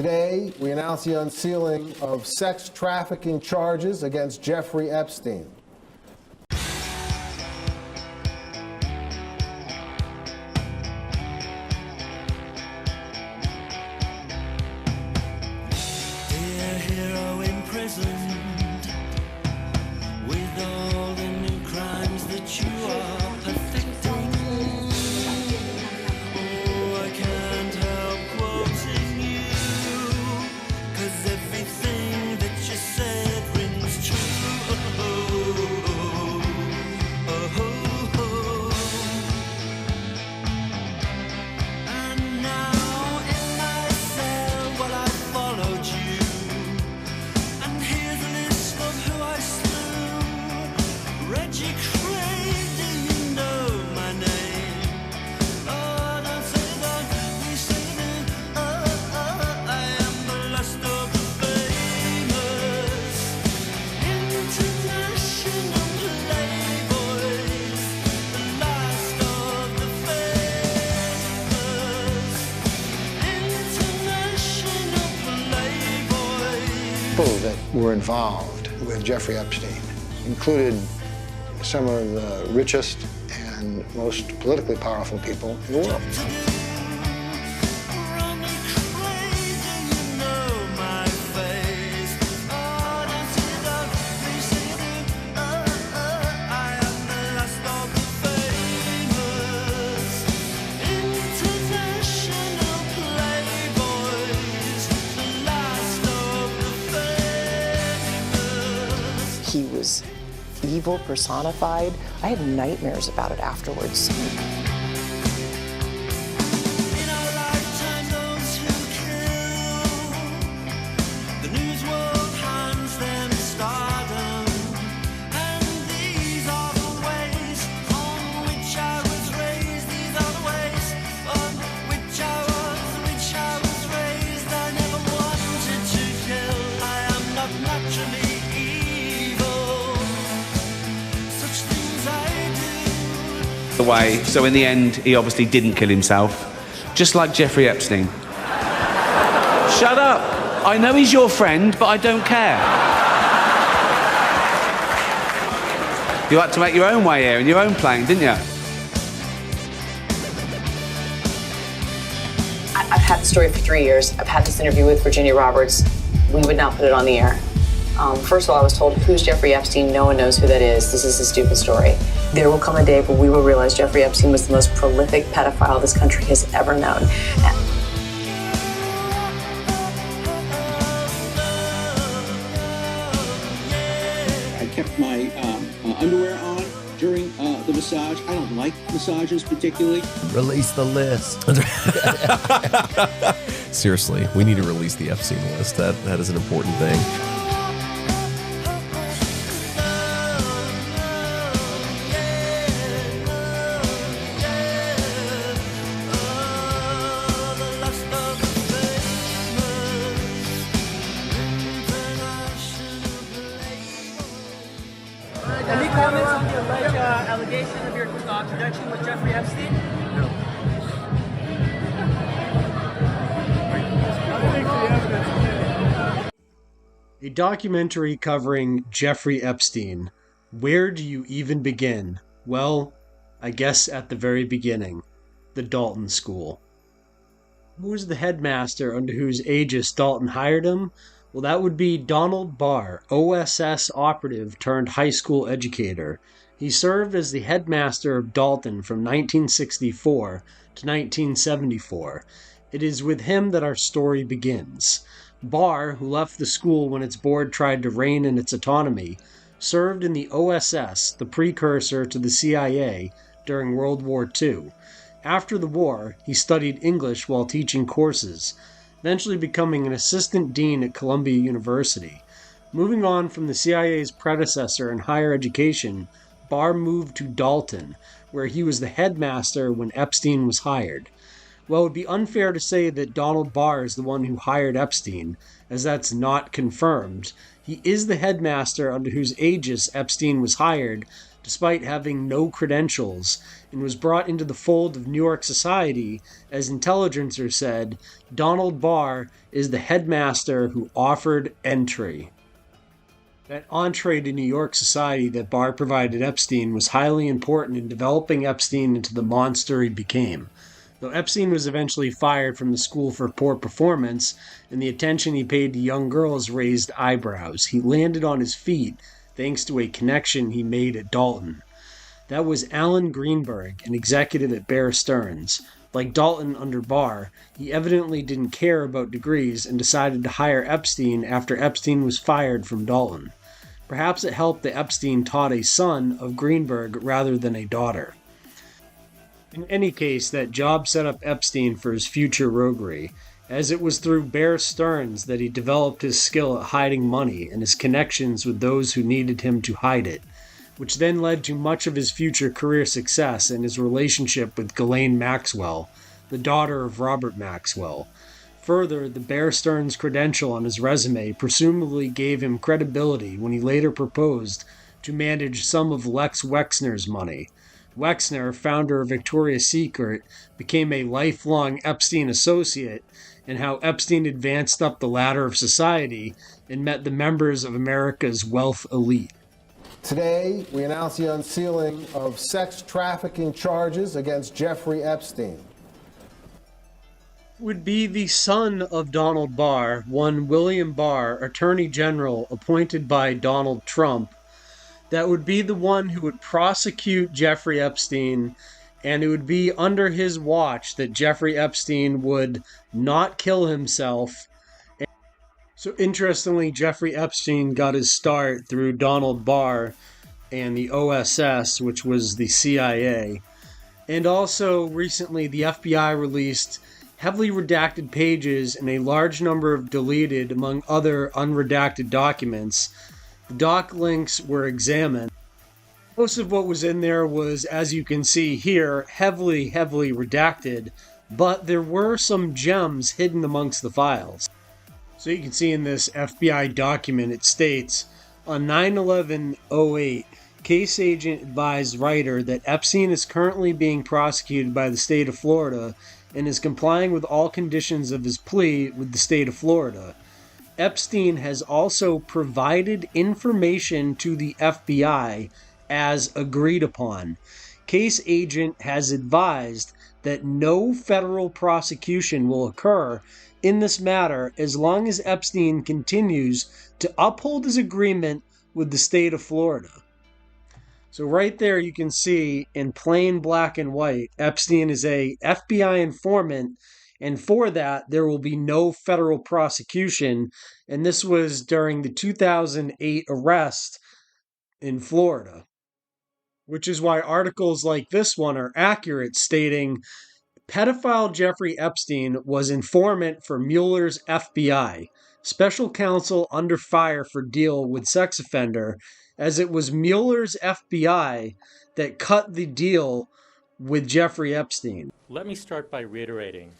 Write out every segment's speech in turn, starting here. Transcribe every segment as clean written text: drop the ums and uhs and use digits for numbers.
Today, we announce the unsealing of sex trafficking charges against Jeffrey Epstein. That were involved with Jeffrey Epstein included some of the richest and most politically powerful people in the world. He was evil personified. I had nightmares about it afterwards. Way. So in the end, he obviously didn't kill himself, just like Jeffrey Epstein. Shut up! I know he's your friend, but I don't care. You had to make your own way here in your own plane, didn't you? I've had the story for 3 years. I've had this interview with Virginia Roberts. We would not put it on the air. First of all, I was told, who's Jeffrey Epstein? No one knows who that is. This is a stupid story. There will come a day where we will realize Jeffrey Epstein was the most prolific pedophile this country has ever known. I kept my underwear on during the massage. I don't like massages particularly. Release the list. Seriously, we need to release the Epstein list. That is an important thing. Any comments on the alleged allegation of your connection with Jeffrey Epstein? No. A documentary covering Jeffrey Epstein. Where do you even begin? Well, I guess at the very beginning. The Dalton School. Who was the headmaster under whose aegis Dalton hired him? Well, that would be Donald Barr, OSS operative turned high school educator. He served as the headmaster of Dalton from 1964 to 1974. It is with him that our story begins. Barr, who left the school when its board tried to rein in its autonomy, served in the OSS, the precursor to the CIA, during World War II. After the war, he studied English while teaching courses, eventually becoming an assistant dean at Columbia University. Moving on from the CIA's predecessor in higher education, Barr moved to Dalton, where he was the headmaster when Epstein was hired. Well, it would be unfair to say that Donald Barr is the one who hired Epstein, as that's not confirmed. He is the headmaster under whose aegis Epstein was hired, despite having no credentials, and was brought into the fold of New York society. As Intelligencer said, Donald Barr is the headmaster who offered entry. That entree to New York society that Barr provided Epstein was highly important in developing Epstein into the monster he became. Though Epstein was eventually fired from the school for poor performance, and the attention he paid to young girls raised eyebrows, he landed on his feet thanks to a connection he made at Dalton. That was Alan Greenberg, an executive at Bear Stearns. Like Dalton under Barr, he evidently didn't care about degrees and decided to hire Epstein after Epstein was fired from Dalton. Perhaps it helped that Epstein taught a son of Greenberg rather than a daughter. In any case, that job set up Epstein for his future roguery, as it was through Bear Stearns that he developed his skill at hiding money and his connections with those who needed him to hide it, which then led to much of his future career success and his relationship with Ghislaine Maxwell, the daughter of Robert Maxwell. Further, the Bear Stearns credential on his resume presumably gave him credibility when he later proposed to manage some of Lex Wexner's money. Wexner, founder of Victoria's Secret, became a lifelong Epstein associate, and how Epstein advanced up the ladder of society and met the members of America's wealth elite. Today, we announce the unsealing of sex trafficking charges against Jeffrey Epstein. Would be the son of Donald Barr, one William Barr, Attorney General appointed by Donald Trump, that would be the one who would prosecute Jeffrey Epstein, and it would be under his watch that Jeffrey Epstein would not kill himself. So interestingly, Jeffrey Epstein got his start through Donald Barr and the OSS, which was the CIA. And also recently the FBI released heavily redacted pages and a large number of deleted, among other unredacted documents. The doc links were examined. Most of what was in there was, as you can see here, heavily redacted, but there were some gems hidden amongst the files. So you can see in this FBI document, it states, on 9/11/08, case agent advised writer that Epstein is currently being prosecuted by the state of Florida and is complying with all conditions of his plea with the state of Florida. Epstein has also provided information to the FBI as agreed upon. Case agent has advised that no federal prosecution will occur in this matter as long as Epstein continues to uphold his agreement with the state of Florida. So right there you can see in plain black and white, Epstein is a FBI informant, and for that there will be no federal prosecution, and this was during the 2008 arrest in Florida. Which is why articles like this one are accurate, stating pedophile Jeffrey Epstein was informant for Mueller's FBI, special counsel under fire for deal with sex offender, as it was Mueller's FBI that cut the deal with Jeffrey Epstein. Let me start by reiterating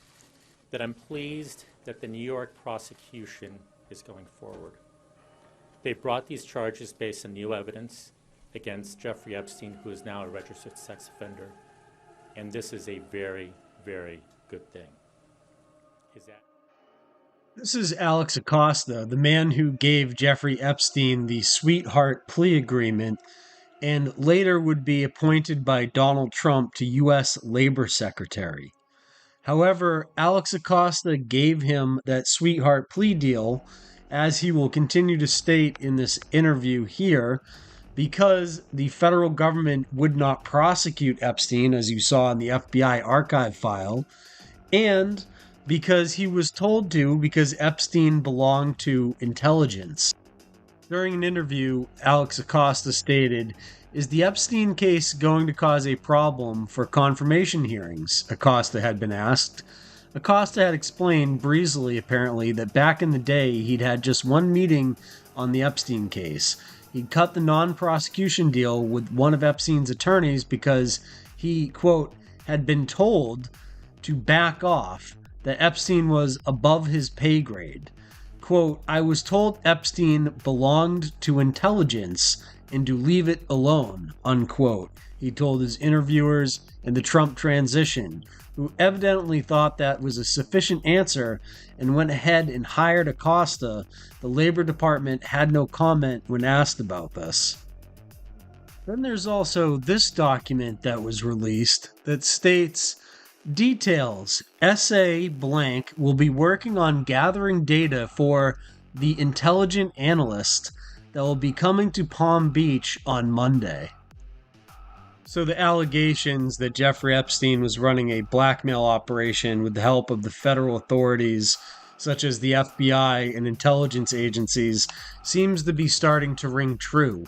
that I'm pleased that the New York prosecution is going forward. They brought these charges based on new evidence against Jeffrey Epstein, who is now a registered sex offender, and this is a very, very good thing. This is Alex Acosta, the man who gave Jeffrey Epstein the sweetheart plea agreement and later would be appointed by Donald Trump to U.S. Labor Secretary. However, Alex Acosta gave him that sweetheart plea deal, as he will continue to state in this interview here, because the federal government would not prosecute Epstein, as you saw in the FBI archive file, and because he was told to, because Epstein belonged to intelligence. During an interview, Alex Acosta stated, "Is the Epstein case going to cause a problem for confirmation hearings?" Acosta had been asked. Acosta had explained breezily, apparently, that back in the day he'd had just one meeting on the Epstein case. He'd cut the non-prosecution deal with one of Epstein's attorneys because he, quote, had been told to back off, that Epstein was above his pay grade. Quote, "I was told Epstein belonged to intelligence and to leave it alone, unquote, he told his interviewers in the Trump transition, who evidently thought that was a sufficient answer and went ahead and hired Acosta. The Labor Department had no comment when asked about this. Then there's also this document that was released that states, details, SA blank will be working on gathering data for the intelligent analyst that will be coming to Palm Beach on Monday. So the allegations that Jeffrey Epstein was running a blackmail operation with the help of the federal authorities, such as the FBI and intelligence agencies, seems to be starting to ring true.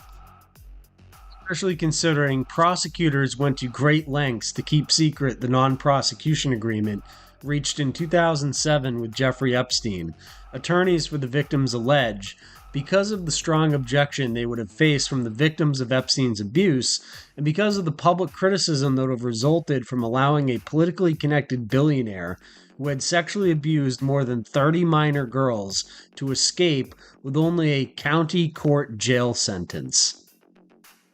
Especially considering prosecutors went to great lengths to keep secret the non-prosecution agreement reached in 2007 with Jeffrey Epstein. Attorneys for the victims allege, because of the strong objection they would have faced from the victims of Epstein's abuse, and because of the public criticism that would have resulted from allowing a politically connected billionaire who had sexually abused more than 30 minor girls to escape with only a county court jail sentence.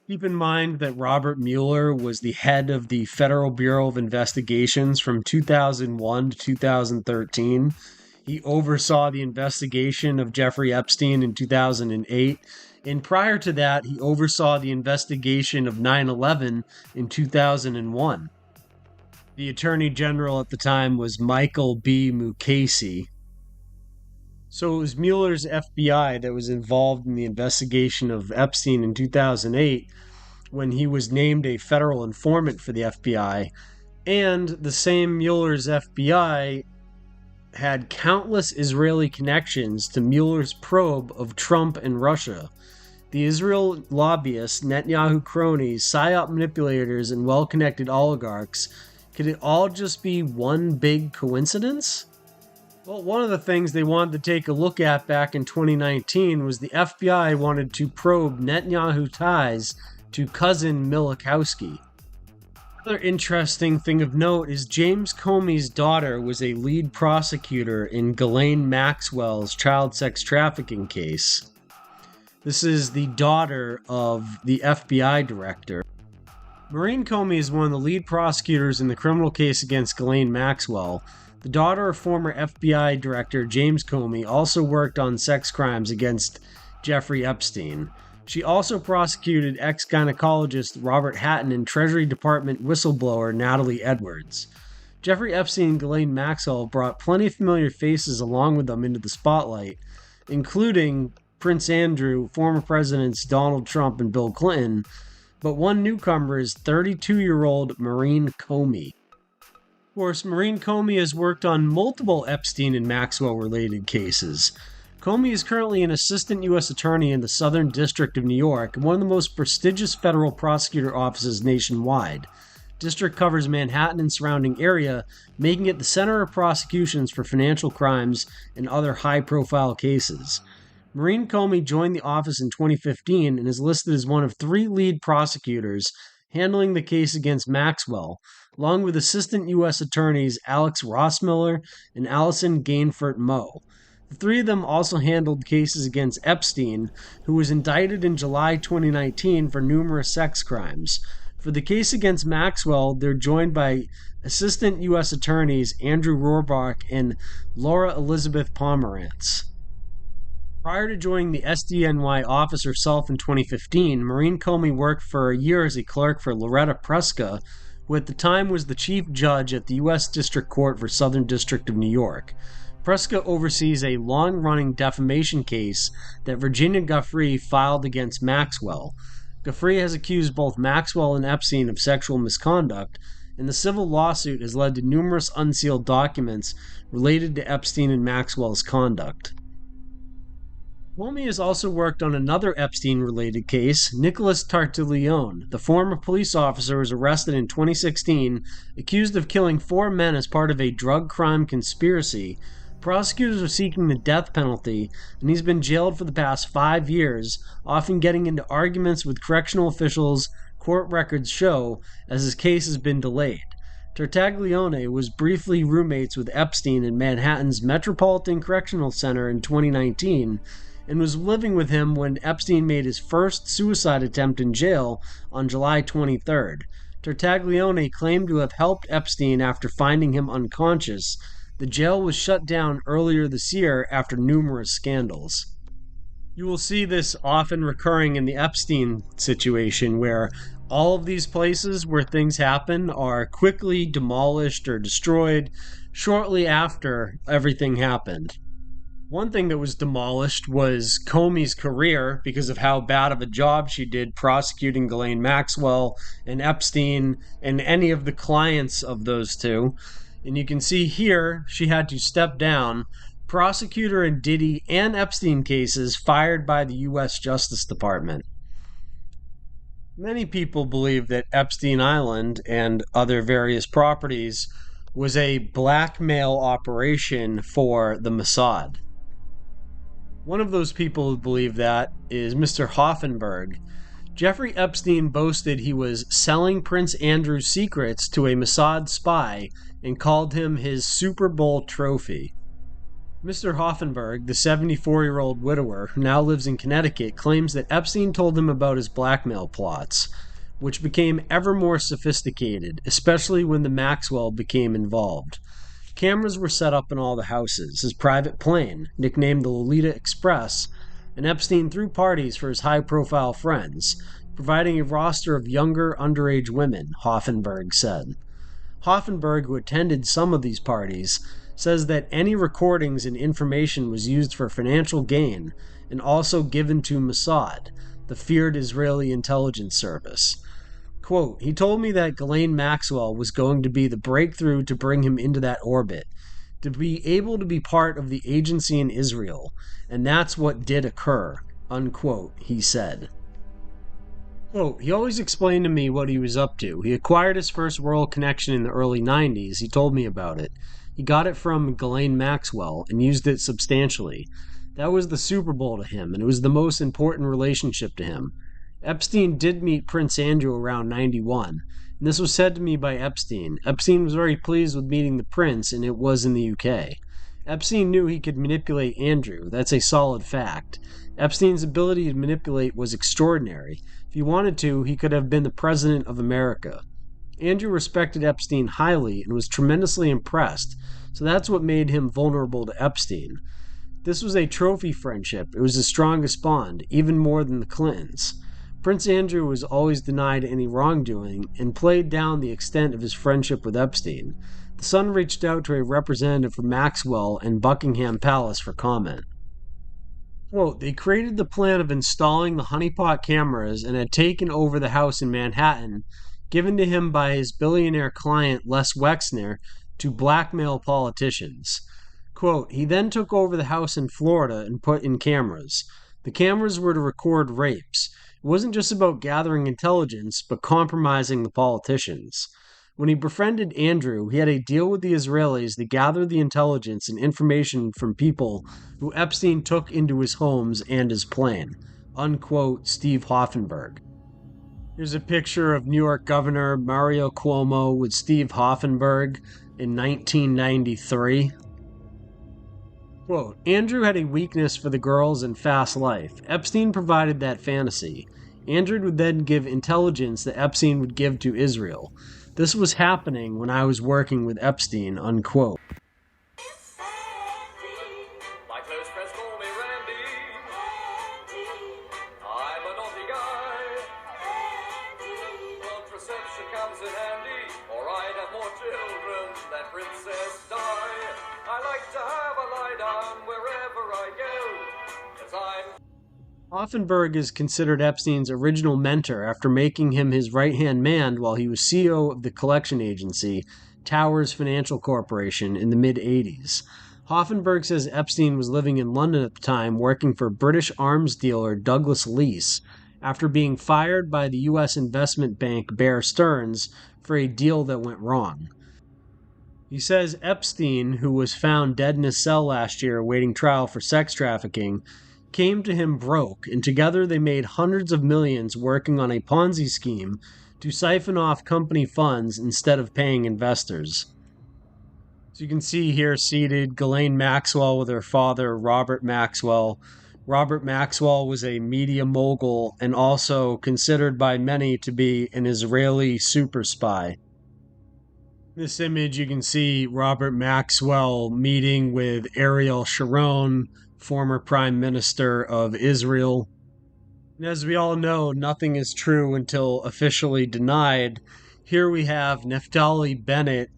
Keep in mind that Robert Mueller was the head of the Federal Bureau of Investigations from 2001 to 2013. He oversaw the investigation of Jeffrey Epstein in 2008, and prior to that, he oversaw the investigation of 9/11 in 2001. The Attorney General at the time was Michael B. Mukasey. So it was Mueller's FBI that was involved in the investigation of Epstein in 2008 when he was named a federal informant for the FBI, and the same Mueller's FBI had countless Israeli connections to Mueller's probe of Trump and Russia. The Israel lobbyists, Netanyahu cronies, PSYOP manipulators, and well-connected oligarchs. Could it all just be one big coincidence? Well, one of the things they wanted to take a look at back in 2019 was the FBI wanted to probe Netanyahu ties to cousin Milikowski. Another interesting thing of note is James Comey's daughter was a lead prosecutor in Ghislaine Maxwell's child sex trafficking case. This is the daughter of the FBI director. Maureen Comey is one of the lead prosecutors in the criminal case against Ghislaine Maxwell. The daughter of former FBI Director James Comey also worked on sex crimes against Jeffrey Epstein. She also prosecuted ex-gynecologist Robert Hatton and Treasury Department whistleblower Natalie Edwards. Jeffrey Epstein and Ghislaine Maxwell brought plenty of familiar faces along with them into the spotlight, including Prince Andrew, former presidents Donald Trump and Bill Clinton, but one newcomer is 32-year-old Maureen Comey. Of course, Maureen Comey has worked on multiple Epstein and Maxwell-related cases. Comey is currently an assistant U.S. attorney in the Southern District of New York, one of the most prestigious federal prosecutor offices nationwide. District covers Manhattan and surrounding area, making it the center of prosecutions for financial crimes and other high-profile cases. Maureen Comey joined the office in 2015 and is listed as one of 3 lead prosecutors handling the case against Maxwell, along with assistant U.S. attorneys Alex Rossmiller and Allison Gainfort Moe. The 3 of them also handled cases against Epstein, who was indicted in July 2019 for numerous sex crimes. For the case against Maxwell, they're joined by assistant U.S. attorneys Andrew Rohrbach and Laura Elizabeth Pomerantz. Prior to joining the SDNY office herself in 2015, Maureen Comey worked for a year as a clerk for Loretta Preska, who at the time was the chief judge at the U.S. District Court for Southern District of New York. Preska oversees a long-running defamation case that Virginia Giuffre filed against Maxwell. Giuffre has accused both Maxwell and Epstein of sexual misconduct, and the civil lawsuit has led to numerous unsealed documents related to Epstein and Maxwell's conduct. Comey has also worked on another Epstein-related case. Nicholas Tartaglione, the former police officer, was arrested in 2016, accused of killing 4 men as part of a drug crime conspiracy. Prosecutors are seeking the death penalty, and he's been jailed for the past 5 years, often getting into arguments with correctional officials, court records show, as his case has been delayed. Tartaglione was briefly roommates with Epstein in Manhattan's Metropolitan Correctional Center in 2019, and was living with him when Epstein made his first suicide attempt in jail on July 23rd. Tartaglione claimed to have helped Epstein after finding him unconscious. The jail was shut down earlier this year after numerous scandals. You will see this often recurring in the Epstein situation, where all of these places where things happen are quickly demolished or destroyed shortly after everything happened. One thing that was demolished was Comey's career because of how bad of a job she did prosecuting Ghislaine Maxwell and Epstein and any of the clients of those two. And you can see here she had to step down. Prosecutor in Diddy and Epstein cases fired by the U.S. Justice Department. Many people believe that Epstein Island and other various properties was a blackmail operation for the Mossad. One of those people who believe that is Mr. Hoffenberg. Jeffrey Epstein boasted he was selling Prince Andrew's secrets to a Mossad spy and called him his Super Bowl trophy. Mr. Hoffenberg, the 74-year-old widower who now lives in Connecticut, claims that Epstein told him about his blackmail plots, which became ever more sophisticated, especially when the Maxwell became involved. Cameras were set up in all the houses. His private plane, nicknamed the Lolita Express, and Epstein threw parties for his high-profile friends, providing a roster of younger, underage women, Hoffenberg said. Hoffenberg, who attended some of these parties, says that any recordings and information was used for financial gain and also given to Mossad, the feared Israeli intelligence service. Quote, he told me that Ghislaine Maxwell was going to be the breakthrough to bring him into that orbit, to be able to be part of the agency in Israel, and that's what did occur, unquote, he said. Quote, he always explained to me what he was up to. He acquired his first world connection in the early 90s. He told me about it. He got it from Ghislaine Maxwell and used it substantially. That was the Super Bowl to him, and it was the most important relationship to him. Epstein did meet Prince Andrew around 91, and this was said to me by Epstein. Epstein was very pleased with meeting the prince, and it was in the UK. Epstein knew he could manipulate Andrew. That's a solid fact. Epstein's ability to manipulate was extraordinary. If he wanted to, he could have been the president of America. Andrew respected Epstein highly and was tremendously impressed, so that's what made him vulnerable to Epstein. This was a trophy friendship. It was the strongest bond, even more than the Clintons. Prince Andrew was always denied any wrongdoing and played down the extent of his friendship with Epstein. The Sun reached out to a representative from Maxwell and Buckingham Palace for comment. Quote, they created the plan of installing the honeypot cameras and had taken over the house in Manhattan, given to him by his billionaire client Lesley Wexner, to blackmail politicians. Quote, he then took over the house in Florida and put in cameras. The cameras were to record rapes. It wasn't just about gathering intelligence, but compromising the politicians. When he befriended Andrew, he had a deal with the Israelis to gather the intelligence and information from people who Epstein took into his homes and his plane. Unquote, Steve Hoffenberg. Here's a picture of New York Governor Mario Cuomo with Steve Hoffenberg in 1993. Quote, Andrew had a weakness for the girls and fast life. Epstein provided that fantasy. Andrew would then give intelligence that Epstein would give to Israel. This was happening when I was working with Epstein, unquote. My close friends call me Randy. I'm a naughty guy. Contraception comes in handy, or I'd have more children than Princess Di. I like to have a lie down wherever I go, 'cause I'm... Hoffenberg is considered Epstein's original mentor after making him his right-hand man while he was CEO of the collection agency, Towers Financial Corporation, in the mid-80s. Hoffenberg says Epstein was living in London at the time working for British arms dealer Douglas Lease after being fired by the U.S. investment bank Bear Stearns for a deal that went wrong. He says Epstein, who was found dead in his cell last year awaiting trial for sex trafficking, came to him broke, and together they made hundreds of millions working on a Ponzi scheme to siphon off company funds instead of paying investors. So you can see here seated Ghislaine Maxwell with her father, Robert Maxwell, Robert Maxwell was a media mogul and also considered by many to be an Israeli super spy. In this image, you can see Robert Maxwell meeting with Ariel Sharon, former Prime Minister of Israel. And as we all know, nothing is true until officially denied. Here we have Naftali Bennett,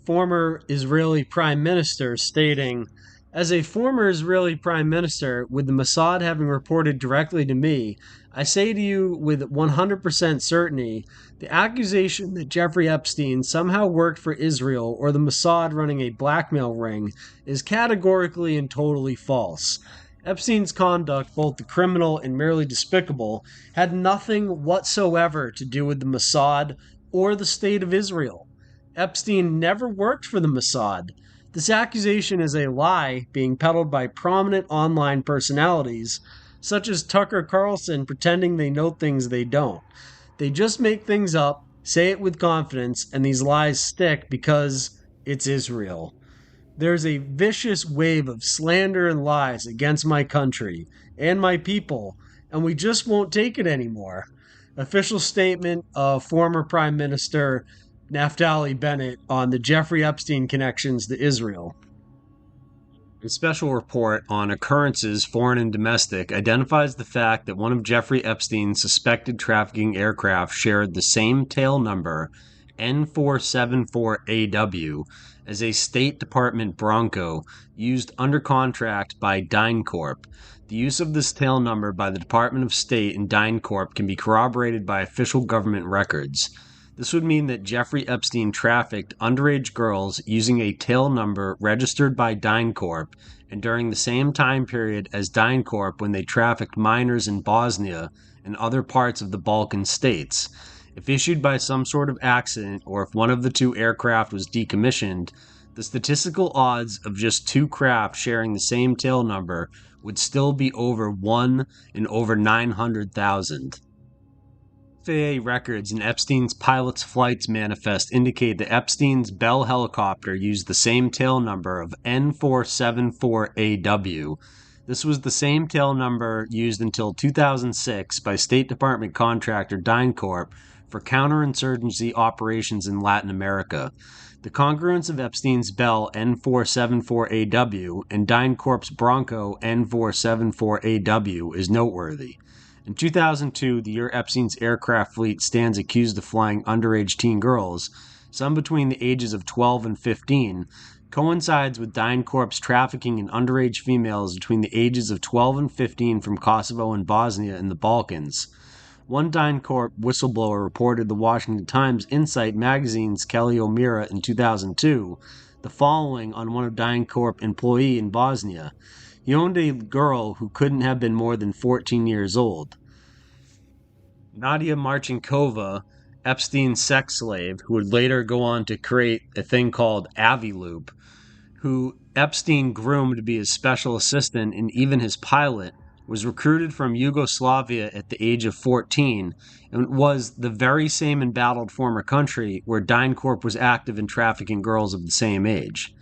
former Israeli Prime Minister, stating, "As a former Israeli Prime Minister, with the Mossad having reported directly to me, I say to you with 100% certainty, the accusation that Jeffrey Epstein somehow worked for Israel or the Mossad running a blackmail ring is categorically and totally false. Epstein's conduct, both the criminal and merely despicable, had nothing whatsoever to do with the Mossad or the State of Israel. Epstein never worked for the Mossad. This accusation is a lie being peddled by prominent online personalities, such as Tucker Carlson, pretending they know things they don't. They just make things up, say it with confidence, and these lies stick because it's Israel. There's a vicious wave of slander and lies against my country and my people, and we just won't take it anymore." Official statement of former Prime Minister Naftali Bennett on the Jeffrey Epstein connections to Israel. A special report on occurrences, foreign and domestic, identifies the fact that one of Jeffrey Epstein's suspected trafficking aircraft shared the same tail number, N474AW, as a State Department Bronco used under contract by DynCorp. The use of this tail number by the Department of State and DynCorp can be corroborated by official government records. This would mean that Jeffrey Epstein trafficked underage girls using a tail number registered by DynCorp, and during the same time period as DynCorp when they trafficked minors in Bosnia and other parts of the Balkan states. If issued by some sort of accident, or if one of the two aircraft was decommissioned, the statistical odds of just two craft sharing the same tail number would still be over 1 in over 900,000. FAA records in Epstein's pilot's flights manifest indicate that Epstein's Bell helicopter used the same tail number of N474AW. This was the same tail number used until 2006 by State Department contractor DynCorp for counterinsurgency operations in Latin America. The congruence of Epstein's Bell N474AW and DynCorp's Bronco N474AW is noteworthy. In 2002, the year Epstein's aircraft fleet stands accused of flying underage teen girls, some between the ages of 12 and 15, coincides with DynCorp's trafficking in underage females between the ages of 12 and 15 from Kosovo and Bosnia in the Balkans. One DynCorp whistleblower reported the Washington Times Insight magazine's Kelly O'Meara in 2002 the following on one of DynCorp employee in Bosnia. He owned a girl who couldn't have been more than 14 years old. Nadia Marchinkova, Epstein's sex slave, who would later go on to create a thing called Aviloop, who Epstein groomed to be his special assistant and even his pilot, was recruited from Yugoslavia at the age of 14 and was the very same embattled former country where DynCorp was active in trafficking girls of the same age.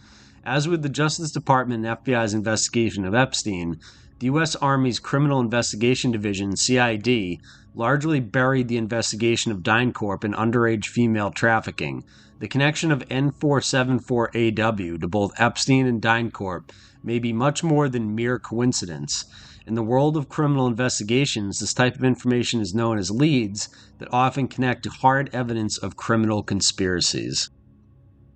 As with the Justice Department and FBI's investigation of Epstein, the U.S. Army's Criminal Investigation Division, CID, largely buried the investigation of DynCorp in underage female trafficking. The connection of N474AW to both Epstein and DynCorp may be much more than mere coincidence. In the world of criminal investigations, this type of information is known as leads that often connect to hard evidence of criminal conspiracies.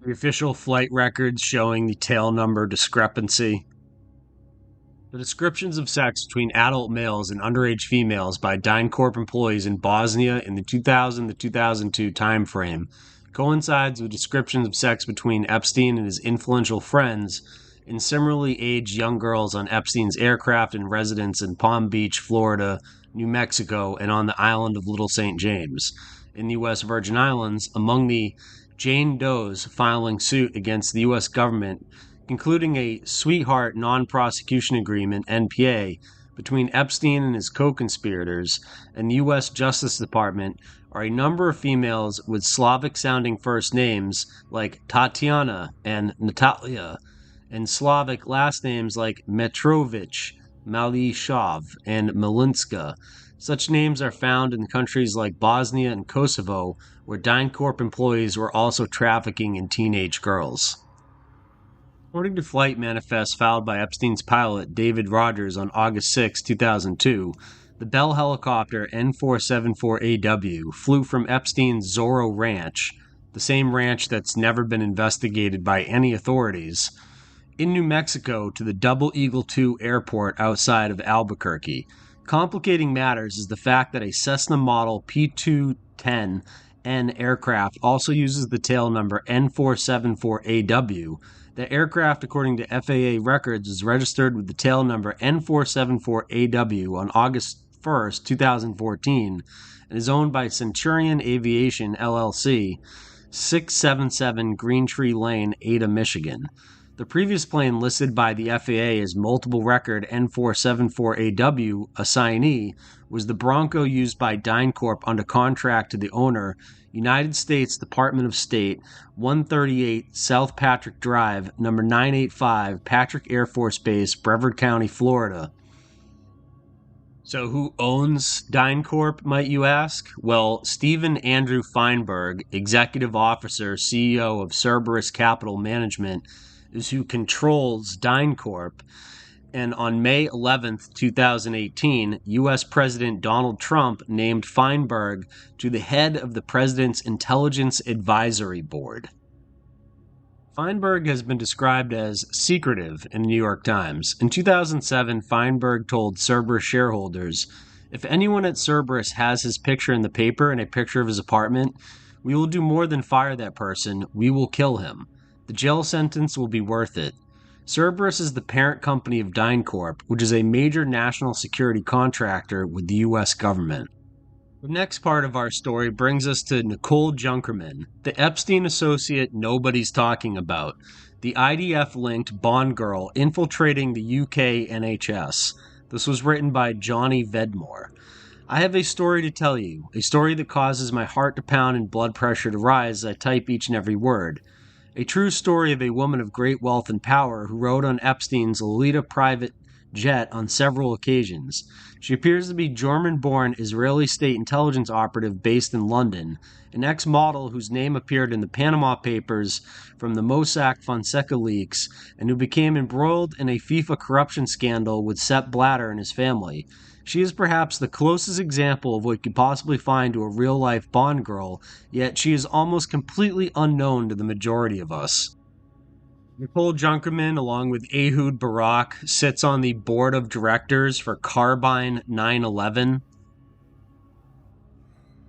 The official flight records showing the tail number discrepancy. The descriptions of sex between adult males and underage females by DynCorp employees in Bosnia in the 2000 to 2002 timeframe coincides with descriptions of sex between Epstein and his influential friends and similarly aged young girls on Epstein's aircraft and residence in Palm Beach, Florida, New Mexico, and on the island of Little St. James. In the U.S. Virgin Islands, among the Jane Does filing suit against the U.S. government, concluding a sweetheart non-prosecution agreement, NPA, between Epstein and his co-conspirators and the U.S. Justice Department are a number of females with Slavic-sounding first names like Tatiana and Natalia, and Slavic last names like Metrovich, Malishov, and Malinska. Such names are found in countries like Bosnia and Kosovo, where DynCorp employees were also trafficking in teenage girls. According to flight manifests filed by Epstein's pilot, David Rogers, on August 6, 2002, the Bell helicopter N474AW flew from Epstein's Zorro Ranch, the same ranch that's never been investigated by any authorities, in New Mexico to the Double Eagle II airport outside of Albuquerque. Complicating matters is the fact that a Cessna model P210N aircraft also uses the tail number N474AW. The aircraft, according to FAA records, is registered with the tail number N474AW on August 1st, 2014, and is owned by Centurion Aviation, LLC, 677 Green Tree Lane, Ada, Michigan. The previous plane listed by the FAA as multiple record N474AW assignee was the Bronco used by DynCorp under contract to the owner, United States Department of State, 138 South Patrick Drive, number 985, Patrick Air Force Base, Brevard County, Florida. So who owns DynCorp, might you ask? Well, Stephen Andrew Feinberg, Executive Officer, CEO of Cerberus Capital Management, is who controls DynCorp. And on May 11th, 2018, U.S. President Donald Trump named Feinberg to the head of the President's Intelligence Advisory Board. Feinberg has been described as secretive in the New York Times. In 2007, Feinberg told Cerberus shareholders, "If anyone at Cerberus has his picture in the paper and a picture of his apartment, we will do more than fire that person. We will kill him. The jail sentence will be worth it." Cerberus is the parent company of DynCorp, which is a major national security contractor with the U.S. government. The next part of our story brings us to Nicole Junkerman, the Epstein associate nobody's talking about, the IDF-linked Bond girl infiltrating the UK NHS. This was written by Johnny Vedmore. I have a story to tell you, a story that causes my heart to pound and blood pressure to rise as I type each and every word. A true story of a woman of great wealth and power who rode on Epstein's Lolita private jet on several occasions. She appears to be German-born Israeli state intelligence operative based in London, an ex-model whose name appeared in the Panama Papers from the Mossack Fonseca leaks, and who became embroiled in a FIFA corruption scandal with Sepp Blatter and his family. She is perhaps the closest example of what you could possibly find to a real-life Bond girl, yet she is almost completely unknown to the majority of us. Nicole Junkerman, along with Ehud Barak, sits on the board of directors for Carbine 9/11.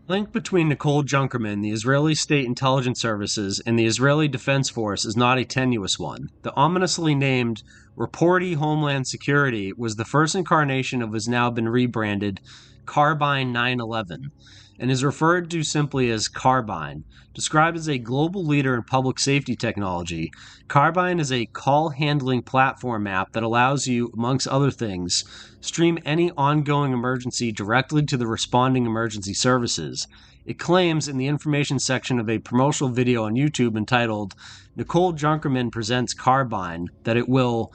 The link between Nicole Junkerman, the Israeli State Intelligence Services, and the Israeli Defense Force is not a tenuous one. The ominously named Reportee Homeland Security was the first incarnation of what has now been rebranded Carbine 9/11, and is referred to simply as Carbine. Described as a global leader in public safety technology, Carbine is a call-handling platform app that allows you, amongst other things, stream any ongoing emergency directly to the responding emergency services. It claims in the information section of a promotional video on YouTube entitled Nicole Junkerman Presents Carbine that it will,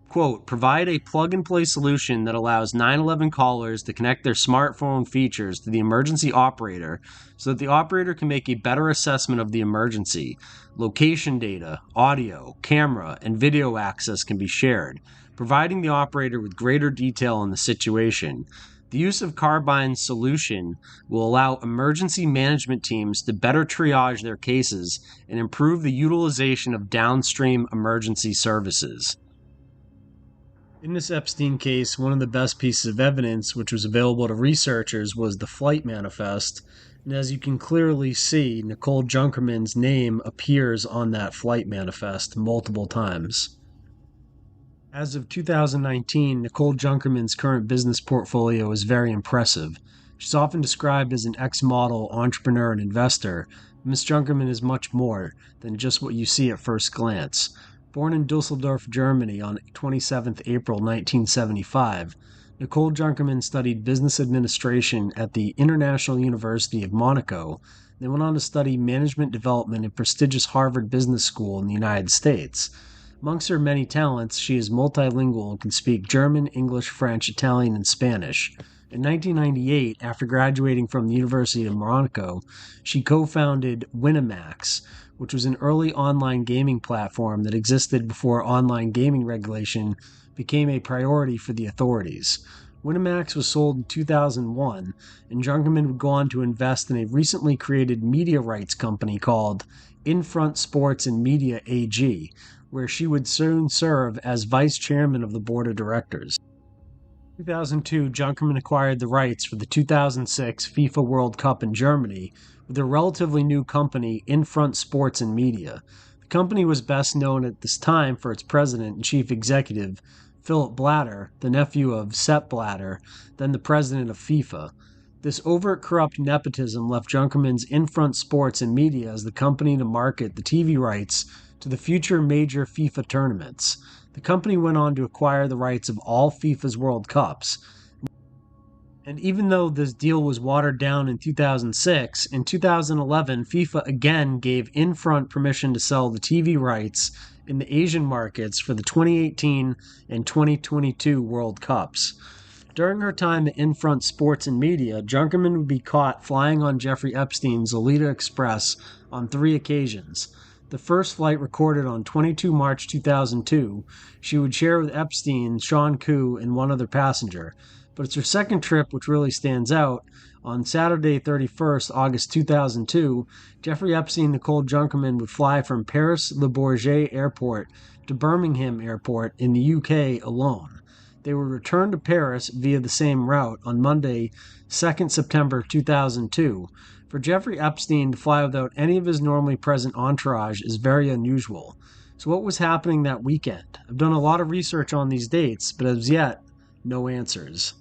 quote, provide a plug-and-play solution that allows 911 callers to connect their smartphone features to the emergency operator so that the operator can make a better assessment of the emergency. Location data, audio, camera, and video access can be shared, providing the operator with greater detail on the situation. The use of Carbine's solution will allow emergency management teams to better triage their cases and improve the utilization of downstream emergency services. In this Epstein case, one of the best pieces of evidence which was available to researchers was the flight manifest, and as you can clearly see, Nicole Junkerman's name appears on that flight manifest multiple times. As of 2019, Nicole Junkerman's current business portfolio is very impressive. She's often described as an ex-model, entrepreneur, and investor. Ms. Junkerman is much more than just what you see at first glance. Born in Dusseldorf, Germany on 27 April 1975, Nicole Junkerman studied business administration at the International University of Monaco, then went on to study management development at prestigious Harvard Business School in the United States. Amongst her many talents, she is multilingual and can speak German, English, French, Italian, and Spanish. In 1998, after graduating from the University of Monaco, she co-founded Winamax, which was an early online gaming platform that existed before online gaming regulation became a priority for the authorities. Winamax was sold in 2001, and Junkerman would go on to invest in a recently created media rights company called Infront Sports and Media AG, where she would soon serve as vice chairman of the board of directors. In 2002, Junkerman acquired the rights for the 2006 FIFA World Cup in Germany with a relatively new company, Infront Sports and Media. The company was best known at this time for its president and chief executive, Philip Blatter, the nephew of Sepp Blatter, then the president of FIFA. This overt corrupt nepotism left Junkerman's Infront Sports and Media as the company to market the TV rights to the future major FIFA tournaments. The company went on to acquire the rights of all FIFA's World Cups. And even though this deal was watered down in 2006, in 2011, FIFA again gave Infront permission to sell the TV rights in the Asian markets for the 2018 and 2022 World Cups. During her time at Infront Sports and Media, Junkerman would be caught flying on Jeffrey Epstein's Lolita Express on 3 occasions. The first flight, recorded on 22 March 2002, she would share with Epstein, Sean Koo, and one other passenger. But it's her second trip which really stands out. On Saturday, 31st August 2002, Jeffrey Epstein and Nicole Junkerman would fly from Paris-Le Bourget Airport to Birmingham Airport in the UK alone. They would return to Paris via the same route on Monday, 2nd September 2002. For Jeffrey Epstein to fly without any of his normally present entourage is very unusual. So what was happening that weekend? I've done a lot of research on these dates, but as yet, no answers.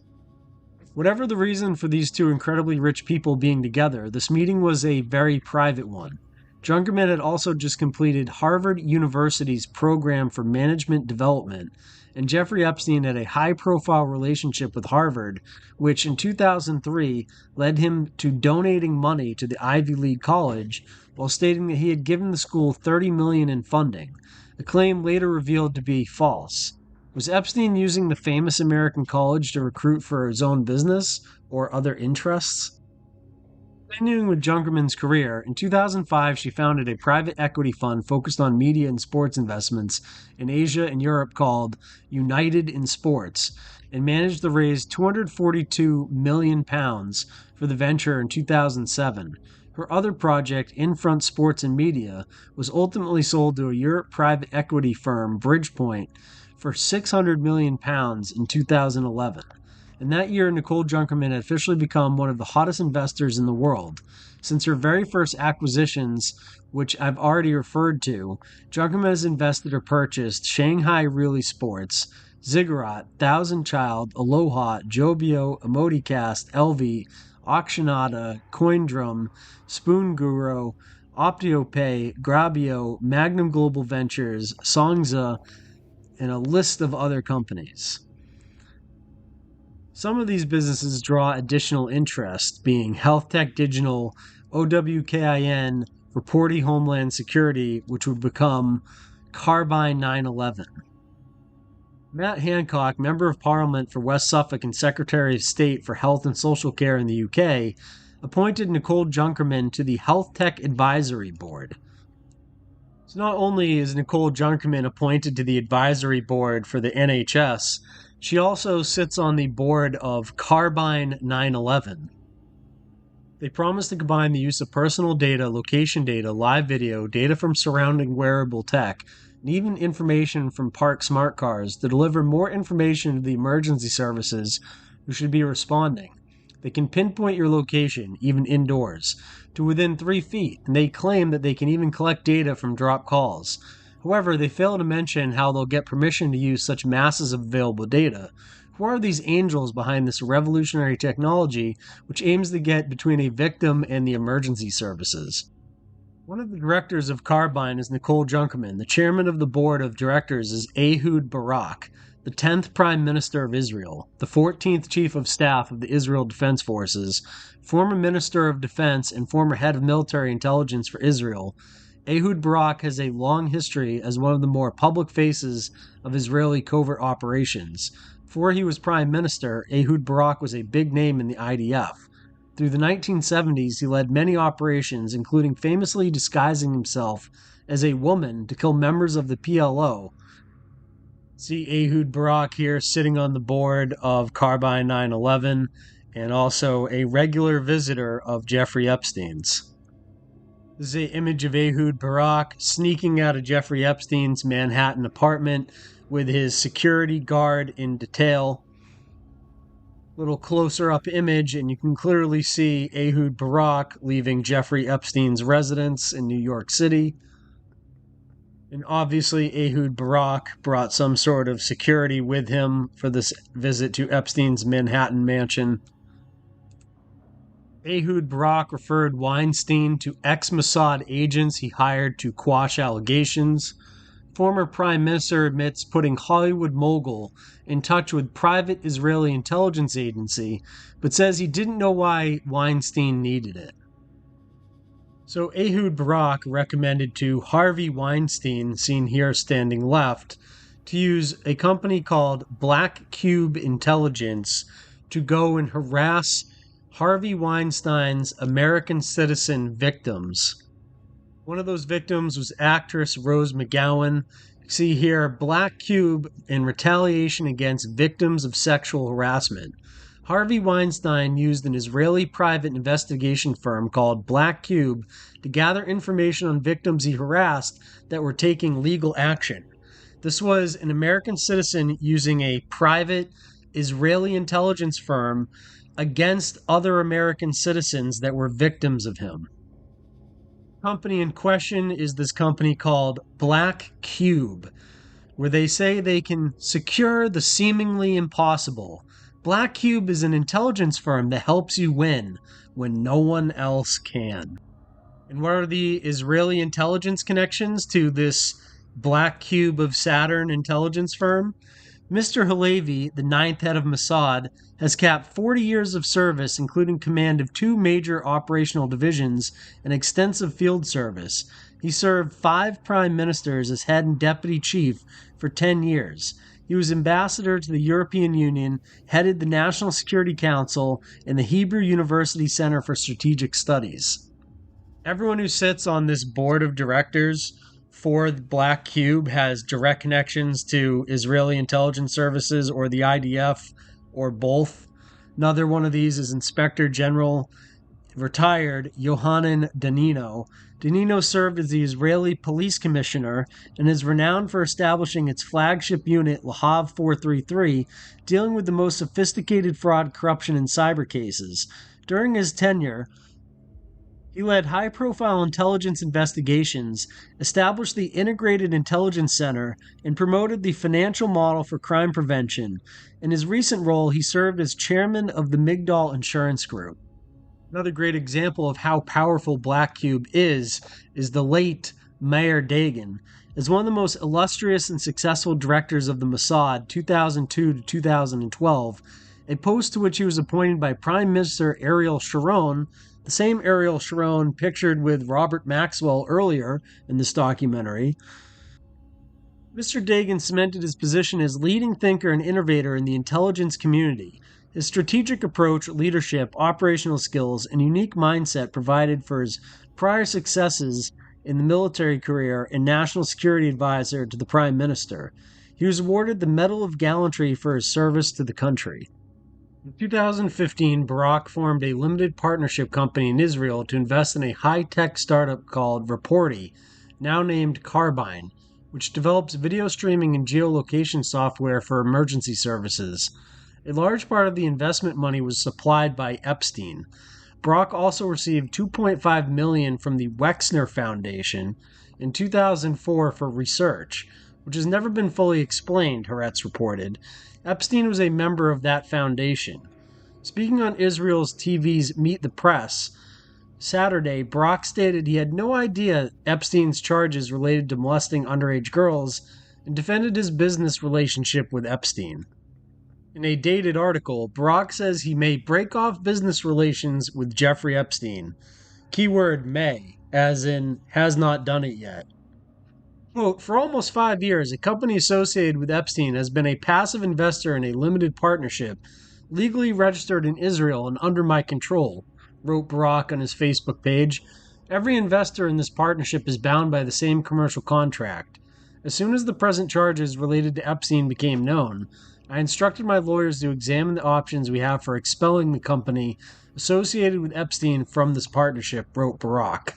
Whatever the reason for these two incredibly rich people being together, this meeting was a very private one. Junkerman had also just completed Harvard University's program for management development, and Jeffrey Epstein had a high-profile relationship with Harvard, which in 2003 led him to donating money to the Ivy League college while stating that he had given the school $30 million in funding, a claim later revealed to be false. Was Epstein using the famous American college to recruit for his own business or other interests? Continuing with Junkerman's career, in 2005 she founded a private equity fund focused on media and sports investments in Asia and Europe called United in Sports, and managed to raise £242 million for the venture in 2007. Her other project, Infront Sports and Media, was ultimately sold to a Europe private equity firm, Bridgepoint, for £600 million in 2011. In that year, Nicole Junkerman had officially become one of the hottest investors in the world. Since her very first acquisitions, which I've already referred to, Junkerman has invested or purchased Shanghai Really Sports, Ziggurat, Thousand Child, Aloha, Jobio, Emodicast, LV, Auctionata, CoinDrum, Spoon Guru, OptioPay, Grabio, Magnum Global Ventures, Songza, and a list of other companies. Some of these businesses draw additional interest, being Health Tech Digital, OWKIN, Reporty Homeland Security, which would become Carbine 9/11. Matt Hancock, Member of Parliament for West Suffolk and Secretary of State for Health and Social Care in the UK, appointed Nicole Junkerman to the Health Tech Advisory Board. So not only is Nicole Junkerman appointed to the advisory board for the NHS, she also sits on the board of Carbine 9/11. They promise to combine the use of personal data, location data, live video, data from surrounding wearable tech, and even information from park smart cars to deliver more information to the emergency services who should be responding. They can pinpoint your location, even indoors, to within 3 feet, and they claim that they can even collect data from dropped calls. However, they fail to mention how they'll get permission to use such masses of available data. Who are these angels behind this revolutionary technology which aims to get between a victim and the emergency services? One of the directors of Carbine is Nicole Junkerman. The chairman of the board of directors is Ehud Barak, the 10th Prime Minister of Israel, the 14th Chief of Staff of the Israel Defense Forces, former Minister of Defense and former head of military intelligence for Israel, Ehud Barak has a long history as one of the more public faces of Israeli covert operations. Before he was prime minister, Ehud Barak was a big name in the IDF. Through the 1970s, he led many operations, including famously disguising himself as a woman to kill members of the PLO. See Ehud Barak here sitting on the board of Carbine 9/11, and also a regular visitor of Jeffrey Epstein's. This is an image of Ehud Barak sneaking out of Jeffrey Epstein's Manhattan apartment with his security guard in detail. Little closer up image, and you can clearly see Ehud Barak leaving Jeffrey Epstein's residence in New York City. And obviously Ehud Barak brought some sort of security with him for this visit to Epstein's Manhattan mansion. Ehud Barak referred Weinstein to ex-Mossad agents he hired to quash allegations. Former Prime Minister admits putting Hollywood Mogul in touch with private Israeli intelligence agency, but says he didn't know why Weinstein needed it. So Ehud Barak recommended to Harvey Weinstein, seen here standing left, to use a company called Black Cube Intelligence to go and harass Harvey Weinstein's American citizen victims. One of those victims was actress Rose McGowan. See here, Black Cube in retaliation against victims of sexual harassment. Harvey Weinstein used an Israeli private investigation firm called Black Cube to gather information on victims he harassed that were taking legal action. This was an American citizen using a private Israeli intelligence firm against other American citizens that were victims of him. The company in question is this company called Black Cube, where they say they can secure the seemingly impossible. Black Cube is an intelligence firm that helps you win when no one else can. And what are the Israeli intelligence connections to this Black Cube of Saturn intelligence firm? Mr. Halevi, the ninth head of Mossad, has capped 40 years of service, including command of 2 major operational divisions and extensive field service. He served 5 prime ministers as head and deputy chief for 10 years. He was ambassador to the European Union, headed the National Security Council, and the Hebrew University Center for Strategic Studies. Everyone who sits on this board of directors for the Black Cube has direct connections to Israeli intelligence services or the IDF or both. Another one of these is Inspector General retired Yohanan Danino. Danino served as the Israeli police commissioner and is renowned for establishing its flagship unit, Lahav 433, dealing with the most sophisticated fraud, corruption, and cyber cases. During his tenure, he led high-profile intelligence investigations, established the Integrated Intelligence Center, and promoted the financial model for crime prevention. In his recent role, he served as chairman of the Migdal Insurance Group. Another great example of how powerful Black Cube is the late Meir Dagan. As one of the most illustrious and successful directors of the Mossad, 2002 to 2012, a post to which he was appointed by Prime Minister Ariel Sharon, the same Ariel Sharon pictured with Robert Maxwell earlier in this documentary. Mr. Dagan cemented his position as leading thinker and innovator in the intelligence community. His strategic approach, leadership, operational skills, and unique mindset provided for his prior successes in the military career and national security advisor to the Prime Minister. He was awarded the Medal of Gallantry for his service to the country. In 2015, Barak formed a limited partnership company in Israel to invest in a high-tech startup called Reporty, now named Carbine, which develops video streaming and geolocation software for emergency services. A large part of the investment money was supplied by Epstein. Barak also received $2.5 million from the Wexner Foundation in 2004 for research, which has never been fully explained, Haaretz reported. Epstein was a member of that foundation. Speaking on Israel's TV's Meet the Press, Saturday, Barak stated he had no idea Epstein's charges related to molesting underage girls and defended his business relationship with Epstein. In a dated article, Barak says he may break off business relations with Jeffrey Epstein. Keyword may. as in has not done it yet. Quote, for almost 5 years, a company associated with Epstein has been a passive investor in a limited partnership, legally registered in Israel and under my control, wrote Barak on his Facebook page. Every investor in this partnership is bound by the same commercial contract. As soon as the present charges related to Epstein became known, I instructed my lawyers to examine the options we have for expelling the company associated with Epstein from this partnership, wrote Barak.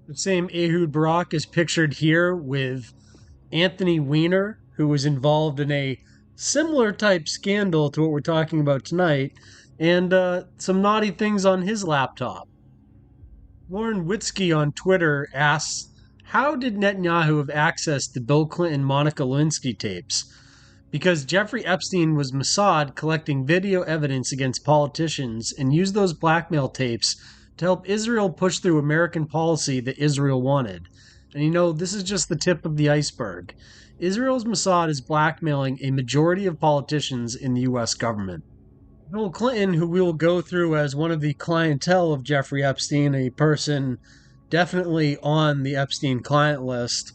The same Ehud Barak is pictured here with Anthony Weiner, who was involved in a similar type scandal to what we're talking about tonight, and some naughty things on his laptop. Lauren Witzke on Twitter asks, how did Netanyahu have access to Bill Clinton-Monica Lewinsky tapes? Because Jeffrey Epstein was Mossad collecting video evidence against politicians and used those blackmail tapes to help Israel push through American policy that Israel wanted. And you know, this is just the tip of the iceberg. Israel's Mossad is blackmailing a majority of politicians in the U.S. government. Bill Clinton, who we will go through as one of the clientele of Jeffrey Epstein, a person definitely on the Epstein Client list,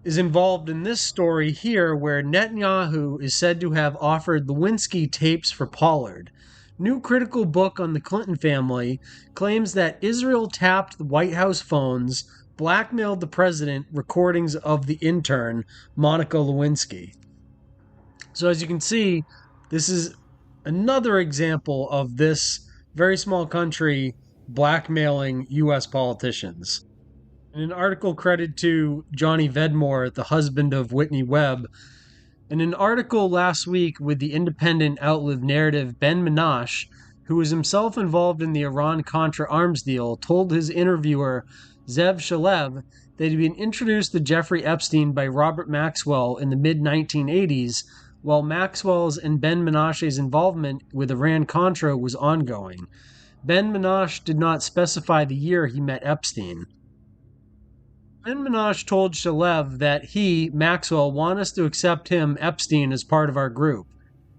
is involved in this story here where Netanyahu is said to have offered Lewinsky tapes for Pollard. New critical book on the Clinton family claims that Israel tapped the White House phones, blackmailed the president, recordings of the intern, Monica Lewinsky. So as you can see, this is another example of this very small country blackmailing U.S. politicians. In an article credited to Johnny Vedmore, the husband of Whitney Webb, in an article last week with the independent outlet narrative, Ben Menashe, who was himself involved in the Iran-Contra arms deal, told his interviewer, Zev Shalev, that he'd been introduced to Jeffrey Epstein by Robert Maxwell in the mid-1980s, while Maxwell's and Ben Menashe's involvement with Iran-Contra was ongoing. Ben Menashe did not specify the year he met Epstein. Ben Menashe told Shalev that he, Maxwell, wanted us to accept him, Epstein, as part of our group.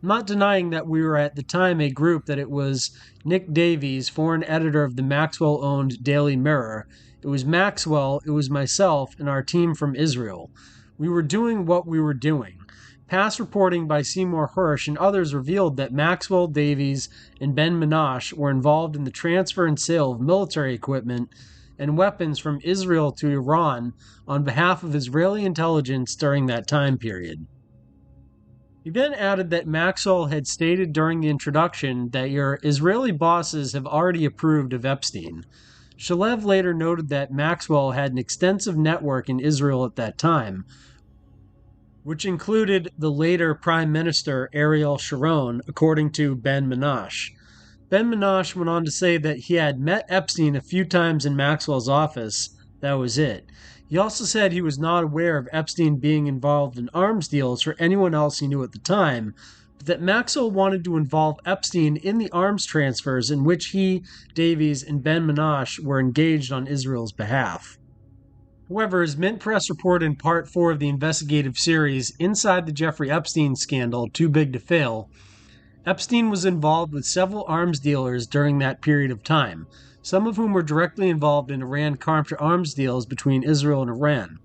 I'm not denying that we were at the time a group that it was Nick Davies, foreign editor of the Maxwell-owned Daily Mirror. It was Maxwell, it was myself, and our team from Israel. We were doing what we were doing. Past reporting by Seymour Hersh and others revealed that Maxwell, Davies, and Ben Menashe were involved in the transfer and sale of military equipment and weapons from Israel to Iran on behalf of Israeli intelligence during that time period. He then added that Maxwell had stated during the introduction that your Israeli bosses have already approved of Epstein. Shalev later noted that Maxwell had an extensive network in Israel at that time, which included the later Prime Minister Ariel Sharon, according to Ben Menashe. Ben Menashe went on to say that he had met Epstein a few times in Maxwell's office. That was it. He also said he was not aware of Epstein being involved in arms deals for anyone else he knew at the time, but that Maxwell wanted to involve Epstein in the arms transfers in which he, Davies, and Ben Menashe were engaged on Israel's behalf. However, as Mint Press reported in Part 4 of the investigative series Inside the Jeffrey Epstein Scandal, Too Big to Fail, Epstein was involved with several arms dealers during that period of time, some of whom were directly involved in Iran-Contra arms deals between Israel and Iran.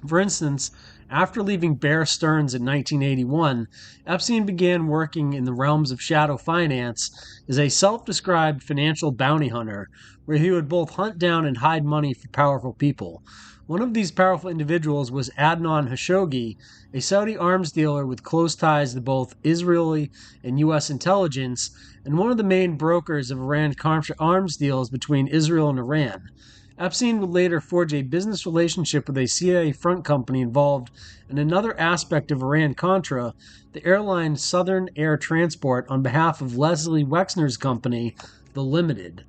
For instance, after leaving Bear Stearns in 1981, Epstein began working in the realms of shadow finance as a self-described financial bounty hunter, where he would both hunt down and hide money for powerful people. One of these powerful individuals was Adnan Khashoggi, a Saudi arms dealer with close ties to both Israeli and U.S. intelligence, and one of the main brokers of Iran-Contra arms deals between Israel and Iran. Epstein would later forge a business relationship with a CIA front company involved in another aspect of Iran-Contra, the airline Southern Air Transport, on behalf of Lesley Wexner's company, The Limited.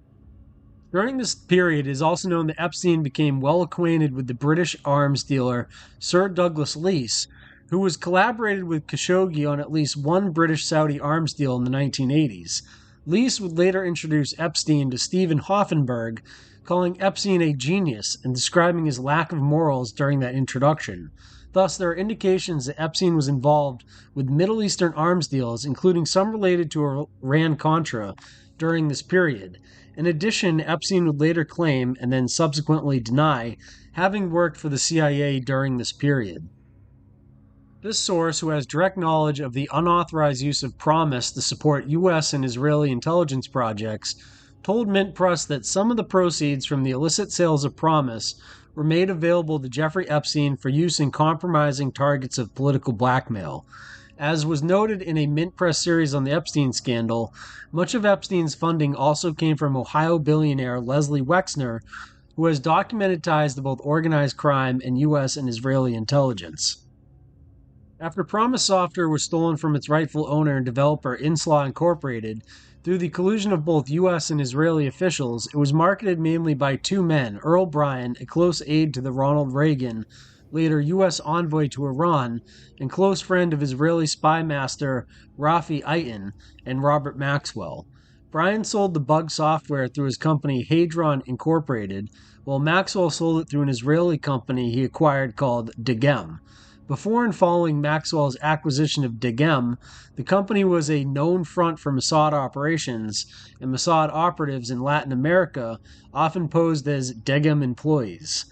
During this period, it is also known that Epstein became well acquainted with the British arms dealer Sir Douglas Leese, who was collaborated with Khashoggi on at least one British-Saudi arms deal in the 1980s. Leese would later introduce Epstein to Stephen Hoffenberg, calling Epstein a genius and describing his lack of morals during that introduction. Thus, there are indications that Epstein was involved with Middle Eastern arms deals, including some related to Iran-Contra, during this period. In addition, Epstein would later claim, and then subsequently deny, having worked for the CIA during this period. This source, who has direct knowledge of the unauthorized use of promise to support U.S. and Israeli intelligence projects, told Mint Press that some of the proceeds from the illicit sales of promise were made available to Jeffrey Epstein for use in compromising targets of political blackmail. As was noted in a Mint Press series on the Epstein scandal, much of Epstein's funding also came from Ohio billionaire Lesley Wexner, who has documented ties to both organized crime and U.S. and Israeli intelligence. After Promise software was stolen from its rightful owner and developer Inslaw Incorporated, through the collusion of both U.S. and Israeli officials, it was marketed mainly by two men, Earl Bryan, a close aide to the Ronald Reagan, later U.S. envoy to Iran, and close friend of Israeli spy master Rafi Eitan, and Robert Maxwell. Bryan sold the bug software through his company Hadron Incorporated, while Maxwell sold it through an Israeli company he acquired called Degem. Before and following Maxwell's acquisition of Degem, the company was a known front for Mossad operations, and Mossad operatives in Latin America often posed as Degem employees.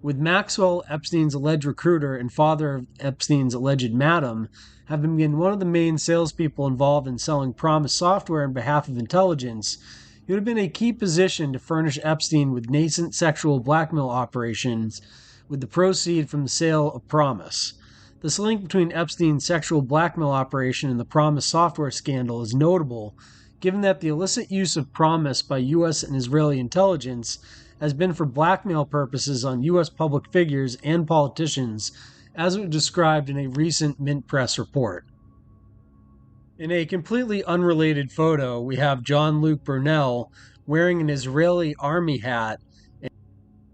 With Maxwell, Epstein's alleged recruiter and father of Epstein's alleged madam, having been one of the main salespeople involved in selling Promise software on behalf of intelligence, he would have been a key position to furnish Epstein with nascent sexual blackmail operations with the proceeds from the sale of Promise. This link between Epstein's sexual blackmail operation and the Promise software scandal is notable, given that the illicit use of Promise by U.S. and Israeli intelligence has been for blackmail purposes on U.S. public figures and politicians, as was described in a recent Mint Press report. In a completely unrelated photo, we have John Luc-Brunel wearing an Israeli army hat.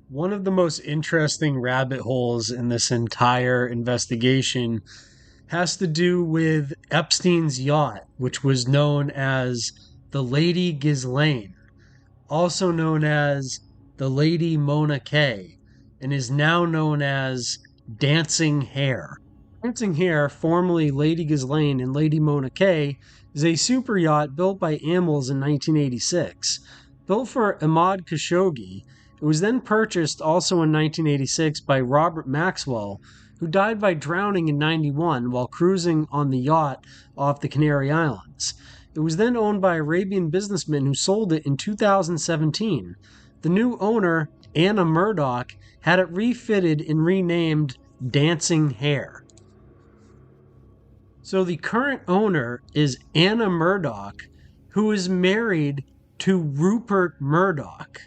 One of the most interesting rabbit holes in this entire investigation has to do with Epstein's yacht, which was known as the Lady Ghislaine, also known as the Lady Mona Kay, and is now known as Dancing Hare. Dancing Hare, formerly Lady Ghislaine and Lady Mona Kay, is a super yacht built by Amels in 1986. Built for Ehud Khashoggi, it was then purchased also in 1986 by Robert Maxwell, who died by drowning in 1991 while cruising on the yacht off the Canary Islands. It was then owned by Arabian businessmen who sold it in 2017. The new owner, Anna Murdoch, had it refitted and renamed Dancing Hare. So the current owner is Anna Murdoch, who is married to Rupert Murdoch,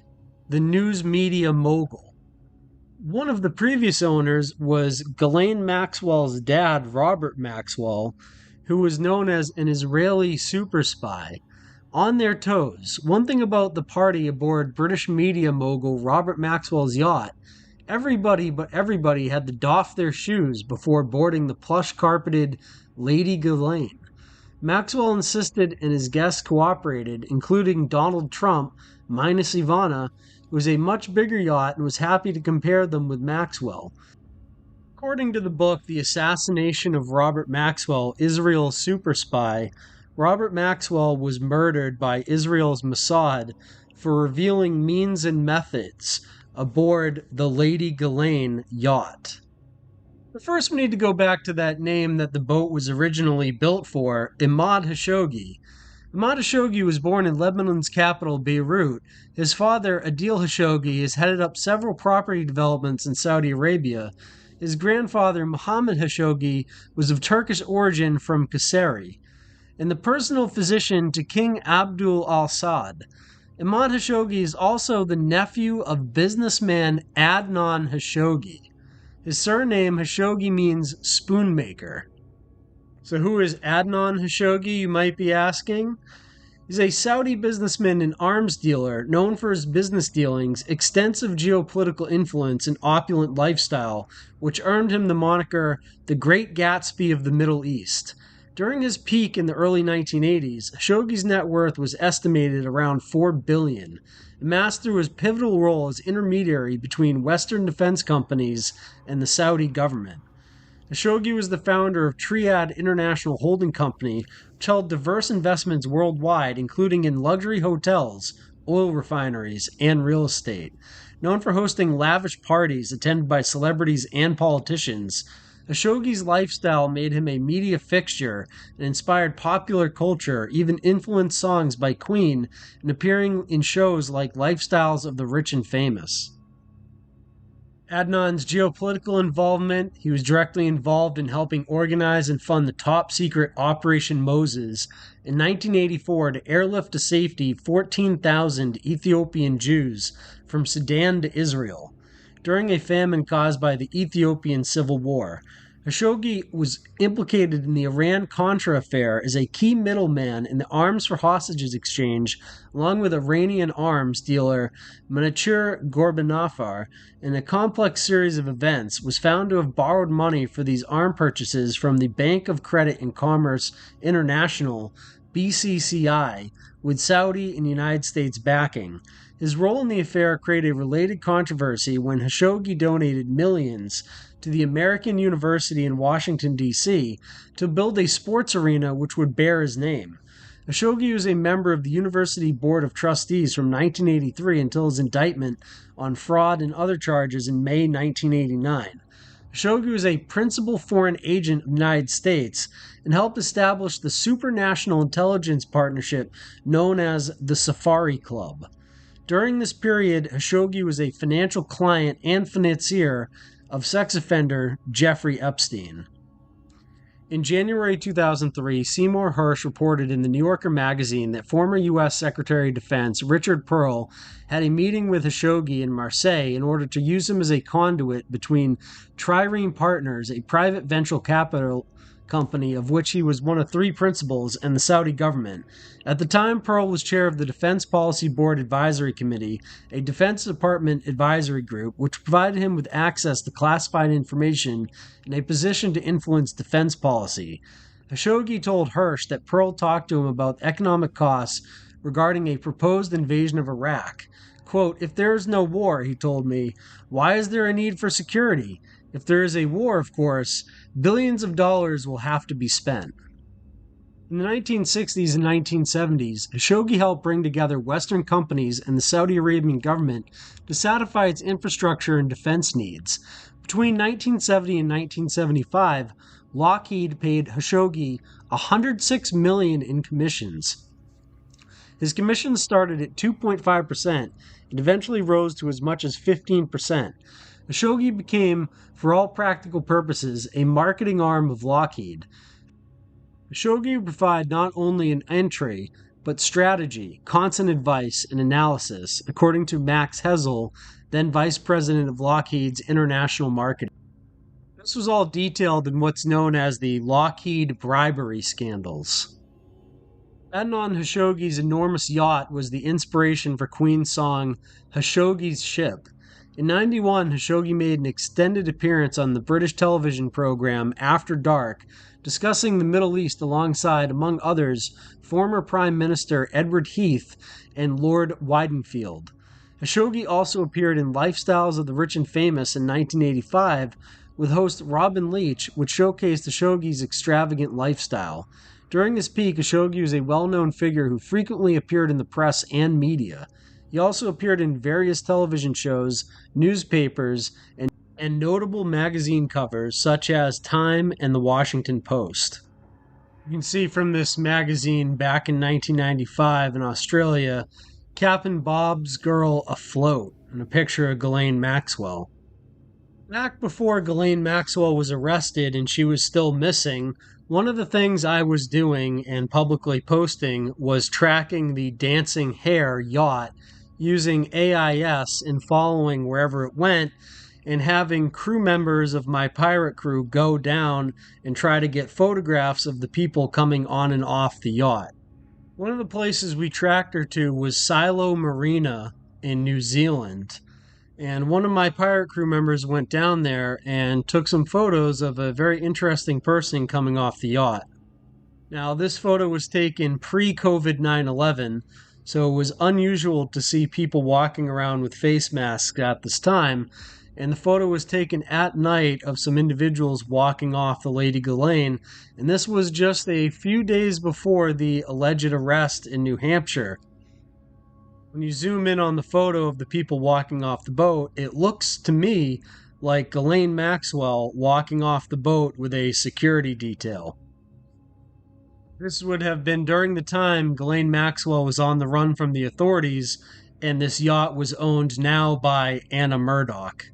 the news media mogul. One of the previous owners was Ghislaine Maxwell's dad, Robert Maxwell, who was known as an Israeli super spy. On their toes, one thing about the party aboard British media mogul Robert Maxwell's yacht, everybody but everybody had to doff their shoes before boarding the plush-carpeted Lady Ghislaine. Maxwell insisted and his guests cooperated, including Donald Trump, minus Ivana, who was a much bigger yacht and was happy to compare them with Maxwell. According to the book The Assassination of Robert Maxwell, Israel's Super Spy, Robert Maxwell was murdered by Israel's Mossad for revealing means and methods aboard the Lady Ghislaine yacht. But first we need to go back to that name that the boat was originally built for, Ehud Khashoggi. Ehud Khashoggi was born in Lebanon's capital, Beirut. His father, Adil Khashoggi, has headed up several property developments in Saudi Arabia. His grandfather, Mohammed Khashoggi, was of Turkish origin from Kayseri, and the personal physician to King Abdul al-Saud. Ehud Khashoggi is also the nephew of businessman Adnan Khashoggi. His surname, Khashoggi, means spoonmaker. So who is Adnan Khashoggi, you might be asking? He's a Saudi businessman and arms dealer known for his business dealings, extensive geopolitical influence, and opulent lifestyle, which earned him the moniker the Great Gatsby of the Middle East. During his peak in the early 1980s, Khashoggi's net worth was estimated around $4 billion, amassed through his pivotal role as intermediary between Western defense companies and the Saudi government. Khashoggi was the founder of Triad International Holding Company, which held diverse investments worldwide, including in luxury hotels, oil refineries, and real estate. Known for hosting lavish parties attended by celebrities and politicians, Khashoggi's lifestyle made him a media fixture and inspired popular culture, even influenced songs by Queen and appearing in shows like Lifestyles of the Rich and Famous. Adnan's geopolitical involvement: he was directly involved in helping organize and fund the top-secret Operation Moses in 1984 to airlift to safety 14,000 Ethiopian Jews from Sudan to Israel during a famine caused by the Ethiopian Civil War. Khashoggi was implicated in the Iran-Contra affair as a key middleman in the arms for hostages exchange, along with Iranian arms dealer Menachem Ghorbanifar. In a complex series of events, was found to have borrowed money for these arm purchases from the Bank of Credit and Commerce International, BCCI, with Saudi and United States backing. His role in the affair created a related controversy when Khashoggi donated millions to the American University in Washington, D.C. to build a sports arena which would bear his name. Khashoggi was a member of the University Board of Trustees from 1983 until his indictment on fraud and other charges in May 1989. Khashoggi was a principal foreign agent of the United States and helped establish the supranational intelligence partnership known as the Safari Club. During this period, Khashoggi was a financial client and financier of sex offender Jeffrey Epstein. In January 2003, Seymour Hersh reported in the New Yorker magazine that former U.S. Secretary of Defense Richard Perle had a meeting with Khashoggi in Marseille in order to use him as a conduit between Trireme Partners, a private venture capital company of which he was one of three principals, and the Saudi government. At the time, Perle was chair of the Defense Policy Board Advisory Committee, a Defense Department advisory group which provided him with access to classified information and a position to influence defense policy. Khashoggi told Hersh that Perle talked to him about economic costs regarding a proposed invasion of Iraq. Quote, "If there is no war," he told me, "why is there a need for security? If there is a war, of course, billions of dollars will have to be spent." In the 1960s and 1970s, Khashoggi helped bring together Western companies and the Saudi Arabian government to satisfy its infrastructure and defense needs. Between 1970 and 1975, Lockheed paid Khashoggi $106 million in commissions. His commissions started at 2.5% and eventually rose to as much as 15%. Khashoggi became, for all practical purposes, a marketing arm of Lockheed. Khashoggi would provide not only an entry, but strategy, constant advice, and analysis, according to Max Hessel, then vice president of Lockheed's international marketing. This was all detailed in what's known as the Lockheed bribery scandals. Adnan Khashoggi's enormous yacht was the inspiration for Queen's song Khashoggi's Ship. In 1991, Khashoggi made an extended appearance on the British television program After Dark, discussing the Middle East alongside, among others, former Prime Minister Edward Heath and Lord Weidenfeld. Khashoggi also appeared in Lifestyles of the Rich and Famous in 1985 with host Robin Leach, which showcased Khashoggi's extravagant lifestyle. During this peak, Khashoggi was a well-known figure who frequently appeared in the press and media. He also appeared in various television shows, newspapers, and notable magazine covers such as Time and The Washington Post. You can see from this magazine back in 1995 in Australia, Captain Bob's Girl Afloat, and a picture of Ghislaine Maxwell. Back before Ghislaine Maxwell was arrested and she was still missing, one of the things I was doing and publicly posting was tracking the Dancing Hare yacht using AIS and following wherever it went, and having crew members of my pirate crew go down and try to get photographs of the people coming on and off the yacht. One of the places we tracked her to was Silo Marina in New Zealand, and one of my pirate crew members went down there and took some photos of a very interesting person coming off the yacht. Now, this photo was taken pre-COVID 9/11, so it was unusual to see people walking around with face masks at this time, and the photo was taken at night of some individuals walking off the Lady Ghislaine, and this was just a few days before the alleged arrest in New Hampshire. When you zoom in on the photo of the people walking off the boat, it looks to me like Ghislaine Maxwell walking off the boat with a security detail. This would have been during the time Ghislaine Maxwell was on the run from the authorities, and this yacht was owned now by Anna Murdoch.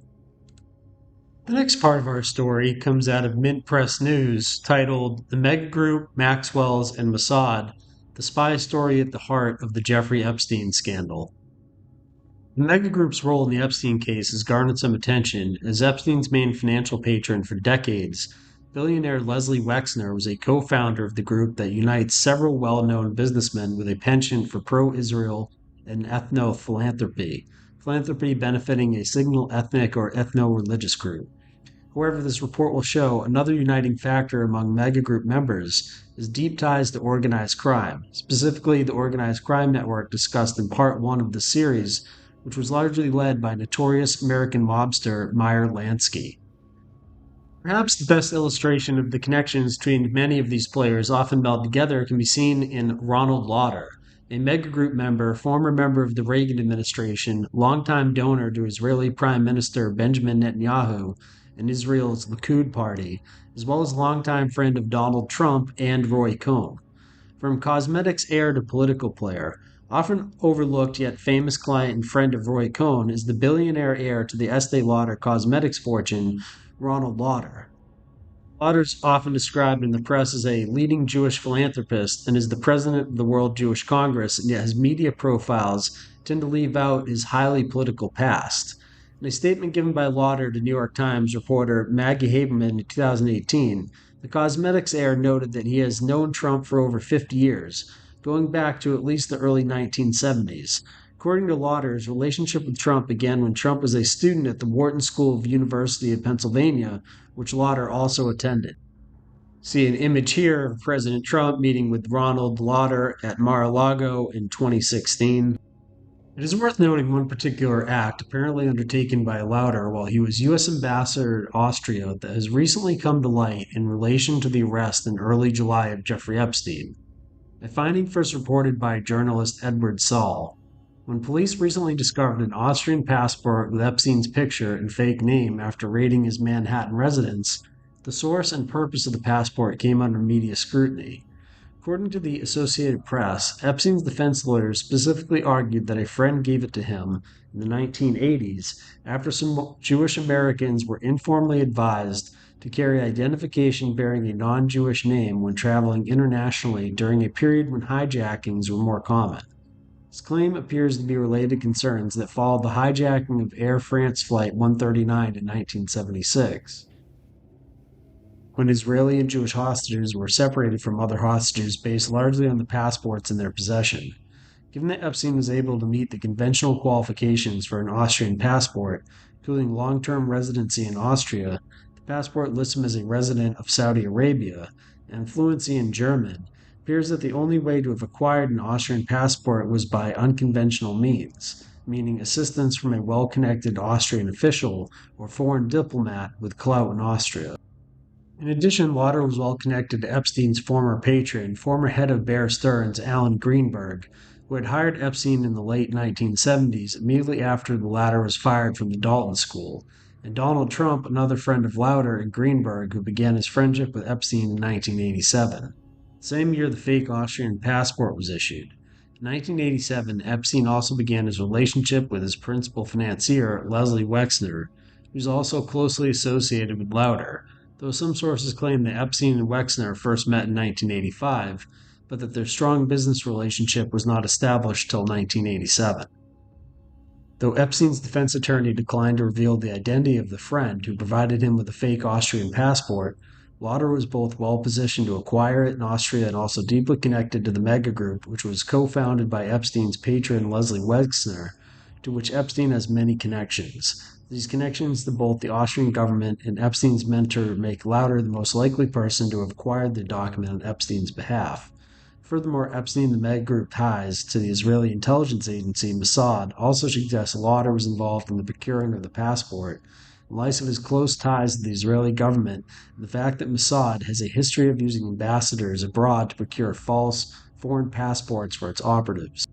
The next part of our story comes out of Mint Press News, titled "The Mega Group, Maxwell's, and Mossad, the spy story at the heart of the Jeffrey Epstein scandal." The Mega Group's role in the Epstein case has garnered some attention, as Epstein's main financial patron for decades, billionaire Lesley Wexner, was a co-founder of the group that unites several well-known businessmen with a penchant for pro-Israel and ethno-philanthropy, philanthropy benefiting a single ethnic or ethno-religious group. However, this report will show another uniting factor among Mega Group members is deep ties to organized crime, specifically the organized crime network discussed in Part 1 of the series, which was largely led by notorious American mobster Meyer Lansky. Perhaps the best illustration of the connections between many of these players often melded together can be seen in Ronald Lauder, a Mega Group member, former member of the Reagan administration, longtime donor to Israeli Prime Minister Benjamin Netanyahu and Israel's Likud party, as well as longtime friend of Donald Trump and Roy Cohn. From cosmetics heir to political player, often overlooked yet famous client and friend of Roy Cohn is the billionaire heir to the Estee Lauder cosmetics fortune, Ronald Lauder. Lauder is often described in the press as a leading Jewish philanthropist and is the president of the World Jewish Congress, and yet his media profiles tend to leave out his highly political past. In a statement given by Lauder to New York Times reporter Maggie Haberman in 2018, the cosmetics heir noted that he has known Trump for over 50 years, going back to at least the early 1970s. According to Lauder, his relationship with Trump began when Trump was a student at the Wharton School of University of Pennsylvania, which Lauder also attended. See an image here of President Trump meeting with Ronald Lauder at Mar-a-Lago in 2016. It is worth noting one particular act apparently undertaken by Lauder while he was U.S. Ambassador to Austria that has recently come to light in relation to the arrest in early July of Jeffrey Epstein. A finding first reported by journalist Edward Saul. When police recently discovered an Austrian passport with Epstein's picture and fake name after raiding his Manhattan residence, the source and purpose of the passport came under media scrutiny. According to the Associated Press, Epstein's defense lawyers specifically argued that a friend gave it to him in the 1980s after some Jewish Americans were informally advised to carry identification bearing a non-Jewish name when traveling internationally during a period when hijackings were more common. This claim appears to be related to concerns that followed the hijacking of Air France Flight 139 in 1976. When Israeli and Jewish hostages were separated from other hostages based largely on the passports in their possession. Given that Epstein was able to meet the conventional qualifications for an Austrian passport, including long-term residency in Austria, the passport lists him as a resident of Saudi Arabia, and fluency in German, it appears that the only way to have acquired an Austrian passport was by unconventional means, meaning assistance from a well-connected Austrian official or foreign diplomat with clout in Austria. In addition, Lauder was well connected to Epstein's former patron, former head of Bear Stearns, Alan Greenberg, who had hired Epstein in the late 1970s, immediately after the latter was fired from the Dalton School, and Donald Trump, another friend of Lauder and Greenberg, who began his friendship with Epstein in 1987. The same year the fake Austrian passport was issued. In 1987, Epstein also began his relationship with his principal financier, Lesley Wexner, who was also closely associated with Lauder, though some sources claim that Epstein and Wexner first met in 1985, but that their strong business relationship was not established till 1987. Though Epstein's defense attorney declined to reveal the identity of the friend who provided him with a fake Austrian passport, Lauder was both well-positioned to acquire it in Austria and also deeply connected to the Mega Group, which was co-founded by Epstein's patron Lesley Wexner, to which Epstein has many connections. These connections to both the Austrian government and Epstein's mentor make Lauder the most likely person to have acquired the document on Epstein's behalf. Furthermore, Epstein and the Mega Group ties to the Israeli intelligence agency Mossad also suggest Lauder was involved in the procuring of the passport, in light of his close ties to the Israeli government and the fact that Mossad has a history of using ambassadors abroad to procure false foreign passports for its operatives.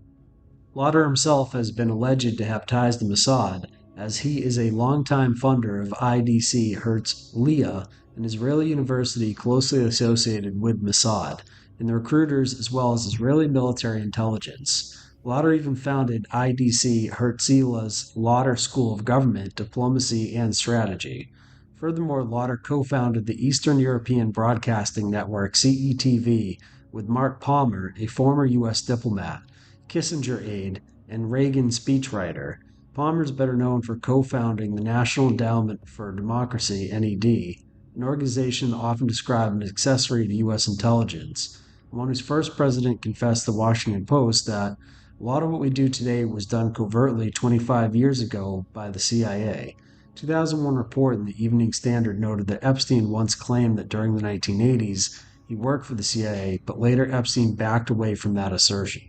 Lauder himself has been alleged to have ties to Mossad, as he is a longtime funder of IDC Herzliya, an Israeli university closely associated with Mossad, and the recruiters as well as Israeli military intelligence. Lauder even founded IDC Herzliya's Lauder School of Government, Diplomacy, and Strategy. Furthermore, Lauder co-founded the Eastern European Broadcasting Network, CETV, with Mark Palmer, a former U.S. diplomat, Kissinger aide, and Reagan speechwriter. Palmer is better known for co-founding the National Endowment for Democracy, NED, an organization often described as an accessory to U.S. intelligence, one whose first president confessed to the Washington Post that a lot of what we do today was done covertly 25 years ago by the CIA. A 2001 report in the Evening Standard noted that Epstein once claimed that during the 1980s he worked for the CIA, but later Epstein backed away from that assertion.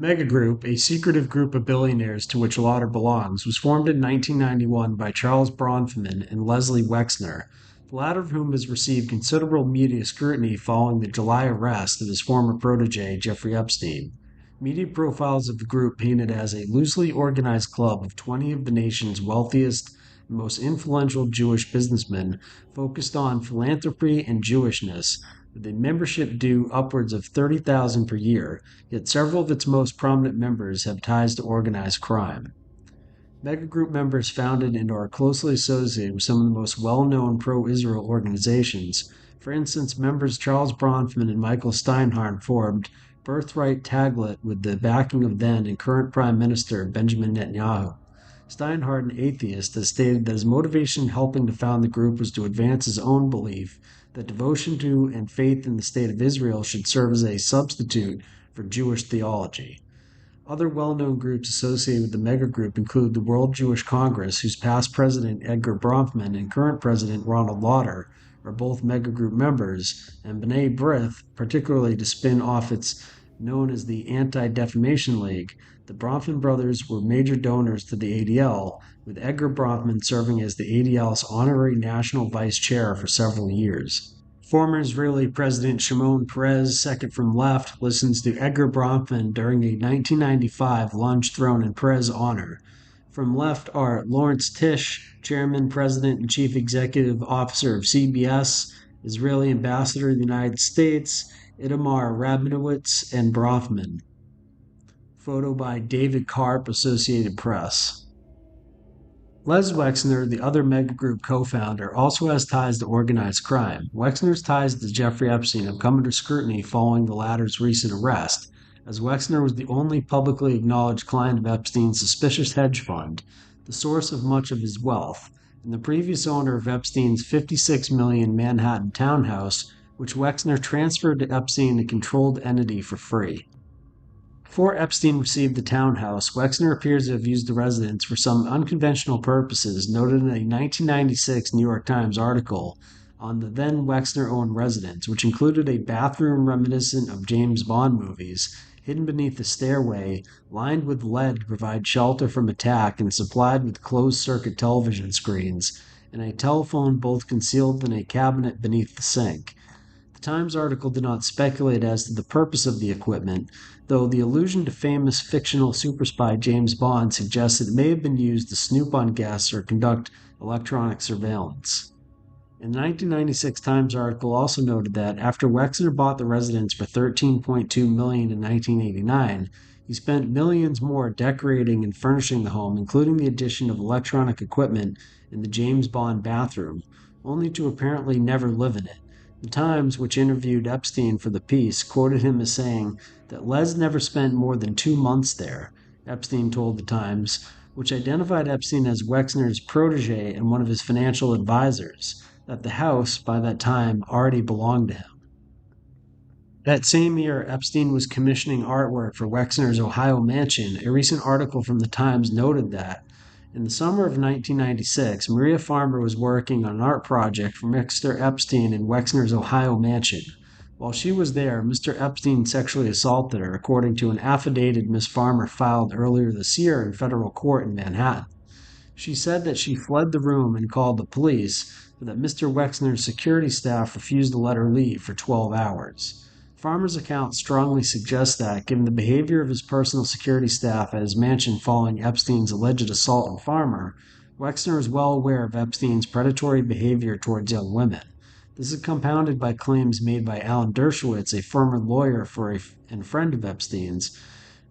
Megagroup, a secretive group of billionaires to which Lauder belongs, was formed in 1991 by Charles Bronfman and Lesley Wexner, the latter of whom has received considerable media scrutiny following the July arrest of his former protege, Jeffrey Epstein. Media profiles of the group paint it as a loosely organized club of 20 of the nation's wealthiest and most influential Jewish businessmen focused on philanthropy and Jewishness, with a membership due upwards of $30,000 per year, yet several of its most prominent members have ties to organized crime. Megagroup members founded and are closely associated with some of the most well-known pro-Israel organizations. For instance, members Charles Bronfman and Michael Steinhardt formed Birthright Taglit with the backing of then and current Prime Minister Benjamin Netanyahu. Steinhardt, an atheist, has stated that his motivation in helping to found the group was to advance his own belief that devotion to and faith in the State of Israel should serve as a substitute for Jewish theology. Other well-known groups associated with the megagroup include the World Jewish Congress, whose past president Edgar Bronfman and current president Ronald Lauder are both megagroup members, and B'nai B'rith, particularly to spin off its known as the Anti-Defamation League. The Bronfman brothers were major donors to the ADL, with Edgar Bronfman serving as the ADL's honorary national vice chair for several years. Former Israeli President Shimon Peres, second from left, listens to Edgar Bronfman during a 1995 lunch thrown in Peres' honor. From left are Lawrence Tish, Chairman, President, and Chief Executive Officer of CBS, Israeli Ambassador to the United States, Itamar Rabinowitz, and Bronfman. Photo by David Karp, Associated Press. Les Wexner, the other megagroup co-founder, also has ties to organized crime. Wexner's ties to Jeffrey Epstein have come under scrutiny following the latter's recent arrest, as Wexner was the only publicly acknowledged client of Epstein's suspicious hedge fund, the source of much of his wealth, and the previous owner of Epstein's $56 million Manhattan townhouse, which Wexner transferred to Epstein, a controlled entity, for free. Before Epstein received the townhouse, Wexner appears to have used the residence for some unconventional purposes noted in a 1996 New York Times article on the then Wexner-owned residence, which included a bathroom reminiscent of James Bond movies, hidden beneath a stairway, lined with lead to provide shelter from attack and supplied with closed-circuit television screens, and a telephone both concealed in a cabinet beneath the sink. The Times article did not speculate as to the purpose of the equipment, though the allusion to famous fictional super spy James Bond suggests it may have been used to snoop on guests or conduct electronic surveillance. And the 1996 Times article also noted that after Wexner bought the residence for $13.2 million in 1989, he spent millions more decorating and furnishing the home, including the addition of electronic equipment in the James Bond bathroom, only to apparently never live in it. The Times, which interviewed Epstein for the piece, quoted him as saying that Les never spent more than 2 months there, Epstein told the Times, which identified Epstein as Wexner's protege and one of his financial advisors, that the house, by that time, already belonged to him. That same year, Epstein was commissioning artwork for Wexner's Ohio mansion. A recent article from the Times noted that in the summer of 1996, Maria Farmer was working on an art project for Mr. Epstein in Wexner's Ohio mansion. While she was there, Mr. Epstein sexually assaulted her, according to an affidavit Ms. Farmer filed earlier this year in federal court in Manhattan. She said that she fled the room and called the police, but that Mr. Wexner's security staff refused to let her leave for 12 hours. Farmer's account strongly suggests that, given the behavior of his personal security staff at his mansion following Epstein's alleged assault on Farmer, Wexner is well aware of Epstein's predatory behavior towards young women. This is compounded by claims made by Alan Dershowitz, a former lawyer and friend of Epstein's,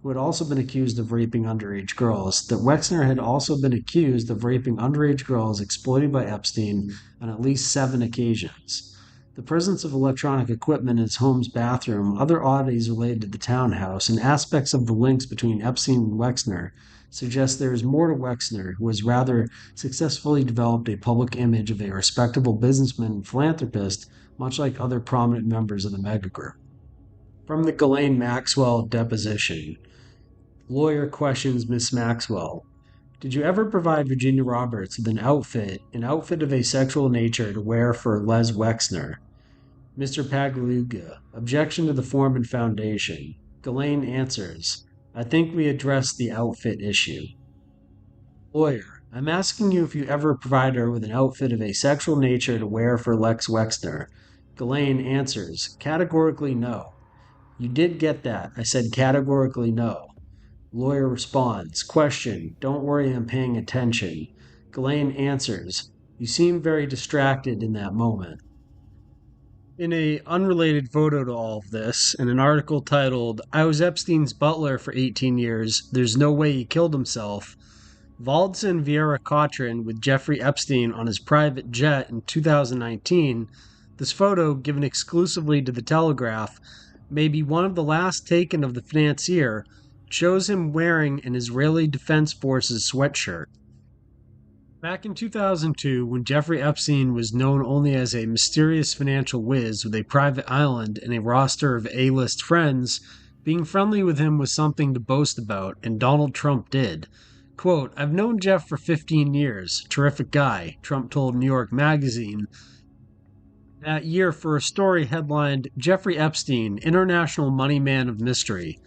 who had also been accused of raping underage girls, that Wexner had also been accused of raping underage girls exploited by Epstein on at least 7 occasions. The presence of electronic equipment in his home's bathroom, other oddities related to the townhouse, and aspects of the links between Epstein and Wexner suggest there is more to Wexner, who has rather successfully developed a public image of a respectable businessman and philanthropist, much like other prominent members of the megagroup. From the Ghislaine Maxwell deposition, lawyer questions Miss Maxwell. Did you ever provide Virginia Roberts with an outfit of a sexual nature to wear for Les Wexner? Mr. Pagaluga, objection to the form and foundation. Ghislaine answers, I think we addressed the outfit issue. Lawyer, I'm asking you if you ever provided her with an outfit of a sexual nature to wear for Lex Wexner. Ghislaine answers, categorically no. You did get that. I said categorically no. Lawyer responds, question, don't worry, I'm paying attention. Ghislaine answers, you seem very distracted in that moment. In an unrelated photo to all of this, in an article titled, I was Epstein's butler for 18 years, there's no way he killed himself, Valdson Vieira Cochran with Jeffrey Epstein on his private jet in 2019, this photo, given exclusively to The Telegraph, may be one of the last taken of the financier, shows him wearing an Israeli Defense Forces sweatshirt. Back in 2002, when Jeffrey Epstein was known only as a mysterious financial whiz with a private island and a roster of A-list friends, being friendly with him was something to boast about, and Donald Trump did. Quote, I've known Jeff for 15 years. Terrific guy, Trump told New York Magazine that year for a story headlined, Jeffrey Epstein, International Money Man of Mystery.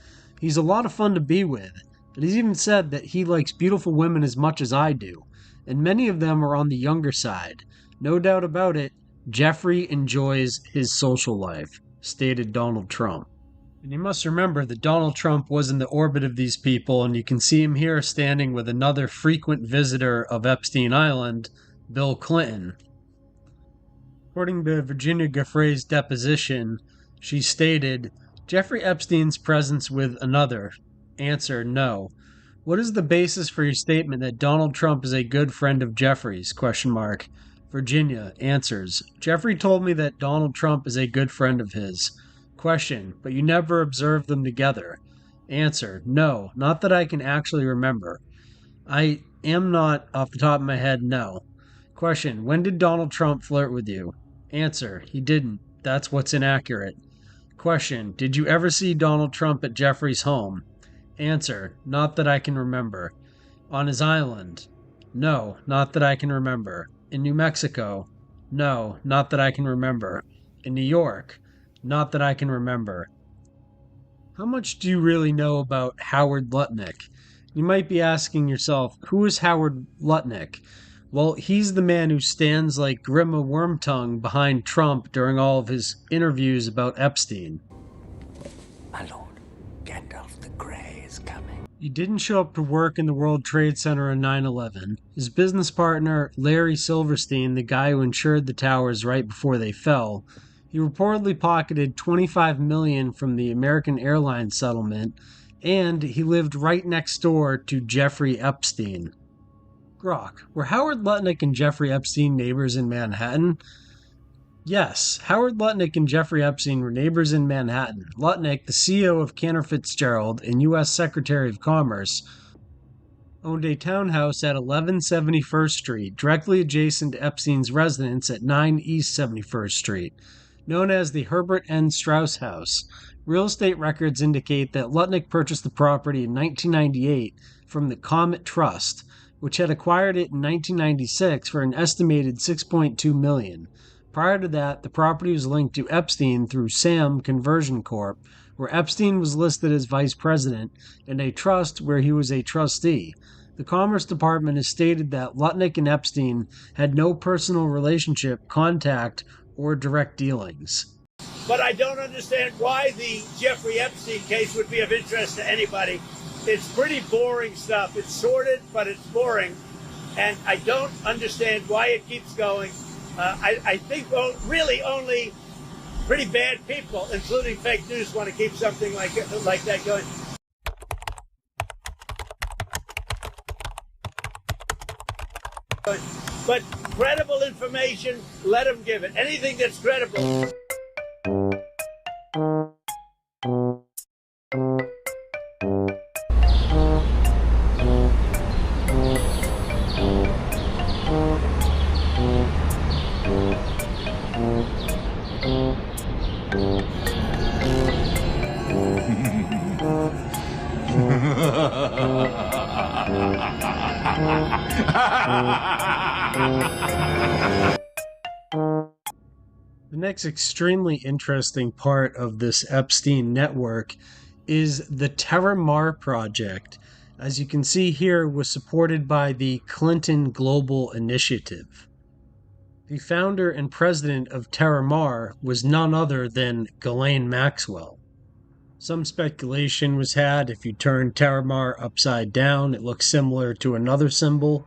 He's a lot of fun to be with, but he's even said that he likes beautiful women as much as I do, and many of them are on the younger side. No doubt about it, Jeffrey enjoys his social life, stated Donald Trump. And you must remember that Donald Trump was in the orbit of these people, and you can see him here standing with another frequent visitor of Epstein Island, Bill Clinton. According to Virginia Giuffre's deposition, she stated, Jeffrey Epstein's presence with another. Answer, no. What is the basis for your statement that Donald Trump is a good friend of Jeffrey's? ? Virginia answers, Jeffrey told me that Donald Trump is a good friend of his. Question, but you never observed them together. Answer, no, not that I can actually remember. I am not, off the top of my head, no. Question, when did Donald Trump flirt with you? Answer, he didn't. That's what's inaccurate. Question, did you ever see Donald Trump at Jeffrey's home? Answer, not that I can remember. On his island? No, not that I can remember. In New Mexico? No, not that I can remember. In New York? Not that I can remember. How much do you really know about Howard Lutnick? You might be asking yourself, who is Howard Lutnick? Well, he's the man who stands like Grima Wormtongue behind Trump during all of his interviews about Epstein. My lord, Gandalf the Grey is coming. He didn't show up to work in the World Trade Center on 9/11. His business partner, Larry Silverstein, the guy who insured the towers right before they fell, he reportedly pocketed $25 million from the American Airlines settlement, and he lived right next door to Jeffrey Epstein. Grok, were Howard Lutnick and Jeffrey Epstein neighbors in Manhattan? Yes, Howard Lutnick and Jeffrey Epstein were neighbors in Manhattan. Lutnick, the CEO of Cantor Fitzgerald and U.S. Secretary of Commerce, owned a townhouse at 11 71st Street, directly adjacent to Epstein's residence at 9 East 71st Street, known as the Herbert N. Strauss House. Real estate records indicate that Lutnick purchased the property in 1998 from the Comet Trust, which had acquired it in 1996 for an estimated $6.2 million. Prior to that, the property was linked to Epstein through SAM Conversion Corp., where Epstein was listed as vice president, and a trust where he was a trustee. The Commerce Department has stated that Lutnick and Epstein had no personal relationship, contact, or direct dealings. But I don't understand why the Jeffrey Epstein case would be of interest to anybody. It's pretty boring stuff. It's sordid, but it's boring. And I don't understand why it keeps going. I think really only pretty bad people, including fake news, want to keep something like that going. But credible information, let them give it. Anything that's credible. The next extremely interesting part of this Epstein network is the Terra Mar project. As you can see here, was supported by the Clinton Global Initiative. The founder and president of Terra Mar was none other than Ghislaine Maxwell. Some speculation was had if you turn Terra Mar upside down, it looks similar to another symbol.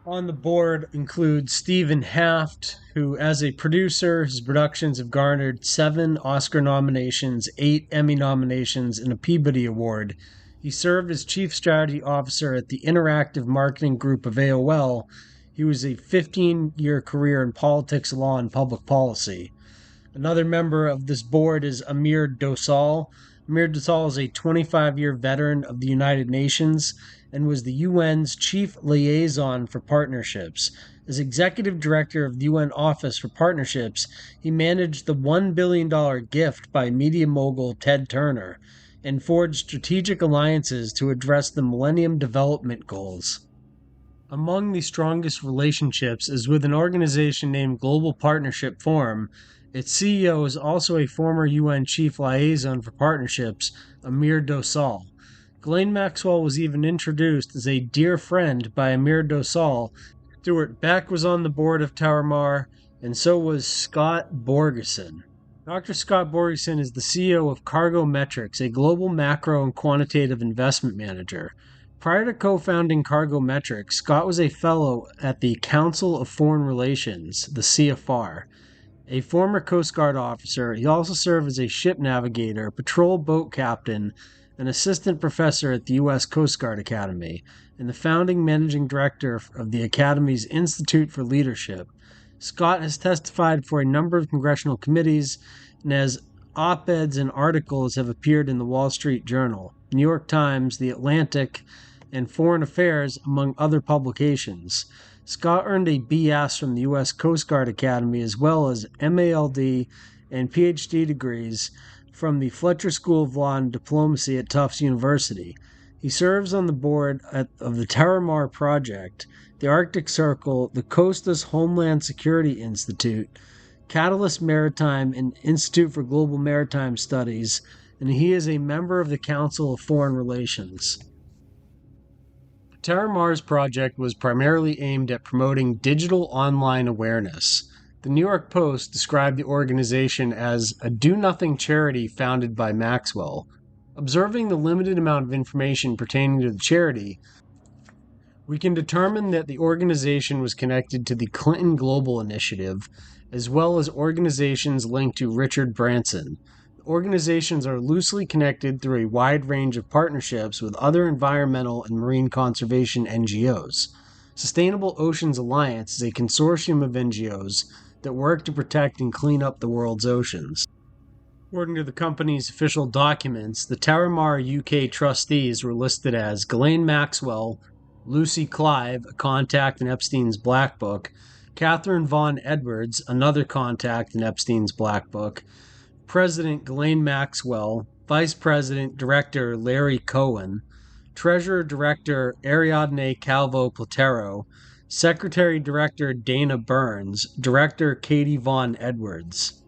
On the board includes Stephen Haft, who, as a producer, his productions have garnered 7 Oscar nominations, 8 Emmy nominations, and a Peabody Award. He served as Chief Strategy Officer at the Interactive Marketing Group of AOL. He was a 15-year career in politics, law, and public policy. Another member of this board is Amir Dosal. Amir Dosal is a 25-year veteran of the United Nations and was the UN's chief liaison for partnerships. As executive director of the UN Office for Partnerships, he managed the $1 billion gift by media mogul Ted Turner and forged strategic alliances to address the Millennium Development Goals. Among the strongest relationships is with an organization named Global Partnership Forum. Its CEO is also a former UN Chief Liaison for Partnerships, Amir Dosal. Ghislaine Maxwell was even introduced as a dear friend by Amir Dosal. Stuart Beck was on the board of Terra Mar, and so was Scott Borgeson. Dr. Scott Borgeson is the CEO of Cargo Metrics, a global macro and quantitative investment manager. Prior to co-founding Cargo Metrics, Scott was a fellow at the Council of Foreign Relations, the CFR. A former Coast Guard officer, he also served as a ship navigator, patrol boat captain, an assistant professor at the U.S. Coast Guard Academy, and the founding managing director of the Academy's Institute for Leadership. Scott has testified for a number of congressional committees, and as op-eds and articles have appeared in the Wall Street Journal, New York Times, The Atlantic, and Foreign Affairs, among other publications. Scott earned a BS from the U.S. Coast Guard Academy as well as MALD and PhD degrees from the Fletcher School of Law and Diplomacy at Tufts University. He serves on the board of the Terra Mar Project, the Arctic Circle, the Costas Homeland Security Institute, Catalyst Maritime, and Institute for Global Maritime Studies, and he is a member of the Council of Foreign Relations. Terra Mar's project was primarily aimed at promoting digital online awareness. The New York Post described the organization as a do-nothing charity founded by Maxwell. Observing the limited amount of information pertaining to the charity, we can determine that the organization was connected to the Clinton Global Initiative, as well as organizations linked to Richard Branson. The organizations are loosely connected through a wide range of partnerships with other environmental and marine conservation NGOs. Sustainable Oceans Alliance is a consortium of NGOs that work to protect and clean up the world's oceans. According to the company's official documents, the Terra Mar UK trustees were listed as Ghislaine Maxwell, Lucy Clive, a contact in Epstein's Black Book, Catherine Von Edwards, another contact in Epstein's Black Book, President Ghislaine Maxwell, Vice President Director Larry Cohen, Treasurer Director Ariadne Calvo Platero, Secretary Director Dana Burns, Director Katie Von Edwards.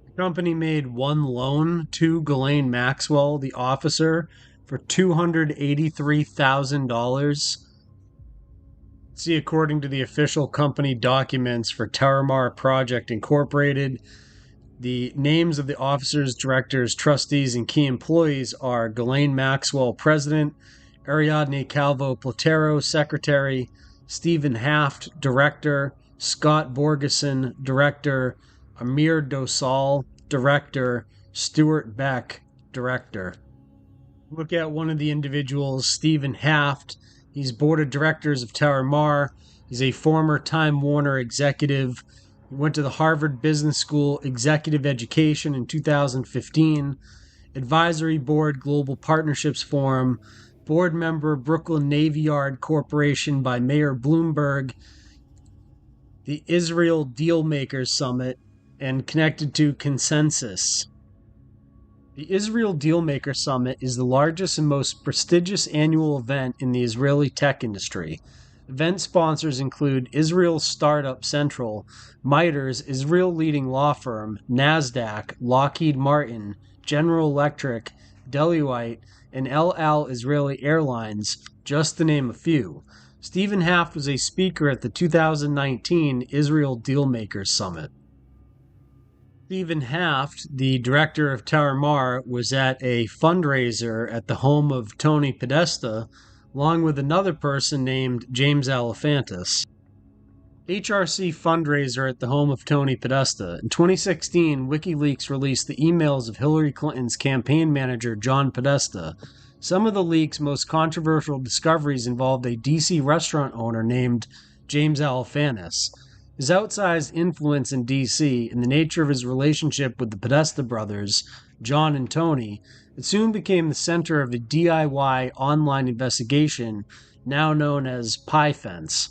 The company made one loan to Ghislaine Maxwell, the officer, for $283,000. See, according to the official company documents for Terramar Project Incorporated, the names of the officers, directors, trustees, and key employees are Ghislaine Maxwell, President, Ariadne Calvo Platero, Secretary, Stephen Haft, Director, Scott Borgeson, Director, Amir Dosal, Director, Stuart Beck, Director. Look at one of the individuals, Stephen Haft. He's board of directors of Terramar. He's a former Time Warner executive. He went to the Harvard Business School Executive Education in 2015. Advisory Board Global Partnerships Forum. Board member Brooklyn Navy Yard Corporation by Mayor Bloomberg. The Israel Dealmakers Summit, and connected to Consensus. The Israel Dealmaker Summit is the largest and most prestigious annual event in the Israeli tech industry. Event sponsors include Israel Startup Central, MITRE's Israel leading law firm, NASDAQ, Lockheed Martin, General Electric, Deloitte, and El Al Israeli Airlines, just to name a few. Stephen Haft was a speaker at the 2019 Israel Dealmakers Summit. Stephen Haft, the director of Terramar, was at a fundraiser at the home of Tony Podesta, along with another person named James Alefantis. HRC fundraiser at the home of Tony Podesta. In 2016, WikiLeaks released the emails of Hillary Clinton's campaign manager, John Podesta. Some of the leak's most controversial discoveries involved a D.C. restaurant owner named James Alefantis. His outsized influence in D.C. and the nature of his relationship with the Podesta brothers, John and Tony, it soon became the center of a DIY online investigation now known as Pie Fence.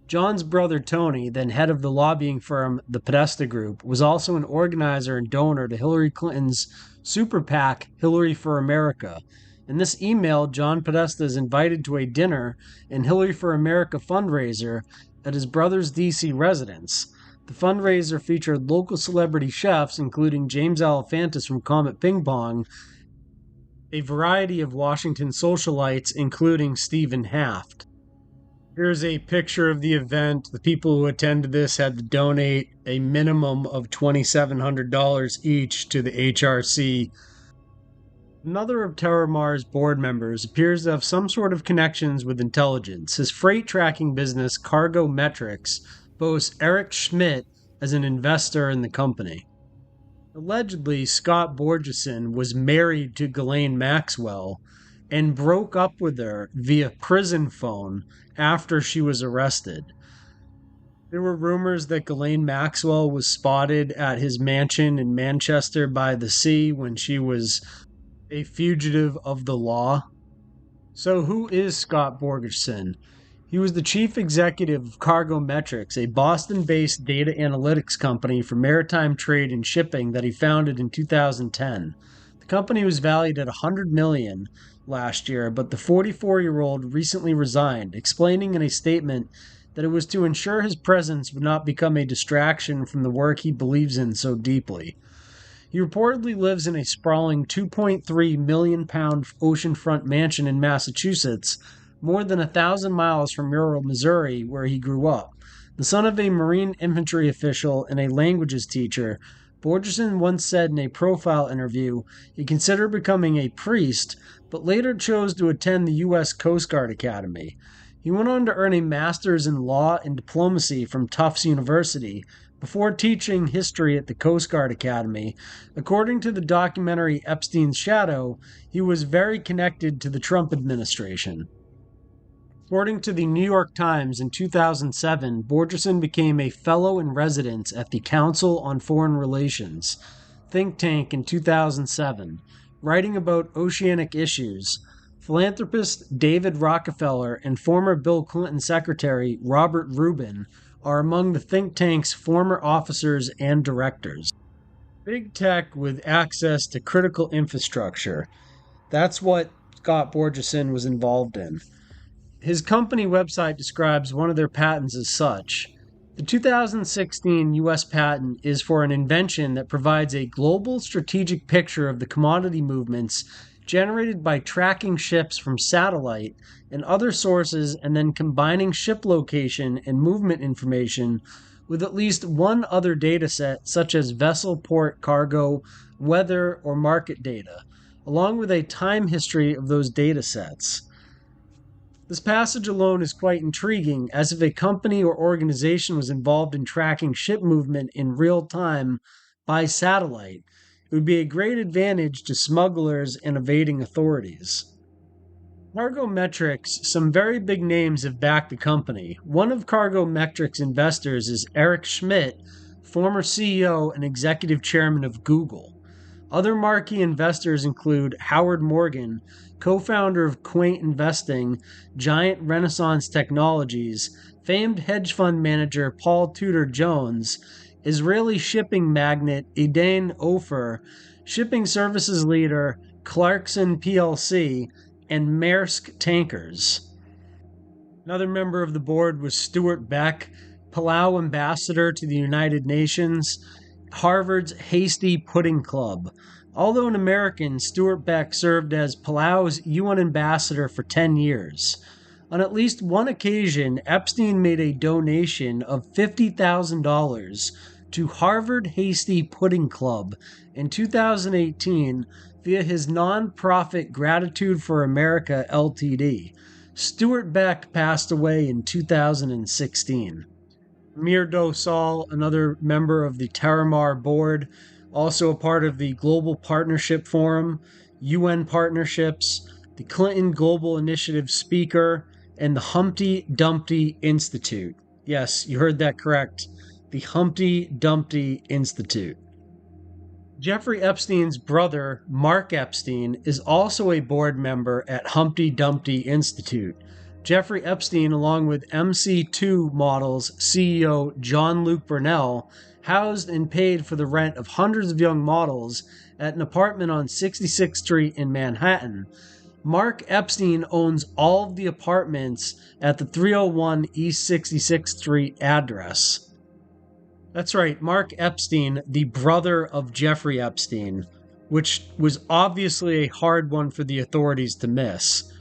John's brother Tony, then head of the lobbying firm the Podesta Group, was also an organizer and donor to Hillary Clinton's super PAC, Hillary for America. In this email, John Podesta is invited to a dinner and Hillary for America fundraiser at his brother's D.C. residence. The fundraiser featured local celebrity chefs, including James Alefantis from Comet Ping Pong, a variety of Washington socialites, including Stephen Haft. Here's a picture of the event. The people who attended this had to donate a minimum of $2,700 each to the HRC. Another of Terramar's board members appears to have some sort of connections with intelligence. His freight tracking business, Cargo Metrics, boasts Eric Schmidt as an investor in the company. Allegedly, Scott Borgeson was married to Ghislaine Maxwell and broke up with her via prison phone after she was arrested. There were rumors that Ghislaine Maxwell was spotted at his mansion in Manchester by the Sea when she was a fugitive of the law. So who is Scott Borgeson? He was the chief executive of Cargo Metrics, a Boston-based data analytics company for maritime trade and shipping that he founded in 2010. The company was valued at $100 million last year, but the 44-year-old recently resigned, explaining in a statement that it was to ensure his presence would not become a distraction from the work he believes in so deeply. He reportedly lives in a sprawling 2.3 million pound oceanfront mansion in Massachusetts, more than 1,000 miles from rural Missouri, where he grew up. The son of a Marine infantry official and a languages teacher, Borgeson once said in a profile interview he considered becoming a priest, but later chose to attend the U.S. Coast Guard Academy. He went on to earn a master's in law and diplomacy from Tufts University, before teaching history at the Coast Guard Academy. According to the documentary Epstein's Shadow, he was very connected to the Trump administration. According to the New York Times, in 2007, Borgeson became a fellow in residence at the Council on Foreign Relations think tank in 2007, writing about oceanic issues. Philanthropist David Rockefeller and former Bill Clinton Secretary Robert Rubin are among the think tank's former officers and directors. Big tech with access to critical infrastructure. That's what Scott Borgeson was involved in. His company website describes one of their patents as such: The 2016 U.S. patent is for an invention that provides a global strategic picture of the commodity movements generated by tracking ships from satellite and other sources and then combining ship location and movement information with at least one other dataset, such as vessel, port, cargo, weather, or market data, along with a time history of those datasets. This passage alone is quite intriguing, as if a company or organization was involved in tracking ship movement in real time by satellite, it would be a great advantage to smugglers and evading authorities. Cargometrics, some very big names have backed the company. One of Cargometrics' investors is Eric Schmidt, former CEO and executive chairman of Google. Other marquee investors include Howard Morgan, co-founder of Quaint Investing, Giant Renaissance Technologies, famed hedge fund manager Paul Tudor Jones, Israeli shipping magnate Edain Ofer, shipping services leader Clarkson plc, and Maersk Tankers. Another member of the board was Stuart Beck, Palau ambassador to the United Nations, Harvard's Hasty Pudding Club. Although an American, Stuart Beck served as Palau's UN ambassador for 10 years. On at least one occasion, Epstein made a donation of $50,000 to Harvard Hasty Pudding Club in 2018 via his non-profit Gratitude for America Ltd. Stuart Beck passed away in 2016. Mir Dosal, another member of the Terramar board, also a part of the Global Partnership Forum, UN Partnerships, the Clinton Global Initiative speaker, and the Humpty Dumpty Institute. Yes, you heard that correct. The Humpty Dumpty Institute. Jeffrey Epstein's brother, Mark Epstein, is also a board member at Humpty Dumpty Institute. Jeffrey Epstein, along with MC2 Models CEO John Luc-Brunel, housed and paid for the rent of hundreds of young models at an apartment on 66th Street in Manhattan. Mark Epstein owns all of the apartments at the 301 East 66th Street address. That's right, Mark Epstein, the brother of Jeffrey Epstein, which was obviously a hard one for the authorities to miss.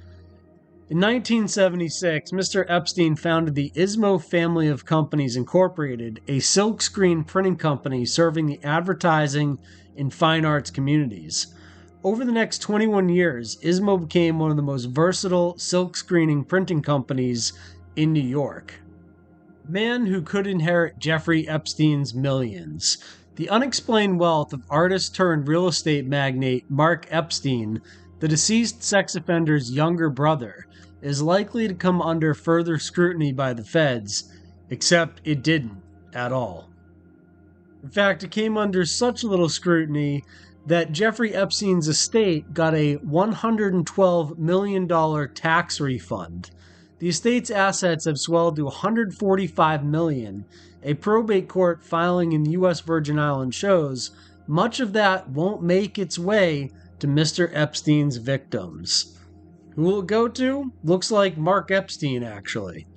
In 1976, Mr. Epstein founded the Ismo Family of Companies Incorporated, a silkscreen printing company serving the advertising and fine arts communities. Over the next 21 years, Ismo became one of the most versatile silkscreening printing companies in New York. Man who could inherit Jeffrey Epstein's millions. The unexplained wealth of artist turned real estate magnate Mark Epstein, the deceased sex offender's younger brother, is likely to come under further scrutiny by the feds, except it didn't at all. In fact, it came under such little scrutiny that Jeffrey Epstein's estate got a $112 million tax refund. The estate's assets have swelled to $145 million. A probate court filing in the U.S. Virgin Islands shows much of that won't make its way to Mr. Epstein's victims. Who will it go to? Looks like Mark Epstein, actually.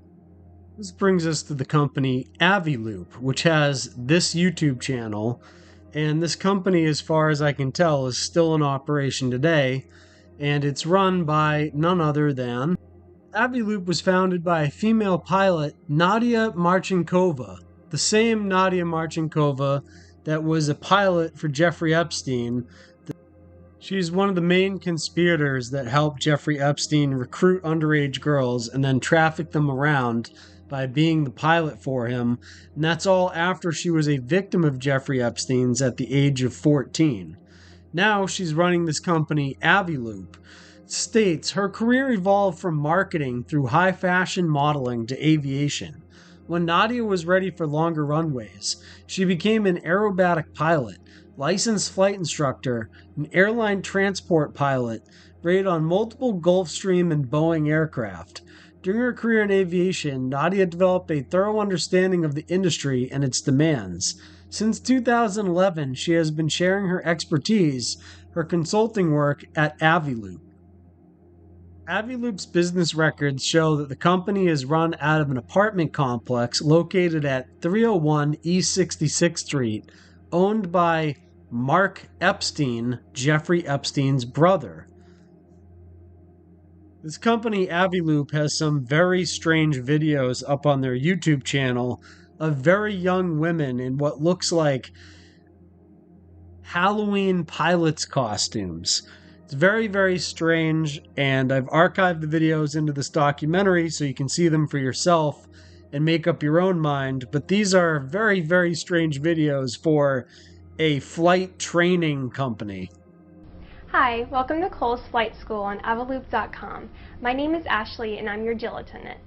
This brings us to the company Aviloop, which has this YouTube channel, and this company, as far as I can tell, is still in operation today, and it's run by none other than... Aviloop was founded by a female pilot, Nadia Marchenkova, the same Nadia Marchenkova that was a pilot for Jeffrey Epstein. She's one of the main conspirators that helped Jeffrey Epstein recruit underage girls and then traffic them around by being the pilot for him, and that's all after she was a victim of Jeffrey Epstein's at the age of 14. Now she's running this company, Aviloop. States her career evolved from marketing through high fashion modeling to aviation. When Nadia was ready for longer runways, she became an aerobatic pilot, licensed flight instructor, an airline transport pilot, rated on multiple Gulfstream and Boeing aircraft. During her career in aviation, Nadia developed a thorough understanding of the industry and its demands. Since 2011, she has been sharing her expertise, her consulting work at Aviloop. Aviloop's business records show that the company is run out of an apartment complex located at 301 East 66th Street, owned by Mark Epstein, Jeffrey Epstein's brother. This company, Aviloop, has some very strange videos up on their YouTube channel of very young women in what looks like Halloween pilots' costumes. It's very, very strange, and I've archived the videos into this documentary so you can see them for yourself and make up your own mind, but these are very, very strange videos for a flight training company. Hi, welcome to Cole's Flight School on Aviloop.com. My name is Ashley and I'm your JIL attendant.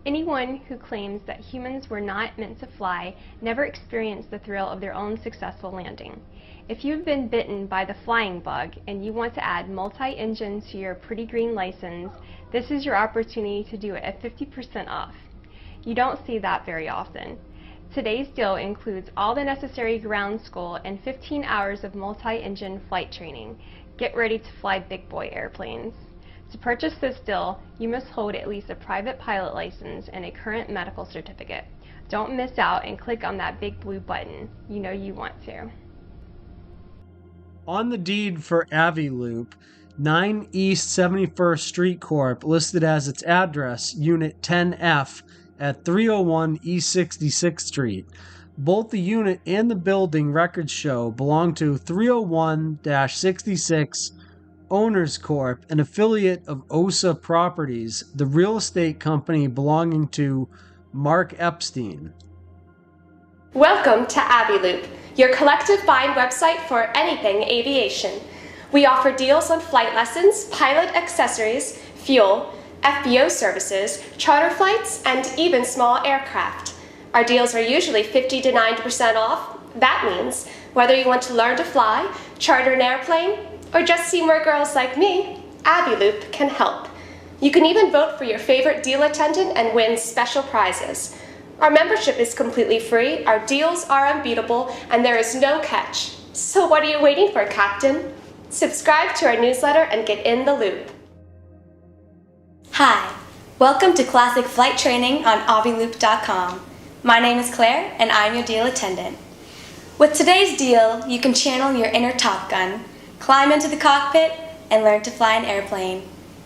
Anyone who claims that humans were not meant to fly never experienced the thrill of their own successful landing. If you've been bitten by the flying bug and you want to add multi-engine to your pretty green license, this is your opportunity to do it at 50% off. You don't see that very often. Today's deal includes all the necessary ground school and 15 hours of multi-engine flight training. Get ready to fly big boy airplanes. To purchase this deal, you must hold at least a private pilot license and a current medical certificate. Don't miss out and click on that big blue button. You know you want to. On the deed for Aviloop, 9 East 71st Street Corp. listed as its address, Unit 10F at 301 East 66th Street. Both the unit and the building records show belong to 301-66 Owners Corp., an affiliate of OSA Properties, the real estate company belonging to Mark Epstein. Welcome to Aviloop, your collective buying website for anything aviation. We offer deals on flight lessons, pilot accessories, fuel, FBO services, charter flights, and even small aircraft. Our deals are usually 50 to 90% off. That means whether you want to learn to fly, charter an airplane, or just see more girls like me, Aviloop can help. You can even vote for your favorite deal attendant and win special prizes. Our membership is completely free, our deals are unbeatable, and there is no catch. So what are you waiting for, Captain? Subscribe to our newsletter and get in the loop. Hi, welcome to Classic Flight Training on Aviloop.com. My name is Claire, and I'm your deal attendant. With today's deal, you can channel your inner Top Gun, climb into the cockpit, and learn to fly an airplane.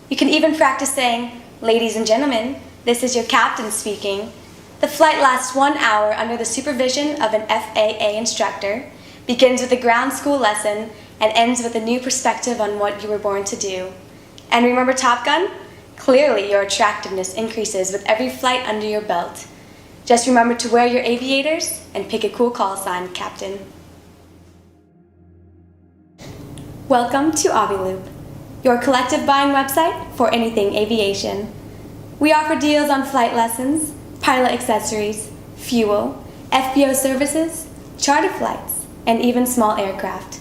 You can even practice saying, "Ladies and gentlemen, this is your captain speaking." The flight lasts 1 hour under the supervision of an FAA instructor, begins with a ground school lesson, and ends with a new perspective on what you were born to do. And remember Top Gun? Clearly your attractiveness increases with every flight under your belt. Just remember to wear your aviators and pick a cool call sign, Captain. Welcome to Aviloop, your collective buying website for anything aviation. We offer deals on flight lessons, pilot accessories, fuel, FBO services, charter flights, and even small aircraft.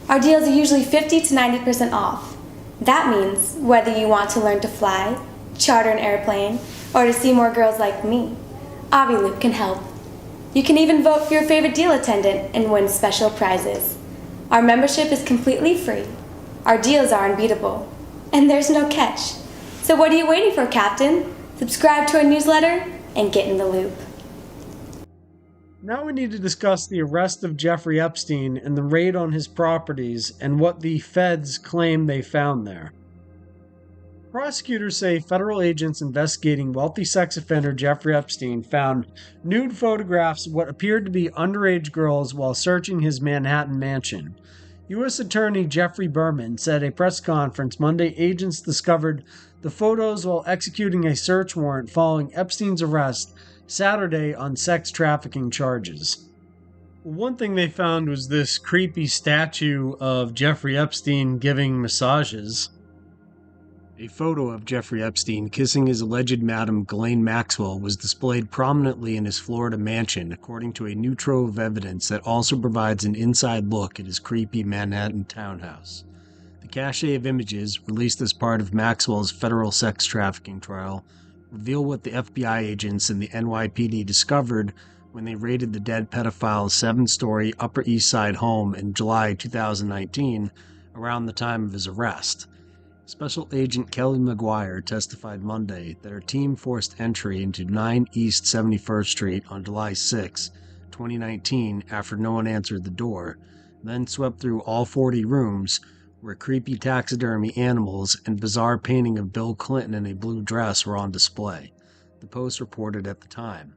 Our deals are usually 50 to 90% off. That means whether you want to learn to fly, charter an airplane, or to see more girls like me, Aviloop can help. You can even vote for your favorite deal attendant and win special prizes. Our membership is completely free. Our deals are unbeatable. And there's no catch. So what are you waiting for, Captain? Subscribe to our newsletter and get in the loop. Now we need to discuss the arrest of Jeffrey Epstein and the raid on his properties and what the feds claim they found there. Prosecutors say federal agents investigating wealthy sex offender Jeffrey Epstein found nude photographs of what appeared to be underage girls while searching his Manhattan mansion. U.S. Attorney Jeffrey Berman said at a press conference Monday agents discovered the photos while executing a search warrant following Epstein's arrest Saturday on sex trafficking charges. One thing they found was this creepy statue of Jeffrey Epstein giving massages. A photo of Jeffrey Epstein kissing his alleged madam Ghislaine Maxwell was displayed prominently in his Florida mansion, according to a new trove of evidence that also provides an inside look at his creepy Manhattan townhouse. The cache of images, released as part of Maxwell's federal sex trafficking trial, reveal what the FBI agents and the NYPD discovered when they raided the dead pedophile's 7-story Upper East Side home in July 2019, around the time of his arrest. Special Agent Kelly McGuire testified Monday that her team forced entry into 9 East 71st Street on July 6, 2019 after no one answered the door, then swept through all 40 rooms where creepy taxidermy animals and bizarre painting of Bill Clinton in a blue dress were on display, the Post reported at the time.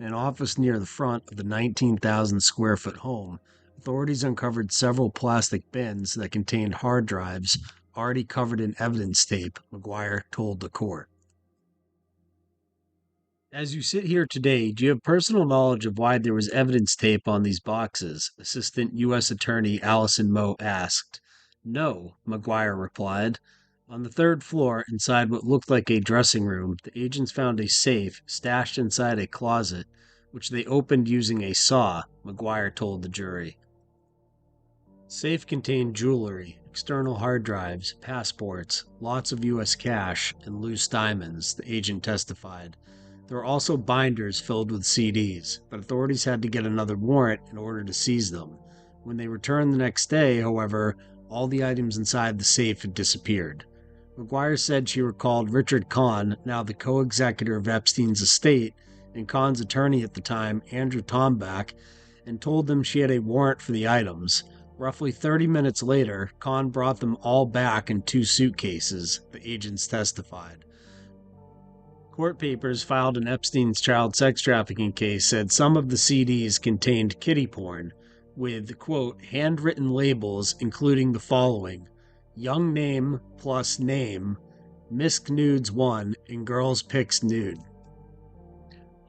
In an office near the front of the 19,000 square foot home, authorities uncovered several plastic bins that contained hard drives already covered in evidence tape, McGuire told the court. As you sit here today, do you have personal knowledge of why there was evidence tape on these boxes? Assistant U.S. Attorney Allison Moe asked. No, McGuire replied. On the 3rd floor, inside what looked like a dressing room, the agents found a safe stashed inside a closet, which they opened using a saw, McGuire told the jury. Safe contained jewelry, external hard drives, passports, lots of U.S. cash, and loose diamonds, the agent testified. There were also binders filled with CDs, but authorities had to get another warrant in order to seize them. When they returned the next day, however, all the items inside the safe had disappeared. McGuire said she recalled Richard Kahn, now the co-executor of Epstein's estate, and Kahn's attorney at the time, Andrew Tomback, and told them she had a warrant for the items. Roughly 30 minutes later, Kahn brought them all back in 2 suitcases, the agents testified. Court papers filed in Epstein's child sex trafficking case said some of the CDs contained kiddie porn, with, quote, handwritten labels including the following: Young Name plus Name, Misk Nudes 1, and Girls Pics Nude.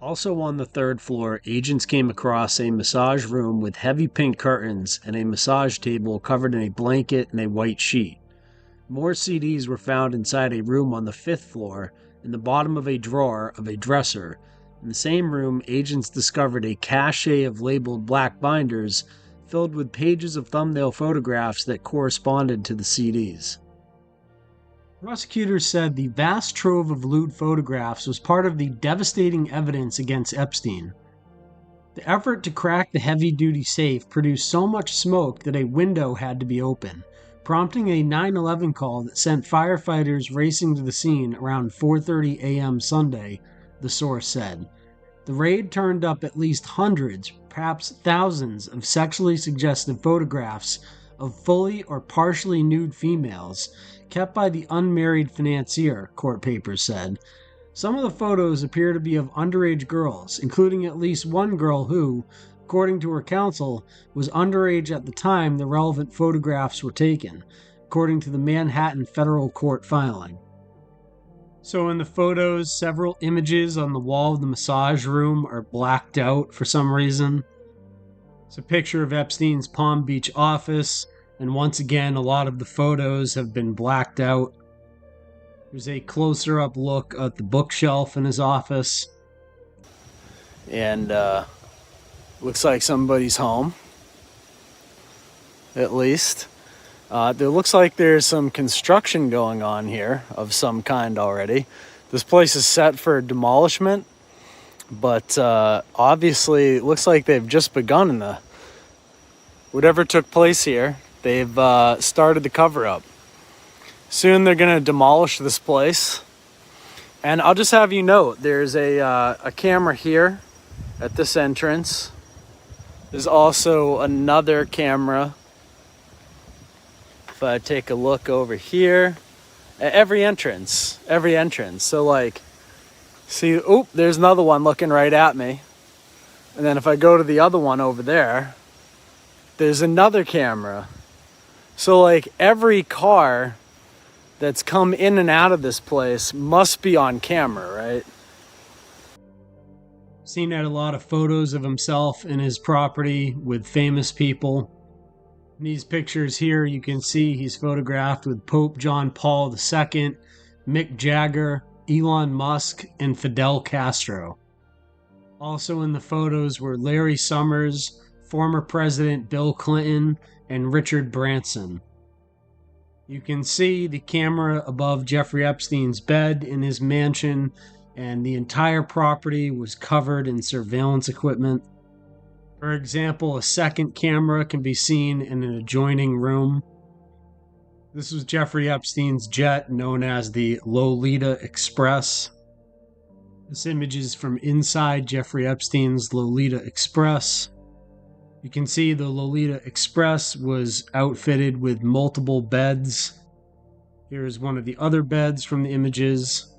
Also on the 3rd floor, agents came across a massage room with heavy pink curtains and a massage table covered in a blanket and a white sheet. More CDs were found inside a room on the 5th floor in the bottom of a drawer of a dresser. In the same room, agents discovered a cache of labeled black binders filled with pages of thumbnail photographs that corresponded to the CDs. Prosecutors said the vast trove of lewd photographs was part of the devastating evidence against Epstein. The effort to crack the heavy-duty safe produced so much smoke that a window had to be opened, prompting a 911 call that sent firefighters racing to the scene around 4:30 a.m. Sunday, the source said. The raid turned up at least hundreds, perhaps thousands, of sexually suggestive photographs of fully or partially nude females, kept by the unmarried financier, court papers said. Some of the photos appear to be of underage girls, including at least one girl who, according to her counsel, was underage at the time the relevant photographs were taken, according to the Manhattan federal court filing. So in the photos, several images on the wall of the massage room are blacked out for some reason. It's a picture of Epstein's Palm Beach office, and once again, a lot of the photos have been blacked out. There's a closer up look at the bookshelf in his office. And looks like somebody's home, at least. There looks like there's some construction going on here of some kind already. This place is set for demolishment, but obviously it looks like they've just begun in the whatever took place here. They've started the cover-up. Soon they're going to demolish this place. And I'll just have you note, there's a camera here at this entrance. There's also another camera. If I take a look over here, at every entrance. So like, see, oop, there's another one looking right at me. And then if I go to the other one over there, there's another camera. So like every car that's come in and out of this place must be on camera, right? Seen had a lot of photos of himself and his property with famous people. In these pictures here, you can see he's photographed with Pope John Paul II, Mick Jagger, Elon Musk, and Fidel Castro. Also in the photos were Larry Summers, former President Bill Clinton, and Richard Branson. You can see the camera above Jeffrey Epstein's bed in his mansion, and the entire property was covered in surveillance equipment. For example, a second camera can be seen in an adjoining room. This was Jeffrey Epstein's jet known as the Lolita Express. This image is from inside Jeffrey Epstein's Lolita Express. You can see the Lolita Express was outfitted with multiple beds. Here's one of the other beds from the images.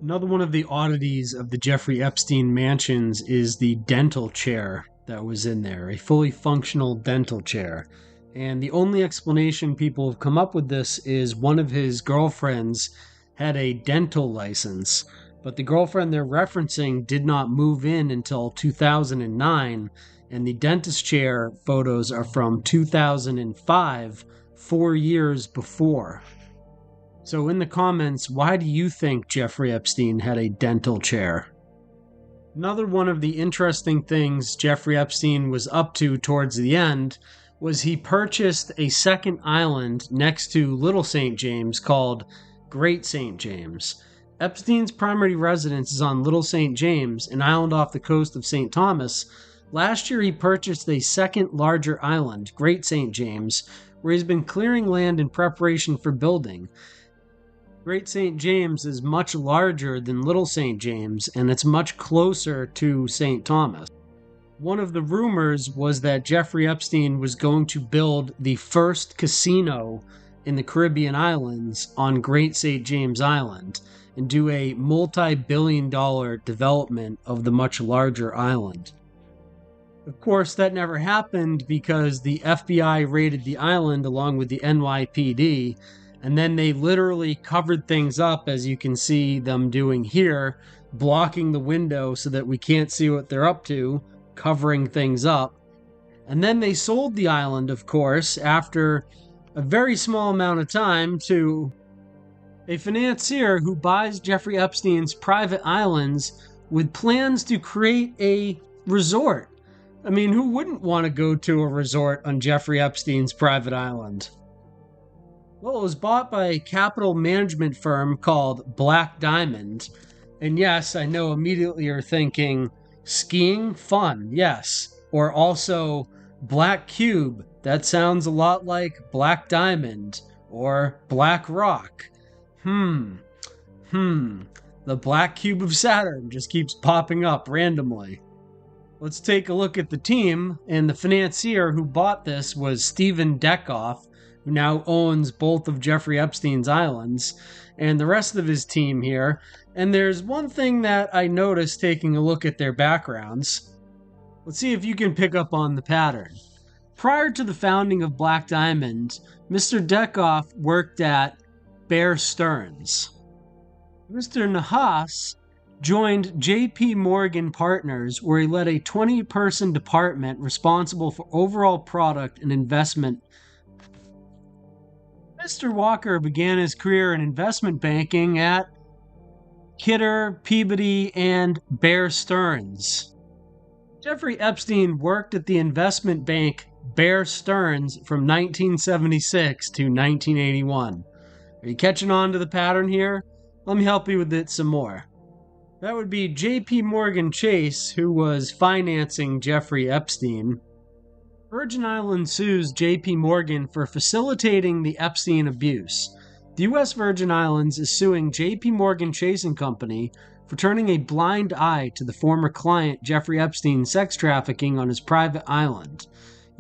Another one of the oddities of the Jeffrey Epstein mansions is the dental chair that was in there, a fully functional dental chair. And the only explanation people have come up with this is one of his girlfriends had a dental license, but the girlfriend they're referencing did not move in until 2009, and the dentist chair photos are from 2005, 4 years before. So in the comments, why do you think Jeffrey Epstein had a dental chair? Another one of the interesting things Jeffrey Epstein was up to towards the end was he purchased a second island next to Little St. James called Great St. James. Epstein's primary residence is on Little St. James, an island off the coast of St. Thomas. Last year he purchased a second larger island, Great St. James, where he's been clearing land in preparation for building. Great St. James is much larger than Little St. James, and it's much closer to St. Thomas. One of the rumors was that Jeffrey Epstein was going to build the first casino in the Caribbean islands on Great St. James Island and do a multi-billion-dollar development of the much larger island. Of course, that never happened because the FBI raided the island along with the NYPD, and then they literally covered things up, as you can see them doing here, blocking the window so that we can't see what they're up to, covering things up. And then they sold the island, of course, after a very small amount of time to a financier who buys Jeffrey Epstein's private islands with plans to create a resort. I mean, who wouldn't want to go to a resort on Jeffrey Epstein's private island? Well, it was bought by a capital management firm called Black Diamond. And yes, I know immediately you're thinking, skiing? Fun, yes. Or also, Black Cube. That sounds a lot like Black Diamond. Or Black Rock. The Black Cube of Saturn just keeps popping up randomly. Let's take a look at the team, and the financier who bought this was Stephen Deckoff, who now owns both of Jeffrey Epstein's islands, and the rest of his team here. And there's one thing that I noticed taking a look at their backgrounds. Let's see if you can pick up on the pattern. Prior to the founding of Black Diamond, Mr. Deckoff worked at Bear Stearns. Mr. Nahas joined J.P. Morgan Partners, where he led a 20-person department responsible for overall product and investment. Mr. Walker began his career in investment banking at Kidder, Peabody, and Bear Stearns. Jeffrey Epstein worked at the investment bank Bear Stearns from 1976 to 1981. Are you catching on to the pattern here? Let me help you with it some more. That would be J.P. Morgan Chase, who was financing Jeffrey Epstein. Virgin Islands sues J.P. Morgan for facilitating the Epstein abuse. The U.S. Virgin Islands is suing J.P. Morgan Chase & Company for turning a blind eye to the former client Jeffrey Epstein's sex trafficking on his private island.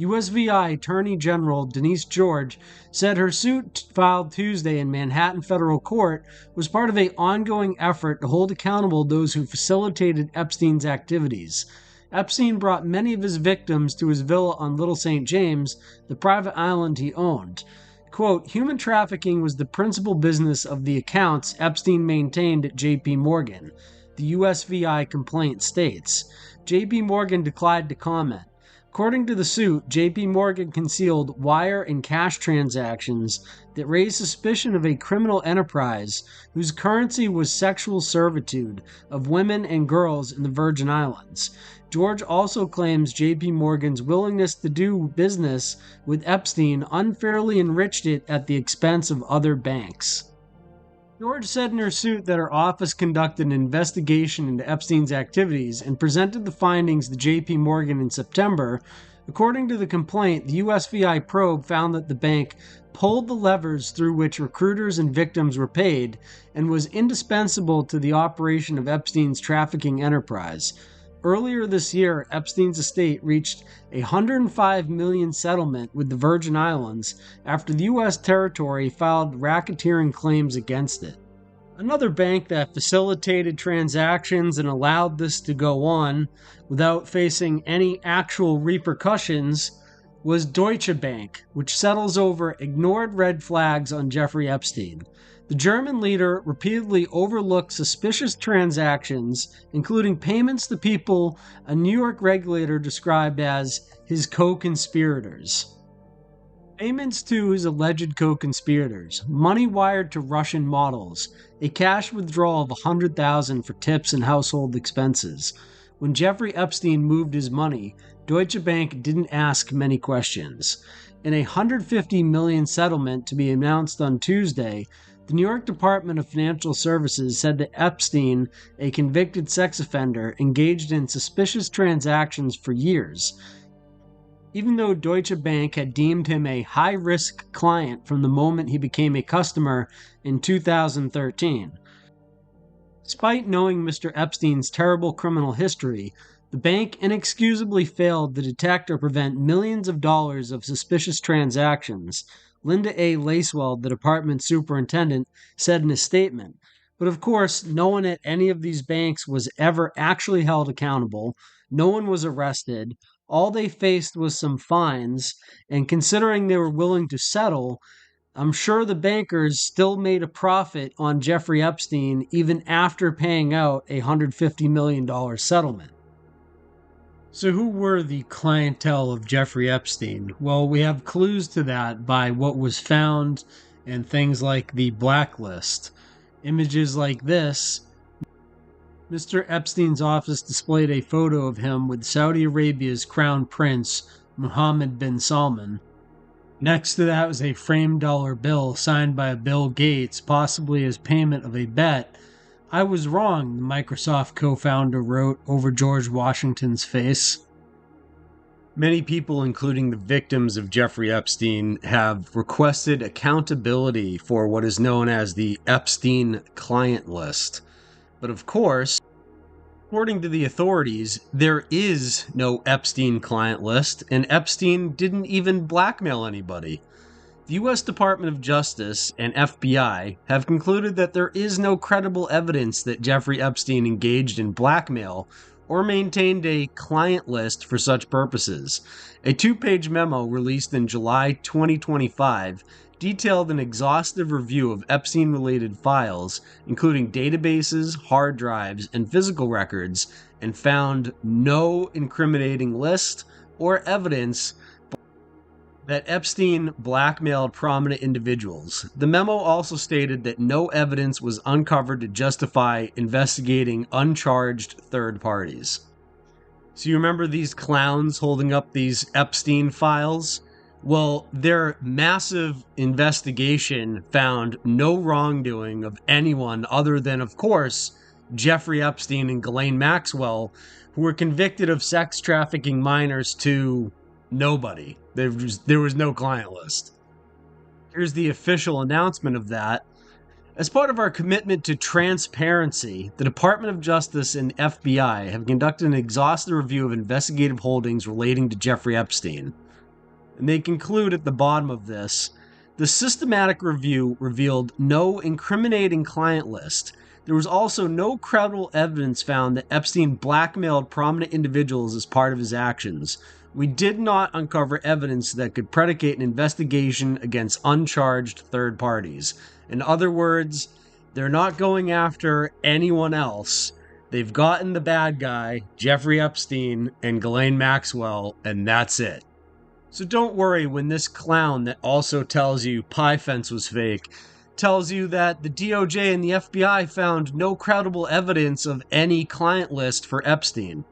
USVI Attorney General Denise George said her suit filed Tuesday in Manhattan Federal Court was part of an ongoing effort to hold accountable those who facilitated Epstein's activities. Epstein brought many of his victims to his villa on Little St. James, the private island he owned. Quote, human trafficking was the principal business of the accounts Epstein maintained at J.P. Morgan, the USVI complaint states. J.P. Morgan declined to comment. According to the suit, J.P. Morgan concealed wire and cash transactions that raised suspicion of a criminal enterprise whose currency was sexual servitude of women and girls in the Virgin Islands. George also claims J.P. Morgan's willingness to do business with Epstein unfairly enriched it at the expense of other banks. George said in her suit that her office conducted an investigation into Epstein's activities and presented the findings to J.P. Morgan in September, According to the complaint, the USVI probe found that the bank pulled the levers through which recruiters and victims were paid and was indispensable to the operation of Epstein's trafficking enterprise. Earlier this year, Epstein's estate reached a $105 million settlement with the Virgin Islands after the U.S. territory filed racketeering claims against it. Another bank that facilitated transactions and allowed this to go on without facing any actual repercussions was Deutsche Bank, which settles over ignored red flags on Jeffrey Epstein. The German leader repeatedly overlooked suspicious transactions, including payments to people a New York regulator described as his co-conspirators. Payments to his alleged co-conspirators, money wired to Russian models, a cash withdrawal of $100,000 for tips and household expenses. When Jeffrey Epstein moved his money, Deutsche Bank didn't ask many questions. In a $150 million settlement to be announced on Tuesday, the New York Department of Financial Services said that Epstein, a convicted sex offender, engaged in suspicious transactions for years, even though Deutsche Bank had deemed him a high-risk client from the moment he became a customer in 2013. Despite knowing Mr. Epstein's terrible criminal history, the bank inexcusably failed to detect or prevent millions of dollars of suspicious transactions, Linda A. Lacewell, the department superintendent, said in a statement. But of course, no one at any of these banks was ever actually held accountable, no one was arrested, all they faced was some fines, and considering they were willing to settle, I'm sure the bankers still made a profit on Jeffrey Epstein even after paying out a $150 million settlement. So who were the clientele of Jeffrey Epstein? Well, we have clues to that by what was found and things like the blacklist. Images like this. Mr. Epstein's office displayed a photo of him with Saudi Arabia's Crown Prince, Mohammed bin Salman. Next to that was a framed dollar bill signed by Bill Gates, possibly as payment of a bet. I was wrong, the Microsoft co-founder wrote over George Washington's face. Many people, including the victims of Jeffrey Epstein, have requested accountability for what is known as the Epstein Client list. But of course, according to the authorities, there is no Epstein client list, and Epstein didn't even blackmail anybody. The U.S. Department of Justice and FBI have concluded that there is no credible evidence that Jeffrey Epstein engaged in blackmail or maintained a client list for such purposes. A two-page memo released in July 2025 detailed an exhaustive review of Epstein-related files, including databases, hard drives, and physical records, and found no incriminating list or evidence that Epstein blackmailed prominent individuals. The memo also stated that no evidence was uncovered to justify investigating uncharged third parties. So you remember these clowns holding up these Epstein files? Well, their massive investigation found no wrongdoing of anyone other than, of course, Jeffrey Epstein and Ghislaine Maxwell, who were convicted of sex trafficking minors to nobody. There was no client list. Here's the official announcement of that. As part of our commitment to transparency, the Department of Justice and FBI have conducted an exhaustive review of investigative holdings relating to Jeffrey Epstein. And they conclude at the bottom of this, the systematic review revealed no incriminating client list. There was also no credible evidence found that Epstein blackmailed prominent individuals as part of his actions. We did not uncover evidence that could predicate an investigation against uncharged third parties. In other words, they're not going after anyone else. They've gotten the bad guy, Jeffrey Epstein, and Ghislaine Maxwell, and that's it. So don't worry when this clown that also tells you Pie Fence was fake tells you that the DOJ and the FBI found no credible evidence of any client list for Epstein.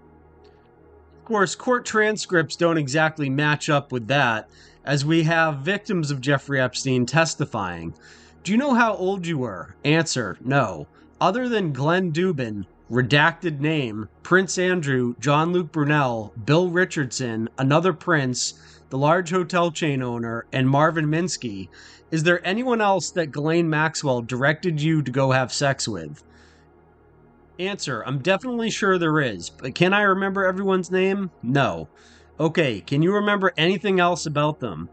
Of course, court transcripts don't exactly match up with that, as we have victims of Jeffrey Epstein testifying. Do you know how old you were? Answer, no. Other than Glenn Dubin, redacted name, Prince Andrew, John Luc-Brunel, Bill Richardson, another prince, the large hotel chain owner, and Marvin Minsky, is there anyone else that Ghislaine Maxwell directed you to go have sex with? Answer, I'm definitely sure there is, but can I remember everyone's name? No. Okay, can you remember anything else about them?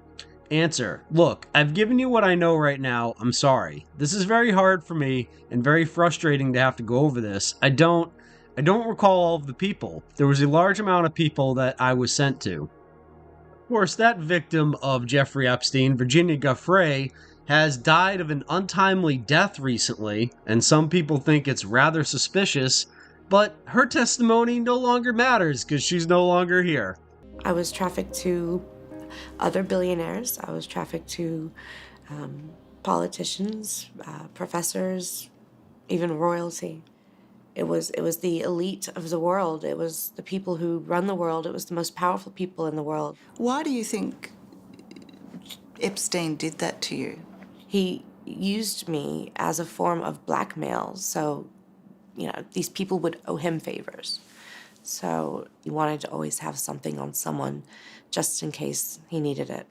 Answer, look, I've given you what I know right now, I'm sorry. This is very hard for me and very frustrating to have to go over this. I don't recall all of the people. There was a large amount of people that I was sent to. Of course, that victim of Jeffrey Epstein, Virginia Giuffre, has died of an untimely death recently, and some people think it's rather suspicious, but her testimony no longer matters because she's no longer here. I was trafficked to other billionaires. I was trafficked to politicians, professors, even royalty. It was the elite of the world. It was the people who run the world. It was the most powerful people in the world. Why do you think Epstein did that to you? He used me as a form of blackmail. So, these people would owe him favors. So he wanted to always have something on someone just in case he needed it.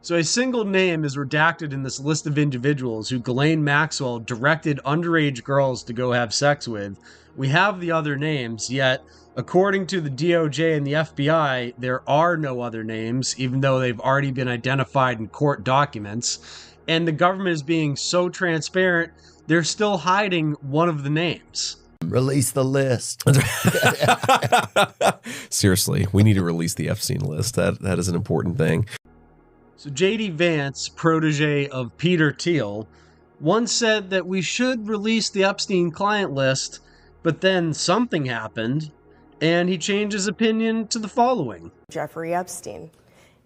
So a single name is redacted in this list of individuals who Ghislaine Maxwell directed underage girls to go have sex with. We have the other names, yet according to the DOJ and the FBI, there are no other names, even though they've already been identified in court documents. And the government is being so transparent, they're still hiding one of the names. Release the list. Seriously, we need to release the Epstein list. That is an important thing. So J.D. Vance, protege of Peter Thiel, once said that we should release the Epstein Client list, but then something happened, and he changed his opinion to the following. Jeffrey Epstein,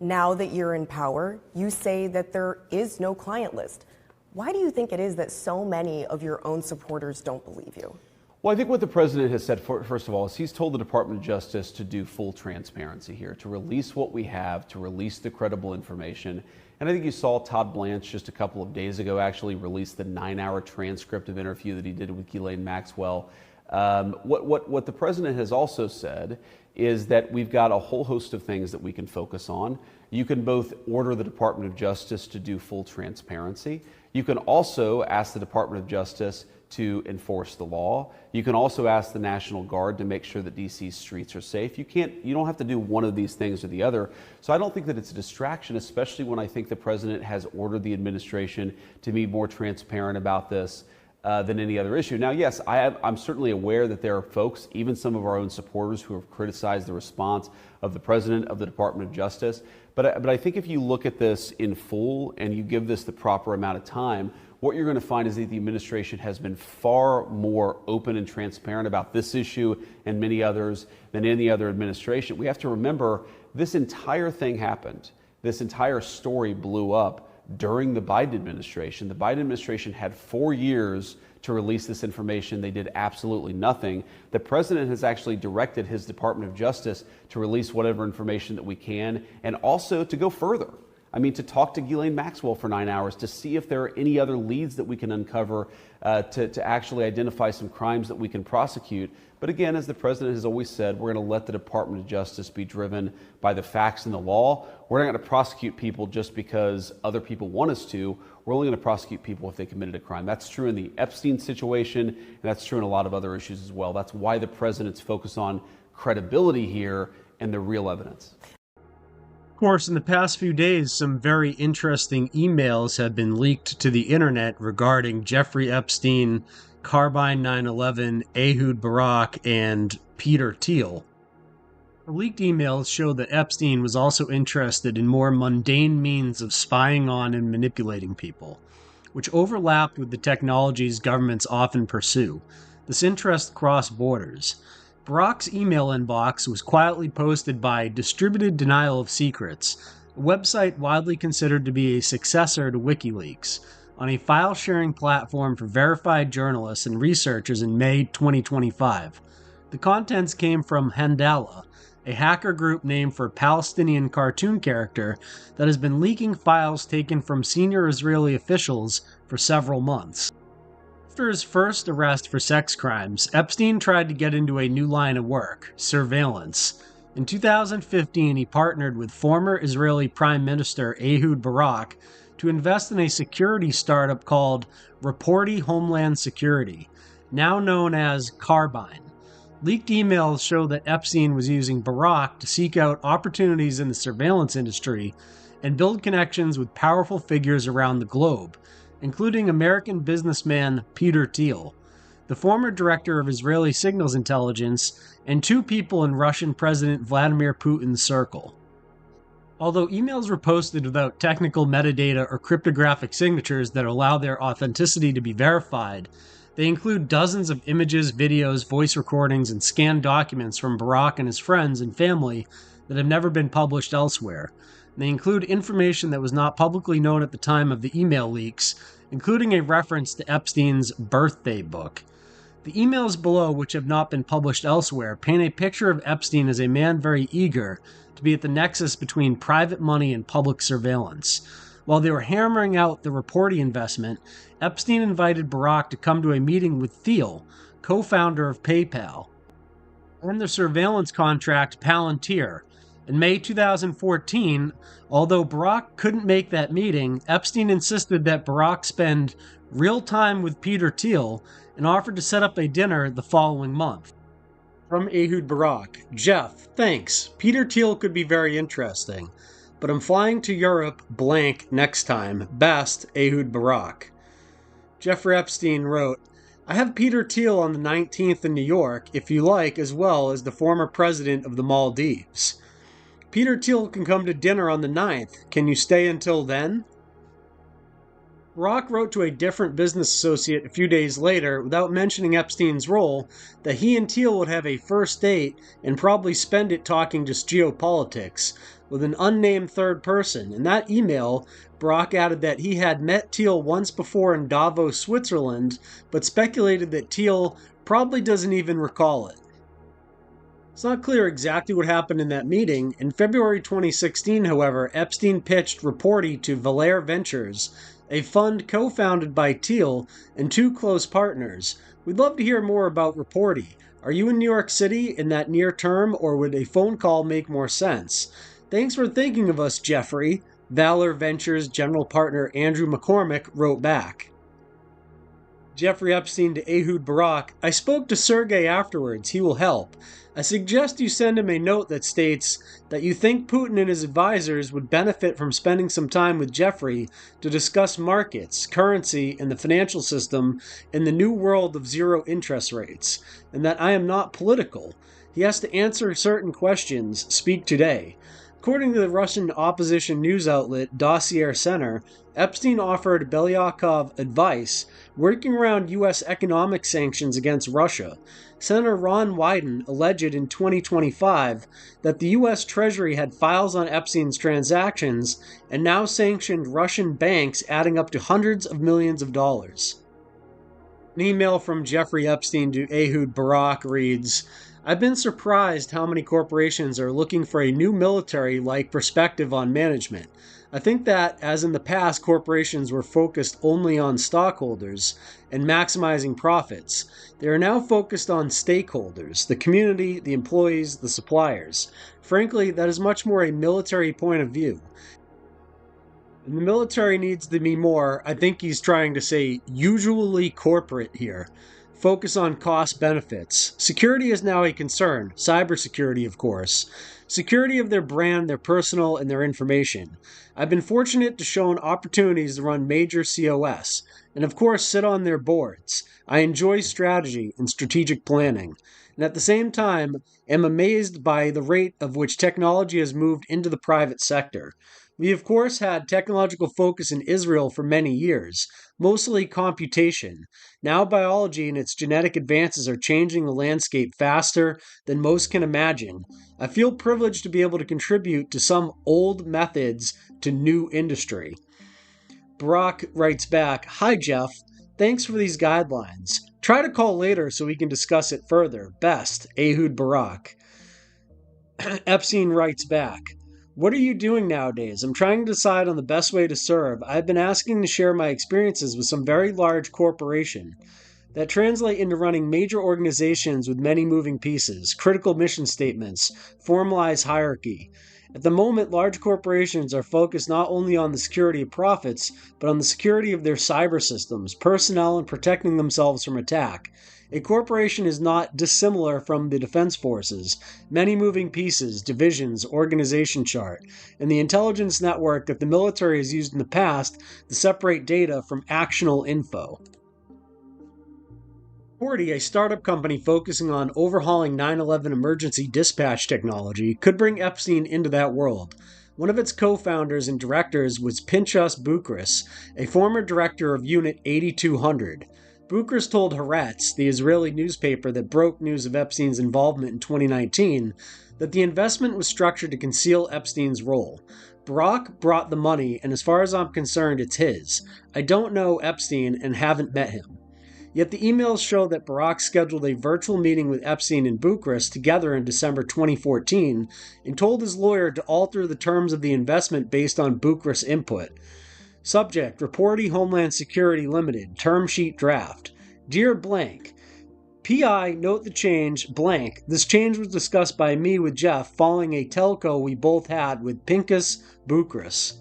now that you're in power, you say that there is no client list. Why do you think it is that so many of your own supporters don't believe you? Well, I think what the president has said, first of all, is he's told the Department of Justice to do full transparency here, to release what we have, to release the credible information. And I think you saw Todd Blanche just a couple of days ago actually release the 9-hour transcript of interview that he did with Ghislaine Maxwell. What the president has also said is that we've got a whole host of things that we can focus on. You can both order the Department of Justice to do full transparency. You can also ask the Department of Justice to enforce the law. You can also ask the National Guard to make sure that DC's streets are safe. You don't have to do one of these things or the other. So I don't think that it's a distraction, especially when I think the president has ordered the administration to be more transparent about this than any other issue. Now, yes, I'm certainly aware that there are folks, even some of our own supporters, who have criticized the response of the president of the Department of Justice. But I think if you look at this in full and you give this the proper amount of time, what you're going to find is that the administration has been far more open and transparent about this issue and many others than any other administration. We have to remember this entire thing happened. This entire story blew up during the Biden administration. The Biden administration had 4 years to release this information. They did absolutely nothing. The president has actually directed his Department of Justice to release whatever information that we can, and also to go further. I mean, to talk to Ghislaine Maxwell for 9 hours to see if there are any other leads that we can uncover to actually identify some crimes that we can prosecute. But again, as the president has always said, we're going to let the Department of Justice be driven by the facts and the law. We're not going to prosecute people just because other people want us to. We're only going to prosecute people if they committed a crime. That's true in the Epstein situation, and that's true in a lot of other issues as well. That's why the president's focus on credibility here and the real evidence. Of course, in the past few days, some very interesting emails have been leaked to the internet regarding Jeffrey Epstein, Carbine 9/11, Ehud Barak, and Peter Thiel. The leaked emails show that Epstein was also interested in more mundane means of spying on and manipulating people, which overlapped with the technologies governments often pursue. This interest crossed borders. Barak's email inbox was quietly posted by Distributed Denial of Secrets, a website widely considered to be a successor to WikiLeaks, on a file-sharing platform for verified journalists and researchers in May 2025. The contents came from Handala, a hacker group named for a Palestinian cartoon character that has been leaking files taken from senior Israeli officials for several months. After his first arrest for sex crimes, Epstein tried to get into a new line of work, surveillance. In 2015, he partnered with former Israeli Prime Minister Ehud Barak to invest in a security startup called Reporty Homeland Security, now known as Carbine. Leaked emails show that Epstein was using Barak to seek out opportunities in the surveillance industry and build connections with powerful figures around the globe, including American businessman Peter Thiel, the former director of Israeli signals intelligence, and two people in Russian President Vladimir Putin's circle. Although emails were posted without technical metadata or cryptographic signatures that allow their authenticity to be verified, they include dozens of images, videos, voice recordings, and scanned documents from Barak and his friends and family that have never been published elsewhere. They include information that was not publicly known at the time of the email leaks, including a reference to Epstein's birthday book. The emails below, which have not been published elsewhere, paint a picture of Epstein as a man very eager to be at the nexus between private money and public surveillance. While they were hammering out the Reporty investment, Epstein invited Barak to come to a meeting with Thiel, co-founder of PayPal, and the surveillance contract Palantir. In May 2014, although Barak couldn't make that meeting, Epstein insisted that Barak spend real time with Peter Thiel and offered to set up a dinner the following month. From Ehud Barak, Jeff, thanks. Peter Thiel could be very interesting, but I'm flying to Europe blank next time. Best, Ehud Barak. Jeffrey Epstein wrote, I have Peter Thiel on the 19th in New York, if you like, as well as the former president of the Maldives. Peter Thiel can come to dinner on the 9th. Can you stay until then? Barak wrote to a different business associate a few days later, without mentioning Epstein's role, that he and Thiel would have a first date and probably spend it talking just geopolitics, with an unnamed third person. In that email, Barak added that he had met Thiel once before in Davos, Switzerland, but speculated that Thiel probably doesn't even recall it. It's not clear exactly what happened in that meeting. In February 2016, however, Epstein pitched Reporty to Valair Ventures, a fund co-founded by Thiel and two close partners. We'd love to hear more about Reporty. Are you in New York City in that near term, or would a phone call make more sense? Thanks for thinking of us, Jeffrey. Valair Ventures general partner Andrew McCormick wrote back. Jeffrey Epstein to Ehud Barak, I spoke to Sergey afterwards. He will help. I suggest you send him a note that states that you think Putin and his advisors would benefit from spending some time with Jeffrey to discuss markets, currency, and the financial system in the new world of zero interest rates, and that I am not political. He has to answer certain questions. Speak today. According to the Russian opposition news outlet Dossier Center, Epstein offered Belyakov advice working around U.S. economic sanctions against Russia. Senator Ron Wyden alleged in 2025 that the U.S. Treasury had files on Epstein's transactions and now sanctioned Russian banks adding up to hundreds of millions of dollars. An email from Jeffrey Epstein to Ehud Barak reads, I've been surprised how many corporations are looking for a new military-like perspective on management. I think that, as in the past, corporations were focused only on stockholders and maximizing profits. They are now focused on stakeholders, the community, the employees, the suppliers. Frankly, that is much more a military point of view. And the military needs to be more, I think he's trying to say, usually corporate here. Focus on cost benefits. Security is now a concern. Cybersecurity, of course. Security of their brand, their personal, and their information. I've been fortunate to shown opportunities to run major COS, and of course sit on their boards. I enjoy strategy and strategic planning, and at the same time am amazed by the rate of which technology has moved into the private sector. We of course had technological focus in Israel for many years, mostly computation. Now biology and its genetic advances are changing the landscape faster than most can imagine. I feel privileged to be able to contribute to some old methods to new industry. Barak writes back, Hi Jeff, thanks for these guidelines. Try to call later so we can discuss it further. Best, Ehud Barak. Epstein writes back, What are you doing nowadays? I'm trying to decide on the best way to serve. I've been asking to share my experiences with some very large corporation that translate into running major organizations with many moving pieces, critical mission statements, formalized hierarchy. At the moment, large corporations are focused not only on the security of profits, but on the security of their cyber systems, personnel, and protecting themselves from attack. A corporation is not dissimilar from the defense forces, many moving pieces, divisions, organization chart, and the intelligence network that the military has used in the past to separate data from actionable info. Petie, a startup company focusing on overhauling 9/11 emergency dispatch technology, could bring Epstein into that world. One of its co-founders and directors was Pinchas Bukris, a former director of Unit 8200. Bukris told Haaretz, the Israeli newspaper that broke news of Epstein's involvement in 2019, that the investment was structured to conceal Epstein's role. Barak brought the money, and as far as I'm concerned, it's his. I don't know Epstein and haven't met him. Yet the emails show that Barak scheduled a virtual meeting with Epstein and Bukris together in December 2014 and told his lawyer to alter the terms of the investment based on Bukris' input. Subject, Petie Homeland Security Limited, term sheet draft. Dear blank, PI, note the change, blank. This change was discussed by me with Jeff following a telco we both had with Pinchas Bukris.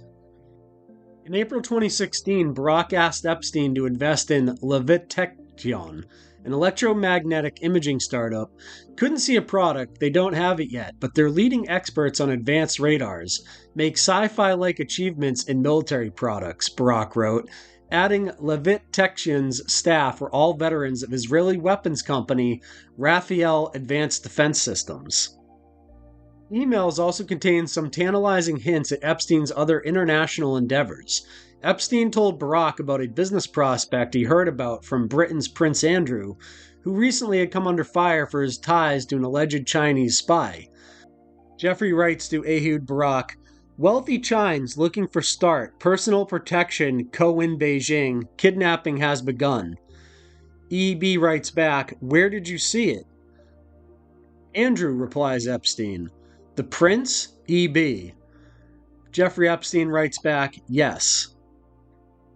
In April 2016, Barak asked Epstein to invest in Levitation, an electromagnetic imaging startup. Couldn't see a product, they don't have it yet, but they're leading experts on advanced radars, make sci-fi-like achievements in military products, Barak wrote, adding Levitation's staff were all veterans of Israeli weapons company Raphael Advanced Defense Systems. Emails also contain some tantalizing hints at Epstein's other international endeavors. Epstein told Barak about a business prospect he heard about from Britain's Prince Andrew, who recently had come under fire for his ties to an alleged Chinese spy. Jeffrey writes to Ehud Barak, wealthy Chines looking for start, personal protection, in Beijing, kidnapping has begun. EB writes back, where did you see it? Andrew, replies Epstein. The Prince? EB. Jeffrey Epstein writes back, yes.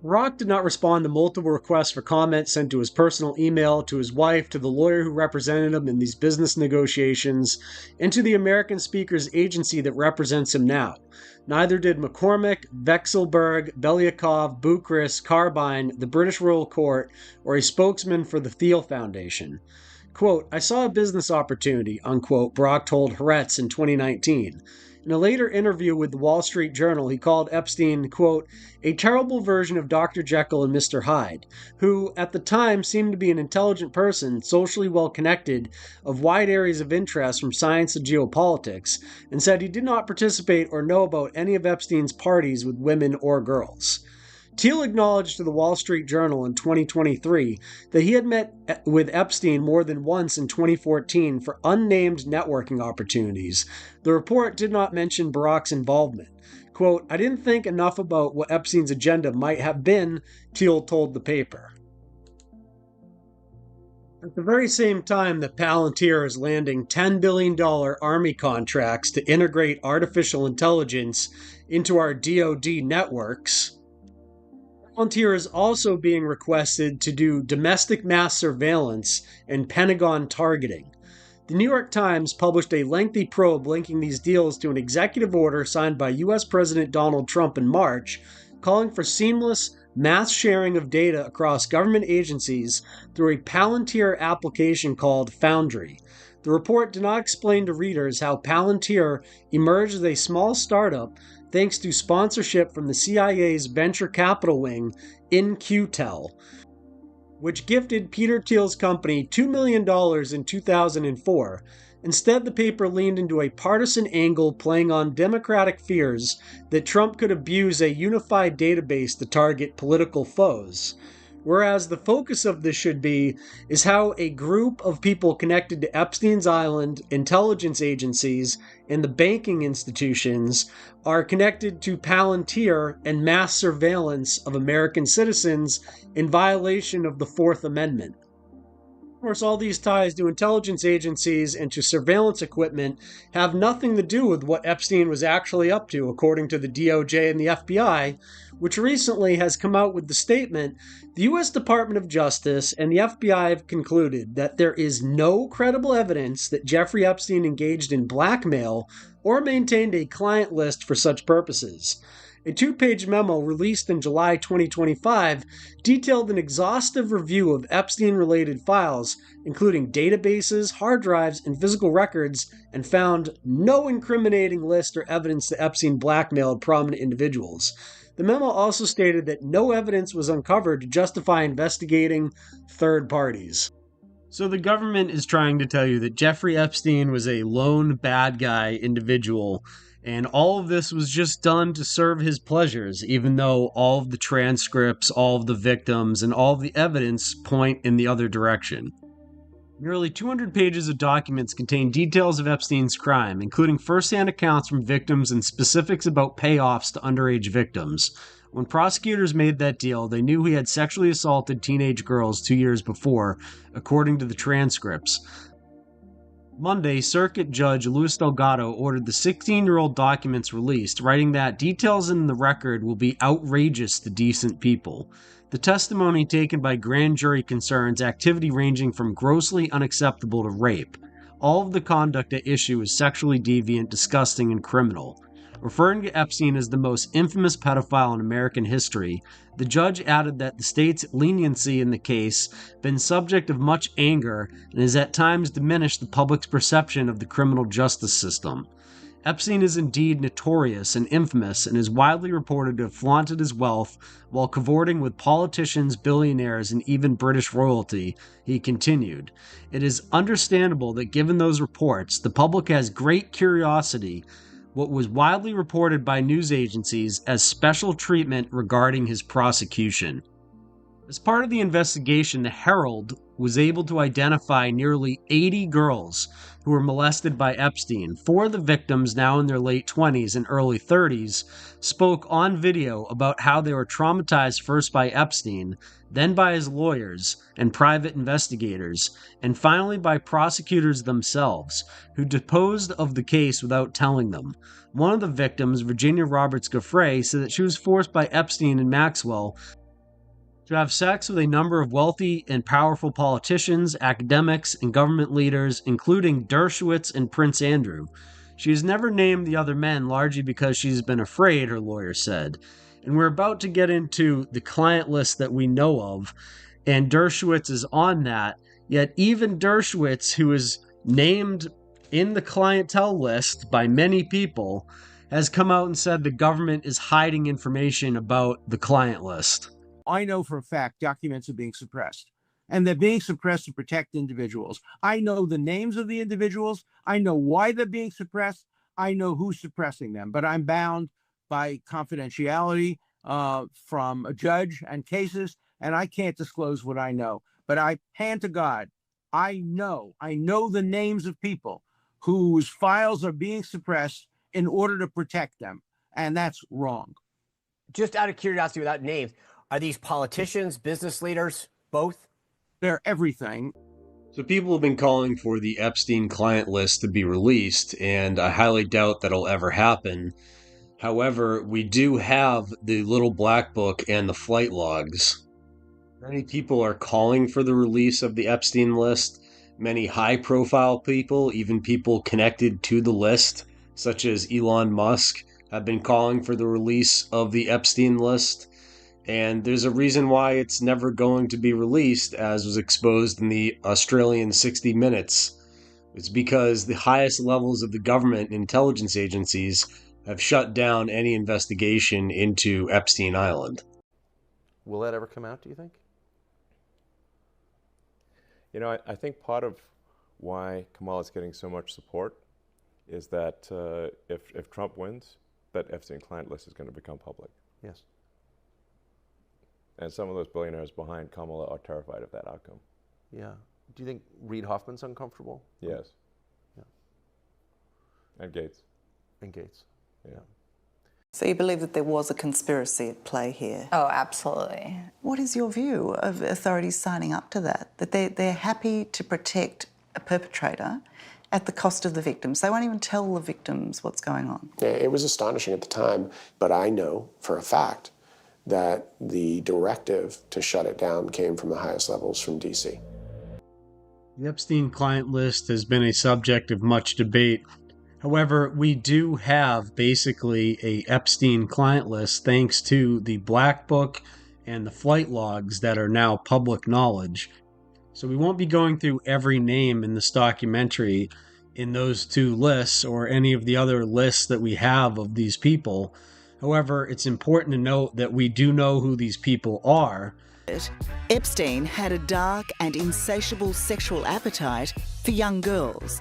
Barak did not respond to multiple requests for comment sent to his personal email, to his wife, to the lawyer who represented him in these business negotiations, and to the American speaker's agency that represents him now. Neither did McCormick, Vexelberg, Belyakov, Bukris, Carbine, the British Royal Court, or a spokesman for the Thiel Foundation. Quote, I saw a business opportunity, unquote, Barak told Haaretz in 2019. In a later interview with the Wall Street Journal, he called Epstein, quote, a terrible version of Dr. Jekyll and Mr. Hyde, who, at the time, seemed to be an intelligent person, socially well-connected, of wide areas of interest from science to geopolitics, and said he did not participate or know about any of Epstein's parties with women or girls. Thiel acknowledged to the Wall Street Journal in 2023 that he had met with Epstein more than once in 2014 for unnamed networking opportunities. The report did not mention Barak's involvement. Quote, I didn't think enough about what Epstein's agenda might have been, Thiel told the paper. At the very same time that Palantir is landing $10 billion Army contracts to integrate artificial intelligence into our DoD networks, Palantir is also being requested to do domestic mass surveillance and Pentagon targeting. The New York Times published a lengthy probe linking these deals to an executive order signed by U.S. President Donald Trump in March, calling for seamless mass sharing of data across government agencies through a Palantir application called Foundry. The report did not explain to readers how Palantir emerged as a small startup thanks to sponsorship from the CIA's venture capital wing, In-Q-Tel, which gifted Peter Thiel's company $2 million in 2004. Instead, the paper leaned into a partisan angle playing on Democratic fears that Trump could abuse a unified database to target political foes. Whereas the focus of this should be is how a group of people connected to Epstein's Island, intelligence agencies, and the banking institutions are connected to Palantir and mass surveillance of American citizens in violation of the Fourth Amendment. Of course, all these ties to intelligence agencies and to surveillance equipment have nothing to do with what Epstein was actually up to, according to the DOJ and the FBI, which recently has come out with the statement, the U.S. Department of Justice and the FBI have concluded that there is no credible evidence that Jeffrey Epstein engaged in blackmail or maintained a client list for such purposes. A two-page memo released in July 2025 detailed an exhaustive review of Epstein-related files, including databases, hard drives, and physical records, and found no incriminating list or evidence that Epstein blackmailed prominent individuals. The memo also stated that no evidence was uncovered to justify investigating third parties. So the government is trying to tell you that Jeffrey Epstein was a lone bad guy individual, and all of this was just done to serve his pleasures, even though all of the transcripts, all of the victims, and all of the evidence point in the other direction. Nearly 200 pages of documents contain details of Epstein's crime, including first-hand accounts from victims and specifics about payoffs to underage victims. When prosecutors made that deal, they knew he had sexually assaulted teenage girls 2 years before, according to the transcripts. Monday, Circuit Judge Luis Delgado ordered the 16-year-old documents released, writing that details in the record will be outrageous to decent people. The testimony taken by grand jury concerns activity ranging from grossly unacceptable to rape. All of the conduct at issue is sexually deviant, disgusting, and criminal. Referring to Epstein as the most infamous pedophile in American history, the judge added that the state's leniency in the case been subject of much anger and has at times diminished the public's perception of the criminal justice system. Epstein is indeed notorious and infamous and is widely reported to have flaunted his wealth while cavorting with politicians, billionaires, and even British royalty, he continued. It is understandable that given those reports, the public has great curiosity what was widely reported by news agencies as special treatment regarding his prosecution. As part of the investigation, the Herald was able to identify nearly 80 girls who were molested by Epstein. 4 of the victims, now in their late 20s and early 30s, spoke on video about how they were traumatized first by Epstein, then by his lawyers and private investigators, and finally by prosecutors themselves, who deposed of the case without telling them. One of the victims, Virginia Roberts Giuffre, said that she was forced by Epstein and Maxwell to have sex with a number of wealthy and powerful politicians, academics, and government leaders, including Dershowitz and Prince Andrew. She has never named the other men, largely because she's been afraid, her lawyer said. And we're about to get into the client list that we know of, and Dershowitz is on that, yet even Dershowitz, who is named in the clientele list by many people, has come out and said the government is hiding information about the client list. I know for a fact documents are being suppressed, and they're being suppressed to protect individuals. I know the names of the individuals. I know why they're being suppressed. I know who's suppressing them, but I'm bound by confidentiality from a judge and cases, and I can't disclose what I know. But I hand to God, I know the names of people whose files are being suppressed in order to protect them, and that's wrong. Just out of curiosity, without names, are these politicians, business leaders, both? They're everything. So people have been calling for the Epstein client list to be released, and I highly doubt that'll ever happen. However, we do have the Little Black Book and the flight logs. Many people are calling for the release of the Epstein list. Many high-profile people, even people connected to the list, such as Elon Musk, have been calling for the release of the Epstein list. And there's a reason why it's never going to be released, as was exposed in the Australian 60 Minutes. It's because the highest levels of the government intelligence agencies have shut down any investigation into Epstein Island. Will that ever come out, do you think? You know, I think part of why Kamala is getting so much support is that if Trump wins, that Epstein client list is going to become public. Yes. And some of those billionaires behind Kamala are terrified of that outcome. Yeah. Do you think Reid Hoffman's uncomfortable? Yes. Yeah. And Gates. And Gates. Yeah. So you believe that there was a conspiracy at play here? Oh, absolutely. What is your view of authorities signing up to that? That they're happy to protect a perpetrator at the cost of the victims. They won't even tell the victims what's going on. Yeah, it was astonishing at the time, but I know for a fact that the directive to shut it down came from the highest levels from DC. The Epstein client list has been a subject of much debate. However, we do have basically a Epstein client list thanks to the Black Book and the flight logs that are now public knowledge. So we won't be going through every name in this documentary in those two lists or any of the other lists that we have of these people. However, it's important to note that we do know who these people are. Epstein had a dark and insatiable sexual appetite for young girls.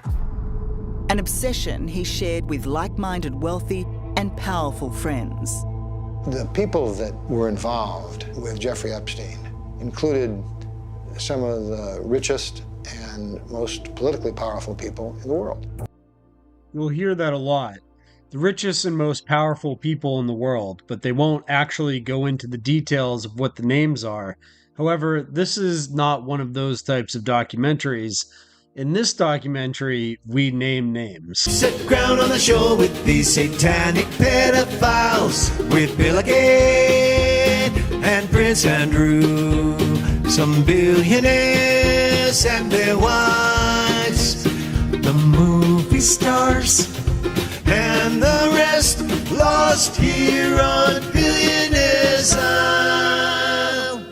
An obsession he shared with like-minded wealthy and powerful friends. The people that were involved with Jeffrey Epstein included some of the richest and most politically powerful people in the world. You'll hear that a lot. The richest and most powerful people in the world, but they won't actually go into the details of what the names are. However, this is not one of those types of documentaries. In this documentary, we name names. Sit ground on the shore with these satanic pedophiles, with Bill Gates and Prince Andrew, some billionaires and their wives, the movie stars, and the rest lost here on Billionaires Isle.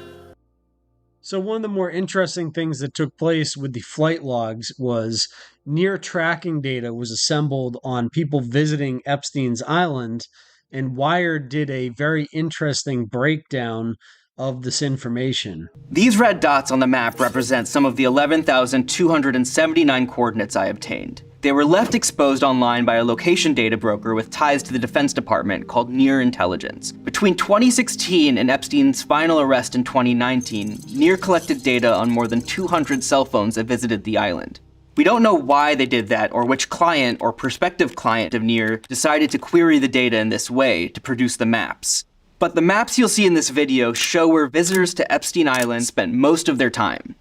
So one of the more interesting things that took place with the flight logs was near tracking data was assembled on people visiting Epstein's Island, and Wired did a very interesting breakdown of this information. These red dots on the map represent some of the 11,279 coordinates I obtained. They were left exposed online by a location data broker with ties to the Defense Department called Near Intelligence. Between 2016 and Epstein's final arrest in 2019, Near collected data on more than 200 cell phones that visited the island. We don't know why they did that or which client or prospective client of Near decided to query the data in this way to produce the maps. But the maps you'll see in this video show where visitors to Epstein Island spent most of their time.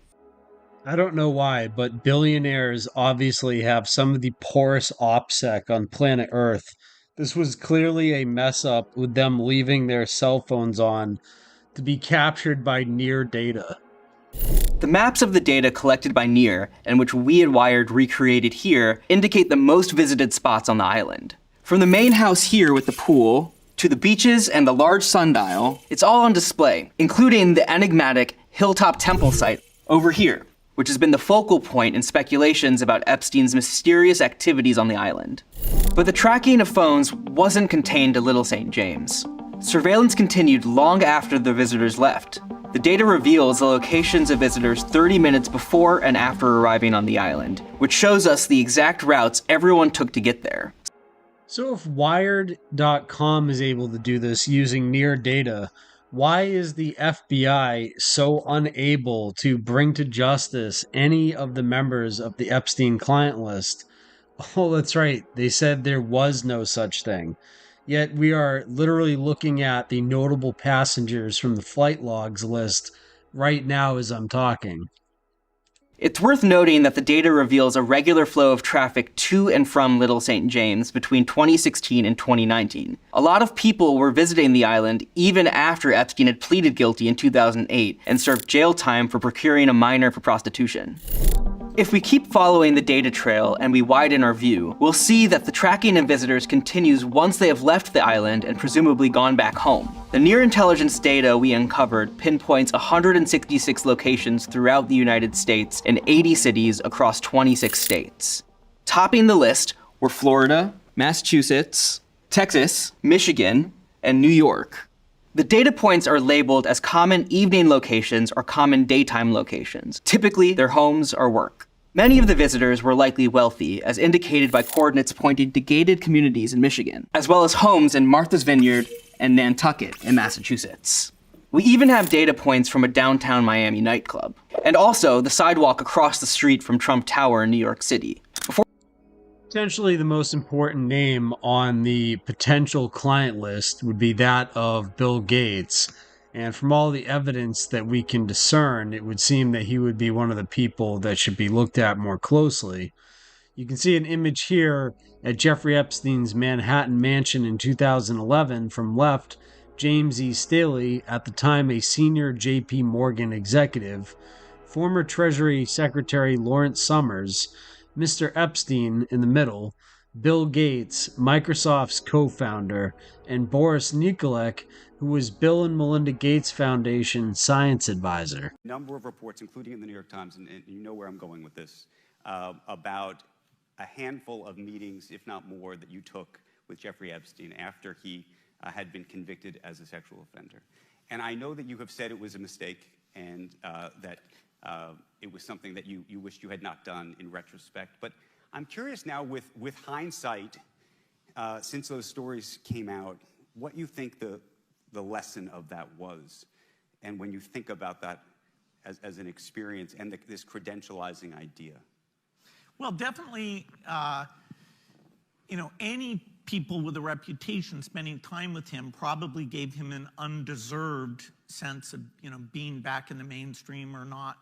I don't know why, but billionaires obviously have some of the poorest OPSEC on planet Earth. This was clearly a mess up with them leaving their cell phones on to be captured by Near data. The maps of the data collected by Near, and which we at Wired recreated here, indicate the most visited spots on the island. From the main house here with the pool, to the beaches and the large sundial, it's all on display, including the enigmatic Hilltop Temple site over here, which has been the focal point in speculations about Epstein's mysterious activities on the island. But the tracking of phones wasn't contained to Little St. James. Surveillance continued long after the visitors left. The data reveals the locations of visitors 30 minutes before and after arriving on the island, which shows us the exact routes everyone took to get there. So if Wired.com is able to do this using Near data, why is the FBI so unable to bring to justice any of the members of the Epstein client list? Oh, that's right. They said there was no such thing. Yet we are literally looking at the notable passengers from the flight logs list right now as I'm talking. It's worth noting that the data reveals a regular flow of traffic to and from Little St. James between 2016 and 2019. A lot of people were visiting the island even after Epstein had pleaded guilty in 2008 and served jail time for procuring a minor for prostitution. If we keep following the data trail and we widen our view, we'll see that the tracking of visitors continues once they have left the island and presumably gone back home. The Near Intelligence data we uncovered pinpoints 166 locations throughout the United States and 80 cities across 26 states. Topping the list were Florida, Massachusetts, Texas, Michigan, and New York. The data points are labeled as common evening locations or common daytime locations, typically their homes or work. Many of the visitors were likely wealthy, as indicated by coordinates pointing to gated communities in Michigan, as well as homes in Martha's Vineyard and Nantucket in Massachusetts. We even have data points from a downtown Miami nightclub, and also the sidewalk across the street from Trump Tower in New York City. Potentially the most important name on the potential client list would be that of Bill Gates. And from all the evidence that we can discern, it would seem that he would be one of the people that should be looked at more closely. You can see an image here at Jeffrey Epstein's Manhattan mansion in 2011. From left, James E. Staley, at the time a senior J.P. Morgan executive, former Treasury Secretary Lawrence Summers, Mr. Epstein in the middle, Bill Gates, Microsoft's co-founder, and Boris Nikolek, who was Bill and Melinda Gates Foundation science advisor. A number of reports, including in the New York Times, and you know where I'm going with this, about a handful of meetings, if not more, that you took with Jeffrey Epstein after he had been convicted as a sexual offender. And I know that you have said it was a mistake and that it was something that you wished you had not done in retrospect. But I'm curious now, with hindsight, since those stories came out, what you think the lesson of that was, and when you think about that as an experience and this credentializing idea. Well, definitely, any people with a reputation spending time with him probably gave him an undeserved sense of, being back in the mainstream or not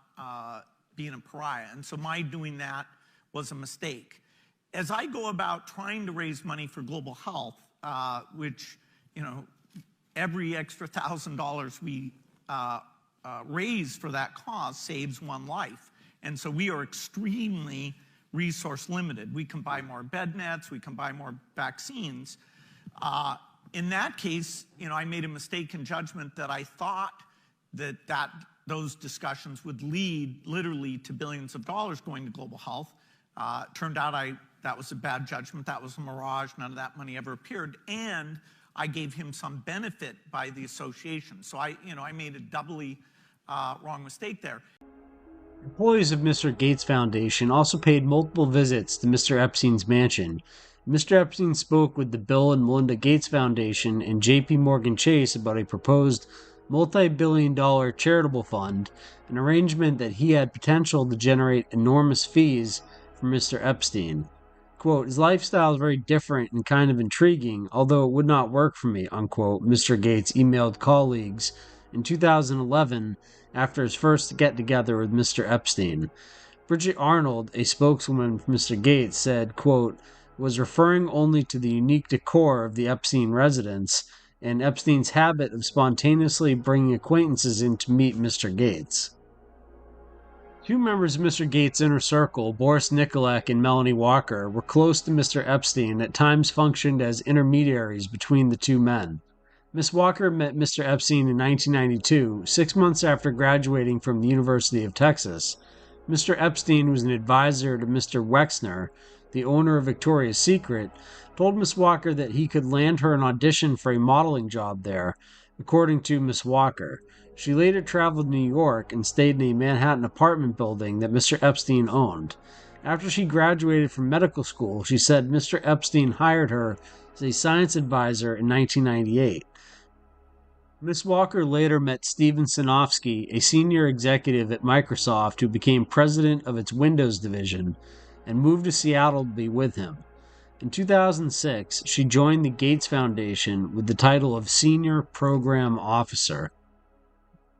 being a pariah. And so my doing that was a mistake. As I go about trying to raise money for global health, which, every extra $1,000 we raise for that cause saves one life. And so we are extremely resource limited. We can buy more bed nets, we can buy more vaccines. In that case, I made a mistake in judgment that I thought that those discussions would lead literally to billions of dollars going to global health. Turned out that was a bad judgment. That was a mirage. None of that money ever appeared. And I gave him some benefit by the association. So I made a doubly wrong mistake there. Employees of Mr. Gates Foundation also paid multiple visits to Mr. Epstein's mansion. Mr. Epstein spoke with the Bill and Melinda Gates Foundation and J.P. Morgan Chase about a proposed multi-billion-dollar charitable fund, an arrangement that he had potential to generate enormous fees for Mr. Epstein. Quote, his lifestyle is very different and kind of intriguing, although it would not work for me, unquote, Mr. Gates emailed colleagues in 2011 after his first get-together with Mr. Epstein. Bridget Arnold, a spokeswoman for Mr. Gates, said, quote, was referring only to the unique decor of the Epstein residence and Epstein's habit of spontaneously bringing acquaintances in to meet Mr. Gates. Two members of Mr. Gates' inner circle, Boris Nikolek and Melanie Walker, were close to Mr. Epstein and at times functioned as intermediaries between the two men. Miss Walker met Mr. Epstein in 1992, 6 months after graduating from the University of Texas. Mr. Epstein was an advisor to Mr. Wexner, the owner of Victoria's Secret, told Miss Walker that he could land her an audition for a modeling job there, according to Miss Walker. She later traveled to New York and stayed in a Manhattan apartment building that Mr. Epstein owned. After she graduated from medical school, she said Mr. Epstein hired her as a science advisor in 1998. Miss Walker later met Steven Sinofsky, a senior executive at Microsoft who became president of its Windows division, and moved to Seattle to be with him. In 2006, she joined the Gates Foundation with the title of Senior Program Officer.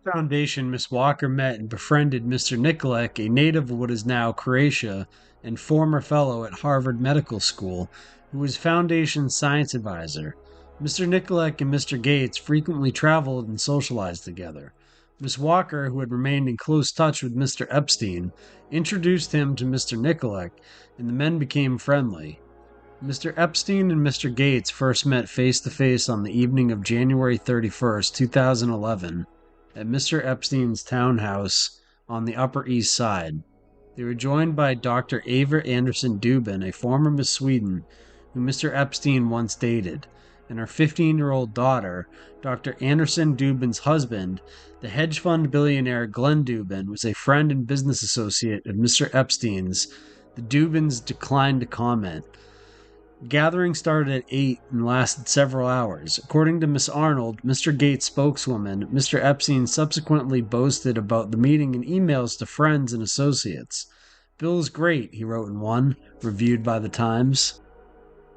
The foundation, Miss Walker met and befriended Mr. Nikolek, a native of what is now Croatia and former fellow at Harvard Medical School, who was Foundation's science advisor. Mr. Nikolek and Mr. Gates frequently traveled and socialized together. Miss Walker, who had remained in close touch with Mr. Epstein, introduced him to Mr. Nikolek, and the men became friendly. Mr. Epstein and Mr. Gates first met face-to-face on the evening of January 31, 2011, at Mr. Epstein's townhouse on the Upper East Side. They were joined by Dr. Eva Anderson Dubin, a former Miss Sweden, who Mr. Epstein once dated, and her 15-year-old daughter. Dr. Anderson Dubin's husband, the hedge fund billionaire Glenn Dubin, was a friend and business associate of Mr. Epstein's. The Dubins declined to comment. The gathering started at 8 and lasted several hours. According to Miss Arnold, Mr. Gates' spokeswoman, Mr. Epstein subsequently boasted about the meeting in emails to friends and associates. "Bill's great," he wrote in one, reviewed by the Times.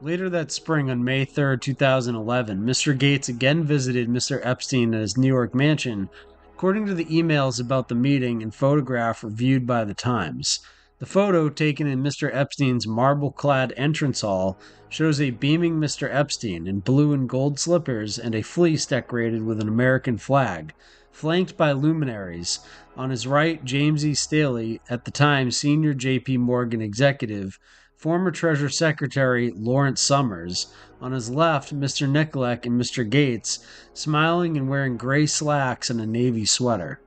Later that spring, on May 3, 2011, Mr. Gates again visited Mr. Epstein at his New York mansion, according to the emails about the meeting and photograph reviewed by the Times. The photo, taken in Mr. Epstein's marble-clad entrance hall, shows a beaming Mr. Epstein in blue and gold slippers and a fleece decorated with an American flag, flanked by luminaries. On his right, James E. Staley, at the time senior J.P. Morgan executive, former Treasury Secretary Lawrence Summers. On his left, Mr. Nicolak and Mr. Gates, smiling and wearing gray slacks and a navy sweater.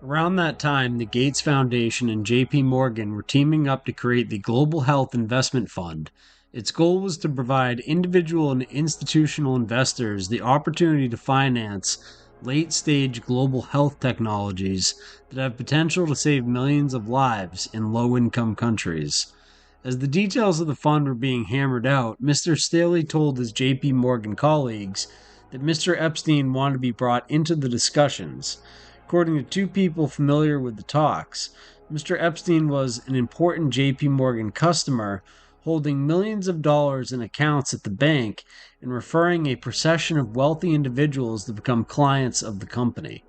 Around that time, the Gates Foundation and J.P. Morgan were teaming up to create the Global Health Investment Fund. Its goal was to provide individual and institutional investors the opportunity to finance late-stage global health technologies that have potential to save millions of lives in low-income countries. As the details of the fund were being hammered out, Mr. Staley told his J.P. Morgan colleagues that Mr. Epstein wanted to be brought into the discussions. According to two people familiar with the talks, Mr. Epstein was an important J.P. Morgan customer holding millions of dollars in accounts at the bank and referring a procession of wealthy individuals to become clients of the company.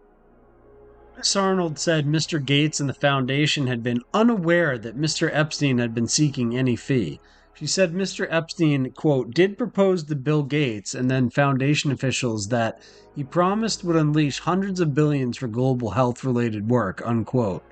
Ms. Arnold said Mr. Gates and the foundation had been unaware that Mr. Epstein had been seeking any fee. She said Mr. Epstein, quote, did propose to Bill Gates and then foundation officials that he promised would unleash hundreds of billions for global health-related work, unquote.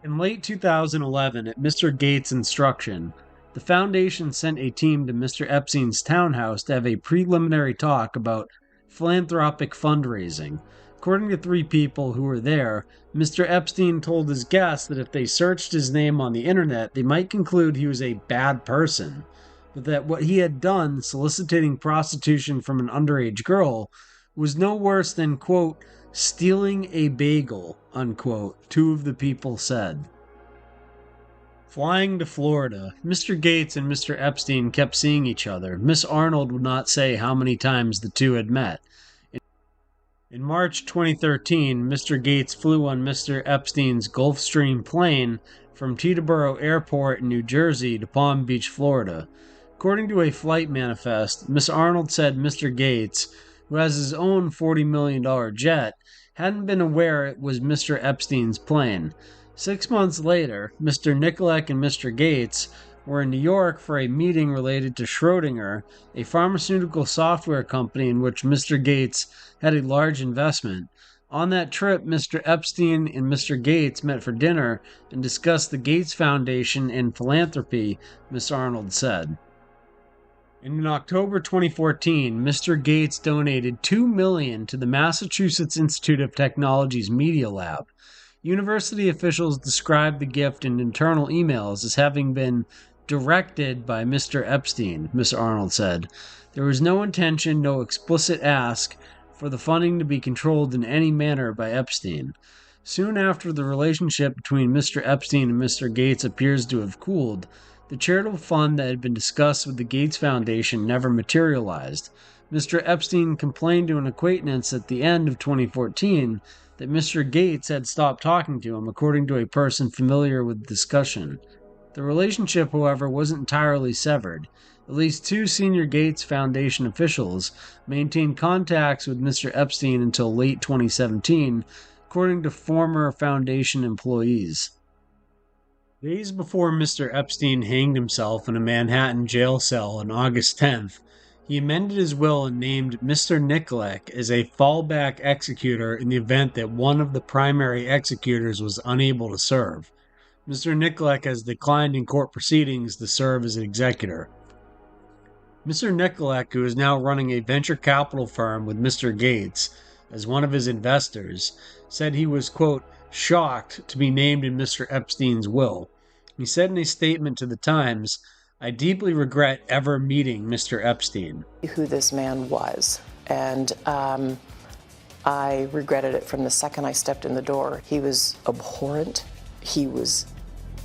In late 2011, at Mr. Gates' instruction, the foundation sent a team to Mr. Epstein's townhouse to have a preliminary talk about philanthropic fundraising. According to three people who were there, Mr. Epstein told his guests that if they searched his name on the internet, they might conclude he was a bad person, but that what he had done, soliciting prostitution from an underage girl, was no worse than, quote, stealing a bagel, unquote, two of the people said. Flying to Florida, Mr. Gates and Mr. Epstein kept seeing each other. Miss Arnold would not say how many times the two had met. In March 2013, Mr. Gates flew on Mr. Epstein's Gulfstream plane from Teterboro Airport in New Jersey to Palm Beach, Florida. According to a flight manifest, Miss Arnold said Mr. Gates, who has his own $40 million jet, hadn't been aware it was Mr. Epstein's plane. 6 months later, Mr. Nicolak and Mr. Gates were in New York for a meeting related to Schrödinger, a pharmaceutical software company in which Mr. Gates had a large investment. On that trip, Mr. Epstein and Mr. Gates met for dinner and discussed the Gates Foundation and philanthropy, Miss Arnold said. In October 2014, Mr. Gates donated $2 million to the Massachusetts Institute of Technology's Media Lab. University officials described the gift in internal emails as having been directed by Mr. Epstein, Miss Arnold said. There was no intention, no explicit ask for the funding to be controlled in any manner by Epstein. Soon after the relationship between Mr. Epstein and Mr. Gates appears to have cooled, the charitable fund that had been discussed with the Gates Foundation never materialized. Mr. Epstein complained to an acquaintance at the end of 2014 that Mr. Gates had stopped talking to him, according to a person familiar with the discussion. The relationship, however, wasn't entirely severed. At least two senior Gates Foundation officials maintained contacts with Mr. Epstein until late 2017, according to former Foundation employees. Days before Mr. Epstein hanged himself in a Manhattan jail cell on August 10th, he amended his will and named Mr. Nicolak as a fallback executor in the event that one of the primary executors was unable to serve. Mr. Nicolak has declined in court proceedings to serve as an executor. Mr. Nicolak, who is now running a venture capital firm with Mr. Gates as one of his investors, said he was, quote, shocked to be named in Mr. Epstein's will. He said in a statement to the Times, I deeply regret ever meeting Mr. Epstein. Who this man was, and I regretted it from the second I stepped in the door. He was abhorrent. He was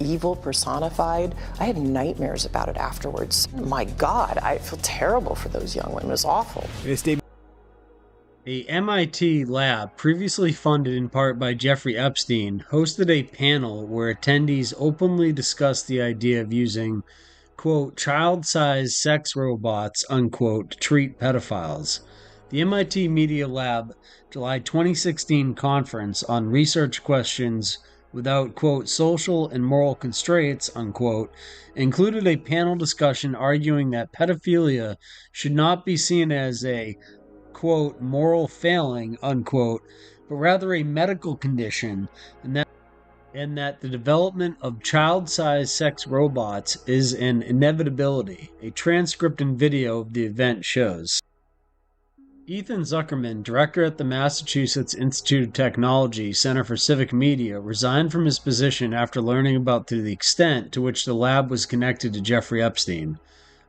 evil personified. I had nightmares about it afterwards. My God, I feel terrible for those young women. It was awful. A MIT lab, previously funded in part by Jeffrey Epstein, hosted a panel where attendees openly discussed the idea of using, quote, child-sized sex robots, unquote, to treat pedophiles. The MIT Media Lab July 2016 conference on research questions without, quote, social and moral constraints, unquote, included a panel discussion arguing that pedophilia should not be seen as a, quote, moral failing, unquote, but rather a medical condition, and that the development of child-sized sex robots is an inevitability, a transcript and video of the event shows. Ethan Zuckerman, director at the Massachusetts Institute of Technology Center for Civic Media, resigned from his position after learning about the extent to which the lab was connected to Jeffrey Epstein.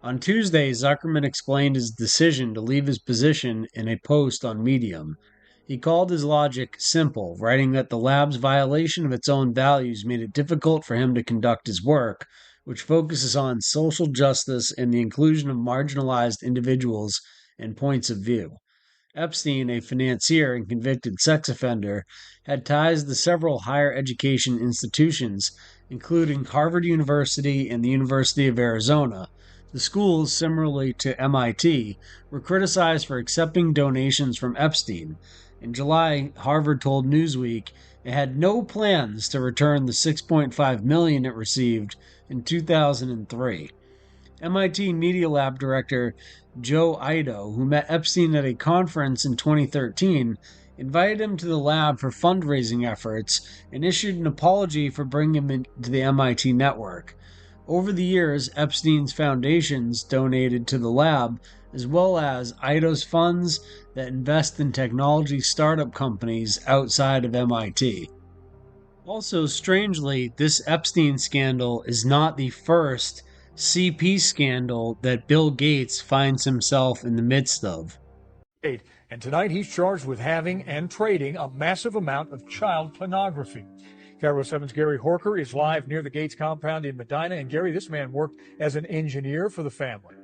On Tuesday, Zuckerman explained his decision to leave his position in a post on Medium. He called his logic simple, writing that the lab's violation of its own values made it difficult for him to conduct his work, which focuses on social justice and the inclusion of marginalized individuals and points of view. Epstein, a financier and convicted sex offender, had ties to several higher education institutions, including Harvard University and the University of Arizona. The schools, similarly to MIT, were criticized for accepting donations from Epstein. In July, Harvard told Newsweek it had no plans to return the $6.5 million it received in 2003. MIT Media Lab director Joe Ido, who met Epstein at a conference in 2013, invited him to the lab for fundraising efforts and issued an apology for bringing him into the MIT network. Over the years, Epstein's foundations donated to the lab, as well as Ido's funds that invest in technology startup companies outside of MIT. Also, strangely, this Epstein scandal is not the first CP scandal that Bill Gates finds himself in the midst of. And tonight he's charged with having and trading a massive amount of child pornography. Cairo 7's Gary Horker is live near the Gates compound in Medina. And Gary, this man worked as an engineer for the family.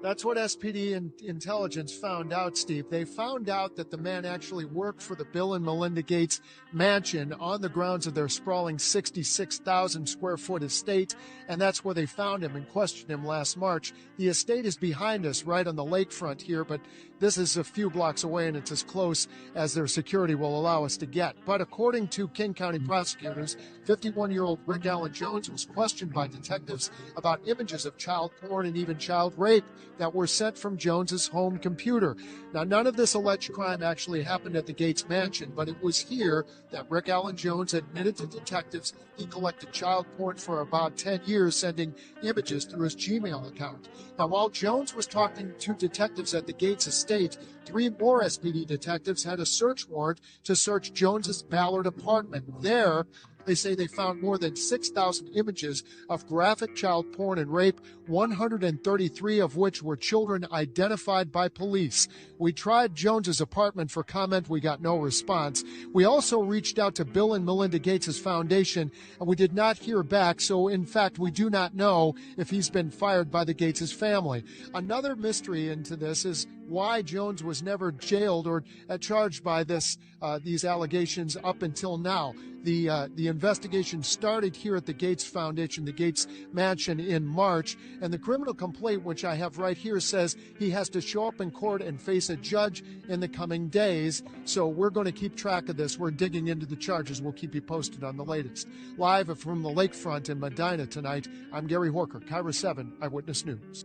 That's what SPD intelligence found out, Steve. They found out that the man actually worked for the Bill and Melinda Gates mansion on the grounds of their sprawling 66,000 square foot estate, and that's where they found him and questioned him last March. The estate is behind us, right on the lakefront here, but this is a few blocks away, and it's as close as their security will allow us to get. But according to King County prosecutors, 51-year-old Rick Allen Jones was questioned by detectives about images of child porn and even child rape that were sent from Jones's home computer. Now, none of this alleged crime actually happened at the Gates mansion, but it was here that Rick Allen Jones admitted to detectives he collected child porn for about 10 years, sending images through his Gmail account. Now, while Jones was talking to detectives at the Gates estate, 3 more SPD detectives had a search warrant to search Jones's Ballard apartment. There, they say they found more than 6,000 images of graphic child porn and rape, 133 of which were children identified by police. We tried Jones's apartment for comment. We got no response. We also reached out to Bill and Melinda Gates' foundation, and we did not hear back. So, in fact, we do not know if he's been fired by the Gates' family. Another mystery into this is why Jones was never jailed or charged by these allegations up until now. The investigation started here at the Gates Foundation, the Gates Mansion, in March, and the criminal complaint, which I have right here, says he has to show up in court and face a judge in the coming days. So we're going to keep track of this. We're digging into the charges. We'll keep you posted on the latest. Live from the lakefront in Medina tonight, I'm Gary Horker, Cairo 7 Eyewitness News.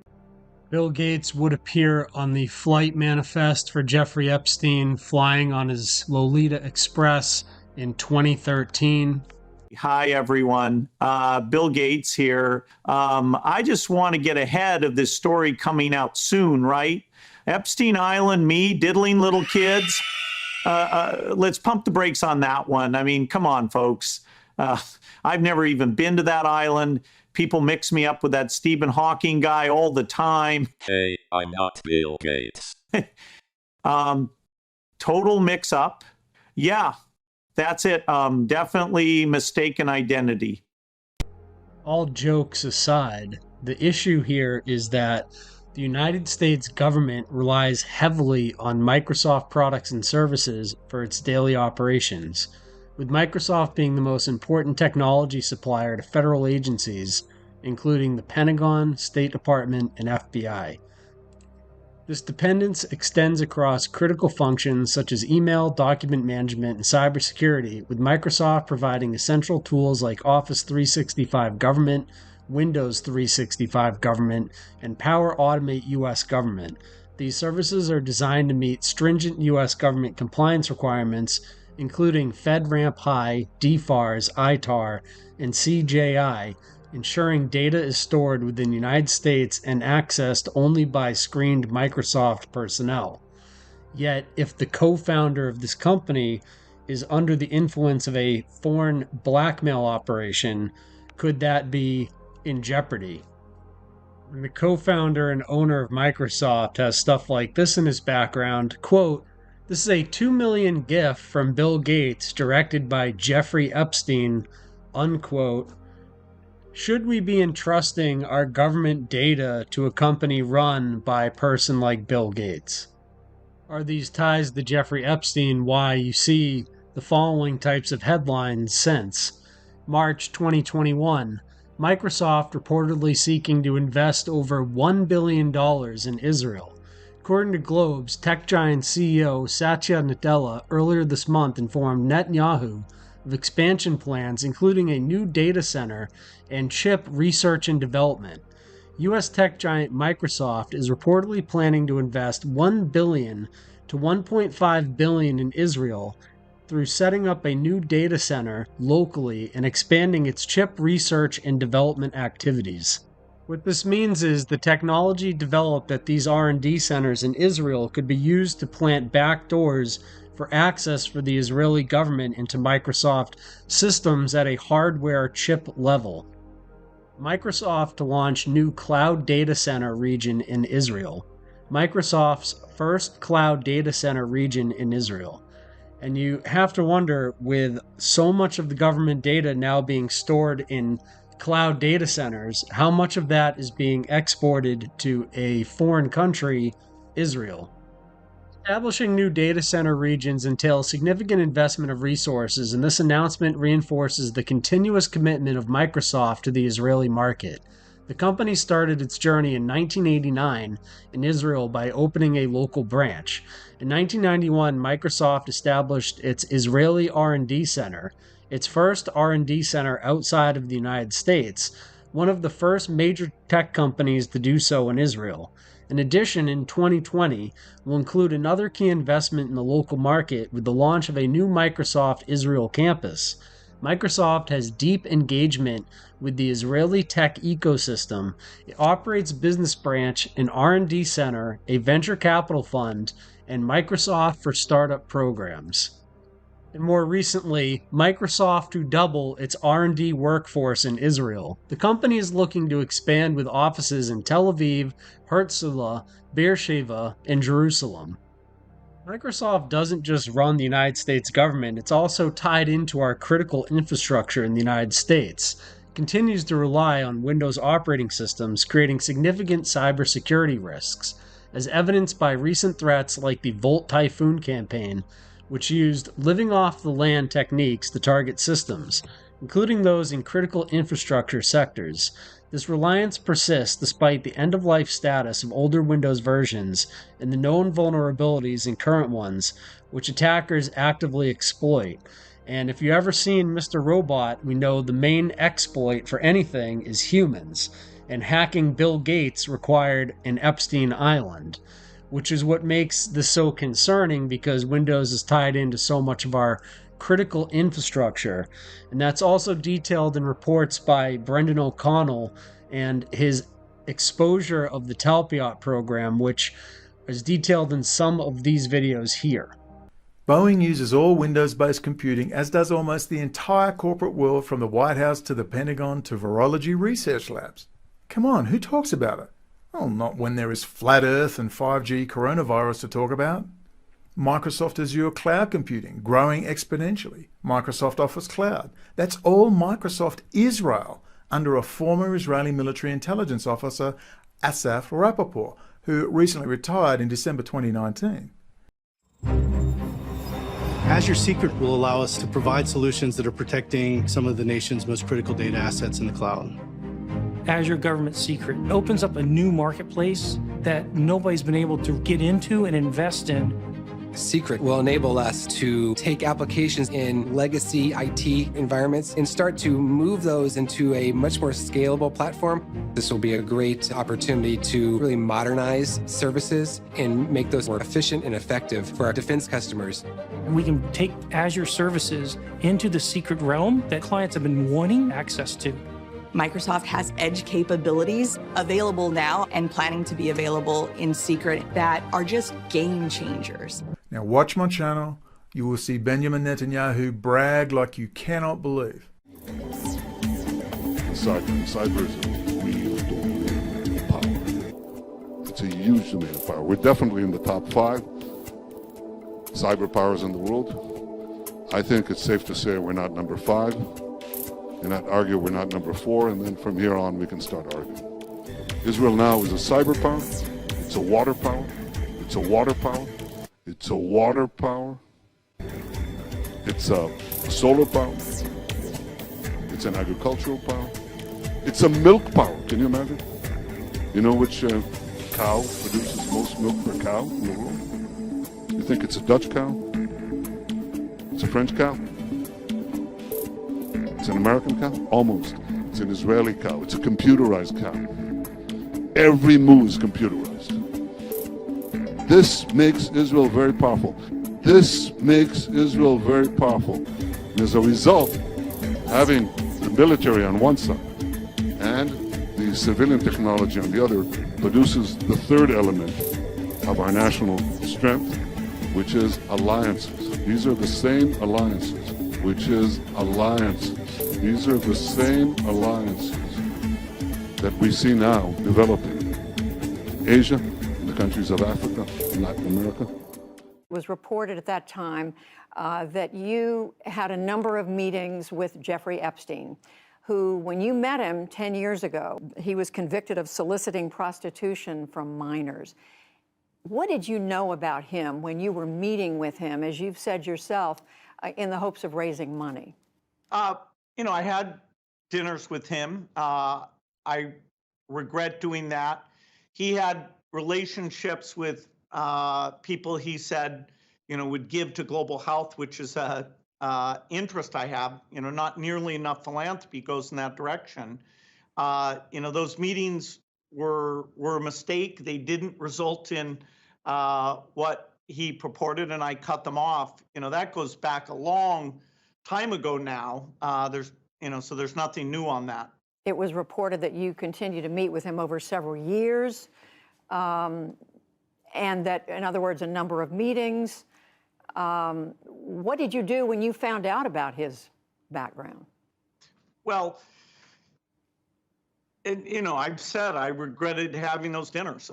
Bill Gates would appear on the flight manifest for Jeffrey Epstein flying on his Lolita Express in 2013. Hi, everyone. Bill Gates here. I just want to get ahead of this story coming out soon, right? Epstein Island, me, diddling little kids. Let's pump the brakes on that one. I mean, come on, folks. I've never even been to that island. People mix me up with that Stephen Hawking guy all the time. Hey, I'm not Bill Gates. Total mix-up. Yeah, that's it. Definitely mistaken identity. All jokes aside, the issue here is that The United States government relies heavily on Microsoft products and services for its daily operations, with Microsoft being the most important technology supplier to federal agencies, including the Pentagon, State Department, and FBI. This dependence extends across critical functions such as email, document management, and cybersecurity, with Microsoft providing essential tools like Office 365 Government, Windows 365 Government, and Power Automate US Government. These services are designed to meet stringent US government compliance requirements, including FedRAMP High, DFARS, ITAR, and CJI, ensuring data is stored within the United States and accessed only by screened Microsoft personnel. Yet, if the co-founder of this company is under the influence of a foreign blackmail operation, could that be in jeopardy? And the co-founder and owner of Microsoft has stuff like this in his background, quote, "This is a 2 million gift from Bill Gates directed by Jeffrey Epstein," unquote. Should we be entrusting our government data to a company run by a person like Bill Gates? Are these ties to Jeffrey Epstein why you see the following types of headlines since March 2021? Microsoft reportedly seeking to invest over $1 billion in Israel. According to Globes, tech giant CEO Satya Nadella earlier this month informed Netanyahu of expansion plans, including a new data center and chip research and development. U.S. tech giant Microsoft is reportedly planning to invest $1 billion to $1.5 billion in Israel through setting up a new data center locally and expanding its chip research and development activities. What this means is the technology developed at these R&D centers in Israel could be used to plant backdoors for access for the Israeli government into Microsoft systems at a hardware chip level. Microsoft to launch new cloud data center region in Israel. Microsoft's first cloud data center region in Israel. And you have to wonder, with so much of the government data now being stored in cloud data centers, how much of that is being exported to a foreign country, Israel? Establishing new data center regions entails significant investment of resources, and this announcement reinforces the continuous commitment of Microsoft to the Israeli market. The company started its journey in 1989 in Israel by opening a local branch. In 1991, Microsoft established its Israeli R&D Center, its first R&D center outside of the United States, one of the first major tech companies to do so in Israel. In addition, in 2020, we'll include another key investment in the local market with the launch of a new Microsoft Israel campus. Microsoft has deep engagement with the Israeli tech ecosystem. It operates business branch, an R&D center, a venture capital fund, and Microsoft for Startup programs. And more recently, Microsoft to double its R&D workforce in Israel. The company is looking to expand with offices in Tel Aviv, Herzliya, Beersheba, and Jerusalem. Microsoft doesn't just run the United States government, it's also tied into our critical infrastructure in the United States. It continues to rely on Windows operating systems, creating significant cybersecurity risks, as evidenced by recent threats like the Volt Typhoon campaign, which used living off the land techniques to target systems, including those in critical infrastructure sectors. This reliance persists despite the end-of-life status of older Windows versions and the known vulnerabilities in current ones, which attackers actively exploit. And if you've ever seen Mr. Robot, we know the main exploit for anything is humans, and hacking Bill Gates required an Epstein Island, which is what makes this so concerning because Windows is tied into so much of our critical infrastructure. And that's also detailed in reports by Brendan O'Connell and his exposure of the Talpiot program, which is detailed in some of these videos here. Boeing uses all Windows-based computing, as does almost the entire corporate world, from the White House to the Pentagon to virology research labs. Come on, who talks about it? Well, not when there is flat Earth and 5G coronavirus to talk about. Microsoft Azure Cloud Computing, growing exponentially. Microsoft Office Cloud. That's all Microsoft Israel, under a former Israeli military intelligence officer, Asaf Rappaport, who recently retired in December 2019. Azure Secret will allow us to provide solutions that are protecting some of the nation's most critical data assets in the cloud. Azure Government Secret opens up a new marketplace that nobody's been able to get into and invest in. Secret will enable us to take applications in legacy IT environments and start to move those into a much more scalable platform. This will be a great opportunity to really modernize services and make those more efficient and effective for our defense customers. And we can take Azure services into the secret realm that clients have been wanting access to. Microsoft has edge capabilities available now and planning to be available in Secret that are just game changers. Now watch my channel. You will see Benjamin Netanyahu brag like you cannot believe. Cyber is a real domain of power. It's a huge domain of power. We're definitely in the top 5 cyber powers in the world. I think it's safe to say we're not number 5. And I'd argue we're not number 4, and then from here on we can start arguing. Israel now is a cyber power, it's a water power, it's a water power, it's a water power, it's a solar power, it's an agricultural power, it's a milk power. Can you imagine? You know which cow produces most milk per cow in the world? You think it's a Dutch cow? It's a French cow? It's an American cow? Almost. It's an Israeli cow. It's a computerized cow. Every move is computerized. This makes Israel very powerful. This makes Israel very powerful. And as a result, having the military on one side and the civilian technology on the other produces the third element of our national strength, which is alliances. These are the same alliances, which is alliances. These are the same alliances that we see now developing in Asia, in the countries of Africa, and Latin America. It was reported at that time that you had a number of meetings with Jeffrey Epstein, who, when you met him 10 years ago, he was convicted of soliciting prostitution from minors. What did you know about him when you were meeting with him, as you've said yourself, in the hopes of raising money? You know, I had dinners with him. I regret doing that. He had relationships with people he said, you know, would give to global health, which is a interest I have. You know, not nearly enough philanthropy goes in that direction. You know, those meetings were a mistake. They didn't result in what he purported, and I cut them off. You know, that goes back a long time ago now. So there's nothing new on that. It was reported that you continued to meet with him over several years, and that, in other words, a number of meetings. What did you do when you found out about his background? Well, you know, I've said I regretted having those dinners,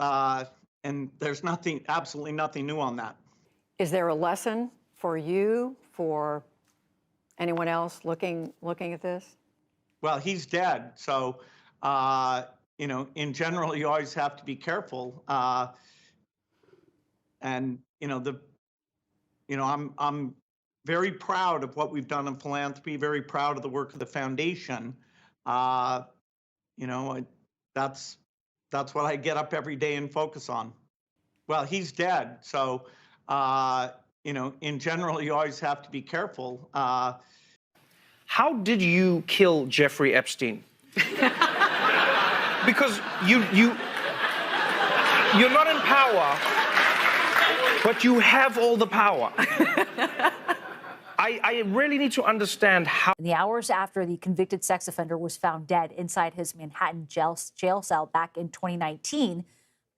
and there's absolutely nothing new on that. Is there a lesson for you, for anyone else looking at this? Well, he's dead, so you know, in general, you always have to be careful. And you know, I'm very proud of what we've done in philanthropy. Very proud of the work of the foundation. You know, that's what I get up every day and focus on. Well, he's dead, so you know, in general, you always have to be careful. How did you kill Jeffrey Epstein? Because you're not in power, but you have all the power. I really need to understand how. In the hours after the convicted sex offender was found dead inside his Manhattan jail cell back in 2019,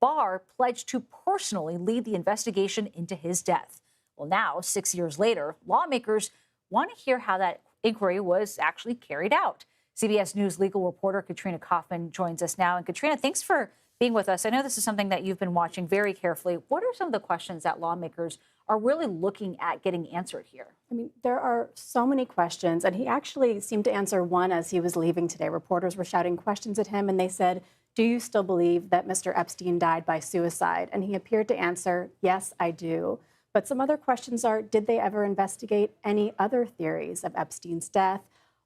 Barr pledged to personally lead the investigation into his death. Well, now, 6 years later, lawmakers want to hear how that inquiry was actually carried out. CBS News legal reporter Katrina Kaufman joins us now. And Katrina, thanks for being with us. I know this is something that you've been watching very carefully. What are some of the questions that lawmakers are really looking at getting answered here? I mean, there are so many questions, and he actually seemed to answer one as he was leaving today. Reporters were shouting questions at him, and they said, "Do you still believe that Mr. Epstein died by suicide?" And he appeared to answer, "Yes, I do." But some other questions are, did they ever investigate any other theories of Epstein's death?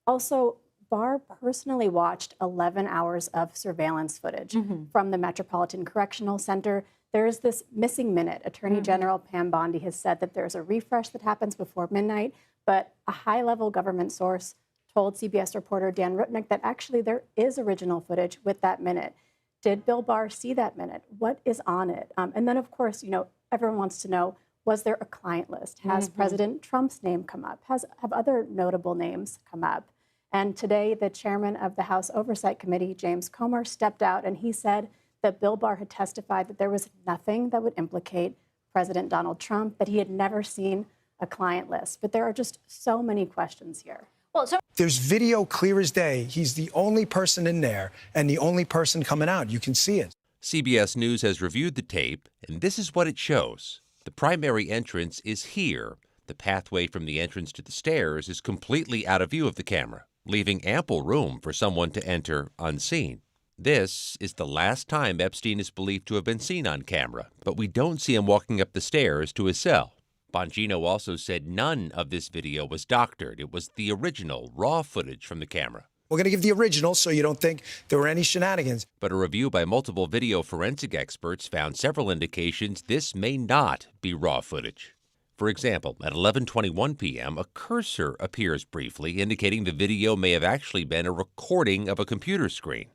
Also, Barr personally watched 11 hours of surveillance footage from the Metropolitan Correctional Center. There is this missing minute. Attorney General Pam Bondi has said that there's a refresh that happens before midnight, but a high-level government source told CBS reporter Dan Rutnick that actually there is original footage with that minute. Did Bill Barr see that minute? What is on it? And then, of course, you know, everyone wants to know, was there a client list? Has President Trump's name come up? Have other notable names come up? And today, the chairman of the House Oversight Committee, James Comer, stepped out and he said that Bill Barr had testified that there was nothing that would implicate President Donald Trump, that he had never seen a client list. But there are just so many questions here. Well, so there's video clear as day. He's the only person in there and the only person coming out. You can see it. CBS News has reviewed the tape, and this is what it shows. The primary entrance is here. The pathway from the entrance to the stairs is completely out of view of the camera, leaving ample room for someone to enter unseen. This is the last time Epstein is believed to have been seen on camera, but we don't see him walking up the stairs to his cell. Bongino also said none of this video was doctored. It was the original, raw footage from the camera. We're going to give the original so you don't think there were any shenanigans. But a review by multiple video forensic experts found several indications this may not be raw footage. For example, at 11:21 p.m., a cursor appears briefly, indicating the video may have actually been a recording of a computer screen.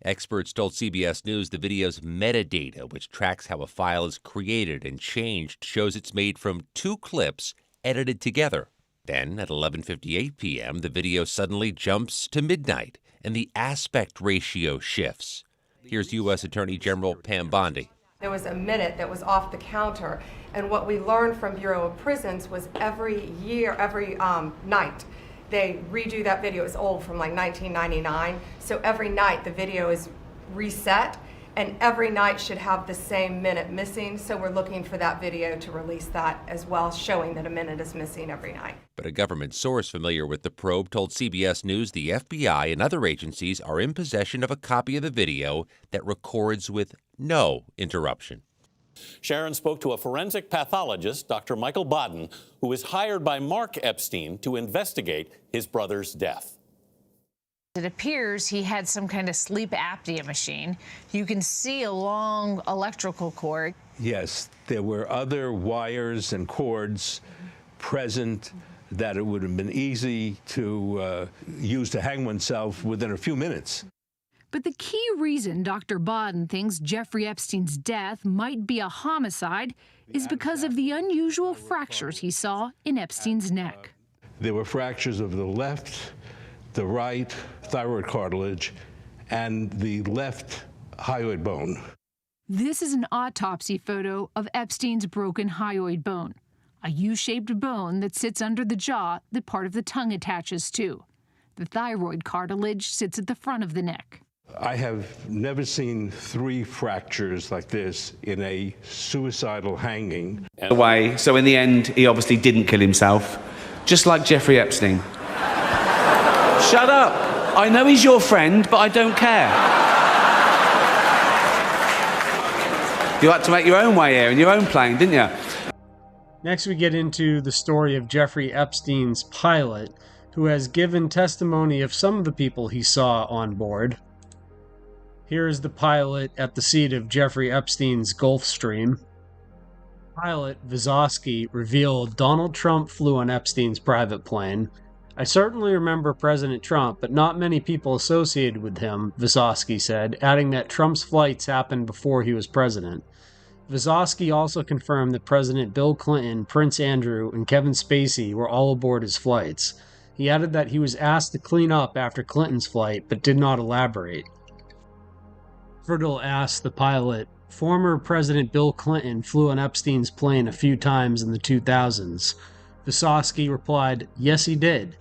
Experts told CBS News the video's metadata, which tracks how a file is created and changed, shows it's made from 2 clips edited together. Then, at 11:58 p.m., the video suddenly jumps to midnight, and the aspect ratio shifts. Here's U.S. Attorney General Pam Bondi. There was a minute that was off the counter, and what we learned from Bureau of Prisons was every night, they redo that video. It's old, from like 1999. So every night the video is reset, and every night should have the same minute missing. So we're looking for that video to release that as well, showing that a minute is missing every night. But a government source familiar with the probe told CBS News the FBI and other agencies are in possession of a copy of the video that records with no interruption. Sharon spoke to a forensic pathologist, Dr. Michael Baden, who was hired by Mark Epstein to investigate his brother's death. It appears he had some kind of sleep apnea machine. You can see a long electrical cord. Yes, there were other wires and cords present that it would have been easy to use to hang oneself within a few minutes. But the key reason Dr. Baden thinks Jeffrey Epstein's death might be a homicide is because of the unusual fractures he saw in Epstein's neck. There were fractures of the left, the right thyroid cartilage, and the left hyoid bone. This is an autopsy photo of Epstein's broken hyoid bone, a U-shaped bone that sits under the jaw that part of the tongue attaches to. The thyroid cartilage sits at the front of the neck. I have never seen 3 fractures like this in a suicidal hanging. Away, so in the end, he obviously didn't kill himself, just like Jeffrey Epstein. Shut up! I know he's your friend, but I don't care. You had to make your own way here in your own plane, didn't you? Next, we get into the story of Jeffrey Epstein's pilot, who has given testimony of some of the people he saw on board. Here is the pilot at the seat of Jeffrey Epstein's Gulfstream. Pilot Vysotsky revealed Donald Trump flew on Epstein's private plane. I certainly remember President Trump, but not many people associated with him, Vysotsky said, adding that Trump's flights happened before he was president. Vysotsky also confirmed that President Bill Clinton, Prince Andrew, and Kevin Spacey were all aboard his flights. He added that he was asked to clean up after Clinton's flight, but did not elaborate. Verdell asked the pilot, former President Bill Clinton flew on Epstein's plane a few times in the 2000s. Vysotsky replied, yes, he did.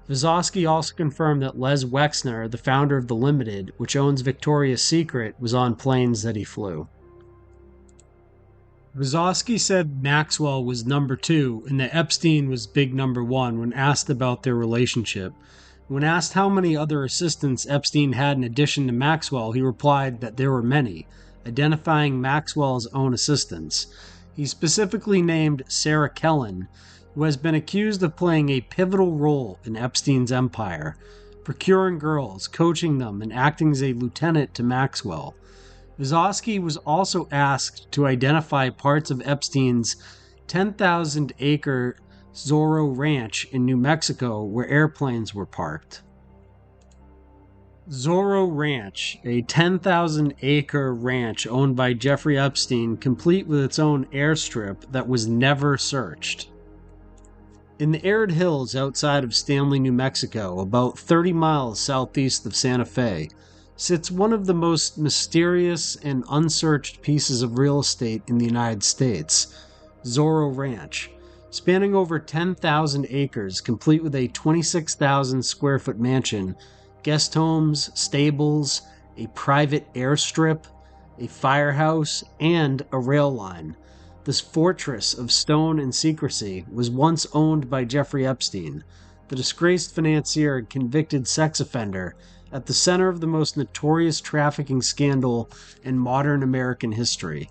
Vysotsky also confirmed that Lesley Wexner, the founder of The Limited, which owns Victoria's Secret, was on planes that he flew. Wazowski said Maxwell was number 2 and that Epstein was big number 1 when asked about their relationship. When asked how many other assistants Epstein had in addition to Maxwell, he replied that there were many, identifying Maxwell's own assistants. He specifically named Sarah Kellen, who has been accused of playing a pivotal role in Epstein's empire, procuring girls, coaching them, and acting as a lieutenant to Maxwell. Wazowski was also asked to identify parts of Epstein's 10,000-acre Zorro Ranch in New Mexico where airplanes were parked. Zorro Ranch, a 10,000-acre ranch owned by Jeffrey Epstein, complete with its own airstrip that was never searched. In the arid hills outside of Stanley, New Mexico, about 30 miles southeast of Santa Fe, sits one of the most mysterious and unsearched pieces of real estate in the United States, Zorro Ranch. Spanning over 10,000 acres, complete with a 26,000 square foot mansion, guest homes, stables, a private airstrip, a firehouse, and a rail line. This fortress of stone and secrecy was once owned by Jeffrey Epstein, the disgraced financier and convicted sex offender at the center of the most notorious trafficking scandal in modern American history.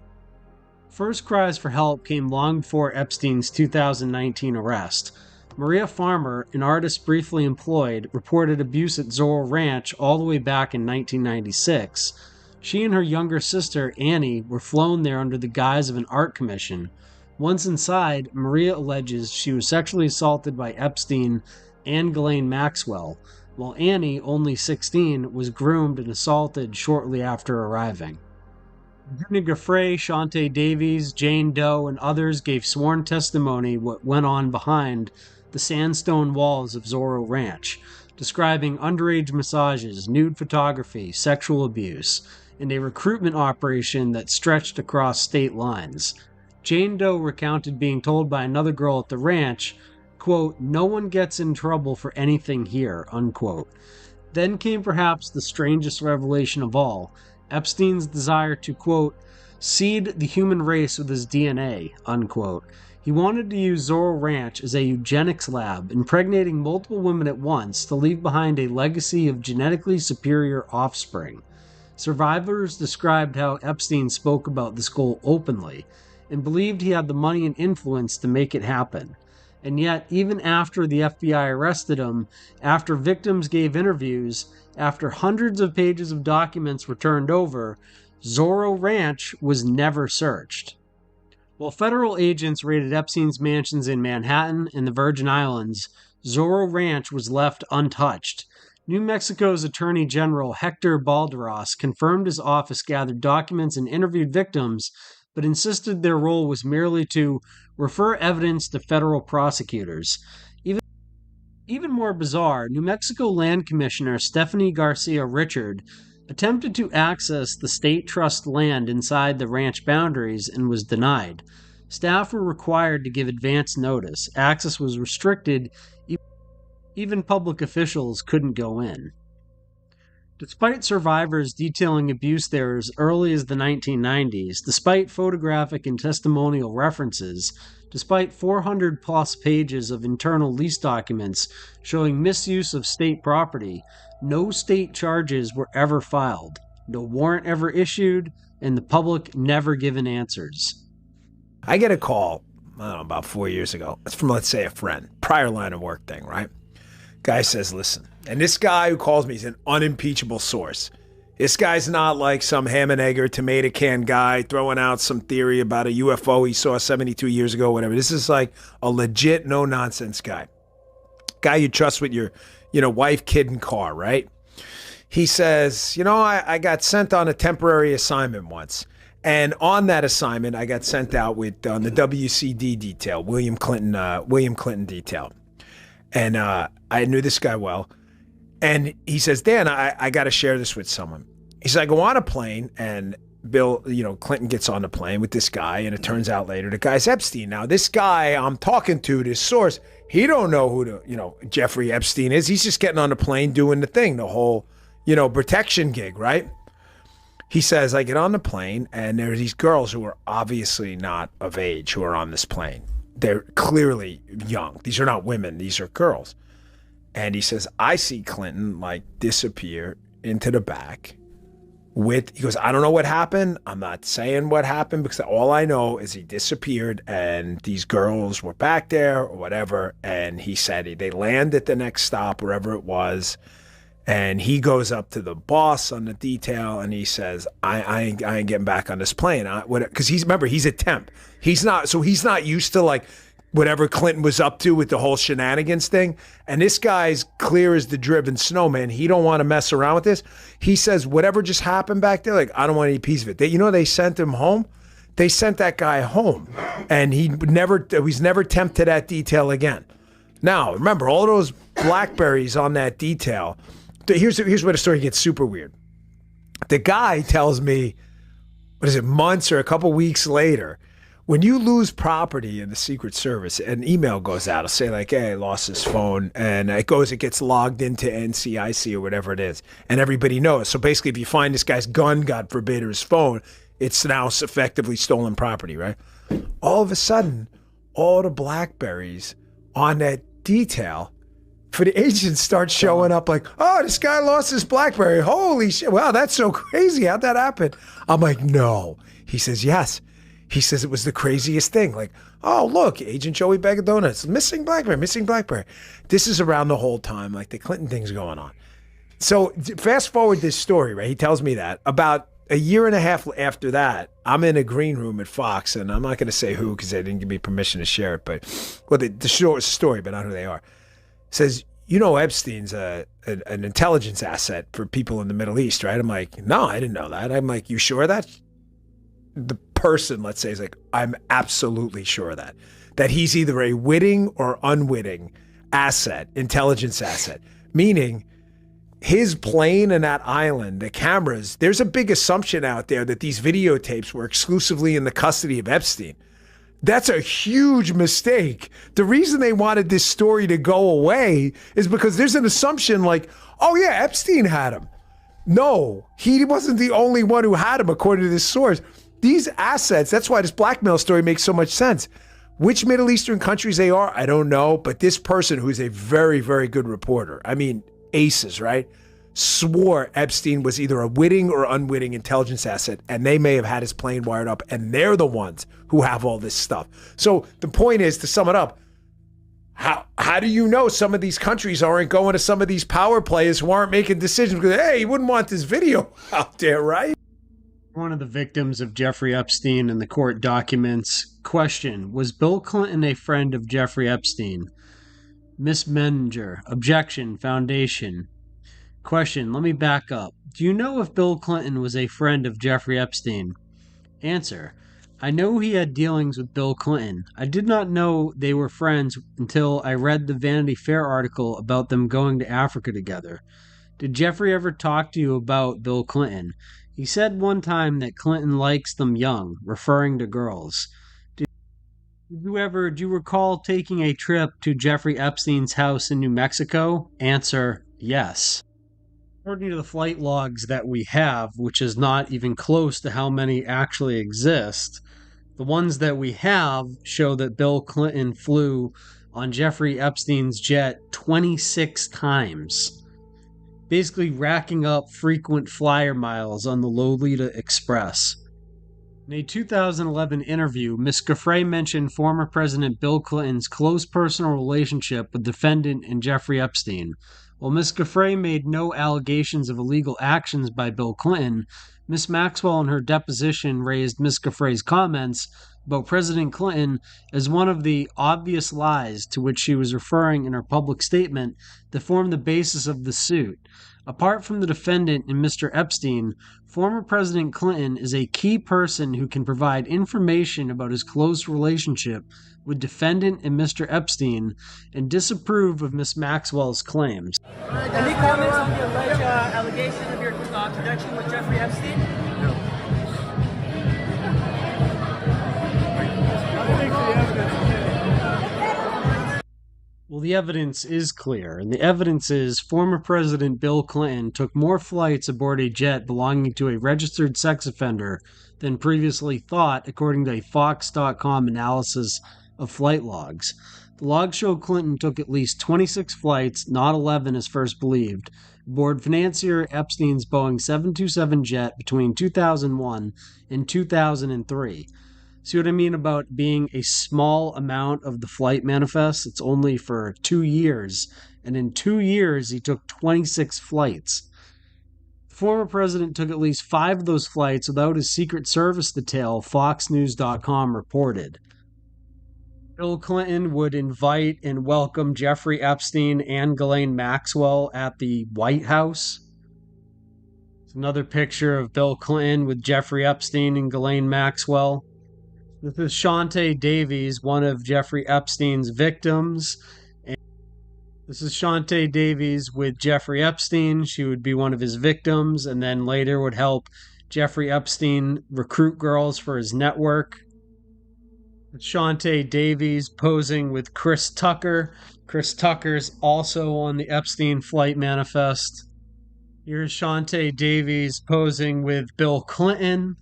First cries for help came long before Epstein's 2019 arrest. Maria Farmer, an artist briefly employed, reported abuse at Zorro Ranch all the way back in 1996. She and her younger sister, Annie, were flown there under the guise of an art commission. Once inside, Maria alleges she was sexually assaulted by Epstein and Ghislaine Maxwell, while Annie, only 16, was groomed and assaulted shortly after arriving. Bruna Gaffrey, Shantae Davies, Jane Doe, and others gave sworn testimony what went on behind the sandstone walls of Zorro Ranch, describing underage massages, nude photography, sexual abuse, and a recruitment operation that stretched across state lines. Jane Doe recounted being told by another girl at the ranch, quote, "No one gets in trouble for anything here," unquote. Then came perhaps the strangest revelation of all, Epstein's desire to, quote, "seed the human race with his DNA," unquote. He wanted to use Zorro Ranch as a eugenics lab, impregnating multiple women at once to leave behind a legacy of genetically superior offspring. Survivors described how Epstein spoke about this goal openly and believed he had the money and influence to make it happen. And yet, even after the FBI arrested him, after victims gave interviews, after hundreds of pages of documents were turned over, Zorro Ranch was never searched. While federal agents raided Epstein's mansions in Manhattan and the Virgin Islands, Zorro Ranch was left untouched. New Mexico's Attorney General Hector Balderas confirmed his office gathered documents and interviewed victims, but insisted their role was merely to refer evidence to federal prosecutors. Even more bizarre, New Mexico Land Commissioner Stephanie Garcia Richard attempted to access the state trust land inside the ranch boundaries and was denied. Staff were required to give advance notice. Access was restricted. Even public officials couldn't go in. Despite survivors detailing abuse there as early as the 1990s, despite photographic and testimonial references, despite 400-plus pages of internal lease documents showing misuse of state property, no state charges were ever filed, no warrant ever issued, and the public never given answers. I get a call, I don't know, about 4 years ago. It's from, let's say, a friend, prior line of work thing, right? Guy says, listen, and this guy who calls me is an unimpeachable source. This guy's not like some ham and egg or tomato can guy throwing out some theory about a UFO he saw 72 years ago, whatever. This is like a legit, no-nonsense guy. Guy you trust with your, wife, kid, and car, right? He says, I got sent on a temporary assignment once. And on that assignment, I got sent out with on the WCD detail, William Clinton detail. And I knew this guy well. And he says, Dan, I got to share this with someone. He said, I go on a plane and Bill, Clinton gets on the plane with this guy. And it turns out later the guy's Epstein. Now, this guy I'm talking to, this source, he don't know who Jeffrey Epstein is. He's just getting on the plane doing the thing, the whole, protection gig, right? He says, I get on the plane, and there are these girls who are obviously not of age who are on this plane. They're clearly young. These are not women. These are girls. And he says, I see Clinton, like, disappear into the back he goes, I don't know what happened. I'm not saying what happened because all I know is he disappeared and these girls were back there or whatever. And he said they land at the next stop, wherever it was. And he goes up to the boss on the detail and he says, I ain't getting back on this plane. Because he's a temp. He's not used to like whatever Clinton was up to with the whole shenanigans thing. And this guy's clear as the driven snowman. He don't want to mess around with this. He says, whatever just happened back there, like, I don't want any piece of it. They sent him home. They sent that guy home. And he was never tempted to that detail again. Now, remember, all those Blackberries on that detail. Here's where the story gets super weird. The guy tells me, months or a couple weeks later, when you lose property in the Secret Service, an email goes out. It'll say like, hey, I lost his phone. And it gets logged into NCIC or whatever it is. And everybody knows. So basically, if you find this guy's gun, God forbid, or his phone, it's now effectively stolen property, right? All of a sudden, all the Blackberries on that detail for the agents start showing up like, oh, this guy lost his Blackberry. Holy shit. Wow, that's so crazy. How'd that happen? I'm like, no. He says, yes. He says it was the craziest thing. Like, oh, look, Agent Joey Bag of Donuts, missing Blackberry. This is around the whole time, like the Clinton thing's going on. So fast forward this story, right? He tells me that. About a year and a half after that, I'm in a green room at Fox, and I'm not going to say who because they didn't give me permission to share it, but, well, the short story, but not who they are. Says, Epstein's an intelligence asset for people in the Middle East, right? I'm like, no, I didn't know that. I'm like, you sure of that? The person, let's say, is like, I'm absolutely sure of that he's either a witting or unwitting asset, intelligence asset, meaning his plane and that island, the cameras, there's a big assumption out there that these videotapes were exclusively in the custody of Epstein. That's a huge mistake. The reason they wanted this story to go away is because there's an assumption like, oh yeah, Epstein had him. No, he wasn't the only one who had him, according to this source. These assets, that's why this blackmail story makes so much sense. Which Middle Eastern countries they are, I don't know. But this person, who's a very, very good reporter, I mean, aces, right? Swore Epstein was either a witting or unwitting intelligence asset, and they may have had his plane wired up, and they're the ones who have all this stuff. So the point is, to sum it up, how do you know some of these countries aren't going to some of these power players who aren't making decisions because, hey, you wouldn't want this video out there, right? One of the victims of Jeffrey Epstein in the court documents. Question: was Bill Clinton a friend of Jeffrey Epstein? Miss Meninger. Objection. Foundation. Question: let me back up. Do you know if Bill Clinton was a friend of Jeffrey Epstein? Answer: I know he had dealings with Bill Clinton. I did not know they were friends until I read the Vanity Fair article about them going to Africa together. Did Jeffrey ever talk to you about Bill Clinton? He said one time that Clinton likes them young, referring to girls. Do you recall taking a trip to Jeffrey Epstein's house in New Mexico? Answer: yes. According to the flight logs that we have, which is not even close to how many actually exist, the ones that we have show that Bill Clinton flew on Jeffrey Epstein's jet 26 times. Basically racking up frequent flyer miles on the Lolita Express. In a 2011 interview, Ms. Giuffre mentioned former President Bill Clinton's close personal relationship with defendant and Jeffrey Epstein. While Ms. Giuffre made no allegations of illegal actions by Bill Clinton, Ms. Maxwell in her deposition raised Ms. Giuffre's comments about President Clinton as one of the obvious lies to which she was referring in her public statement that formed the basis of the suit. Apart from the defendant and Mr. Epstein, former President Clinton is a key person who can provide information about his close relationship with defendant and Mr. Epstein and disapprove of Ms. Maxwell's claims. Any comments on the alleged allegation of your connection with Jeffrey Epstein? No. Well, the evidence is clear, and the evidence is former President Bill Clinton took more flights aboard a jet belonging to a registered sex offender than previously thought, according to a Fox.com analysis of flight logs. The logs show Clinton took at least 26 flights, not 11 as first believed, aboard financier Epstein's Boeing 727 jet between 2001 and 2003. See what I mean about being a small amount of the flight manifest? It's only for 2 years, and in 2 years he took 26 flights. The former president took at least 5 of those flights without his Secret Service detail, FoxNews.com reported. Bill Clinton would invite and welcome Jeffrey Epstein and Ghislaine Maxwell at the White House. It's another picture of Bill Clinton with Jeffrey Epstein and Ghislaine Maxwell. This is Shante Davies, one of Jeffrey Epstein's victims. And this is Shante Davies with Jeffrey Epstein. She would be one of his victims and then later would help Jeffrey Epstein recruit girls for his network. Shante Davies posing with Chris Tucker. Chris Tucker's also on the Epstein Flight manifest. Here's Shante Davies posing with Bill Clinton.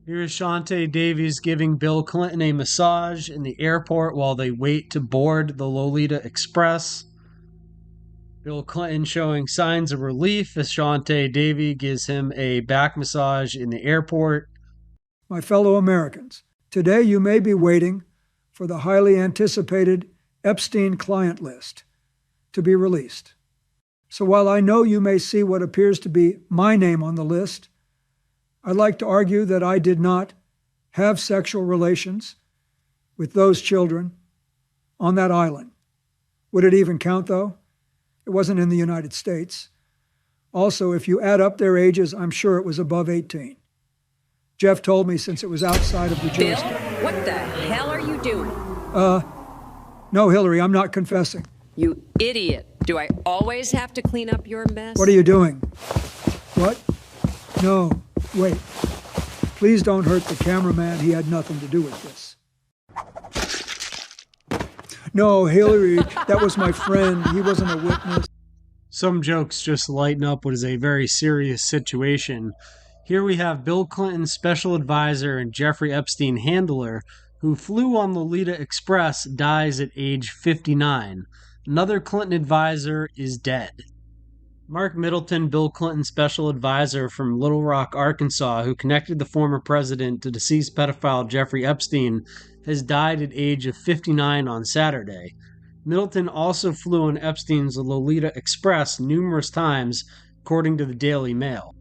Here's Shante Davies giving Bill Clinton a massage in the airport while they wait to board the Lolita Express. Bill Clinton showing signs of relief as Shante Davies gives him a back massage in the airport. My fellow Americans, today you may be waiting for the highly anticipated Epstein Client list to be released. So while I know you may see what appears to be my name on the list, I'd like to argue that I did not have sexual relations with those children on that island. Would it even count, though? It wasn't in the United States. Also, if you add up their ages, I'm sure it was above 18. Jeff told me since it was outside of the jurisdiction. Bill, what the hell are you doing? No, Hillary, I'm not confessing. You idiot. Do I always have to clean up your mess? What are you doing? What? No, wait. Please don't hurt the cameraman. He had nothing to do with this. No, Hillary, that was my friend. He wasn't a witness. Some jokes just lighten up what is a very serious situation. Here we have Bill Clinton's special advisor and Jeffrey Epstein handler, who flew on Lolita Express, dies at age 59. Another Clinton advisor is dead. Mark Middleton, Bill Clinton's special advisor from Little Rock, Arkansas, who connected the former president to deceased pedophile Jeffrey Epstein, has died at age of 59 on Saturday. Middleton also flew on Epstein's Lolita Express numerous times, according to the Daily Mail.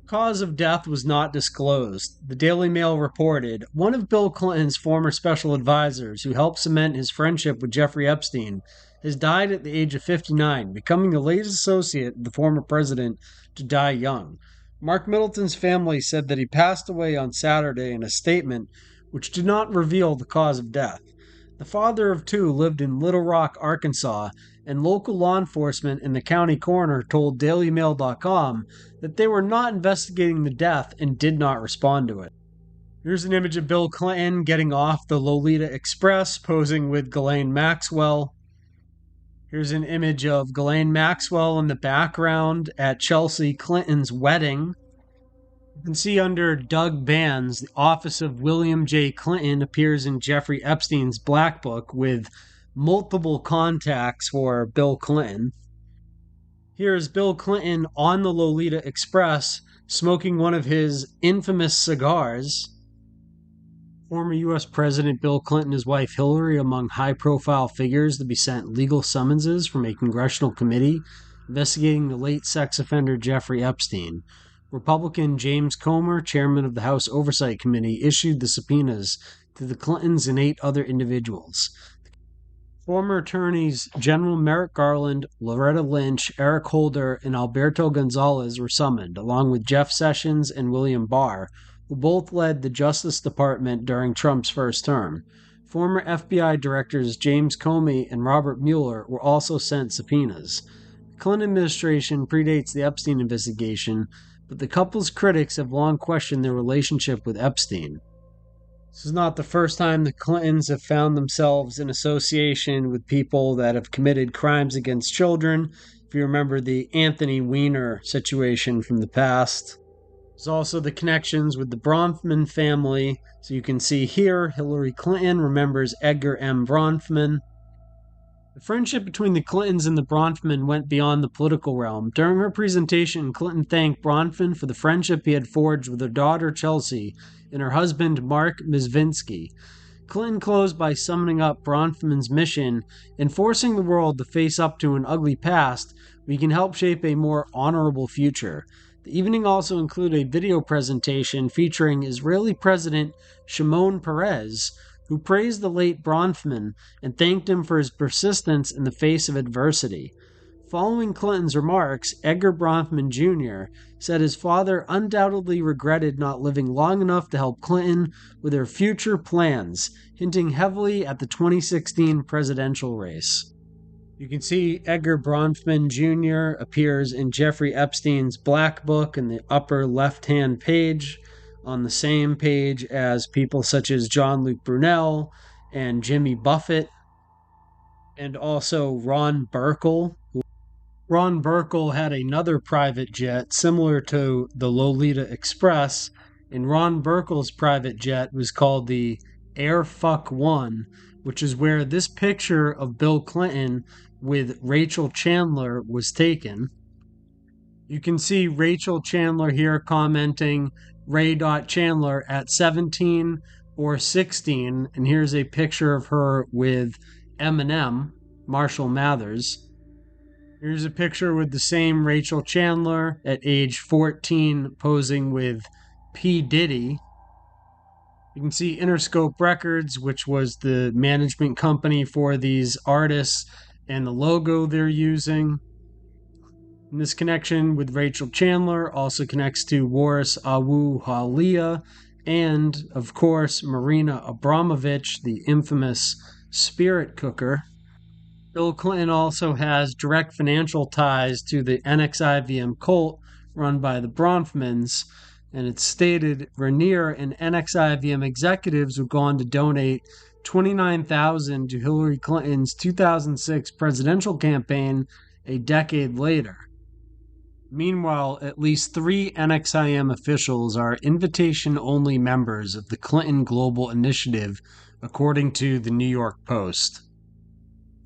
The cause of death was not disclosed. The Daily Mail reported, one of Bill Clinton's former special advisors, who helped cement his friendship with Jeffrey Epstein, has died at the age of 59, becoming the latest associate of the former president to die young. Mark Middleton's family said that he passed away on Saturday in a statement which did not reveal the cause of death. The father of two lived in Little Rock, Arkansas, and local law enforcement and the county coroner told DailyMail.com that they were not investigating the death and did not respond to it. Here's an image of Bill Clinton getting off the Lolita Express, posing with Ghislaine Maxwell. Here's an image of Ghislaine Maxwell in the background at Chelsea Clinton's wedding. You can see under Doug Bands, the office of William J. Clinton appears in Jeffrey Epstein's Black Book with multiple contacts for Bill Clinton. Here is Bill Clinton on the Lolita Express smoking one of his infamous cigars. Former U.S. President Bill Clinton and his wife Hillary among high-profile figures to be sent legal summonses from a congressional committee investigating the late sex offender Jeffrey Epstein. Republican James Comer, chairman of the House Oversight Committee, issued the subpoenas to the Clintons and 8 other individuals. Former attorneys General Merrick Garland, Loretta Lynch, Eric Holder, and Alberto Gonzalez were summoned, along with Jeff Sessions and William Barr, who both led the Justice Department during Trump's first term. Former FBI directors James Comey and Robert Mueller were also sent subpoenas. The Clinton administration predates the Epstein investigation, but the couple's critics have long questioned their relationship with Epstein. This is not the first time the Clintons have found themselves in association with people that have committed crimes against children. If you remember the Anthony Weiner situation from the past. There's also the connections with the Bronfman family. So you can see here, Hillary Clinton remembers Edgar M. Bronfman. The friendship between the Clintons and the Bronfman went beyond the political realm. During her presentation, Clinton thanked Bronfman for the friendship he had forged with her daughter Chelsea and her husband Mark Mizvinsky. Clinton closed by summoning up Bronfman's mission and forcing the world to face up to an ugly past. We can help shape a more honorable future. The evening also included a video presentation featuring Israeli President Shimon Peres, who praised the late Bronfman and thanked him for his persistence in the face of adversity. Following Clinton's remarks, Edgar Bronfman Jr. said his father undoubtedly regretted not living long enough to help Clinton with her future plans, hinting heavily at the 2016 presidential race. You can see Edgar Bronfman Jr. appears in Jeffrey Epstein's Black Book in the upper left-hand page, on the same page as people such as John Luc-Brunel and Jimmy Buffett, and also Ron Burkle. Ron Burkle had another private jet similar to the Lolita Express, and Ron Burkle's private jet was called the Airfuck One, which is where this picture of Bill Clinton with Rachel Chandler was taken. You can see Rachel Chandler here commenting Ray Chandler at 17 or 16, and here's a picture of her with Eminem, Marshall Mathers. Here's a picture with the same Rachel Chandler at age 14 posing with P. Diddy. You can see Interscope Records, which was the management company for these artists, and the logo they're using. And this connection with Rachel Chandler also connects to Waris Awuhalia and, of course, Marina Abramovich, the infamous spirit cooker. Bill Clinton also has direct financial ties to the NXIVM cult run by the Bronfmans, and it's stated Rainier and NXIVM executives would go on to donate $29,000 to Hillary Clinton's 2006 presidential campaign a decade later. Meanwhile, at least 3 NXIVM officials are invitation-only members of the Clinton Global Initiative, according to the New York Post.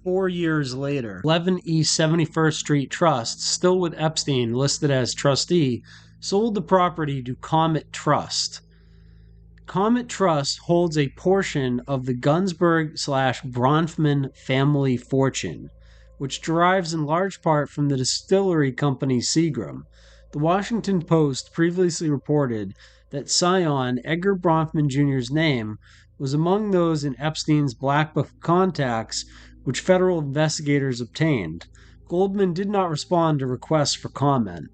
4 years later, 11 East 71st Street Trust, still with Epstein listed as trustee, sold the property to Comet Trust. Comet Trust holds a portion of the Gunsberg/Bronfman family fortune, which derives in large part from the distillery company Seagram. The Washington Post previously reported that scion Edgar Bronfman Jr.'s name was among those in Epstein's Black Book contacts which federal investigators obtained. Goldman did not respond to requests for comment.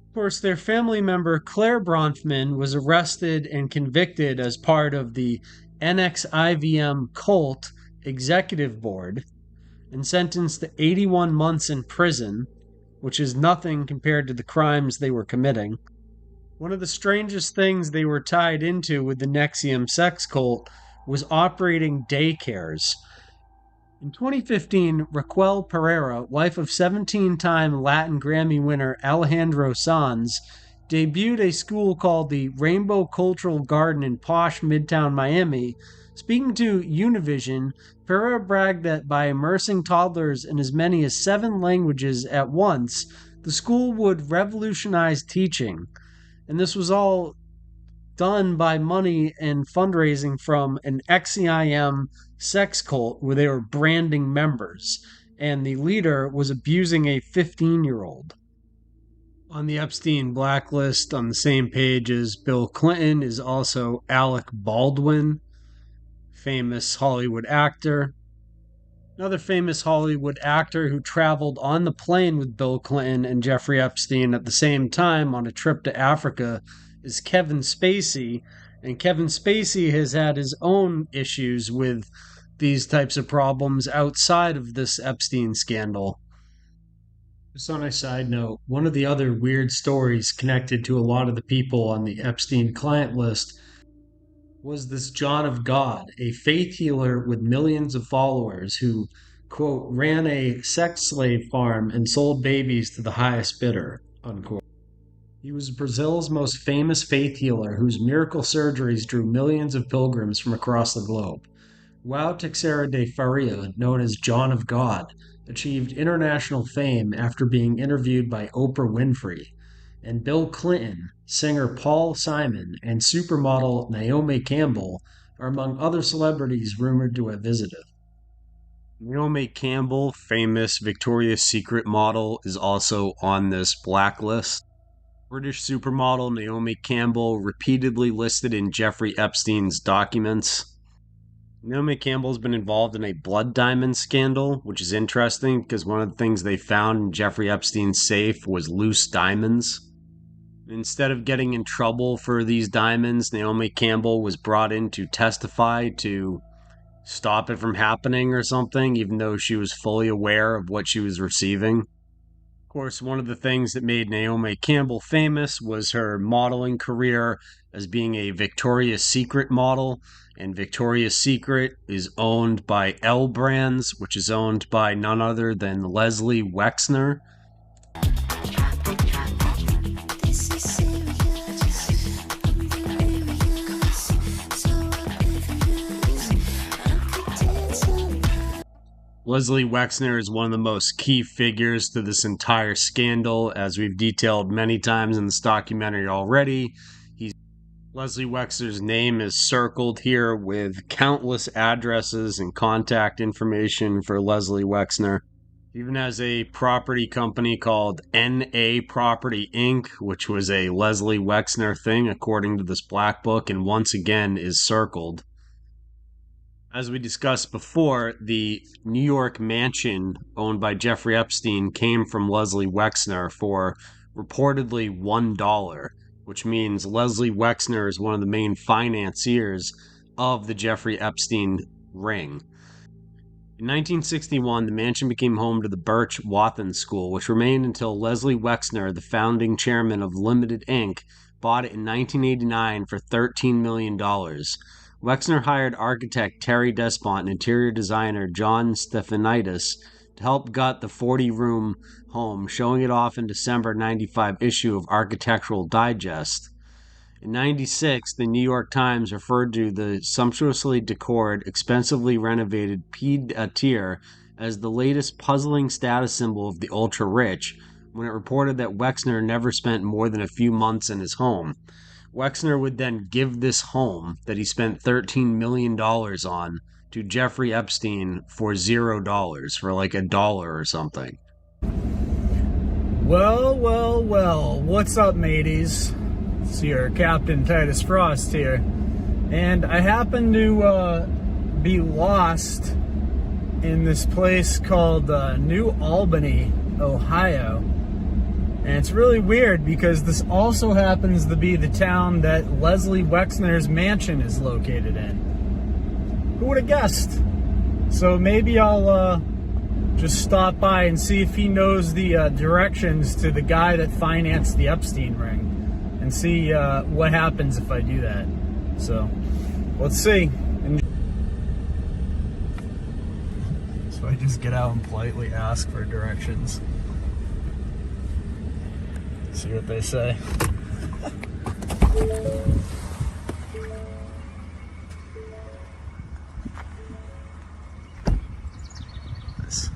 Of course, their family member Claire Bronfman was arrested and convicted as part of the NXIVM cult executive board and sentenced to 81 months in prison, which is nothing compared to the crimes they were committing. One of the strangest things they were tied into with the NXIVM sex cult was operating daycares. In 2015, Raquel Pereira, wife of 17-time Latin Grammy winner Alejandro Sanz, debuted a school called the Rainbow Cultural Garden in posh Midtown Miami. Speaking to Univision, Pereira bragged that by immersing toddlers in as many as 7 languages at once, the school would revolutionize teaching. And this was all done by money and fundraising from an XCIM sex cult where they were branding members, and the leader was abusing a 15-year-old. On the Epstein blacklist on the same page as Bill Clinton is also Alec Baldwin, famous Hollywood actor. Another famous Hollywood actor who traveled on the plane with Bill Clinton and Jeffrey Epstein at the same time on a trip to Africa is Kevin Spacey, and Kevin Spacey has had his own issues with these types of problems outside of this Epstein scandal. Just on a side note, one of the other weird stories connected to a lot of the people on the Epstein client list was this John of God, a faith healer with millions of followers who, quote, ran a sex slave farm and sold babies to the highest bidder, unquote. He was Brazil's most famous faith healer whose miracle surgeries drew millions of pilgrims from across the globe. João Teixeira de Faria, known as John of God, achieved international fame after being interviewed by Oprah Winfrey, and Bill Clinton, singer Paul Simon, and supermodel Naomi Campbell are among other celebrities rumored to have visited. Naomi Campbell, famous Victoria's Secret model, is also on this blacklist. British supermodel Naomi Campbell repeatedly listed in Jeffrey Epstein's documents. Naomi Campbell's been involved in a blood diamond scandal, which is interesting because one of the things they found in Jeffrey Epstein's safe was loose diamonds. Instead of getting in trouble for these diamonds, Naomi Campbell was brought in to testify to stop it from happening or something, even though she was fully aware of what she was receiving. Of course, one of the things that made Naomi Campbell famous was her modeling career as being a Victoria's Secret model, and Victoria's Secret is owned by L Brands, which is owned by none other than Lesley Wexner. Lesley Wexner is one of the most key figures to this entire scandal, as we've detailed many times in this documentary already. Lesley Wexner's name is circled here with countless addresses and contact information for Lesley Wexner. He even has a property company called NA Property Inc., which was a Lesley Wexner thing according to this black book, and once again is circled. As we discussed before, the New York mansion owned by Jeffrey Epstein came from Lesley Wexner for reportedly $1, which means Lesley Wexner is one of the main financiers of the Jeffrey Epstein ring. In 1961, the mansion became home to the Birch Wathen School, which remained until Lesley Wexner, the founding chairman of Limited Inc., bought it in 1989 for $13 million. Wexner hired architect Terry Despont and interior designer John Stephanitis to help gut the 40-room home, showing it off in December 95 issue of Architectural Digest. In 96, the New York Times referred to the sumptuously decorated, expensively renovated pied-à-terre as the latest puzzling status symbol of the ultra-rich, when it reported that Wexner never spent more than a few months in his home. Wexner would then give this home that he spent $13 million on to Jeffrey Epstein for $0, for like $1 or something. Well, what's up, mateys? It's your Captain Titus Frost here. And I happen to be lost in this place called New Albany, Ohio. And it's really weird because this also happens to be the town that Lesley Wexner's mansion is located in. Who would have guessed? So maybe I'll just stop by and see if he knows the directions to the guy that financed the Epstein ring, and see what happens if I do that. So let's see. So I just get out and politely ask for directions. See what they say. Nice.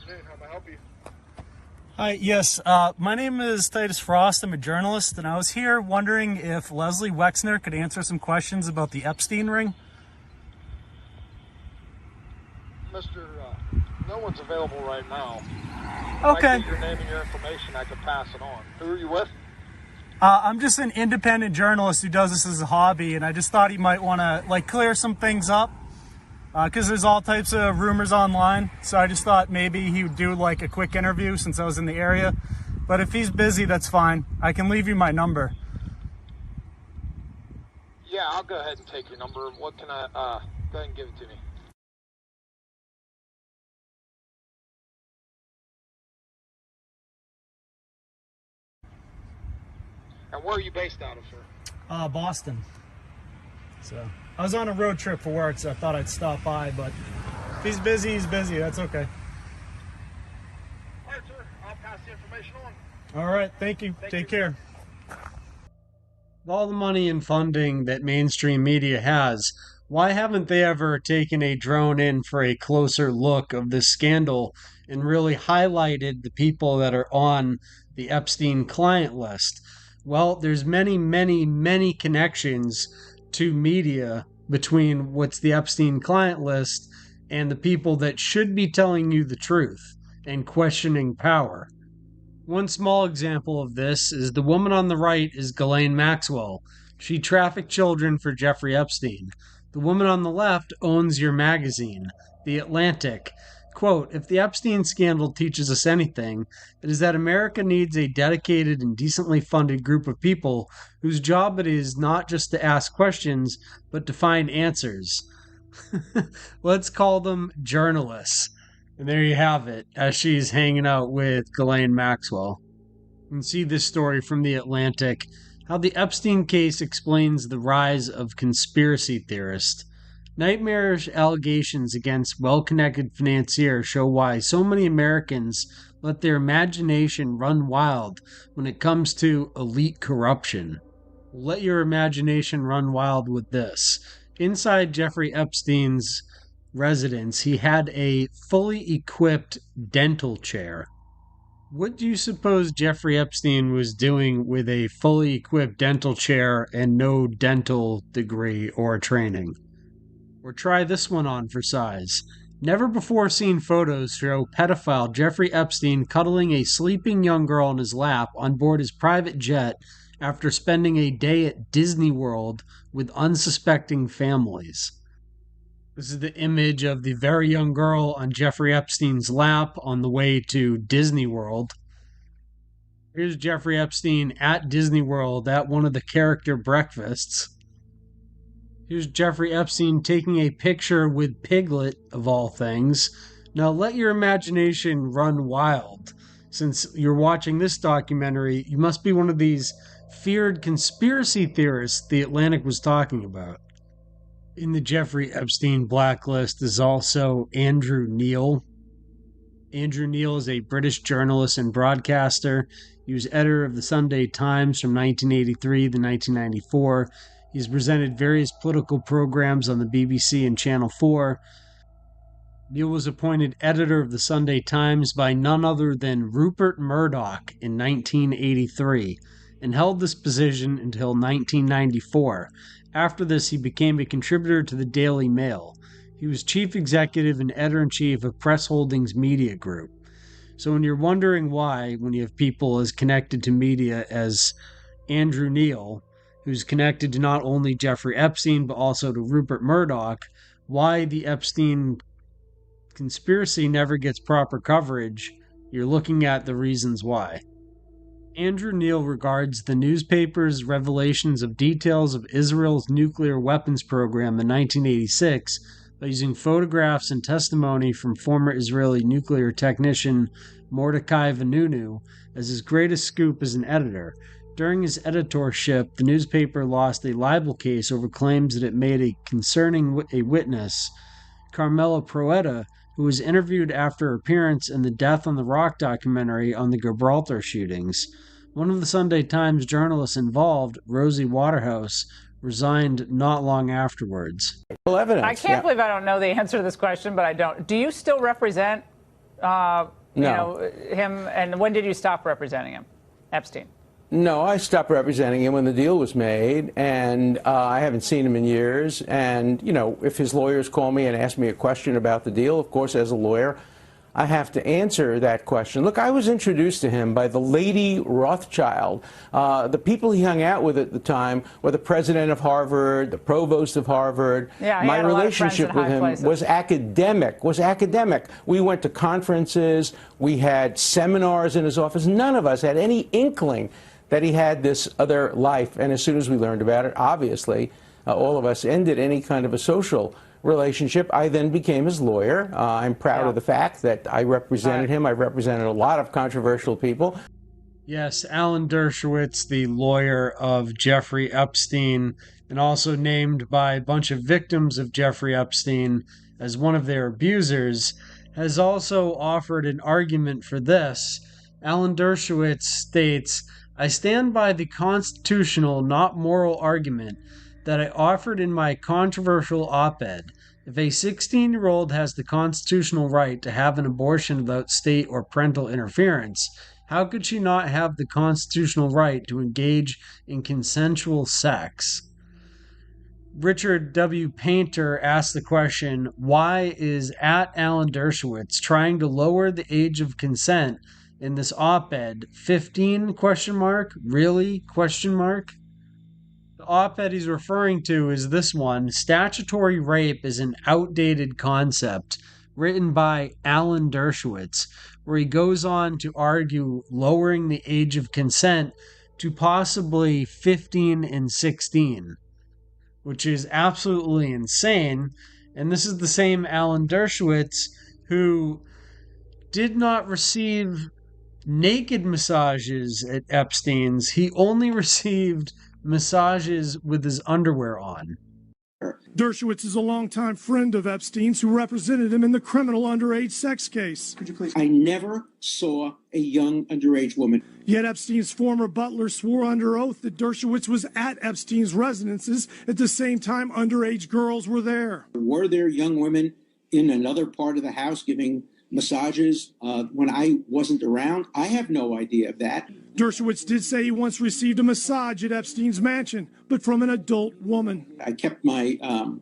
How may I help you? Hi, yes, my name is Titus Frost. I'm a journalist, and I was here wondering if Lesley Wexner could answer some questions about the Epstein ring. Mr. No one's available right now. Okay. If I get your name and your information, I can pass it on. Who are you with? I'm just an independent journalist who does this as a hobby, and I just thought he might want to clear some things up. Because there's all types of rumors online, so I just thought maybe he would do a quick interview since I was in the area, But if he's busy, that's fine. I can leave you my number. Yeah, I'll go ahead and take your number. What can I, go ahead and give it to me. And where are you based out of, sir? Boston. So I was on a road trip for work, so I thought I'd stop by, but if he's busy, he's busy. That's okay. All right, sir. I'll pass the information on. All right, thank you. Take care. All the money and funding that mainstream media has, why haven't they ever taken a drone in for a closer look of this scandal and really highlighted the people that are on the Epstein client list? Well, there's many, many, many connections to media between what's the Epstein client list and the people that should be telling you the truth and questioning power. One small example of this is the woman on the right is Ghislaine Maxwell. She trafficked children for Jeffrey Epstein. The woman on the left owns your magazine, The Atlantic. Quote, if the Epstein scandal teaches us anything, it is that America needs a dedicated and decently funded group of people whose job it is not just to ask questions, but to find answers. Let's call them journalists. And there you have it, as she's hanging out with Ghislaine Maxwell. You can see this story from The Atlantic, how the Epstein case explains the rise of conspiracy theorists. Nightmarish allegations against well-connected financiers show why so many Americans let their imagination run wild when it comes to elite corruption. Let your imagination run wild with this. Inside Jeffrey Epstein's residence, he had a fully equipped dental chair. What do you suppose Jeffrey Epstein was doing with a fully equipped dental chair and no dental degree or training? Or try this one on for size. Never before seen photos show pedophile Jeffrey Epstein cuddling a sleeping young girl in his lap on board his private jet after spending a day at Disney World with unsuspecting families. This is the image of the very young girl on Jeffrey Epstein's lap on the way to Disney World. Here's Jeffrey Epstein at Disney World at one of the character breakfasts. Here's Jeffrey Epstein taking a picture with Piglet, of all things. Now let your imagination run wild. Since you're watching this documentary, you must be one of these feared conspiracy theorists The Atlantic was talking about. In the Jeffrey Epstein blacklist is also Andrew Neil. Andrew Neil is a British journalist and broadcaster. He was editor of the Sunday Times from 1983 to 1994. He's presented various political programs on the BBC and Channel 4. Neil was appointed editor of the Sunday Times by none other than Rupert Murdoch in 1983 and held this position until 1994. After this, he became a contributor to the Daily Mail. He was chief executive and editor-in-chief of Press Holdings Media Group. So when you're wondering why, when you have people as connected to media as Andrew Neil, who's connected to not only Jeffrey Epstein, but also to Rupert Murdoch, why the Epstein conspiracy never gets proper coverage, you're looking at the reasons why. Andrew Neil regards the newspaper's revelations of details of Israel's nuclear weapons program in 1986 by using photographs and testimony from former Israeli nuclear technician Mordecai Vanunu as his greatest scoop as an editor. During his editorship, the newspaper lost a libel case over claims that it made a concerning a witness, Carmela Proeta, who was interviewed after her appearance in the Death on the Rock documentary on the Gibraltar shootings. One of the Sunday Times journalists involved, Rosie Waterhouse, resigned not long afterwards. Well, evidence. I can't believe I don't know the answer to this question, but I don't. Do you still represent him, and when did you stop representing him, Epstein? No, I stopped representing him when the deal was made, and I haven't seen him in years. And, if his lawyers call me and ask me a question about the deal, of course, as a lawyer, I have to answer that question. Look, I was introduced to him by the Lady Rothschild. The people he hung out with at the time were the president of Harvard, the provost of Harvard. Yeah, he My had a lot of friends relationship in with high him places. was academic. We went to conferences. We had seminars in his office. None of us had any inkling that he had this other life. And as soon as we learned about it, obviously, all of us ended any kind of a social relationship. I then became his lawyer. I'm proud of the fact that I represented him. I represented a lot of controversial people. Yes, Alan Dershowitz, the lawyer of Jeffrey Epstein, and also named by a bunch of victims of Jeffrey Epstein as one of their abusers, has also offered an argument for this. Alan Dershowitz states, "I stand by the constitutional, not moral argument that I offered in my controversial op-ed. If a 16-year-old has the constitutional right to have an abortion without state or parental interference, how could she not have the constitutional right to engage in consensual sex?" Richard W. Painter asked the question, why is @Alan Dershowitz trying to lower the age of consent in this op-ed? 15? Really? The op-ed he's referring to is this one. Statutory rape is an outdated concept, written by Alan Dershowitz, where he goes on to argue lowering the age of consent to possibly 15 and 16, which is absolutely insane. And this is the same Alan Dershowitz who did not receive naked massages at Epstein's. He only received massages with his underwear on. Dershowitz is a longtime friend of Epstein's who represented him in the criminal underage sex case. Could you please? I never saw a young underage woman. Yet Epstein's former butler swore under oath that Dershowitz was at Epstein's residences at the same time underage girls were there. Were there young women in another part of the house giving massages when I wasn't around? I have no idea of that. Dershowitz did say he once received a massage at Epstein's mansion, but from an adult woman. I kept my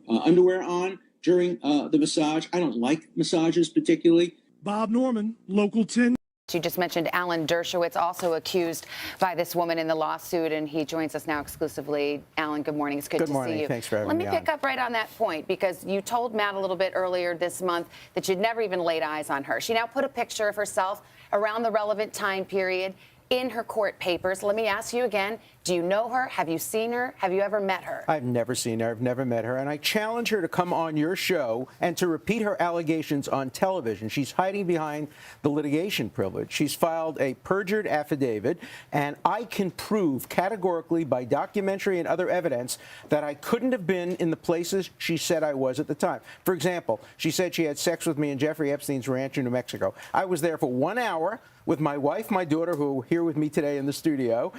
underwear on during the massage. I don't like massages particularly. Bob Norman, Local 10. You just mentioned Alan Dershowitz, also accused by this woman in the lawsuit, and he joins us now exclusively. Alan, good morning. It's good to see you. Thanks for having Let me me pick up right on that point, because you told Matt a little bit earlier this month that you'd never even laid eyes on her. She now put a picture of herself around the relevant time period in her court papers. Let me ask you again, do you know her? Have you seen her? Have you ever met her? I've never seen her. I've never met her. And I challenge her to come on your show and to repeat her allegations on television. She's hiding behind the litigation privilege. She's filed a perjured affidavit, and I can prove categorically by documentary and other evidence that I couldn't have been in the places she said I was at the time. For example, she said she had sex with me in Jeffrey Epstein's ranch in New Mexico. I was there for 1 hour with my wife, my daughter, who are here with me today in the studio,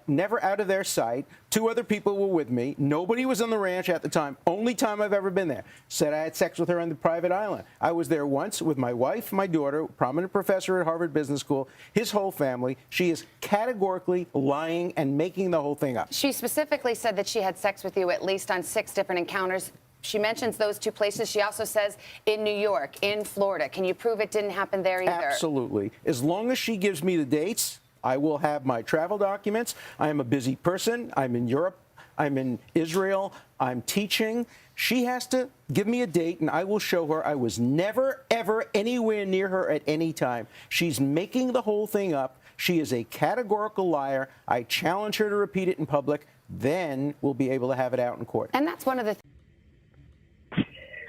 never out of their sight. 2 other people were with me. Nobody was on the ranch at the time. Only time I've ever been there. Said I had sex with her on the private island. I was there once with my wife, my daughter, prominent professor at Harvard Business School, his whole family. She is categorically lying and making the whole thing up. She specifically said that she had sex with you at least on 6 different encounters. She mentions those 2 places. She also says in New York, in Florida. Can you prove it didn't happen there either? Absolutely. As long as she gives me the dates, I will have my travel documents. I am a busy person. I'm in Europe. I'm in Israel. I'm teaching. She has to give me a date, and I will show her I was never, ever anywhere near her at any time. She's making the whole thing up. She is a categorical liar. I challenge her to repeat it in public. Then we'll be able to have it out in court. And that's one of the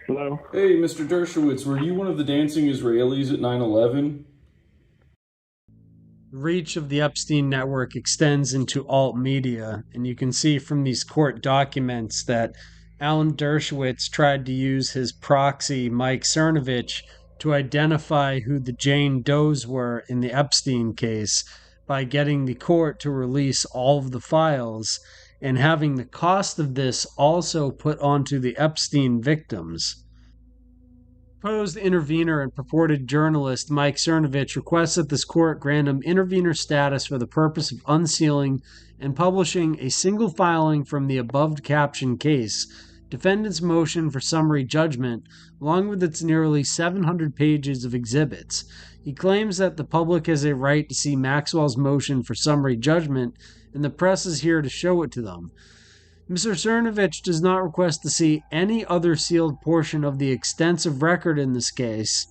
Hello? Hey, Mr. Dershowitz, were you one of the dancing Israelis at 9/11? The reach of the Epstein network extends into alt media, and you can see from these court documents that Alan Dershowitz tried to use his proxy, Mike Cernovich, to identify who the Jane Does were in the Epstein case by getting the court to release all of the files and having the cost of this also put onto the Epstein victims. Proposed intervener and purported journalist Mike Cernovich requests that this court grant him intervener status for the purpose of unsealing and publishing a single filing from the above captioned case defendant's motion for summary judgment, along with its nearly 700 pages of exhibits. He claims that the public has a right to see Maxwell's motion for summary judgment, and the press is here to show it to them. Mr. Cernovich does not request to see any other sealed portion of the extensive record in this case,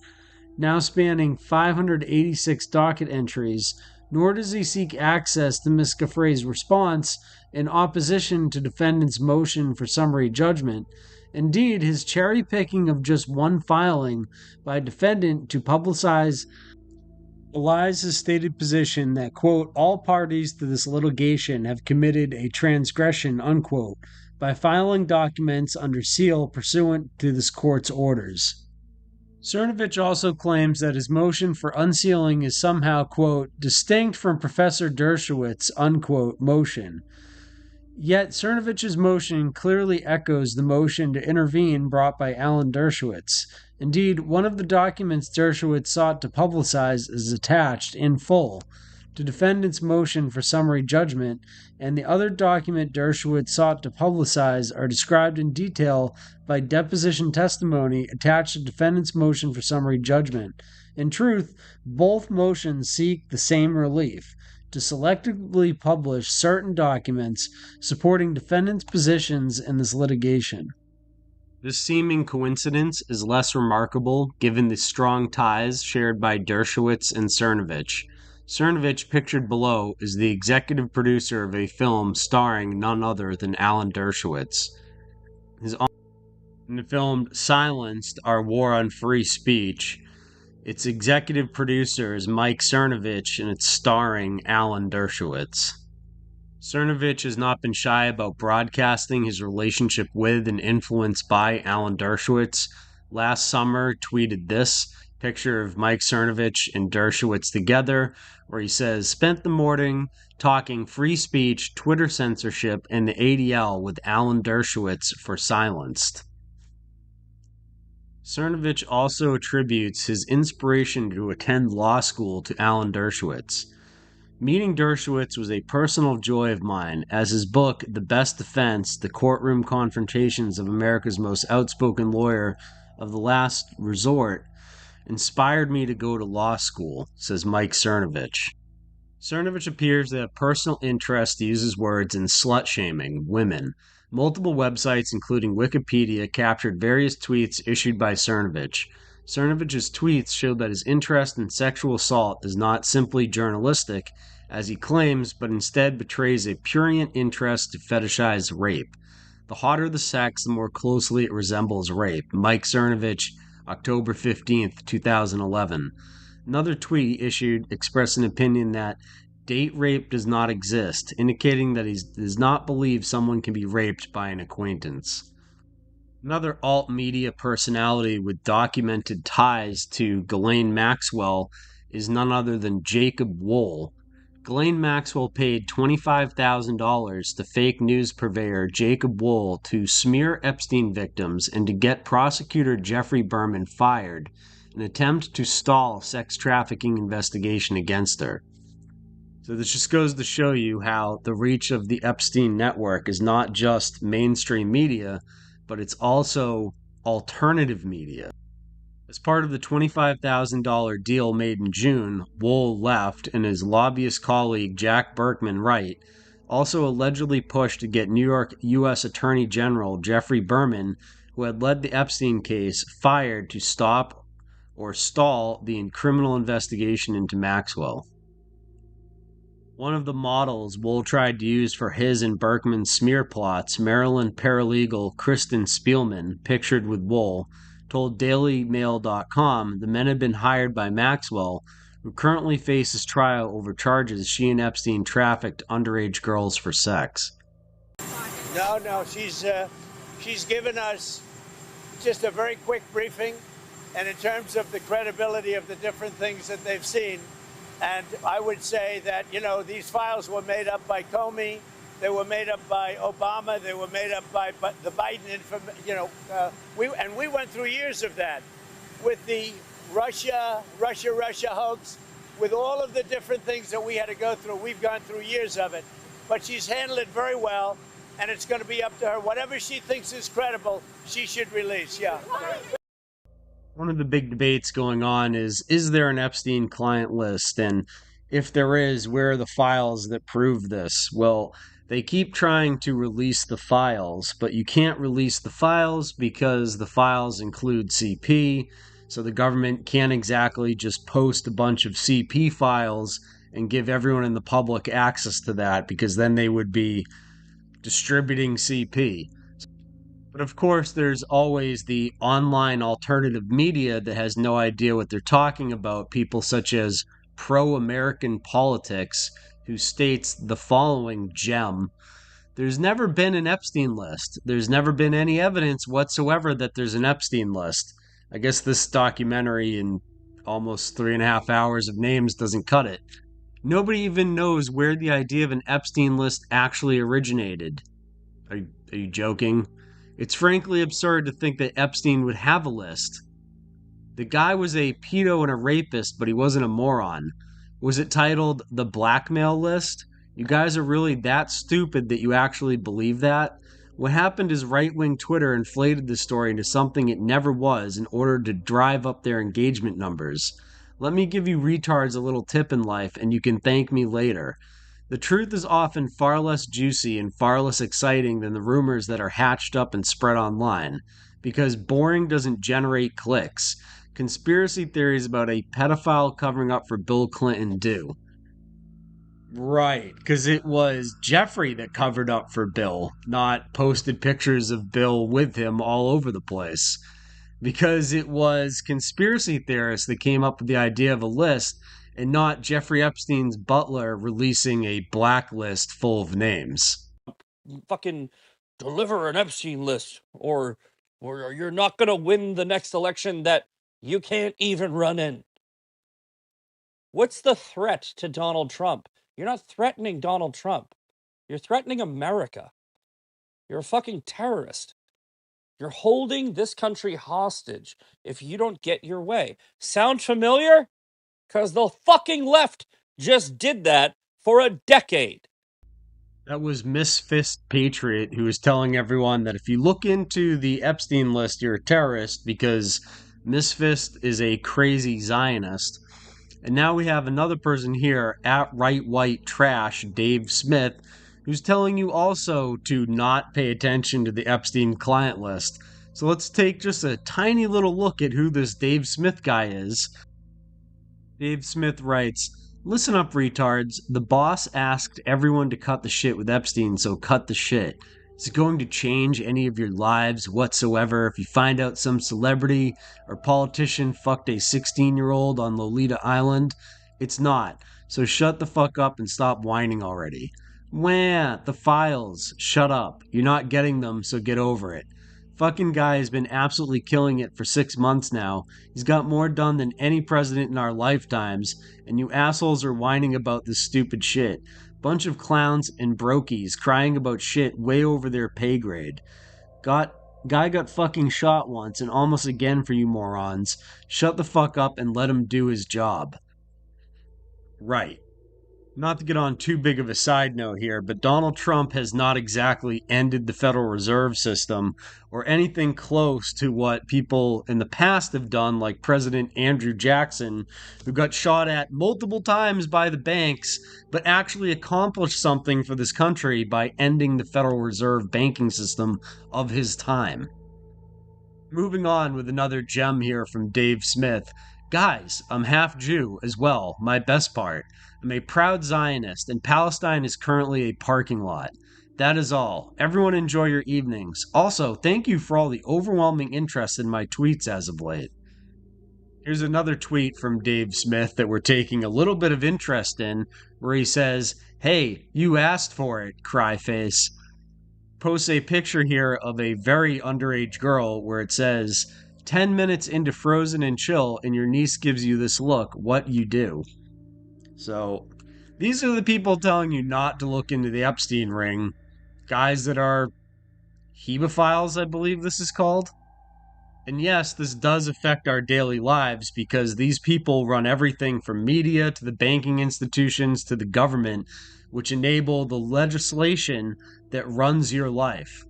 now spanning 586 docket entries, nor does he seek access to Ms. Giuffre's response in opposition to defendant's motion for summary judgment. Indeed, his cherry-picking of just one filing by defendant to publicize belies his stated position that, quote, all parties to this litigation have committed a transgression, unquote, by filing documents under seal pursuant to this court's orders. Cernovich also claims that his motion for unsealing is somehow, quote, distinct from Professor Dershowitz, unquote, motion. Yet Cernovich's motion clearly echoes the motion to intervene brought by Alan Dershowitz. Indeed, one of the documents Dershowitz sought to publicize is attached in full to defendant's motion for summary judgment, and the other document Dershowitz sought to publicize are described in detail by deposition testimony attached to defendant's motion for summary judgment. In truth, both motions seek the same relief: to selectively publish certain documents supporting defendant's positions in this litigation. This seeming coincidence is less remarkable given the strong ties shared by Dershowitz and Cernovich. Cernovich, pictured below, is the executive producer of a film starring none other than Alan Dershowitz. In the film Silenced, Our War on Free Speech, its executive producer is Mike Cernovich, and it's starring Alan Dershowitz. Cernovich has not been shy about broadcasting his relationship with and influence by Alan Dershowitz. Last summer, tweeted this picture of Mike Cernovich and Dershowitz together, where he says, spent the morning talking free speech, Twitter censorship, and the ADL with Alan Dershowitz for Silenced. Cernovich also attributes his inspiration to attend law school to Alan Dershowitz. Meeting Dershowitz was a personal joy of mine, as his book, The Best Defense, The Courtroom Confrontations of America's Most Outspoken Lawyer of the Last Resort, inspired me to go to law school, says Mike Cernovich. Cernovich appears to have personal interest, to use his words, in slut-shaming women. Multiple websites, including Wikipedia, captured various tweets issued by Cernovich. Cernovich's tweets showed that his interest in sexual assault is not simply journalistic, as he claims, but instead betrays a prurient interest to fetishize rape. The hotter the sex, the more closely it resembles rape. Mike Cernovich, October 15th, 2011. Another tweet he issued expressed an opinion that date rape does not exist, indicating that he does not believe someone can be raped by an acquaintance. Another alt-media personality with documented ties to Ghislaine Maxwell is none other than Jacob Wohl. Ghislaine Maxwell paid $25,000 to fake news purveyor Jacob Wohl to smear Epstein victims and to get prosecutor Jeffrey Berman fired, in an attempt to stall sex trafficking investigation against her. So this just goes to show you how the reach of the Epstein network is not just mainstream media, but it's also alternative media. As part of the $25,000 deal made in June, Wohl left, and his lobbyist colleague Jack Berkman Wright also allegedly pushed to get New York U.S. Attorney General Jeffrey Berman, who had led the Epstein case, fired to stop or stall the criminal investigation into Maxwell. One of the models Wohl tried to use for his and Berkman's smear plots, Maryland paralegal Kristen Spielman, pictured with Wohl, told DailyMail.com the men had been hired by Maxwell, who currently faces trial over charges she and Epstein trafficked underage girls for sex. No, she's given us just a very quick briefing, and in terms of the credibility of the different things that they've seen. And I would say that, these files were made up by Comey, they were made up by Obama, they were made up by the Biden we went through years of that with the Russia hoax, with all of the different things that we had to go through. We've gone through years of it, but she's handled it very well. and it's going to be up to her. Whatever she thinks is credible, she should release. Yeah. One of the big debates going on is there an Epstein client list? And if there is, where are the files that prove this? Well, they keep trying to release the files, but you can't release the files because the files include CP, so the government can't exactly just post a bunch of CP files and give everyone in the public access to that, because then they would be distributing CP. But of course, there's always the online alternative media that has no idea what they're talking about, people such as Pro-American Politics, who states the following gem: there's never been an Epstein list. There's never been any evidence whatsoever that there's an Epstein list. I guess this documentary in almost 3.5 hours of names doesn't cut it. Nobody even knows where the idea of an Epstein list actually originated. Are you joking? It's frankly absurd to think that Epstein would have a list. The guy was a pedo and a rapist, but he wasn't a moron. Was it titled the blackmail list? You guys are really that stupid that you actually believe that? What happened is right-wing Twitter inflated the story into something it never was in order to drive up their engagement numbers. Let me give you retards a little tip in life, and you can thank me later. The truth is often far less juicy and far less exciting than the rumors that are hatched up and spread online, because boring doesn't generate clicks. Conspiracy theories about a pedophile covering up for Bill Clinton do. Right, because it was Jeffrey that covered up for Bill, not posted pictures of Bill with him all over the place. Because it was conspiracy theorists that came up with the idea of a list, and not Jeffrey Epstein's butler releasing a blacklist full of names. Fucking deliver an Epstein list, or you're not going to win the next election that you can't even run in. What's the threat to Donald Trump? You're not threatening Donald Trump. You're threatening America. You're a fucking terrorist. You're holding this country hostage if you don't get your way. Sound familiar? Because the fucking left just did that for a decade. That was Miss Fist Patriot, who was telling everyone that if you look into the Epstein list, you're a terrorist, because Miss Fist is a crazy Zionist. And now we have another person here at Right White Trash, Dave Smith, who's telling you also to not pay attention to the Epstein client list. So let's take just a tiny little look at who this Dave Smith guy is. Dave Smith writes, "Listen up, retards. The boss asked everyone to cut the shit with Epstein, so cut the shit. Is it going to change any of your lives whatsoever if you find out some celebrity or politician fucked a 16-year-old on Lolita Island? It's not. So shut the fuck up and stop whining already. Wah, the files. Shut up. You're not getting them, so get over it. Fucking guy has been absolutely killing it for 6 months now. He's got more done than any president in our lifetimes, and you assholes are whining about this stupid shit. Bunch of clowns and brokies crying about shit way over their pay grade. Guy got fucking shot once and almost again for you morons. Shut the fuck up and let him do his job." Right. Not to get on too big of a side note here, but Donald Trump has not exactly ended the Federal Reserve System or anything close to what people in the past have done, like President Andrew Jackson, who got shot at multiple times by the banks, but actually accomplished something for this country by ending the Federal Reserve banking system of his time. Moving on with another gem here from Dave Smith. "Guys, I'm half Jew as well, my best part. I'm a proud Zionist, and Palestine is currently a parking lot. That is all. Everyone enjoy your evenings. Also, thank you for all the overwhelming interest in my tweets as of late." Here's another tweet from Dave Smith that we're taking a little bit of interest in, where he says, "Hey, you asked for it, cry face." Posts a picture here of a very underage girl where it says, 10 minutes into Frozen and Chill and your niece gives you this look, what you do. So, these are the people telling you not to look into the Epstein ring. Guys that are hebophiles, I believe this is called. And yes, this does affect our daily lives because these people run everything from media to the banking institutions to the government, which enable the legislation that runs your life.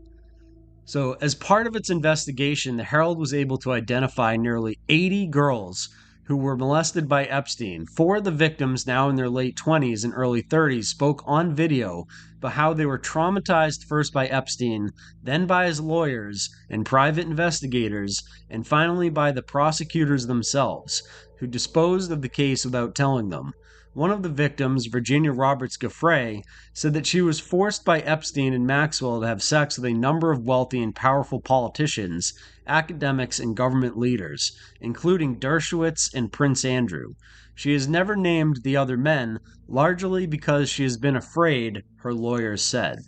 So, as part of its investigation, the Herald was able to identify nearly 80 girls who were molested by Epstein. 4 of the victims, now in their late 20s and early 30s, spoke on video about how they were traumatized first by Epstein, then by his lawyers and private investigators, and finally by the prosecutors themselves, who disposed of the case without telling them. One of the victims, Virginia Roberts Giuffre, said that she was forced by Epstein and Maxwell to have sex with a number of wealthy and powerful politicians, academics, and government leaders, including Dershowitz and Prince Andrew. She has never named the other men, largely because she has been afraid, her lawyers said.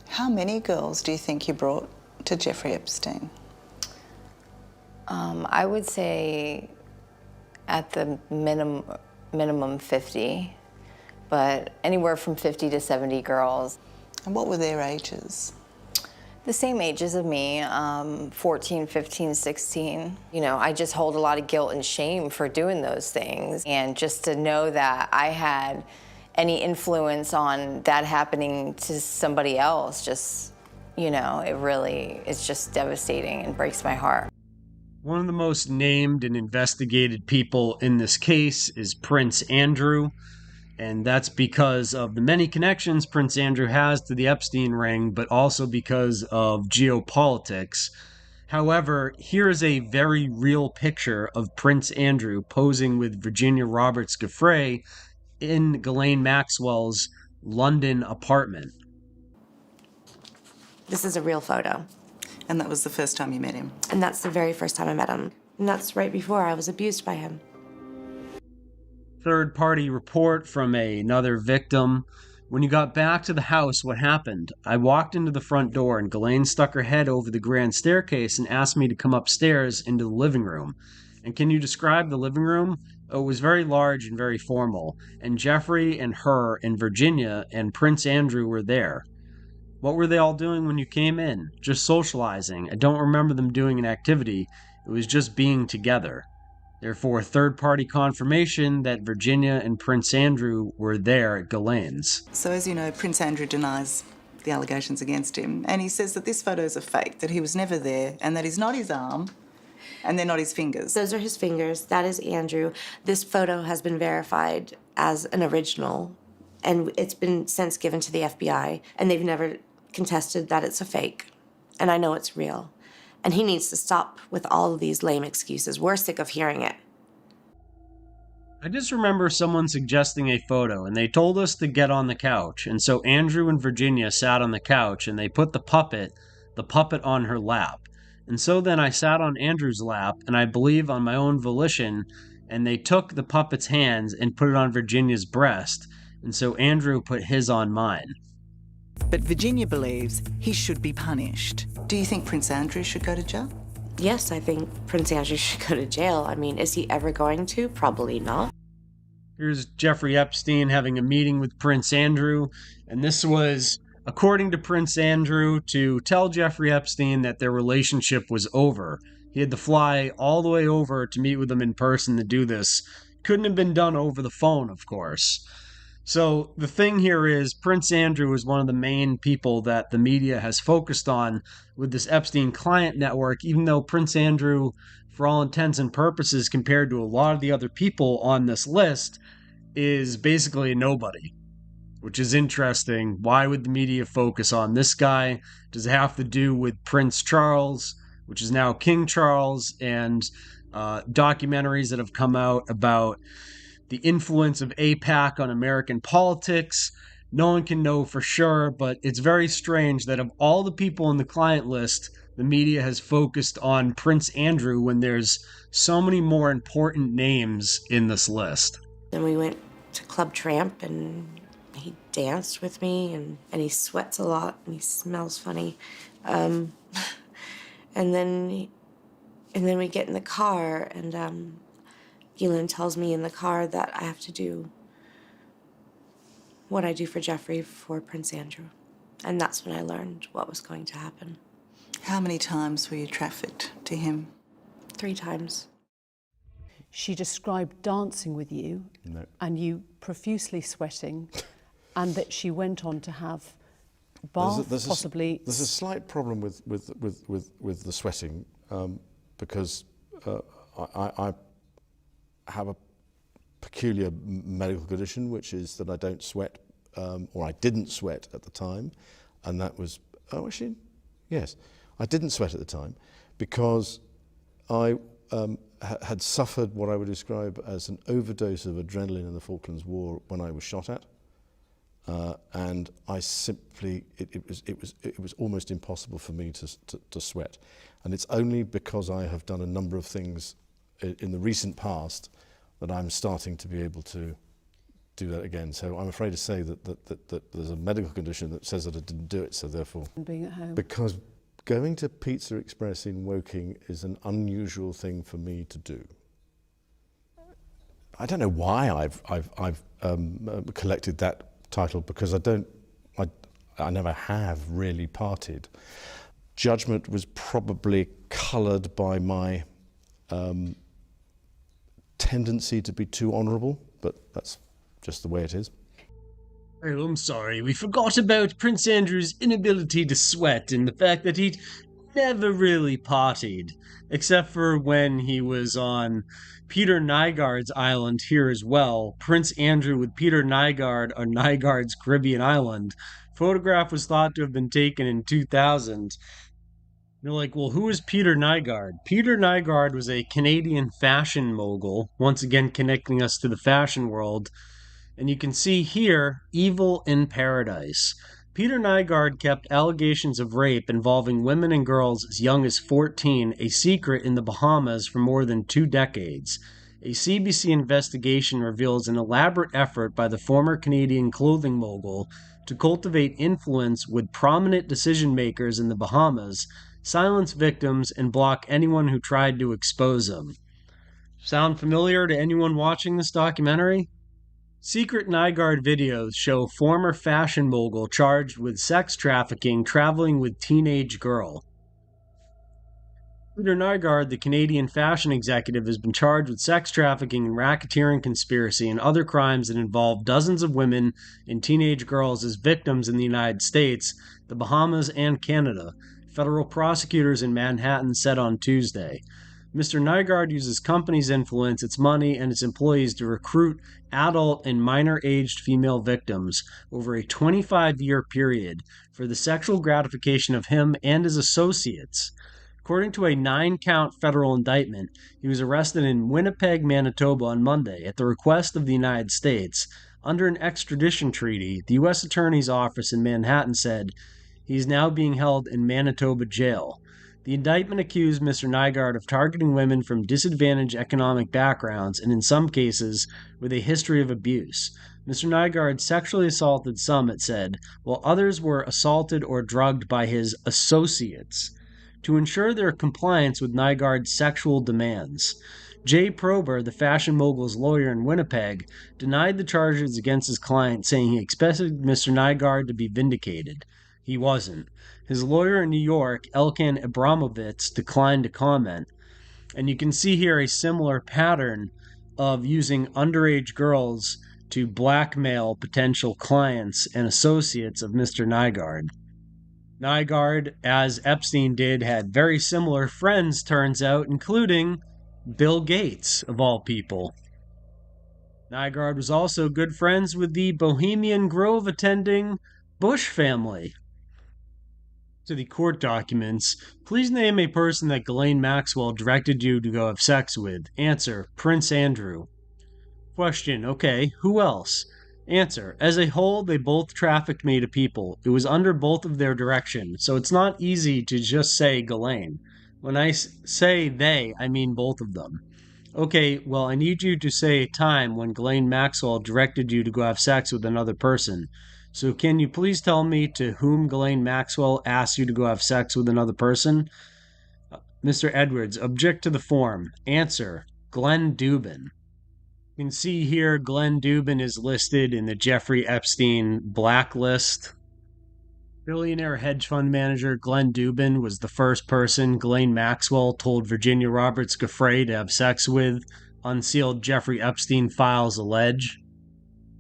How many girls do you think you brought to Jeffrey Epstein? I would say at the minimum 50, but anywhere from 50 to 70 girls. And what were their ages? The same ages of me, 14, 15, 16. You know, I just hold a lot of guilt and shame for doing those things. And just to know that I had any influence on that happening to somebody else, just, you know, it's just devastating and breaks my heart. One of the most named and investigated people in this case is Prince Andrew, and that's because of the many connections Prince Andrew has to the Epstein ring, but also because of geopolitics. However, here is a very real picture of Prince Andrew posing with Virginia Roberts Giuffre in Ghislaine Maxwell's London apartment. This is a real photo. And that was the first time you met him? And that's the very first time I met him. And that's right before I was abused by him. Third-party report from another victim. When you got back to the house, what happened? I walked into the front door and Ghislaine stuck her head over the grand staircase and asked me to come upstairs into the living room. And can you describe the living room? Oh, it was very large and very formal. And Jeffrey and her and Virginia and Prince Andrew were there. What were they all doing when you came in? Just socializing. I don't remember them doing an activity. It was just being together. Therefore, third-party confirmation that Virginia and Prince Andrew were there at Ghislaine's. So as you know, Prince Andrew denies the allegations against him, and he says that this photo is a fake, that he was never there, and that he's not his arm, and they're not his fingers. Those are his fingers. That is Andrew. This photo has been verified as an original, and it's been since given to the FBI, and they've never contested that it's a fake. And I know it's real. And he needs to stop with all of these lame excuses. We're sick of hearing it. I just remember someone suggesting a photo, and they told us to get on the couch. And so Andrew and Virginia sat on the couch, and they put the puppet on her lap. And so then I sat on Andrew's lap, and I believe on my own volition, and they took the puppet's hands and put it on Virginia's breast. And so Andrew put his on mine. But Virginia believes he should be punished. Do you think Prince Andrew should go to jail? Yes, I think Prince Andrew should go to jail. I mean, is he ever going to? Probably not. Here's Jeffrey Epstein having a meeting with Prince Andrew, and this was, according to Prince Andrew, to tell Jeffrey Epstein that their relationship was over. He had to fly all the way over to meet with him in person to do this. Couldn't have been done over the phone, of course. So the thing here is Prince Andrew is one of the main people that the media has focused on with this Epstein Client network, even though Prince Andrew, for all intents and purposes, compared to a lot of the other people on this list, is basically a nobody, which is interesting. Why would the media focus on this guy? Does it have to do with Prince Charles, which is now King Charles, and documentaries that have come out about the influence of AIPAC on American politics? No one can know for sure, but it's very strange that of all the people on the client list, the media has focused on Prince Andrew when there's so many more important names in this list. Then we went to Club Tramp, and he danced with me, and he sweats a lot, and he smells funny. And then we get in the car, and Ghislaine tells me in the car that I have to do what I do for Jeffrey for Prince Andrew. And that's when I learned what was going to happen. How many times were you trafficked to him? 3 times. She described dancing with you and you profusely sweating, and that she went on to have possibly. There's a slight problem with the sweating because I have a peculiar medical condition, which is that I don't sweat, or I didn't sweat at the time, and that was yes, I didn't sweat at the time because I had suffered what I would describe as an overdose of adrenaline in the Falklands War when I was shot at. And I simply, it was almost impossible for me to sweat. And it's only because I have done a number of things in the recent past that I'm starting to be able to do that again. So I'm afraid to say that there's a medical condition that says that I didn't do it, so therefore. Being at home. Because going to Pizza Express in Woking is an unusual thing for me to do. I don't know why I've collected that title, because I never have really partied. Judgment was probably coloured by my tendency to be too honourable, but that's just the way it is. Oh, I'm sorry, we forgot about Prince Andrew's inability to sweat and the fact that he'd never really partied, except for when he was on Peter Nygard's island here as well. Prince Andrew with Peter Nygard on Nygard's Caribbean island. Photograph was thought to have been taken in 2000. You're like, well, who is Peter Nygard? Peter Nygard was a Canadian fashion mogul, once again connecting us to the fashion world. And you can see here, Evil in Paradise. Peter Nygard kept allegations of rape involving women and girls as young as 14 a secret in the Bahamas for more than 2 decades. A CBC investigation reveals an elaborate effort by the former Canadian clothing mogul to cultivate influence with prominent decision-makers in the Bahamas, silence victims, and block anyone who tried to expose them. Sound familiar to anyone watching this documentary? Secret Nygard videos show former fashion mogul charged with sex trafficking traveling with teenage girl. Peter Nygard, the Canadian fashion executive, has been charged with sex trafficking and racketeering conspiracy and other crimes that involve dozens of women and teenage girls as victims in the United States, the Bahamas, and Canada, federal prosecutors in Manhattan said on Tuesday. Mr. Nygard uses companies' influence, its money, and its employees to recruit adult and minor-aged female victims over a 25-year period for the sexual gratification of him and his associates. According to a 9-count federal indictment, he was arrested in Winnipeg, Manitoba on Monday at the request of the United States. Under an extradition treaty, the U.S. Attorney's Office in Manhattan said he is now being held in Manitoba jail. The indictment accused Mr. Nygard of targeting women from disadvantaged economic backgrounds and, in some cases, with a history of abuse. Mr. Nygard sexually assaulted some, it said, while others were assaulted or drugged by his associates. To ensure their compliance with Nygard's sexual demands, Jay Prober, the fashion mogul's lawyer in Winnipeg, denied the charges against his client, saying he expected Mr. Nygard to be vindicated. He wasn't. His lawyer in New York, Elkan Abramovitz, declined to comment. And you can see here a similar pattern of using underage girls to blackmail potential clients and associates of Mr. Nygard. Nygard, as Epstein did, had very similar friends, turns out, including Bill Gates, of all people. Nygard was also good friends with the Bohemian Grove attending Bush family. To the court documents, please name a person that Ghislaine Maxwell directed you to go have sex with. Answer, Prince Andrew. Question, okay, who else? Answer, as a whole, they both trafficked me to people. It was under both of their direction, so it's not easy to just say Ghislaine. When I say they, I mean both of them. Okay, well, I need you to say a time when Ghislaine Maxwell directed you to go have sex with another person. So can you please tell me to whom Ghislaine Maxwell asked you to go have sex with another person? Mr. Edwards, object to the form. Answer, Glenn Dubin. You can see here Glenn Dubin is listed in the Jeffrey Epstein blacklist. Billionaire hedge fund manager Glenn Dubin was the first person Ghislaine Maxwell told Virginia Roberts Giuffre to have sex with, unsealed Jeffrey Epstein files allege.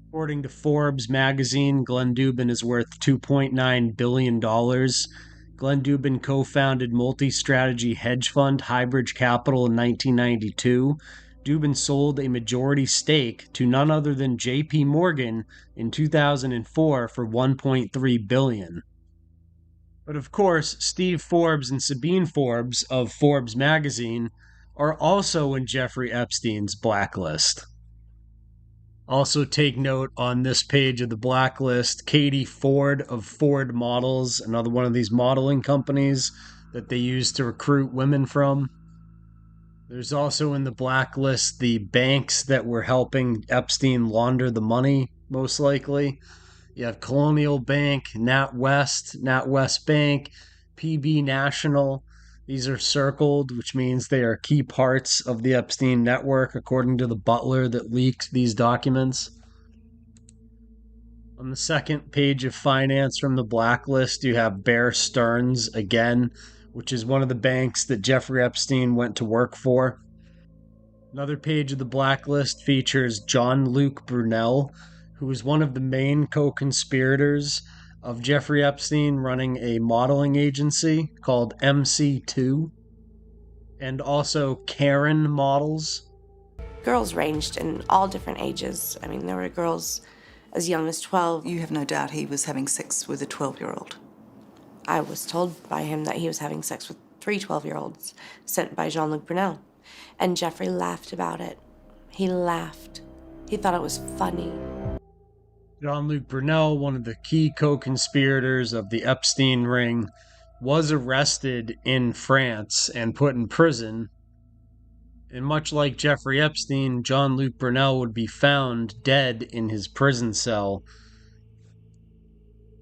According to Forbes magazine, Glenn Dubin is worth $2.9 billion. Glenn Dubin co-founded multi-strategy hedge fund Highbridge Capital in 1992. Dubin sold a majority stake to none other than J.P. Morgan in 2004 for $1.3 billion. But of course, Steve Forbes and Sabine Forbes of Forbes magazine are also in Jeffrey Epstein's blacklist. Also take note on this page of the blacklist, Katie Ford of Ford Models, another one of these modeling companies that they use to recruit women from. There's also in the blacklist the banks that were helping Epstein launder the money, most likely. You have Colonial Bank, NatWest Bank, PB National. These are circled, which means they are key parts of the Epstein network, according to the butler that leaked these documents. On the second page of finance from the blacklist, you have Bear Stearns again, which is one of the banks that Jeffrey Epstein went to work for. Another page of the blacklist features John Luc-Brunel, who was one of the main co-conspirators of Jeffrey Epstein running a modeling agency called MC2, and also Karen Models. Girls ranged in all different ages. I mean, there were girls as young as 12. You have no doubt he was having sex with a 12-year-old. I was told by him that he was having sex with 3 12-year-olds sent by Jean-Luc Brunel. And Jeffrey laughed about it. He laughed. He thought it was funny. Jean-Luc Brunel, one of the key co-conspirators of the Epstein ring, was arrested in France and put in prison. And much like Jeffrey Epstein, Jean-Luc Brunel would be found dead in his prison cell.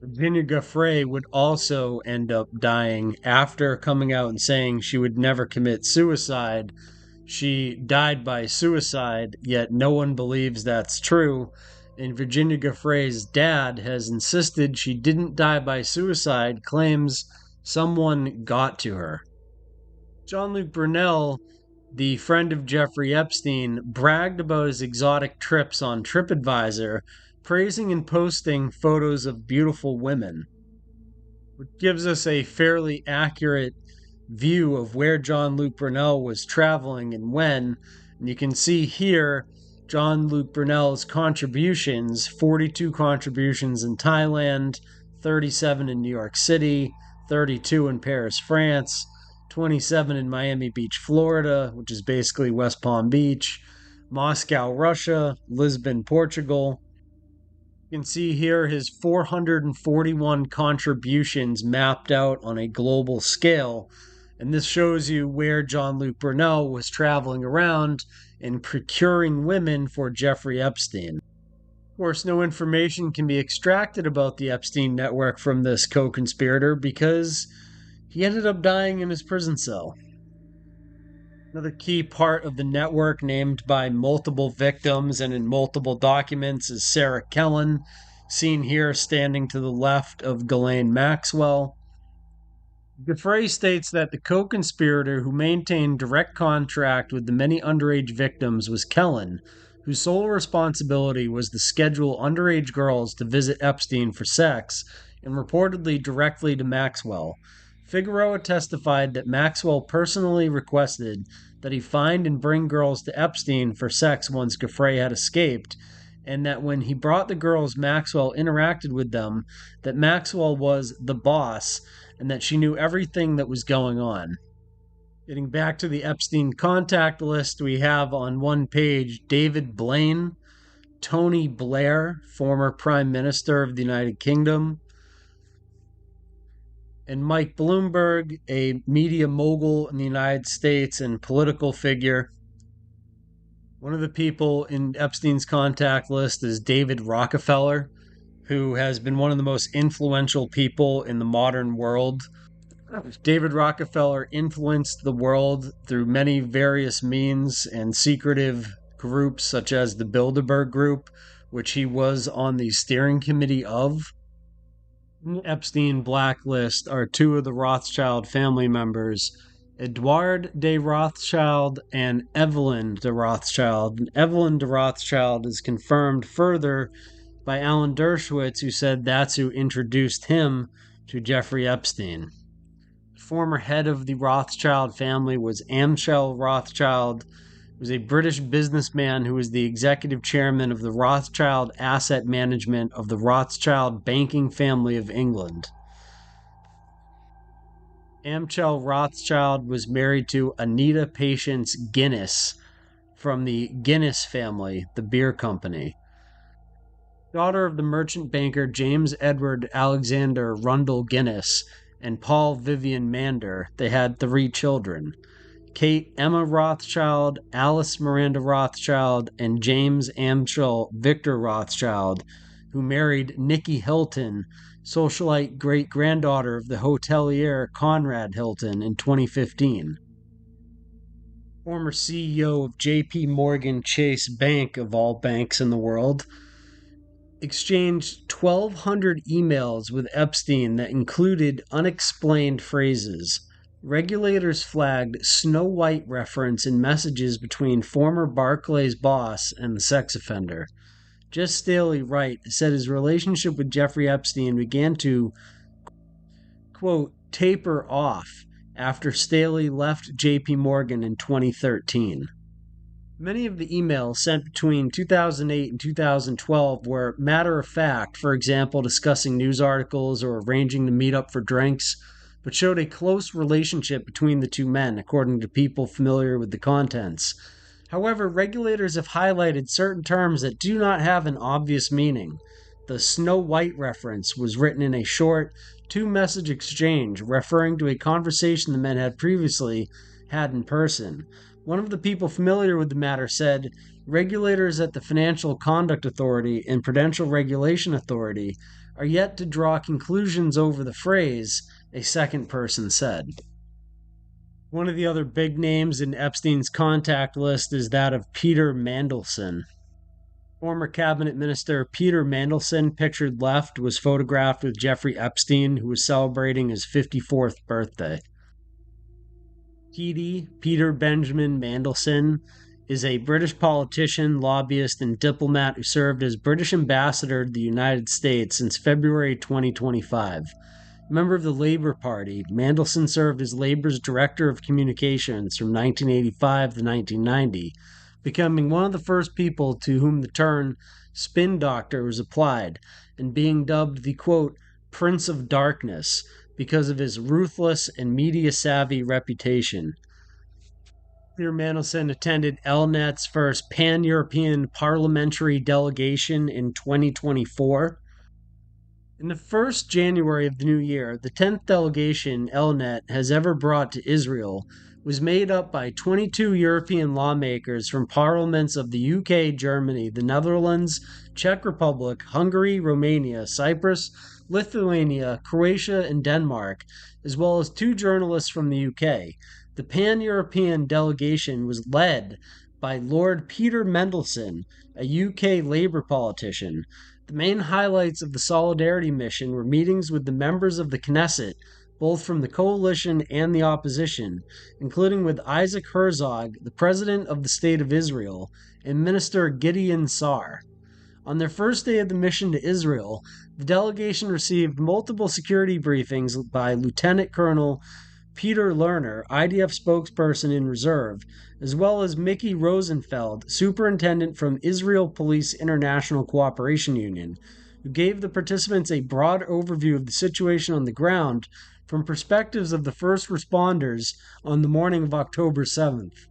Virginia Giuffre would also end up dying after coming out and saying she would never commit suicide. She died by suicide, yet no one believes that's true. And Virginia Giuffre's dad has insisted she didn't die by suicide, claims someone got to her. Jean-Luc Brunel, the friend of Jeffrey Epstein, bragged about his exotic trips on TripAdvisor, praising and posting photos of beautiful women, which gives us a fairly accurate view of where Jean-Luc Brunel was traveling and when. And you can see here Jean-Luc Brunel's contributions, 42 contributions in Thailand, 37 in New York City, 32 in Paris, France, 27 in Miami Beach, Florida, which is basically West Palm Beach, Moscow, Russia, Lisbon, Portugal. You can see here his 441 contributions mapped out on a global scale. And this shows you where Jean-Luc Brunel was traveling around and procuring women for Jeffrey Epstein. Of course, no information can be extracted about the Epstein network from this co-conspirator because he ended up dying in his prison cell. Another key part of the network named by multiple victims and in multiple documents is Sarah Kellen, seen here standing to the left of Ghislaine Maxwell. Giuffre states that the co-conspirator who maintained direct contact with the many underage victims was Kellen, whose sole responsibility was to schedule underage girls to visit Epstein for sex, and reportedly directly to Maxwell. Figueroa testified that Maxwell personally requested that he find and bring girls to Epstein for sex once Giuffre had escaped, and that when he brought the girls, Maxwell interacted with them, that Maxwell was the boss, and that she knew everything that was going on. Getting back to the Epstein contact list, we have on one page David Blaine, Tony Blair, former Prime Minister of the United Kingdom, and Mike Bloomberg, a media mogul in the United States and political figure. One of the people in Epstein's contact list is David Rockefeller, who has been one of the most influential people in the modern world. David Rockefeller influenced the world through many various means and secretive groups such as the Bilderberg Group, which he was on the steering committee of. Epstein blacklist are two of the Rothschild family members, Ehud de Rothschild and Evelyn de Rothschild. And Evelyn de Rothschild is confirmed further by Alan Dershowitz, who said that's who introduced him to Jeffrey Epstein. The former head of the Rothschild family was Amschel Rothschild, who was a British businessman who was the executive chairman of the Rothschild Asset Management of the Rothschild banking family of England. Amschel Rothschild was married to Anita Patience Guinness from the Guinness family, the beer company. Daughter of the merchant banker James Edward Alexander Rundle Guinness and Paul Vivian Mander, they had 3 children: Kate Emma Rothschild, Alice Miranda Rothschild, and James Amschel Victor Rothschild, who married Nikki Hilton, socialite great-granddaughter of the hotelier Conrad Hilton, in 2015. Former CEO of J.P. Morgan Chase Bank, of all banks in the world, exchanged 1,200 emails with Epstein that included unexplained phrases. Regulators flagged Snow White reference in messages between former Barclays boss and the sex offender. Jes Staley Wright said his relationship with Jeffrey Epstein began to, quote, taper off after Staley left J.P. Morgan in 2013. Many of the emails sent between 2008 and 2012 were matter of fact, for example, discussing news articles or arranging to meet up for drinks, but showed a close relationship between the two men, according to people familiar with the contents. However, regulators have highlighted certain terms that do not have an obvious meaning. The Snow White reference was written in a short, 2-message exchange referring to a conversation the men had previously had in person. One of the people familiar with the matter said, regulators at the Financial Conduct Authority and Prudential Regulation Authority are yet to draw conclusions over the phrase, a second person said. One of the other big names in Epstein's contact list is that of Petie Mandelson. Former cabinet minister Petie Mandelson, pictured left, was photographed with Jeffrey Epstein, who was celebrating his 54th birthday. Peter Benjamin Mandelson is a British politician, lobbyist, and diplomat who served as British ambassador to the United States since February 2025. Member of the Labour Party, Mandelson served as Labour's Director of Communications from 1985 to 1990, becoming one of the first people to whom the term spin doctor was applied, and being dubbed the, quote, Prince of Darkness, because of his ruthless and media-savvy reputation. Petie Mandelson attended Elnet's first pan-European parliamentary delegation in 2024. In the first January of the new year, the 10th delegation Elnet has ever brought to Israel was made up by 22 European lawmakers from parliaments of the UK, Germany, the Netherlands, Czech Republic, Hungary, Romania, Cyprus, Lithuania, Croatia, and Denmark, as well as 2 journalists from the UK. The pan-European delegation was led by Lord Petie Mandelson, a UK Labour politician. The main highlights of the Solidarity mission were meetings with the members of the Knesset, both from the coalition and the opposition, including with Isaac Herzog, the President of the State of Israel, and Minister Gideon Sa'ar. On their first day of the mission to Israel, the delegation received multiple security briefings by Lieutenant Colonel Peter Lerner, IDF spokesperson in reserve, as well as Mickey Rosenfeld, superintendent from Israel Police International Cooperation Union, who gave the participants a broad overview of the situation on the ground from perspectives of the first responders on the morning of October 7th.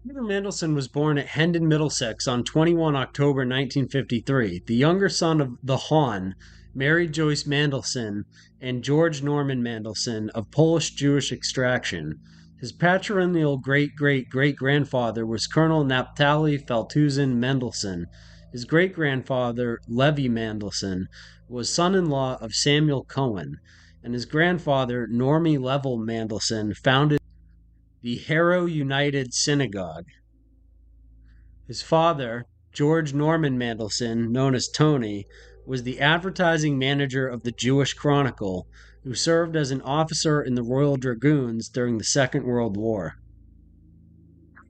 Petie Mandelson was born at Hendon, Middlesex on 21 October 1953, the younger son of the Hahn, Mary Joyce Mandelson, and George Norman Mandelson, of Polish-Jewish extraction. His patrilineal great-great-great-grandfather was Colonel Naphtali Feltuzin Mandelson. His great-grandfather, Levi Mandelson, was son-in-law of Samuel Cohen, and his grandfather, Normie Level Mandelson, founded the Harrow United Synagogue. His father, George Norman Mandelson, known as Tony, was the advertising manager of the Jewish Chronicle, who served as an officer in the Royal Dragoons during the Second World War.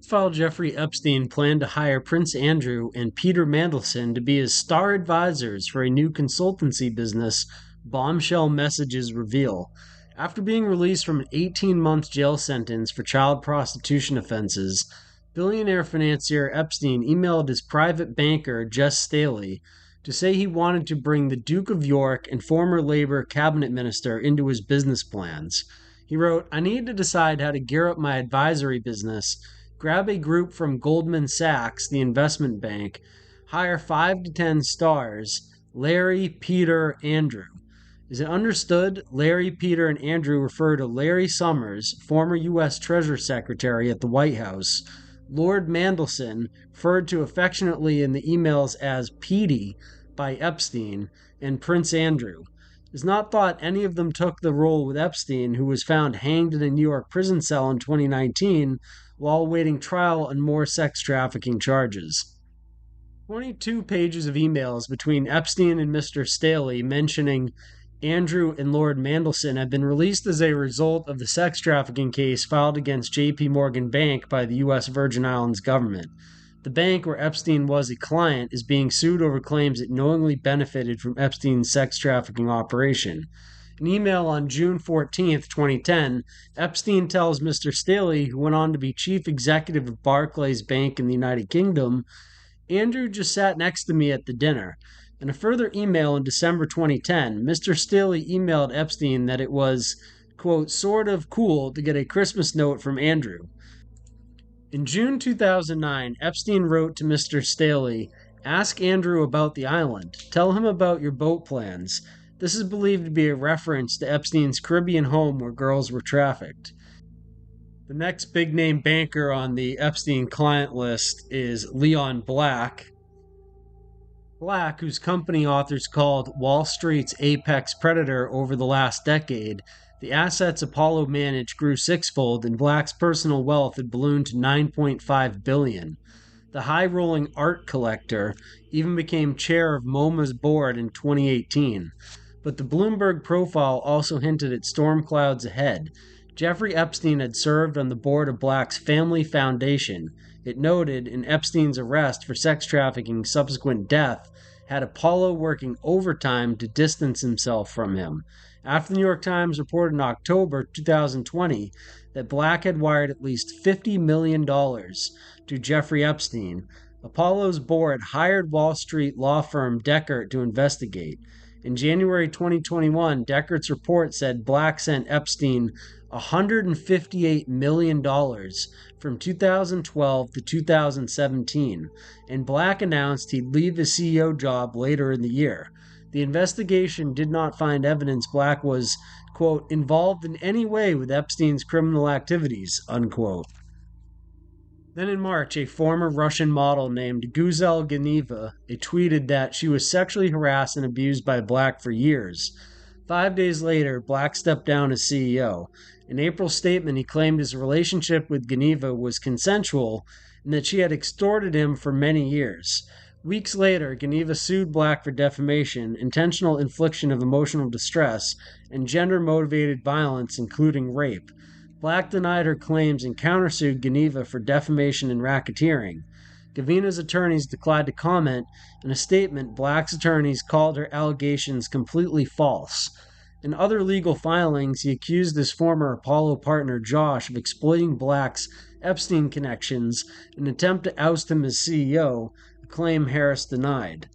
Pedophile Jeffrey Epstein planned to hire Prince Andrew and Petie Mandelson to be his star advisors for a new consultancy business, Bombshell Messages reveal. After being released from an 18-month jail sentence for child prostitution offenses, billionaire financier Epstein emailed his private banker, Jes Staley, to say he wanted to bring the Duke of York and former Labour cabinet minister into his business plans. He wrote, "I need to decide how to gear up my advisory business, grab a group from Goldman Sachs, the investment bank, hire 5 to 10 stars, Larry, Peter, Andrew. Is it understood? Larry, Peter, and Andrew refer to Larry Summers, former U.S. Treasury Secretary at the White House, Lord Mandelson, referred to affectionately in the emails as Petie by Epstein, and Prince Andrew. It is not thought any of them took the role with Epstein, who was found hanged in a New York prison cell in 2019 while awaiting trial on more sex trafficking charges." 22 pages of emails between Epstein and Mr. Staley mentioning Andrew and Lord Mandelson have been released as a result of the sex trafficking case filed against J.P. Morgan Bank by the U.S. Virgin Islands government. The bank where Epstein was a client is being sued over claims it knowingly benefited from Epstein's sex trafficking operation. An email on June 14, 2010, Epstein tells Mr. Staley, who went on to be chief executive of Barclays Bank in the United Kingdom, "Andrew just sat next to me at the dinner." In a further email in December 2010, Mr. Staley emailed Epstein that it was, quote, "sort of cool to get a Christmas note from Andrew." In June 2009, Epstein wrote to Mr. Staley, "Ask Andrew about the island. Tell him about your boat plans." This is believed to be a reference to Epstein's Caribbean home where girls were trafficked. The next big-name banker on the Epstein client list is Leon Black. Black, whose company authors called Wall Street's apex predator over the last decade, the assets Apollo managed grew sixfold and Black's personal wealth had ballooned to $9.5 billion. The high-rolling art collector even became chair of MoMA's board in 2018. But the Bloomberg profile also hinted at storm clouds ahead. Jeffrey Epstein had served on the board of Black's Family Foundation. It noted in Epstein's arrest for sex trafficking subsequent death had Apollo working overtime to distance himself from him. After the New York Times reported in October 2020 that Black had wired at least $50 million to Jeffrey Epstein, Apollo's board hired Wall Street law firm Deckert to investigate. In January 2021, Deckert's report said Black sent Epstein $158 million from 2012 to 2017, and Black announced he'd leave his CEO job later in the year. The investigation did not find evidence Black was, quote, "involved in any way with Epstein's criminal activities," unquote. Then in March, a former Russian model named Guzel Ganeva tweeted that she was sexually harassed and abused by Black for years. 5 days later, Black stepped down as CEO. In April's statement, he claimed his relationship with Ganeva was consensual and that she had extorted him for many years. Weeks later, Ganeva sued Black for defamation, intentional infliction of emotional distress, and gender-motivated violence, including rape. Black denied her claims and countersued Ganeva for defamation and racketeering. Gavena's attorneys declined to comment. In a statement, Black's attorneys called her allegations completely false. In other legal filings, he accused his former Apollo partner Josh of exploiting Black's Epstein connections in an attempt to oust him as CEO, a claim Harris denied.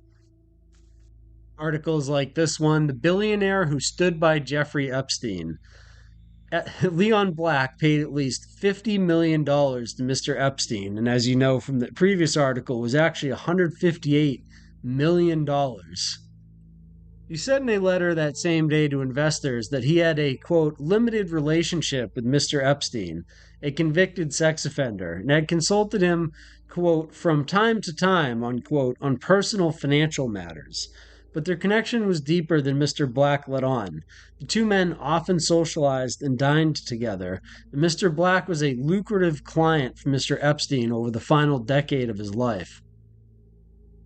Articles like this one, "The Billionaire Who Stood by Jeffrey Epstein." Leon Black paid at least $50 million to Mr. Epstein, and as you know from the previous article, was actually $158 million. He said in a letter that same day to investors that he had a, quote, "limited relationship with Mr. Epstein, a convicted sex offender, and had consulted him, quote, from time to time, unquote, on personal financial matters." But their connection was deeper than Mr. Black let on. The two men often socialized and dined together, and Mr. Black was a lucrative client for Mr. Epstein over the final decade of his life.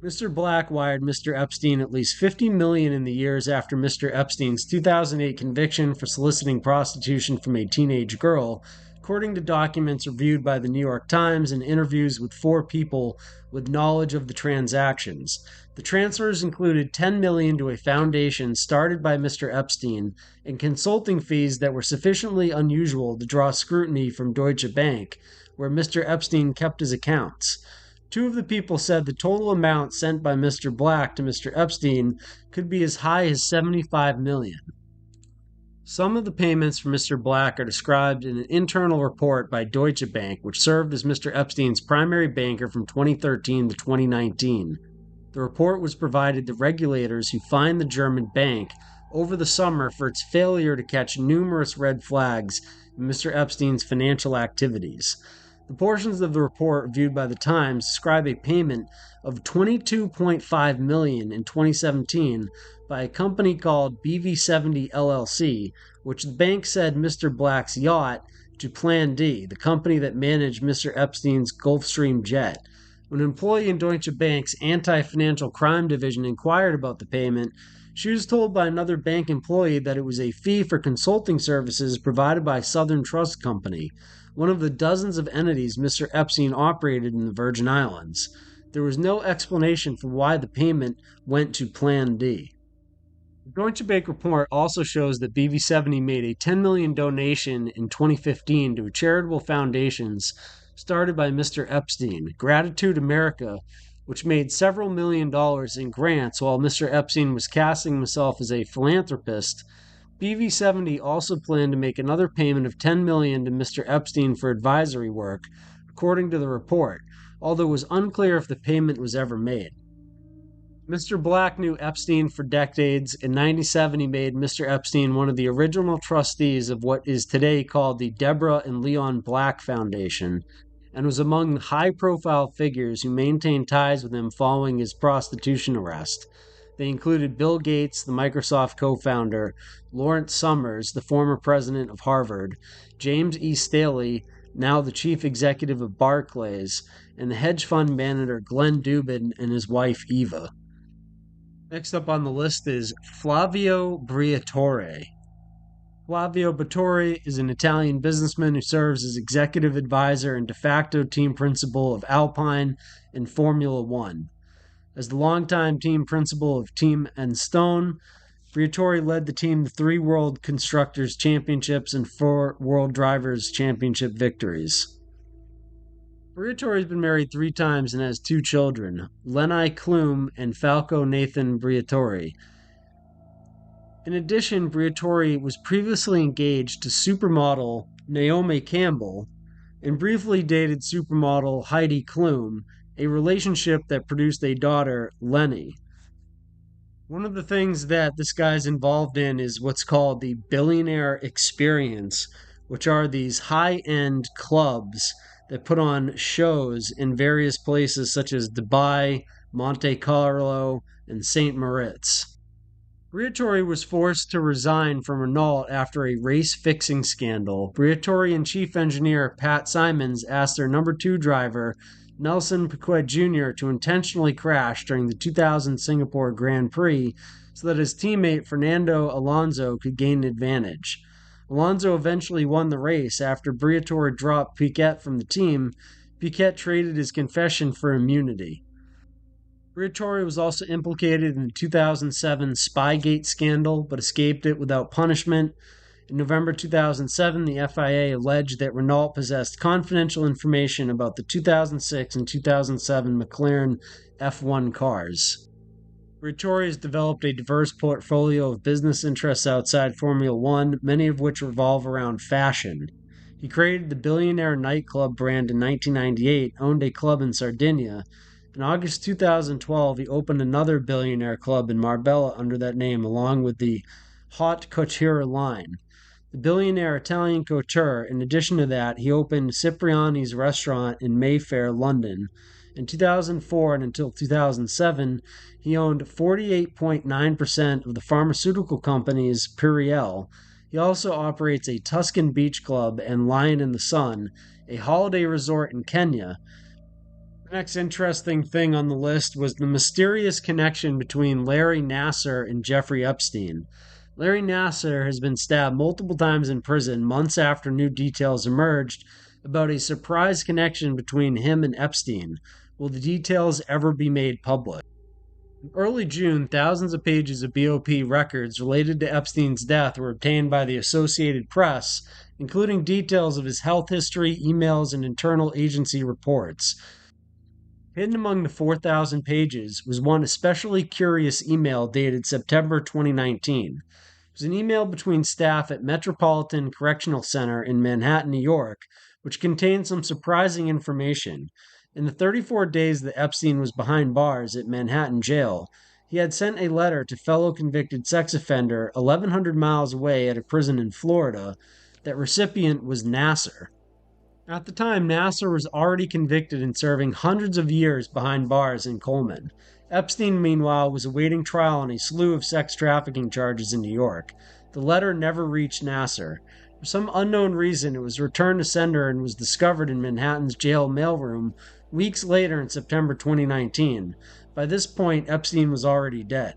Mr. Black wired Mr. Epstein at least $50 million in the years after Mr. Epstein's 2008 conviction for soliciting prostitution from a teenage girl, according to documents reviewed by the New York Times and interviews with 4 people with knowledge of the transactions. The transfers included $10 million to a foundation started by Mr. Epstein and consulting fees that were sufficiently unusual to draw scrutiny from Deutsche Bank, where Mr. Epstein kept his accounts. 2 of the people said the total amount sent by Mr. Black to Mr. Epstein could be as high as $75 million. Some of the payments for Mr. Black are described in an internal report by Deutsche Bank, which served as Mr. Epstein's primary banker from 2013 to 2019. The report was provided to regulators who fined the German bank over the summer for its failure to catch numerous red flags in Mr. Epstein's financial activities. The portions of the report reviewed by the Times describe a payment of $22.5 million in 2017 by a company called BV70 LLC, which the bank said Mr. Black's yacht, to Plan D, the company that managed Mr. Epstein's Gulfstream jet. When an employee in Deutsche Bank's anti-financial crime division inquired about the payment, she was told by another bank employee that it was a fee for consulting services provided by Southern Trust Company, one of the dozens of entities Mr. Epstein operated in the Virgin Islands. There was no explanation for why the payment went to Plan D. The Deutsche Bank report also shows that BV70 made a $10 million donation in 2015 to charitable foundations started by Mr. Epstein, Gratitude America, which made several $1 million in grants while Mr. Epstein was casting himself as a philanthropist. BV70 also planned to make another payment of $10 million to Mr. Epstein for advisory work, according to the report, although it was unclear if the payment was ever made. Mr. Black knew Epstein for decades. In 1997, he made Mr. Epstein one of the original trustees of what is today called the Deborah and Leon Black Foundation, and was among the high-profile figures who maintained ties with him following his prostitution arrest. They included Bill Gates, the Microsoft co-founder, Lawrence Summers, the former president of Harvard, James E. Staley, now the chief executive of Barclays, and the hedge fund manager Glenn Dubin and his wife Eva. Next up on the list is Flavio Briatore. Flavio Briatore is an Italian businessman who serves as executive advisor and de facto team principal of Alpine and Formula One. As the longtime team principal of Team and Stone, Briatore led the team to 3 World Constructors Championships and 4 World Drivers Championship victories. Briatore has been married 3 times and has 2 children, Lenai Klum and Falco Nathan Briatore. In addition, Briatore was previously engaged to supermodel Naomi Campbell and briefly dated supermodel Heidi Klum, a relationship that produced a daughter, Lenny. One of the things that this guy's involved in is what's called the billionaire experience, which are these high-end clubs that put on shows in various places such as Dubai, Monte Carlo, and St. Moritz. Briatore was forced to resign from Renault after a race-fixing scandal. Briatore and chief engineer Pat Simons asked their number 2 driver, Nelson Piquet Jr., to intentionally crash during the 2000 Singapore Grand Prix so that his teammate Fernando Alonso could gain an advantage. Alonso eventually won the race after Briatore dropped Piquet from the team. Piquet traded his confession for immunity. Briatore was also implicated in the 2007 Spygate scandal, but escaped it without punishment. In November 2007, the FIA alleged that Renault possessed confidential information about the 2006 and 2007 McLaren F1 cars. Briatore has developed a diverse portfolio of business interests outside Formula One, many of which revolve around fashion. He created the billionaire nightclub brand in 1998, owned a club in Sardinia. In August 2012, he opened another billionaire club in Marbella under that name, along with the Haute Couture line. The billionaire Italian couture. In addition to that, he opened Cipriani's restaurant in Mayfair, London. In 2004 and until 2007, he owned 48.9% of the pharmaceutical company's Puriel. He also operates a Tuscan beach club and Lion in the Sun, a holiday resort in Kenya. The next interesting thing on the list was the mysterious connection between Larry Nassar and Jeffrey Epstein. Larry Nassar has been stabbed multiple times in prison months after new details emerged about a surprise connection between him and Epstein. Will the details ever be made public? In early June, thousands of pages of BOP records related to Epstein's death were obtained by the Associated Press, including details of his health history, emails, and internal agency reports. Hidden among the 4,000 pages was one especially curious email dated September 2019. It was an email between staff at Metropolitan Correctional Center in Manhattan, New York, which contained some surprising information. In the 34 days that Epstein was behind bars at Manhattan Jail, he had sent a letter to fellow convicted sex offender 1,100 miles away at a prison in Florida. That recipient was Nassar. At the time, Nassar was already convicted and serving hundreds of years behind bars in Coleman. Epstein, meanwhile, was awaiting trial on a slew of sex trafficking charges in New York. The letter never reached Nassar. For some unknown reason, it was returned to sender and was discovered in Manhattan's jail mailroom weeks later in September 2019. By this point, Epstein was already dead.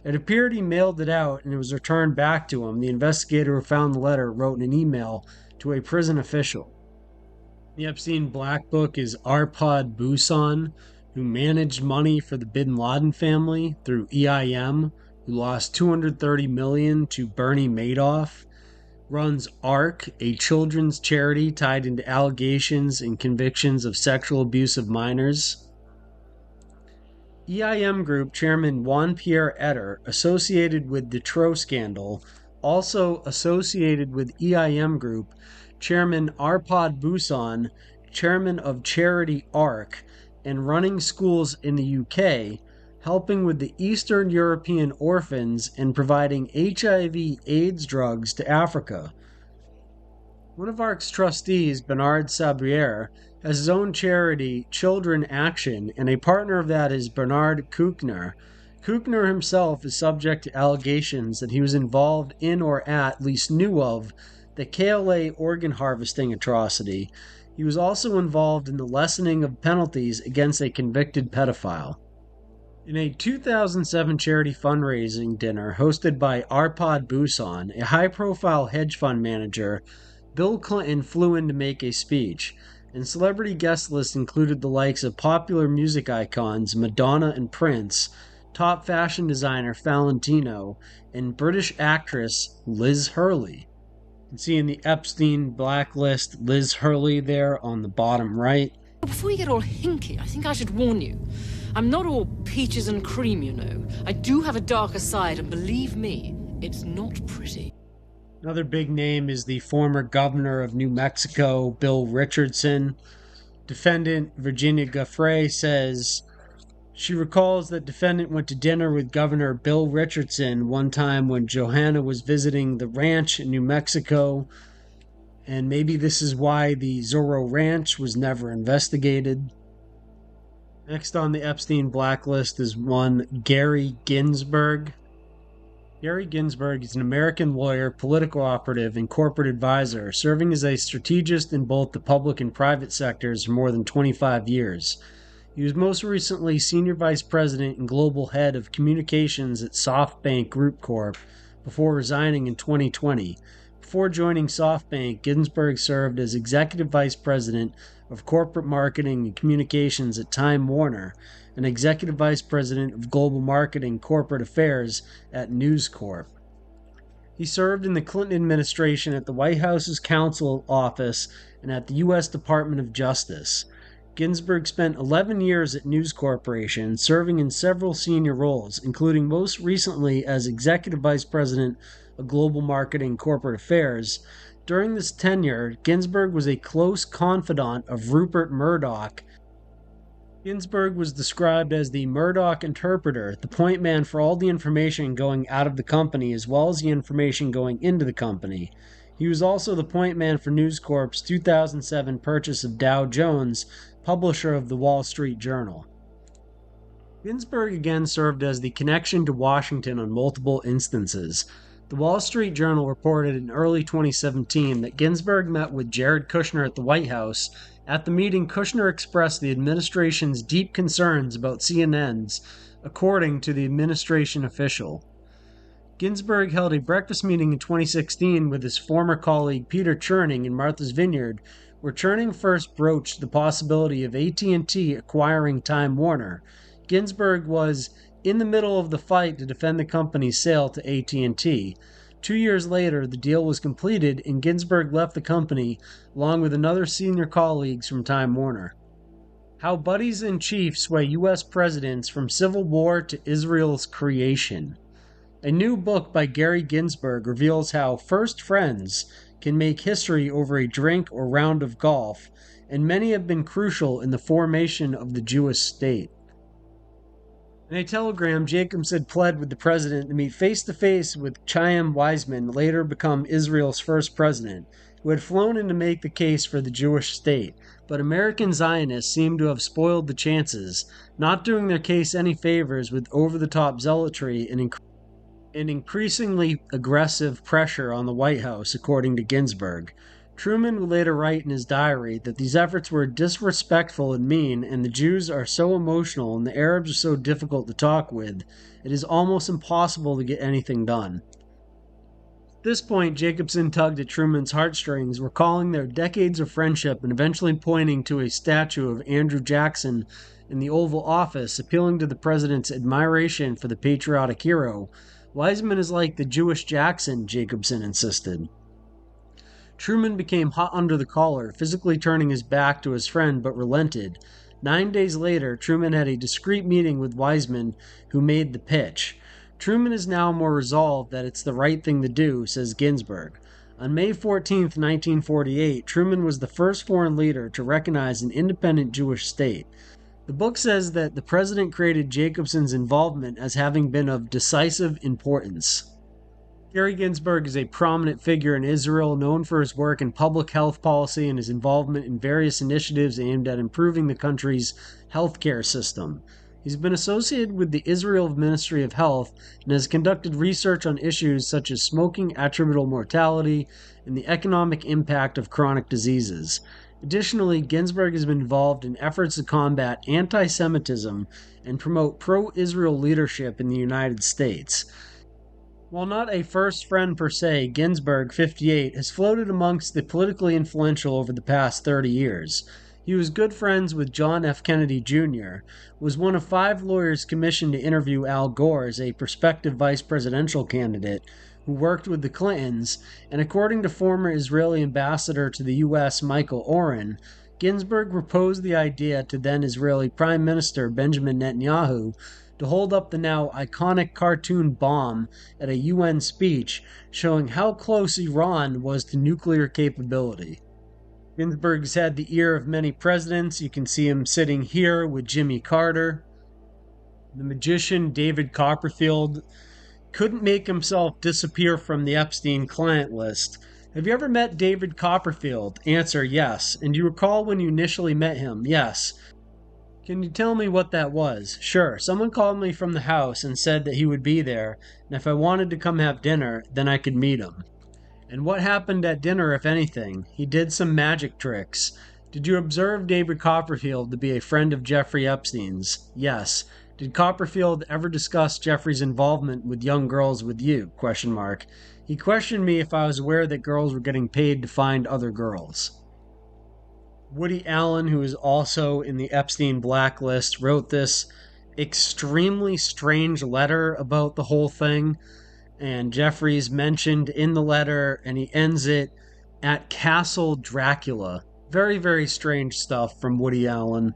It appeared he mailed it out and it was returned back to him. The investigator who found the letter wrote an email to a prison official. The Epstein Black Book is Arpad Busan, who managed money for the Bin Laden family through EIM, who lost $230 million to Bernie Madoff, runs ARC, a children's charity tied into allegations and convictions of sexual abuse of minors. EIM Group Chairman Juan-Pierre Etter, associated with the Tro scandal, also associated with EIM Group Chairman Arpad Busan, chairman of charity ARC, and running schools in the UK, helping with the Eastern European orphans and providing HIV/AIDS drugs to Africa. One of ARC's trustees, Bernard Sabriere, has his own charity, Children Action, and a partner of that is Bernard Kouchner. Kouchner himself is subject to allegations that he was involved in or at least knew of the KLA organ harvesting atrocity. He was also involved in the lessening of penalties against a convicted pedophile. In a 2007 charity fundraising dinner hosted by Arpad Busan, a high-profile hedge fund manager, Bill Clinton flew in to make a speech, and celebrity guest lists included the likes of popular music icons Madonna and Prince, top fashion designer Valentino, and British actress Liz Hurley. You can see in the Epstein blacklist Liz Hurley there on the bottom right. Before you get all hinky, I think I should warn you. I'm not all peaches and cream, you know. I do have a darker side, and believe me, it's not pretty. Another big name is the former governor of New Mexico, Bill Richardson. Defendant Virginia Giuffre says she recalls that defendant went to dinner with Governor Bill Richardson one time when Johanna was visiting the ranch in New Mexico, and maybe this is why the Zorro Ranch was never investigated. Next on the Epstein blacklist is one Gary Ginsberg. Gary Ginsberg is an American lawyer, political operative, and corporate advisor, serving as a strategist in both the public and private sectors for more than 25 years. He was most recently Senior Vice President and Global Head of Communications at SoftBank Group Corp. before resigning in 2020. Before joining SoftBank, Ginsberg served as Executive Vice President of Corporate Marketing and Communications at Time Warner and Executive Vice President of Global Marketing Corporate Affairs at News Corp. He served in the Clinton administration at the White House's Counsel Office and at the U.S. Department of Justice. Ginsberg spent 11 years at News Corporation, serving in several senior roles, including most recently as Executive Vice President of Global Marketing and Corporate Affairs. During this tenure, Ginsberg was a close confidant of Rupert Murdoch. Ginsberg was described as the Murdoch interpreter, the point man for all the information going out of the company as well as the information going into the company. He was also the point man for News Corp's 2007 purchase of Dow Jones, publisher of the Wall Street Journal. Ginsberg again served as the connection to Washington on multiple instances. The Wall Street Journal reported in early 2017 that Ginsberg met with Jared Kushner at the White House At the meeting, Kushner expressed the administration's deep concerns about CNNs, according to the administration official. Ginsburg held a breakfast meeting in 2016 with his former colleague Peter Cherning in Martha's Vineyard, where Cherning first broached the possibility of AT&T acquiring Time Warner. Ginsburg was in the middle of the fight to defend the company's sale to AT&T. 2 years later, the deal was completed, and Ginsburg left the company along with another senior colleagues from Time Warner. How buddies-in-chief sway U.S. presidents from civil war to Israel's creation. A new book by Gary Ginsburg reveals how first friends can make history over a drink or round of golf, and many have been crucial in the formation of the Jewish state. In a telegram, Jacobs had pled with the president to meet face-to-face with Chaim Weizmann, later become Israel's first president, who had flown in to make the case for the Jewish state, but American Zionists seemed to have spoiled the chances, not doing their case any favors with over-the-top zealotry and increasingly aggressive pressure on the White House, according to Ginsburg. Truman would later write in his diary that these efforts were disrespectful and mean, and the Jews are so emotional and the Arabs are so difficult to talk with, it is almost impossible to get anything done. At this point, Jacobson tugged at Truman's heartstrings, recalling their decades of friendship and eventually pointing to a statue of Andrew Jackson in the Oval Office, appealing to the president's admiration for the patriotic hero. Weizmann is like the Jewish Jackson, Jacobson insisted. Truman became hot under the collar, physically turning his back to his friend, but relented. 9 days later, Truman had a discreet meeting with Weizmann, who made the pitch. Truman is now more resolved that it's the right thing to do, says Ginsburg. On May 14, 1948, Truman was the first foreign leader to recognize an independent Jewish state. The book says that the president created Jacobson's involvement as having been of decisive importance. Gary Ginsburg is a prominent figure in Israel, known for his work in public health policy and his involvement in various initiatives aimed at improving the country's healthcare system. He's been associated with the Israel Ministry of Health and has conducted research on issues such as smoking attributable mortality and the economic impact of chronic diseases. Additionally, Ginsburg has been involved in efforts to combat anti-Semitism and promote pro-Israel leadership in the United States. While not a first friend per se, Ginsburg, 58, has floated amongst the politically influential over the past 30 years. He was good friends with John F. Kennedy Jr., was one of 5 lawyers commissioned to interview Al Gore as a prospective vice presidential candidate, who worked with the Clintons, and according to former Israeli ambassador to the U.S. Michael Oren, Ginsburg proposed the idea to then Israeli Prime Minister Benjamin Netanyahu to hold up the now iconic cartoon bomb at a UN speech, showing how close Iran was to nuclear capability. Ginsburg's had the ear of many presidents. You can see him sitting here with Jimmy Carter. The magician David Copperfield couldn't make himself disappear from the Epstein client list. Have you ever met David Copperfield? Answer, yes. And do you recall when you initially met him? Yes. Can you tell me what that was? Sure. Someone called me from the house and said that he would be there, and if I wanted to come have dinner, then I could meet him. And what happened at dinner, if anything? He did some magic tricks. Did you observe David Copperfield to be a friend of Jeffrey Epstein's? Yes. Did Copperfield ever discuss Jeffrey's involvement with young girls with you? ? He questioned me if I was aware that girls were getting paid to find other girls. Woody Allen, who is also in the Epstein blacklist, wrote this extremely strange letter about the whole thing, and Jeffrey's mentioned in the letter, and he ends it at Castle Dracula. Very, very strange stuff from Woody Allen.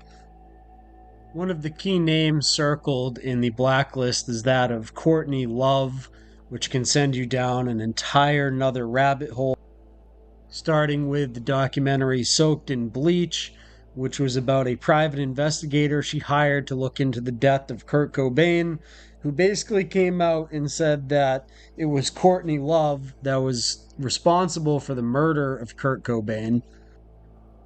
One of the key names circled in the blacklist is that of Courtney Love, which can send you down an entire another rabbit hole, starting with the documentary Soaked in Bleach, which was about a private investigator she hired to look into the death of Kurt Cobain, who basically came out and said that it was Courtney Love that was responsible for the murder of Kurt Cobain.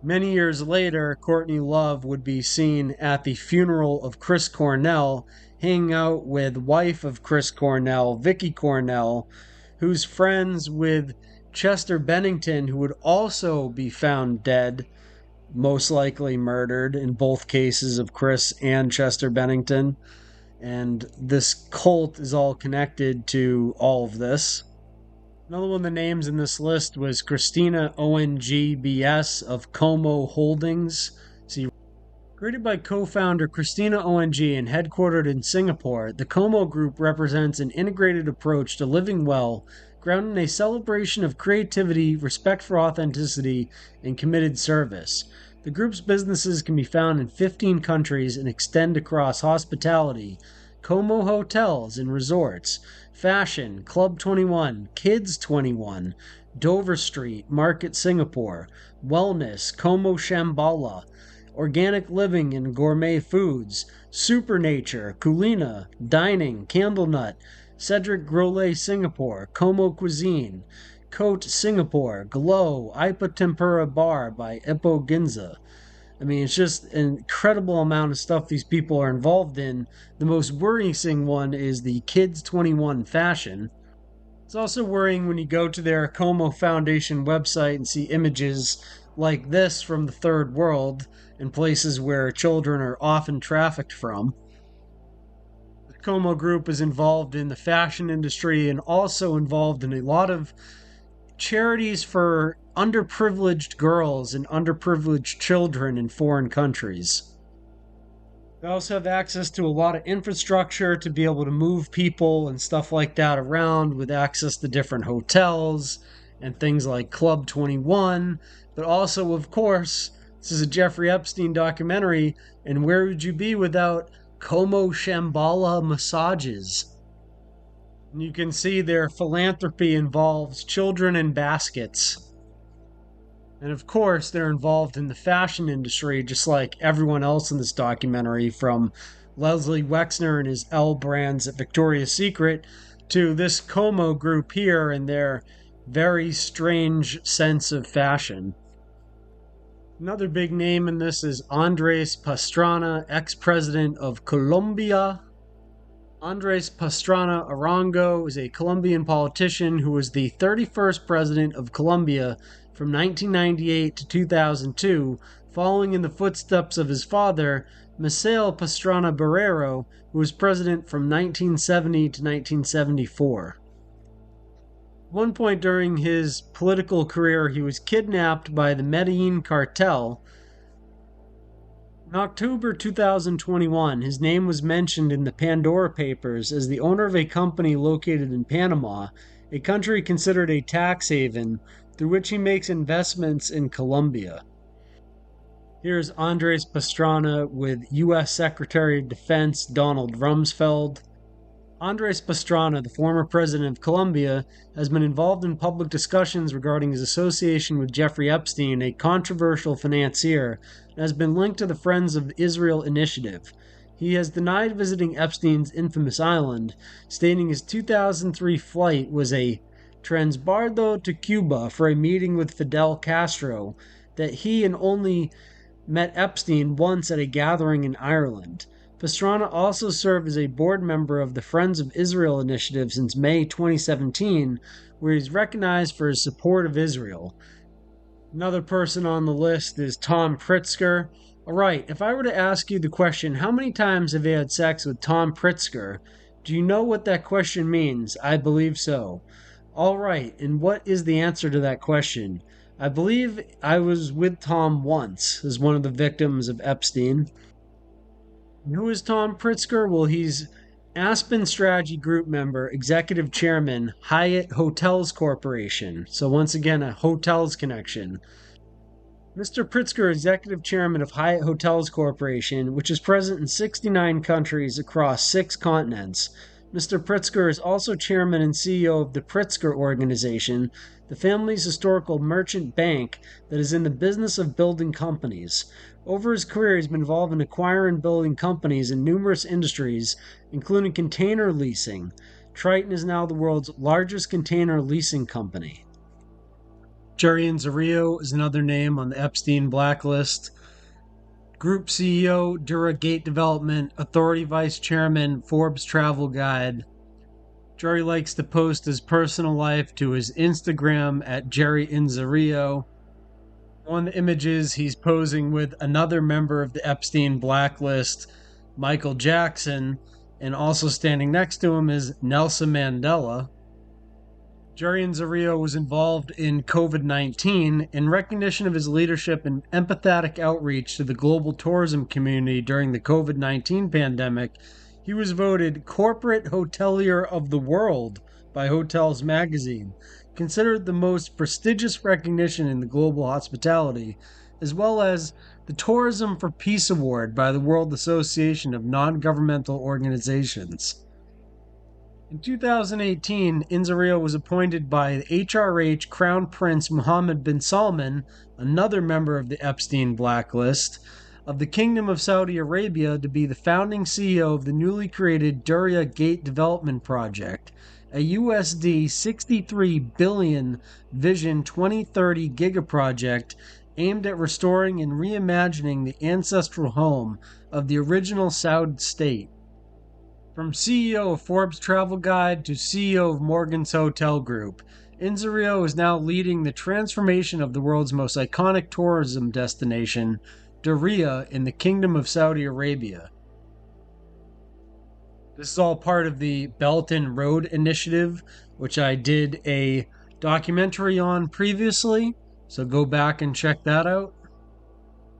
Many years later, Courtney Love would be seen at the funeral of Chris Cornell, hanging out with wife of Chris Cornell, Vicky Cornell, who's friends with Chester Bennington, who would also be found dead most likely murdered in both cases of Chris and Chester Bennington. And this cult is all connected to all of this. Another one of the names in this list was Christina ONG-BS of Como Holdings. Created by co-founder Christina ONG and headquartered in Singapore, the Como Group represents an integrated approach to living well, grounded in a celebration of creativity, respect for authenticity, and committed service. The group's businesses can be found in 15 countries and extend across hospitality, Como hotels and resorts, fashion, Club 21, Kids 21, Dover Street, Market Singapore, wellness, Como Shambhala, organic living and gourmet foods, Supernature, Kulina, dining, Candlenut, Cedric Grolet Singapore, Como Cuisine, Cote Singapore, Glow, Ipa Tempura Bar by Ippo Ginza. I mean, it's just an incredible amount of stuff these people are involved in. The most worrisome one is the Kids 21 fashion. It's also worrying when you go to their Como Foundation website and see images like this from the third world and places where children are often trafficked from. The Como Group is involved in the fashion industry and also involved in a lot of charities for underprivileged girls and underprivileged children in foreign countries. They also have access to a lot of infrastructure to be able to move people and stuff like that around, with access to different hotels and things like Club 21. But also, of course, this is a Jeffrey Epstein documentary, and where would you be without Como Shambhala massages? And you can see their philanthropy involves children in baskets. And of course, they're involved in the fashion industry, just like everyone else in this documentary, from Lesley Wexner and his L brands at Victoria's Secret to this Como group here and their very strange sense of fashion. Another big name in this is Andres Pastrana, ex-president of Colombia. Andres Pastrana Arango is a Colombian politician who was the 31st president of Colombia from 1998 to 2002, following in the footsteps of his father, Misael Pastrana Barrero, who was president from 1970 to 1974. At one point during his political career, he was kidnapped by the Medellin cartel. In October 2021, his name was mentioned in the Pandora Papers as the owner of a company located in Panama, a country considered a tax haven, through which he makes investments in Colombia. Here's Andres Pastrana with U.S. Secretary of Defense Donald Rumsfeld. Andres Pastrana, the former president of Colombia, has been involved in public discussions regarding his association with Jeffrey Epstein, a controversial financier, and has been linked to the Friends of Israel initiative. He has denied visiting Epstein's infamous island, stating his 2003 flight was a transbordo to Cuba for a meeting with Fidel Castro, that he and only met Epstein once at a gathering in Ireland. Pastrana also served as a board member of the Friends of Israel initiative since May 2017, where he's recognized for his support of Israel. Another person on the list is Tom Pritzker. Alright, if I were to ask you the question, how many times have you had sex with Tom Pritzker? Do you know what that question means? I believe so. Alright, and what is the answer to that question? I believe I was with Tom once as one of the victims of Epstein. And who is Tom Pritzker? Well, he's Aspen Strategy Group member, executive chairman, Hyatt Hotels Corporation. So once again, a hotels connection. Mr. Pritzker, executive chairman of Hyatt Hotels Corporation, which is present in 69 countries across 6 continents. Mr. Pritzker is also chairman and CEO of the Pritzker Organization, the family's historical merchant bank that is in the business of building companies. Over his career, he's been involved in acquiring and building companies in numerous industries, including container leasing. Triton is now the world's largest container leasing company. Jerry Inzerillo is another name on the Epstein blacklist. Group CEO, Duragate Development, Authority Vice Chairman, Forbes Travel Guide. Jerry likes to post his personal life to his Instagram at Jerry Inzerillo. One of the images, he's posing with another member of the Epstein blacklist, Michael Jackson, and also standing next to him is Nelson Mandela. Jerry Inzerillo was involved in COVID-19 in recognition of his leadership and empathetic outreach to the global tourism community during the COVID-19 pandemic. He was voted Corporate Hotelier of the World by Hotels Magazine, considered the most prestigious recognition in the global hospitality, as well as the Tourism for Peace Award by the World Association of Non-Governmental Organizations. In 2018, Inzerillo was appointed by the HRH Crown Prince Mohammed bin Salman, another member of the Epstein blacklist, of the Kingdom of Saudi Arabia to be the founding CEO of the newly created Diriyah Gate Development Project, a USD 63 billion Vision 2030 gigaproject aimed at restoring and reimagining the ancestral home of the original Saud state. From CEO of Forbes Travel Guide to CEO of Morgan's Hotel Group, Inzerillo is now leading the transformation of the world's most iconic tourism destination, Diriyah, in the Kingdom of Saudi Arabia. This is all part of the Belt and Road Initiative, which I did a documentary on previously, so go back and check that out.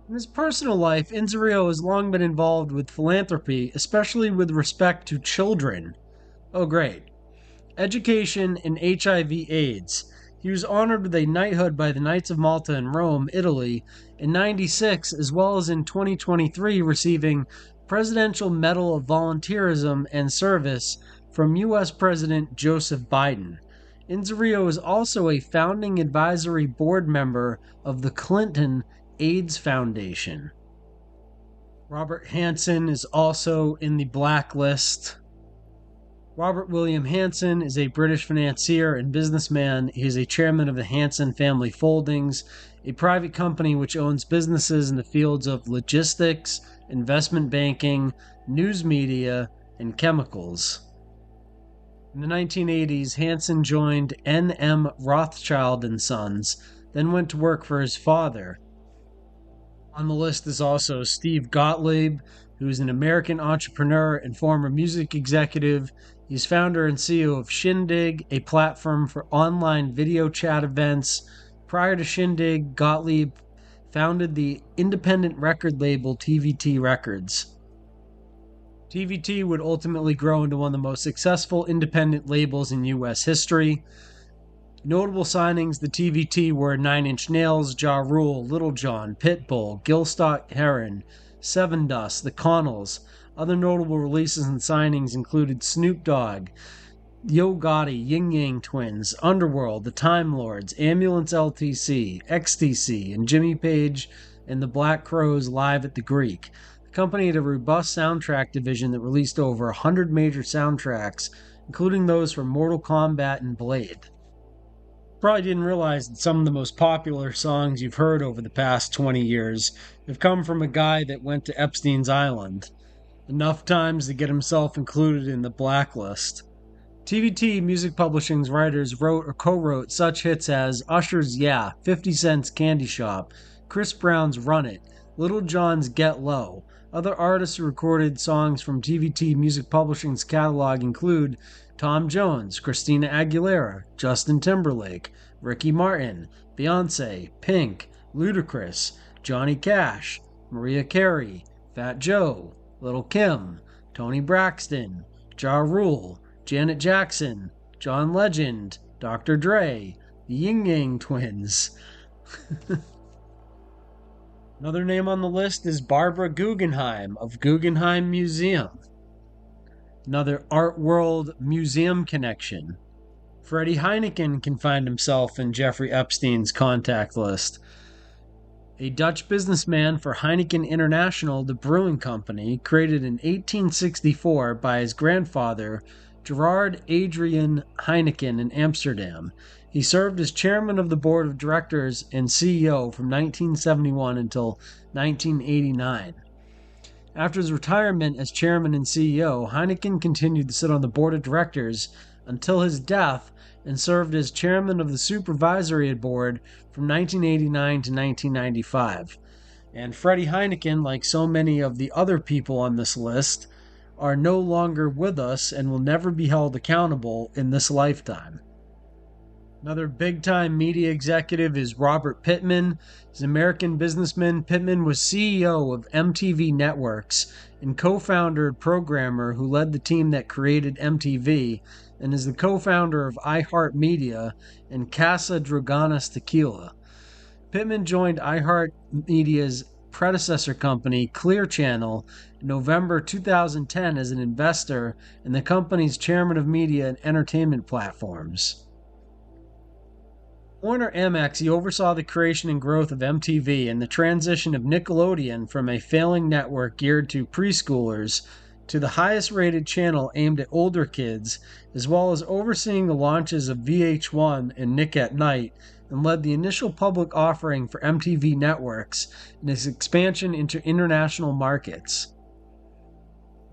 In his personal life, Inzerillo has long been involved with philanthropy, especially with respect to children. Oh, great. Education and HIV/AIDS. He was honored with a knighthood by the Knights of Malta in Rome, Italy, in '96, as well as in 2023, receiving Presidential Medal of Volunteerism and Service from U.S. President Joseph Biden. Inzerillo is also a founding advisory board member of the Clinton AIDS Foundation. Robert Hansen is also in the blacklist. Robert William Hansen is a British financier and businessman. He is a chairman of the Hansen Family Holdings, a private company which owns businesses in the fields of logistics, investment banking, news media, and chemicals. In the 1980s, Hansen joined N.M. Rothschild & Sons, then went to work for his father. On the list is also Steve Gottlieb, who is an American entrepreneur and former music executive. He's founder and CEO of Shindig, a platform for online video chat events. Prior to Shindig, Gottlieb founded the independent record label TVT Records. TVT would ultimately grow into one of the most successful independent labels in U.S. history. Notable signings to TVT were Nine Inch Nails, Ja Rule, Little John, Pitbull, Gilstock Heron, Seven Dust, The Connells. Other notable releases and signings included Snoop Dogg, Yo Gotti, Yin Yang Twins, Underworld, The Time Lords, Ambulance LTC, XTC, and Jimmy Page and the Black Crowes live at the Greek. The company had a robust soundtrack division that released over 100 major soundtracks, including those from Mortal Kombat and Blade. Probably didn't realize that some of the most popular songs you've heard over the past 20 years have come from a guy that went to Epstein's Island, enough times to get himself included in the blacklist. TVT Music Publishing's writers wrote or co-wrote such hits as Usher's Yeah, 50 Cent's Candy Shop, Chris Brown's Run It, Little John's Get Low. Other artists who recorded songs from TVT Music Publishing's catalog include Tom Jones, Christina Aguilera, Justin Timberlake, Ricky Martin, Beyonce, Pink, Ludacris, Johnny Cash, Mariah Carey, Fat Joe, Lil' Kim, Toni Braxton, Ja Rule, Janet Jackson, John Legend, Dr. Dre, the Yin Yang Twins. Another name on the list is Barbara Guggenheim of Guggenheim Museum. Another Art World Museum connection. Freddie Heineken can find himself in Jeffrey Epstein's contact list. A Dutch businessman for Heineken International, the brewing company, created in 1864 by his grandfather, Gerard Adrian Heineken, in Amsterdam. He served as chairman of the board of directors and CEO from 1971 until 1989. After his retirement as chairman and CEO, Heineken continued to sit on the board of directors until his death and served as chairman of the supervisory board from 1989 to 1995. And Freddie Heineken, like so many of the other people on this list, are no longer with us and will never be held accountable in this lifetime. Another big-time media executive is Robert Pittman. He's an American businessman. Pittman was CEO of MTV Networks and co-founder and programmer who led the team that created MTV, and is the co-founder of iHeartMedia and Casa Dragones Tequila. Pittman joined iHeartMedia's predecessor company, Clear Channel, in November 2010 as an investor and the company's chairman of media and entertainment platforms. Warner Amex, he oversaw the creation and growth of MTV and the transition of Nickelodeon from a failing network geared to preschoolers to the highest-rated channel aimed at older kids, as well as overseeing the launches of VH1 and Nick at Night, and led the initial public offering for MTV Networks and its expansion into international markets.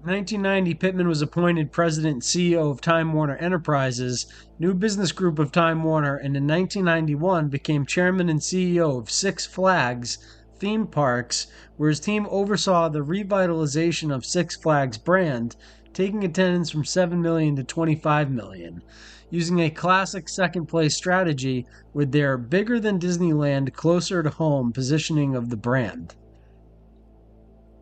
In 1990, Pittman was appointed president and CEO of Time Warner Enterprises, new business group of Time Warner, and in 1991 became chairman and CEO of Six Flags theme parks, where his team oversaw the revitalization of Six Flags brand, taking attendance from 7 million to 25 million, using a classic second-place strategy with their bigger than Disneyland, closer to home positioning of the brand.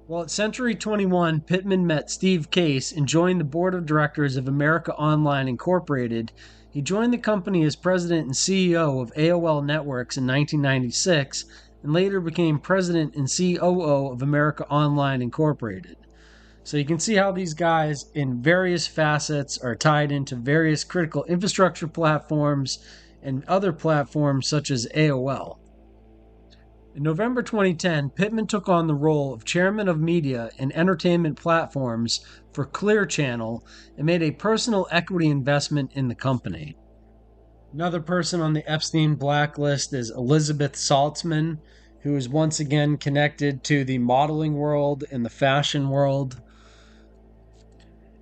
While at Century 21, Pittman met Steve Case and joined the board of directors of America Online Incorporated. He joined the company as president and CEO of AOL Networks in 1996 and later became president and COO of America Online Incorporated. So you can see how these guys in various facets are tied into various critical infrastructure platforms and other platforms such as AOL. In November 2010, Pittman took on the role of chairman of media and entertainment platforms for Clear Channel and made a personal equity investment in the company. Another person on the Epstein blacklist is Elizabeth Saltzman, who is once again connected to the modeling world and the fashion world.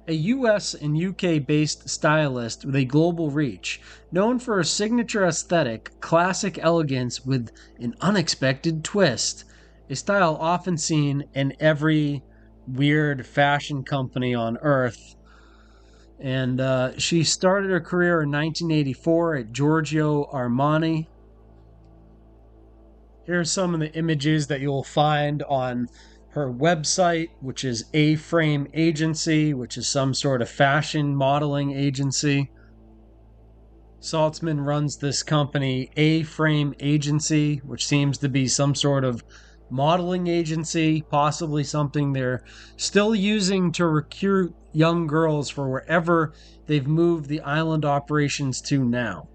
A US and UK-based stylist with a global reach, known for her signature aesthetic, classic elegance with an unexpected twist, a style often seen in every weird fashion company on Earth. And she started her career in 1984 at Giorgio Armani. Here are some of the images that you'll find on her website, which is A-Frame Agency, which is some sort of fashion modeling agency. Saltzman runs this company, A-Frame Agency, which seems to be some sort of modeling agency, possibly something they're still using to recruit young girls for wherever they've moved the island operations to now.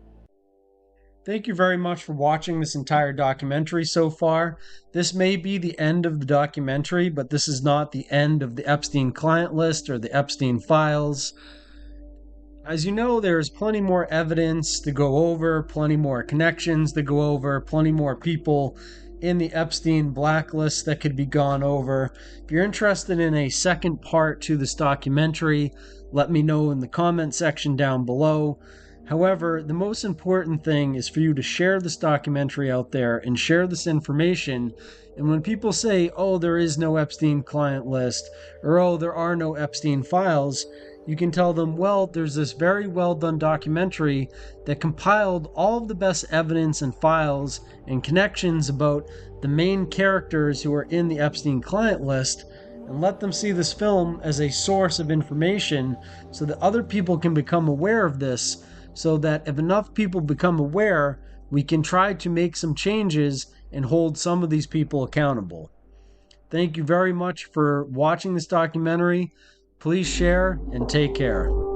Thank you very much for watching this entire documentary so far. This may be the end of the documentary, but this is not the end of the Epstein Client list or the Epstein files. As you know, there is plenty more evidence to go over, plenty more connections to go over, plenty more people in the Epstein blacklist that could be gone over. If you're interested in a second part to this documentary, let me know in the comment section down below. However, the most important thing is for you to share this documentary out there and share this information. And when people say, oh, there is no Epstein client list, or oh, there are no Epstein files, you can tell them, well, there's this very well done documentary that compiled all of the best evidence and files and connections about the main characters who are in the Epstein client list, and let them see this film as a source of information so that other people can become aware of this, so that if enough people become aware, we can try to make some changes and hold some of these people accountable. Thank you very much for watching this documentary. Please share and take care.